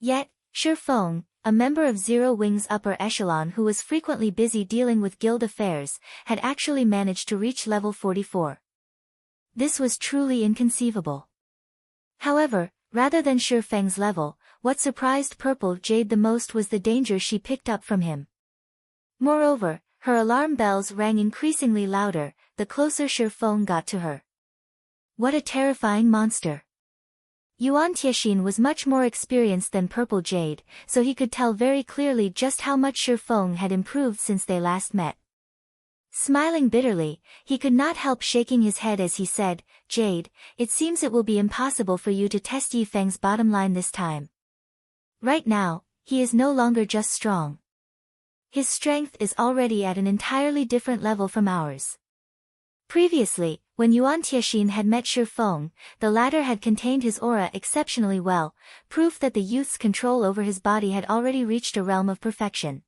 Speaker 1: Yet, Shi Feng, a member of Zero Wing's upper echelon who was frequently busy dealing with guild affairs, had actually managed to reach level 44. This was truly inconceivable. However, rather than Shi Feng's level, what surprised Purple Jade the most was the danger she picked up from him. Moreover, her alarm bells rang increasingly louder, the closer Shi Feng got to her. What a terrifying monster! Yuan Tiexin was much more experienced than Purple Jade, so he could tell very clearly just how much Shi Feng had improved since they last met. Smiling bitterly, he could not help shaking his head as he said, "Jade, it seems it will be impossible for you to test Yi Feng's bottom line this time. Right now, he is no longer just strong. His strength is already at an entirely different level from ours." Previously, when Yuan Tiexin had met Shi Feng, the latter had contained his aura exceptionally well, proof that the youth's control over his body had already reached a realm of perfection.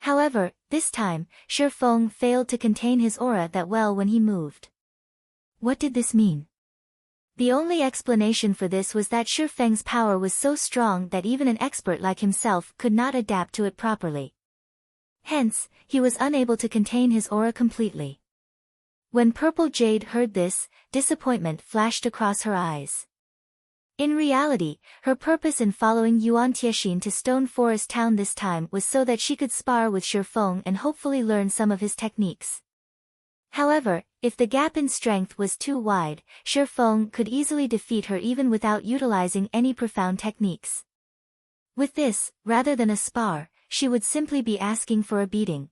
Speaker 1: However, this time, Shi Feng failed to contain his aura that well when he moved. What did this mean? The only explanation for this was that Shi Feng's power was so strong that even an expert like himself could not adapt to it properly. Hence, he was unable to contain his aura completely. When Purple Jade heard this, disappointment flashed across her eyes. In reality, her purpose in following Yuan Tiexin to Stone Forest Town this time was so that she could spar with Shi Feng and hopefully learn some of his techniques. However, if the gap in strength was too wide, Shi Feng could easily defeat her even without utilizing any profound techniques. With this, rather than a spar, she would simply be asking for a beating.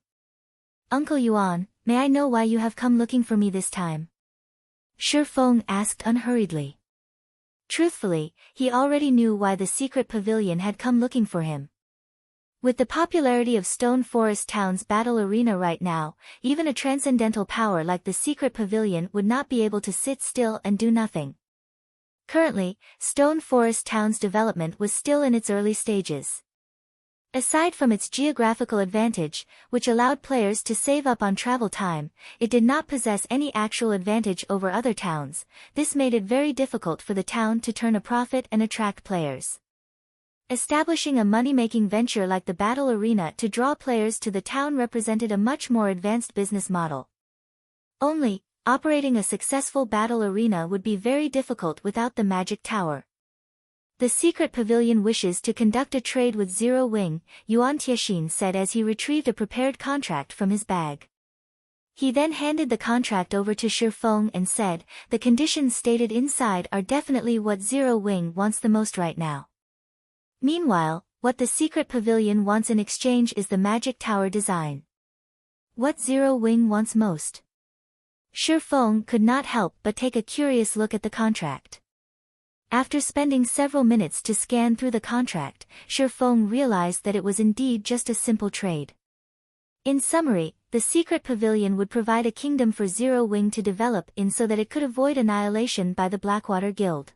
Speaker 1: "Uncle Yuan, may I know why you have come looking for me this time?" Shi Feng asked unhurriedly. Truthfully, he already knew why the secret pavilion had come looking for him. With the popularity of Stone Forest Town's battle arena right now, even a transcendental power like the secret pavilion would not be able to sit still and do nothing. Currently, Stone Forest Town's development was still in its early stages. Aside from its geographical advantage, which allowed players to save up on travel time, it did not possess any actual advantage over other towns. This made it very difficult for the town to turn a profit and attract players. Establishing a money-making venture like the battle arena to draw players to the town represented a much more advanced business model. Only, operating a successful battle arena would be very difficult without the magic tower. "The secret pavilion wishes to conduct a trade with Zero Wing," Yuan Tiexin said as he retrieved a prepared contract from his bag. He then handed the contract over to Shi Feng and said, "The conditions stated inside are definitely what Zero Wing wants the most right now. Meanwhile, what the secret pavilion wants in exchange is the magic tower design." What Zero Wing wants most? Shi Feng could not help but take a curious look at the contract. After spending several minutes to scan through the contract, Shi Feng realized that it was indeed just a simple trade. In summary, the secret pavilion would provide a kingdom for Zero Wing to develop in so that it could avoid annihilation by the Blackwater Guild.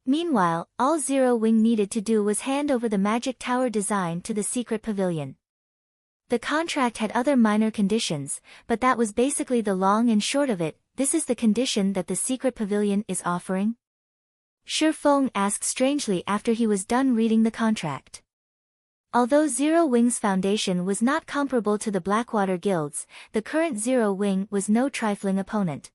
Speaker 1: Meanwhile, all Zero Wing needed to do was hand over the magic tower design to the secret pavilion. The contract had other minor conditions, but that was basically the long and short of it. This is the condition that the secret pavilion is offering? Shi Feng asked strangely after he was done reading the contract. Although Zero Wing's foundation was not comparable to the Blackwater guilds, the current Zero Wing was no trifling opponent.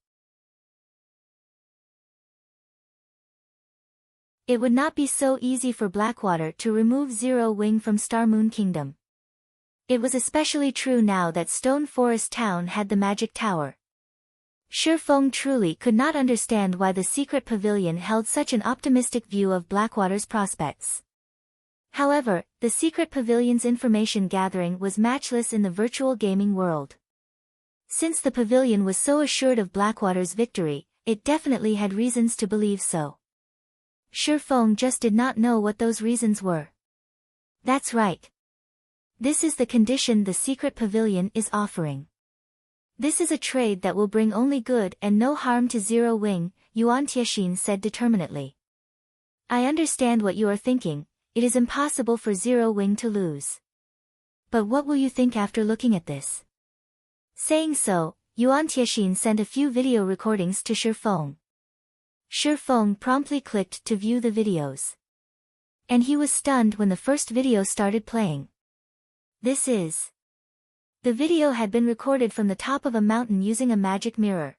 Speaker 1: It would not be so easy for Blackwater to remove Zero Wing from Star Moon Kingdom. It was especially true now that Stone Forest Town had the magic tower. Shi Feng truly could not understand why the secret pavilion held such an optimistic view of Blackwater's prospects. However, the secret pavilion's information gathering was matchless in the virtual gaming world. Since the pavilion was so assured of Blackwater's victory, it definitely had reasons to believe so. Shi Feng just did not know what those reasons were. That's right. This is the condition the secret pavilion is offering. This is a trade that will bring only good and no harm to Zero Wing, Yuan Tiexin said determinedly. I understand what you are thinking. It is impossible for Zero Wing to lose. But what will you think after looking at this? Saying so, Yuan Tiexin sent a few video recordings to Shi Feng. Shi Feng promptly clicked to view the videos. And he was stunned when the first video started playing. This is... The video had been recorded from the top of a mountain using a magic mirror.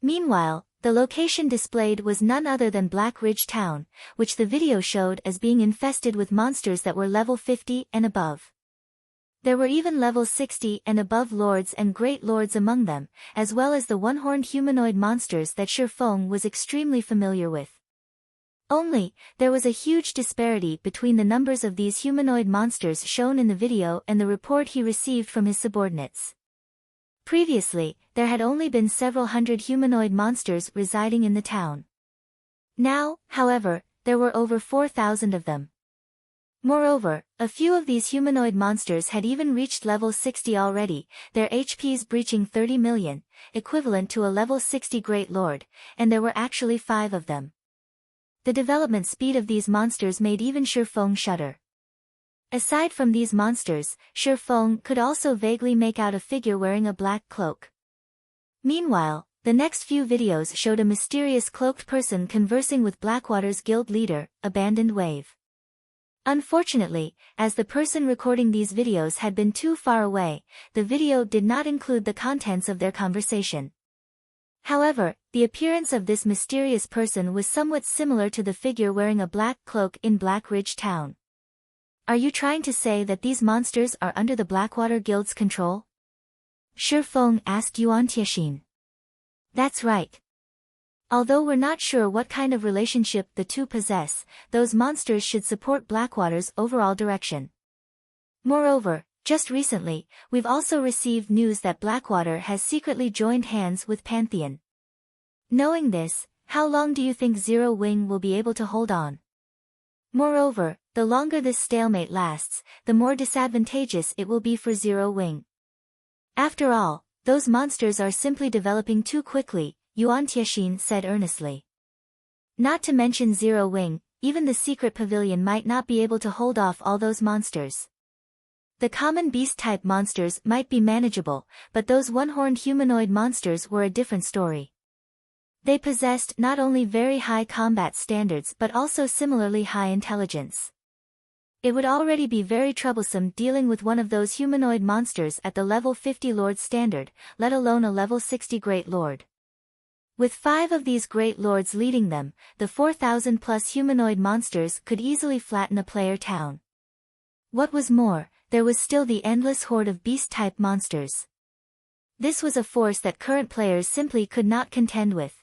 Speaker 1: Meanwhile, the location displayed was none other than Black Ridge Town, which the video showed as being infested with monsters that were level 50 and above. There were even level 60 and above lords and great lords among them, as well as the one-horned humanoid monsters that Shi Feng was extremely familiar with. Only, there was a huge disparity between the numbers of these humanoid monsters shown in the video and the report he received from his subordinates. Previously, there had only been several hundred humanoid monsters residing in the town. Now, however, there were over 4,000 of them. Moreover, a few of these humanoid monsters had even reached level 60 already, their HPs breaching 30 million, equivalent to a level 60 Great Lord, and there were actually 5 of them. The development speed of these monsters made even Shi Feng shudder. Aside from these monsters, Shi Feng could also vaguely make out a figure wearing a black cloak. Meanwhile, the next few videos showed a mysterious cloaked person conversing with Blackwater's guild leader, Abandoned Wave. Unfortunately, as the person recording these videos had been too far away, the video did not include the contents of their conversation. However, the appearance of this mysterious person was somewhat similar to the figure wearing a black cloak in Black Ridge Town. Are you trying to say that these monsters are under the Blackwater Guild's control? Shi Feng asked Yuan Tiexin. That's right. Although we're not sure what kind of relationship the two possess, those monsters should support Blackwater's overall direction. Moreover, just recently, we've also received news that Blackwater has secretly joined hands with Pantheon. Knowing this, how long do you think Zero Wing will be able to hold on? Moreover, the longer this stalemate lasts, the more disadvantageous it will be for Zero Wing. After all, those monsters are simply developing too quickly, Yuan Tiexin said earnestly. Not to mention Zero Wing, even the secret pavilion might not be able to hold off all those monsters. The common beast-type monsters might be manageable, but those one-horned humanoid monsters were a different story. They possessed not only very high combat standards but also similarly high intelligence. It would already be very troublesome dealing with one of those humanoid monsters at the level 50 Lord standard, let alone a level 60 Great Lord. With 5 of these Great Lords leading them, the 4,000-plus humanoid monsters could easily flatten a player town. What was more, there was still the endless horde of beast-type monsters. This was a force that current players simply could not contend with.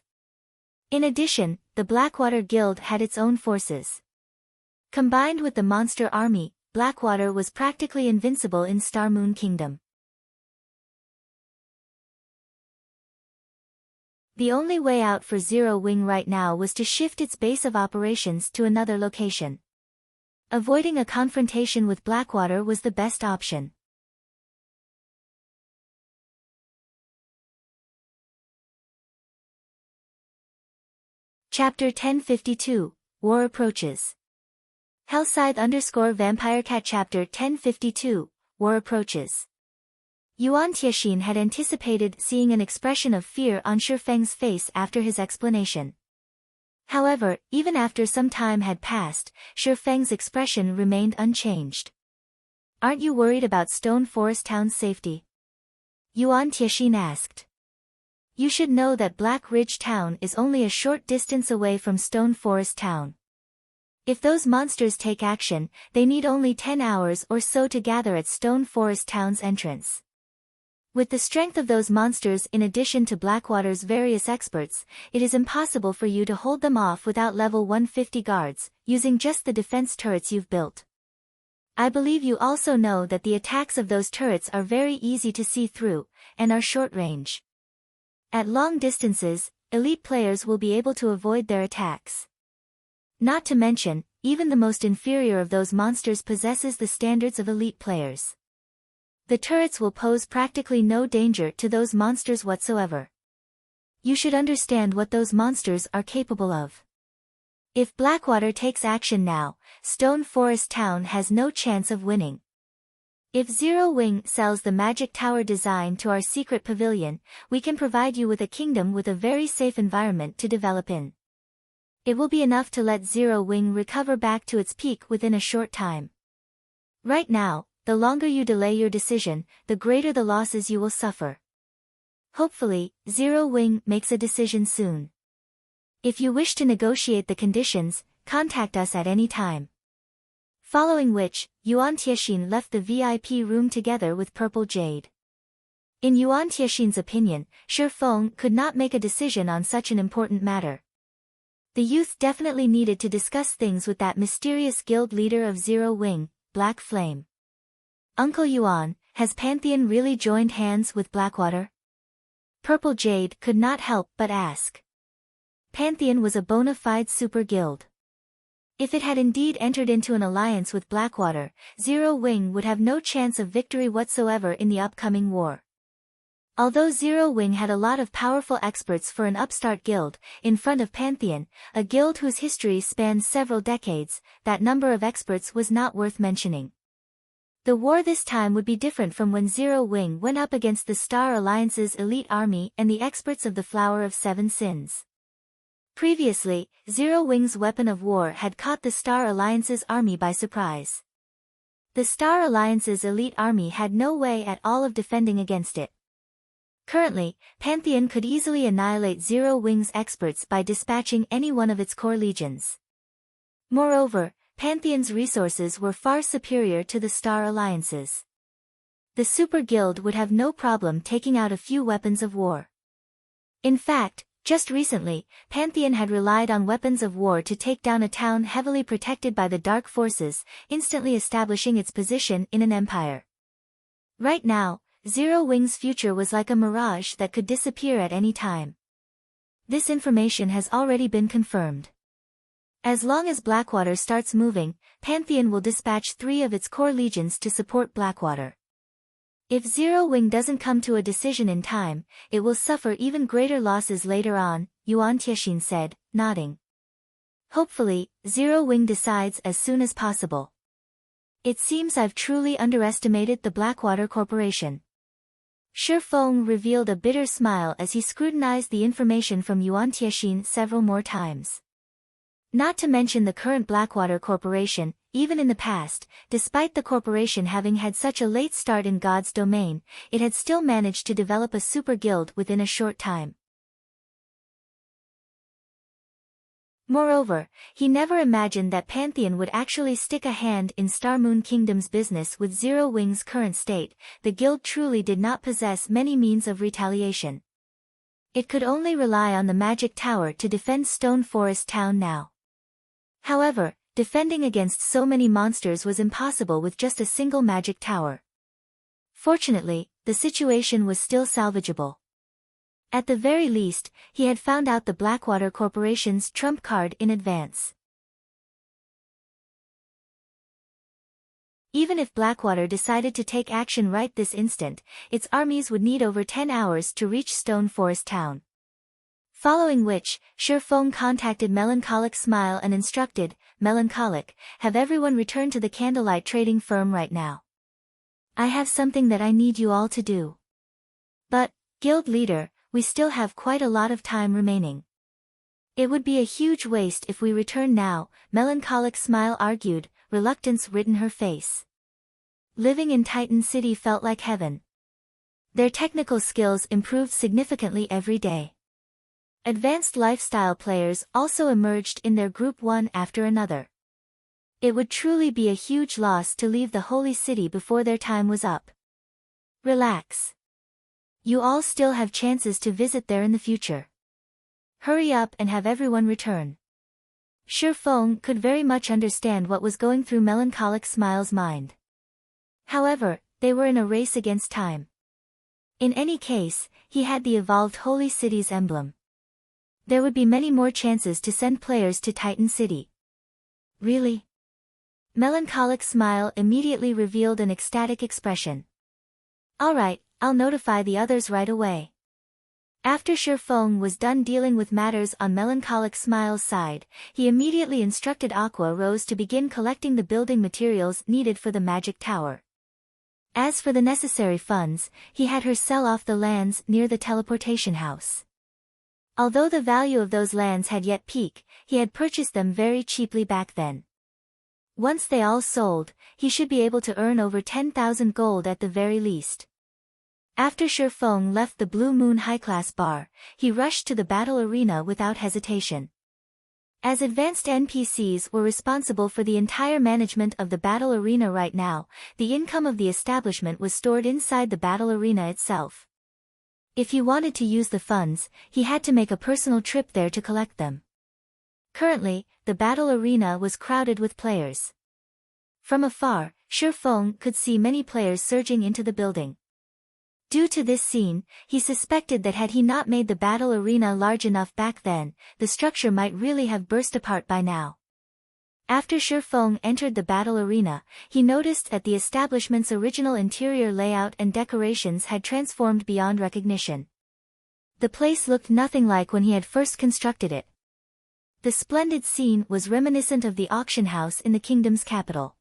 Speaker 1: In addition, the Blackwater Guild had its own forces. Combined with the monster army, Blackwater was practically invincible in Star Moon Kingdom. The only way out for Zero Wing right now was to shift its base of operations to another location. Avoiding a confrontation with Blackwater was the best option. Chapter 1052, War Approaches. Hellscythe_VampireCat Chapter 1052, War Approaches. Yuan Tiexin had anticipated seeing an expression of fear on Shi Feng's face after his explanation. However, even after some time had passed, Shi Feng's expression remained unchanged. Aren't you worried about Stone Forest Town's safety? Yuan Tiexin asked. You should know that Black Ridge Town is only a short distance away from Stone Forest Town. If those monsters take action, they need only 10 hours or so to gather at Stone Forest Town's entrance. With the strength of those monsters in addition to Blackwater's various experts, it is impossible for you to hold them off without level 150 guards, using just the defense turrets you've built. I believe you also know that the attacks of those turrets are very easy to see through, and are short range. At long distances, elite players will be able to avoid their attacks. Not to mention, even the most inferior of those monsters possesses the standards of elite players. The turrets will pose practically no danger to those monsters whatsoever. You should understand what those monsters are capable of. If Blackwater takes action now, Stone Forest Town has no chance of winning. If Zero Wing sells the magic tower design to our secret pavilion, we can provide you with a kingdom with a very safe environment to develop in. It will be enough to let Zero Wing recover back to its peak within a short time. Right now, the longer you delay your decision, the greater the losses you will suffer. Hopefully, Zero Wing makes a decision soon. If you wish to negotiate the conditions, contact us at any time. Following which, Yuan Tiexin left the VIP room together with Purple Jade. In Yuan Tiexin's opinion, Shi Feng could not make a decision on such an important matter. The youth definitely needed to discuss things with that mysterious guild leader of Zero Wing, Black Flame. Uncle Yuan, has Pantheon really joined hands with Blackwater? Purple Jade could not help but ask. Pantheon was a bona fide super guild. If it had indeed entered into an alliance with Blackwater, Zero Wing would have no chance of victory whatsoever in the upcoming war. Although Zero Wing had a lot of powerful experts for an upstart guild, in front of Pantheon, a guild whose history spans several decades, that number of experts was not worth mentioning. The war this time would be different from when Zero Wing went up against the Star Alliance's elite army and the experts of the Flower of Seven Sins. Previously, Zero Wing's weapon of war had caught the Star Alliance's army by surprise. The Star Alliance's elite army had no way at all of defending against it. Currently, Pantheon could easily annihilate Zero Wing's experts by dispatching any one of its core legions. Moreover, Pantheon's resources were far superior to the Star Alliance's. The Super Guild would have no problem taking out a few weapons of war. In fact, just recently, Pantheon had relied on weapons of war to take down a town heavily protected by the dark forces, instantly establishing its position in an empire. Right now, Zero Wing's future was like a mirage that could disappear at any time. This information has already been confirmed. As long as Blackwater starts moving, Pantheon will dispatch 3 of its core legions to support Blackwater. If Zero Wing doesn't come to a decision in time, it will suffer even greater losses later on, Yuan Tiexin said, nodding. Hopefully, Zero Wing decides as soon as possible. It seems I've truly underestimated the Blackwater Corporation. Shi Feng revealed a bitter smile as he scrutinized the information from Yuan Tiexin several more times. Not to mention the current Blackwater Corporation, even in the past, despite the corporation having had such a late start in God's domain, it had still managed to develop a super guild within a short time. Moreover, he never imagined that Pantheon would actually stick a hand in Star Moon Kingdom's business with Zero Wing's current state. The guild truly did not possess many means of retaliation. It could only rely on the magic tower to defend Stone Forest Town now. However, defending against so many monsters was impossible with just a single magic tower. Fortunately, the situation was still salvageable. At the very least, he had found out the Blackwater Corporation's trump card in advance. Even if Blackwater decided to take action right this instant, its armies would need over 10 hours to reach Stone Forest Town. Following which, Shi Feng contacted Melancholic Smile and instructed, Melancholic, have everyone return to the candlelight trading firm right now. I have something that I need you all to do. But, guild leader, we still have quite a lot of time remaining. It would be a huge waste if we return now, Melancholic Smile argued, reluctance written her face. Living in Titan City felt like heaven. Their technical skills improved significantly every day. Advanced lifestyle players also emerged in their group one after another. It would truly be a huge loss to leave the holy city before their time was up. Relax. You all still have chances to visit there in the future. Hurry up and have everyone return. Shifeng could very much understand what was going through Melancholic Smile's mind. However, they were in a race against time. In any case, he had the evolved Holy City's emblem. There would be many more chances to send players to Titan City. Really? Melancholic Smile immediately revealed an ecstatic expression. Alright, I'll notify the others right away. After Shifeng was done dealing with matters on Melancholic Smile's side, he immediately instructed Aqua Rose to begin collecting the building materials needed for the magic tower. As for the necessary funds, he had her sell off the lands near the teleportation house. Although the value of those lands had yet peaked, he had purchased them very cheaply back then. Once they all sold, he should be able to earn over 10,000 gold at the very least. After Shifeng left the Blue Moon high-class bar, he rushed to the battle arena without hesitation. As advanced NPCs were responsible for the entire management of the battle arena right now, the income of the establishment was stored inside the battle arena itself. If he wanted to use the funds, he had to make a personal trip there to collect them. Currently, the battle arena was crowded with players. From afar, Shifeng could see many players surging into the building. Due to this scene, he suspected that had he not made the battle arena large enough back then, the structure might really have burst apart by now. After Shifeng entered the battle arena, he noticed that the establishment's original interior layout and decorations had transformed beyond recognition. The place looked nothing like when he had first constructed it. The splendid scene was reminiscent of the auction house in the kingdom's capital.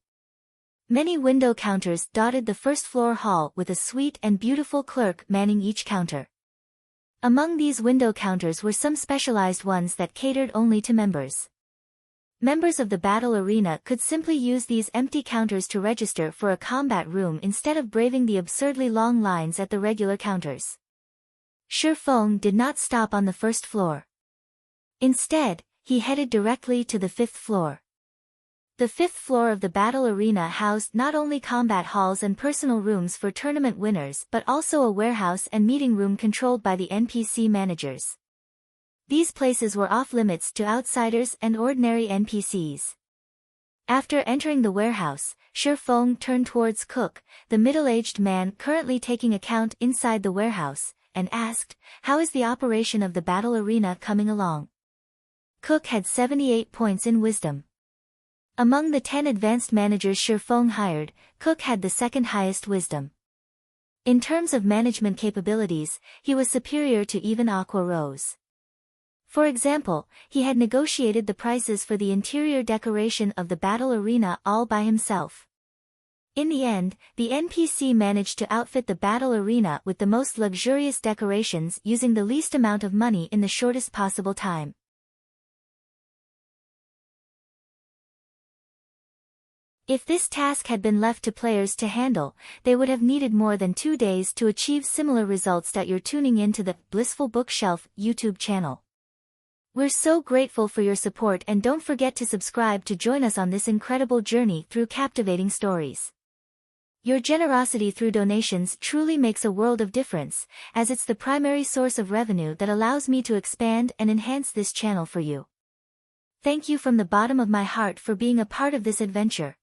Speaker 1: Many window counters dotted the first-floor hall with a sweet and beautiful clerk manning each counter. Among these window counters were some specialized ones that catered only to members. Members of the battle arena could simply use these empty counters to register for a combat room instead of braving the absurdly long lines at the regular counters. Shifeng did not stop on the first floor. Instead, he headed directly to the fifth floor. The fifth floor of the battle arena housed not only combat halls and personal rooms for tournament winners but also a warehouse and meeting room controlled by the NPC managers. These places were off-limits to outsiders and ordinary NPCs. After entering the warehouse, Shifeng turned towards Cook, the middle-aged man currently taking account inside the warehouse, and asked, "How is the operation of the battle arena coming along?" Cook had 78 points in wisdom. Among the 10 advanced managers Shifeng hired, Cook had the second highest wisdom. In terms of management capabilities, he was superior to even Aqua Rose. For example, he had negotiated the prices for the interior decoration of the battle arena all by himself. In the end, the NPC managed to outfit the battle arena with the most luxurious decorations using the least amount of money in the shortest possible time. If this task had been left to players to handle, they would have needed more than 2 days to achieve similar results. You're tuning into the Blissful Bookshelf YouTube channel. We're so grateful for your support, and don't forget to subscribe to join us on this incredible journey through captivating stories. Your generosity through donations truly makes a world of difference, as it's the primary source of revenue that allows me to expand and enhance this channel for you. Thank you from the bottom of my heart for being a part of this adventure.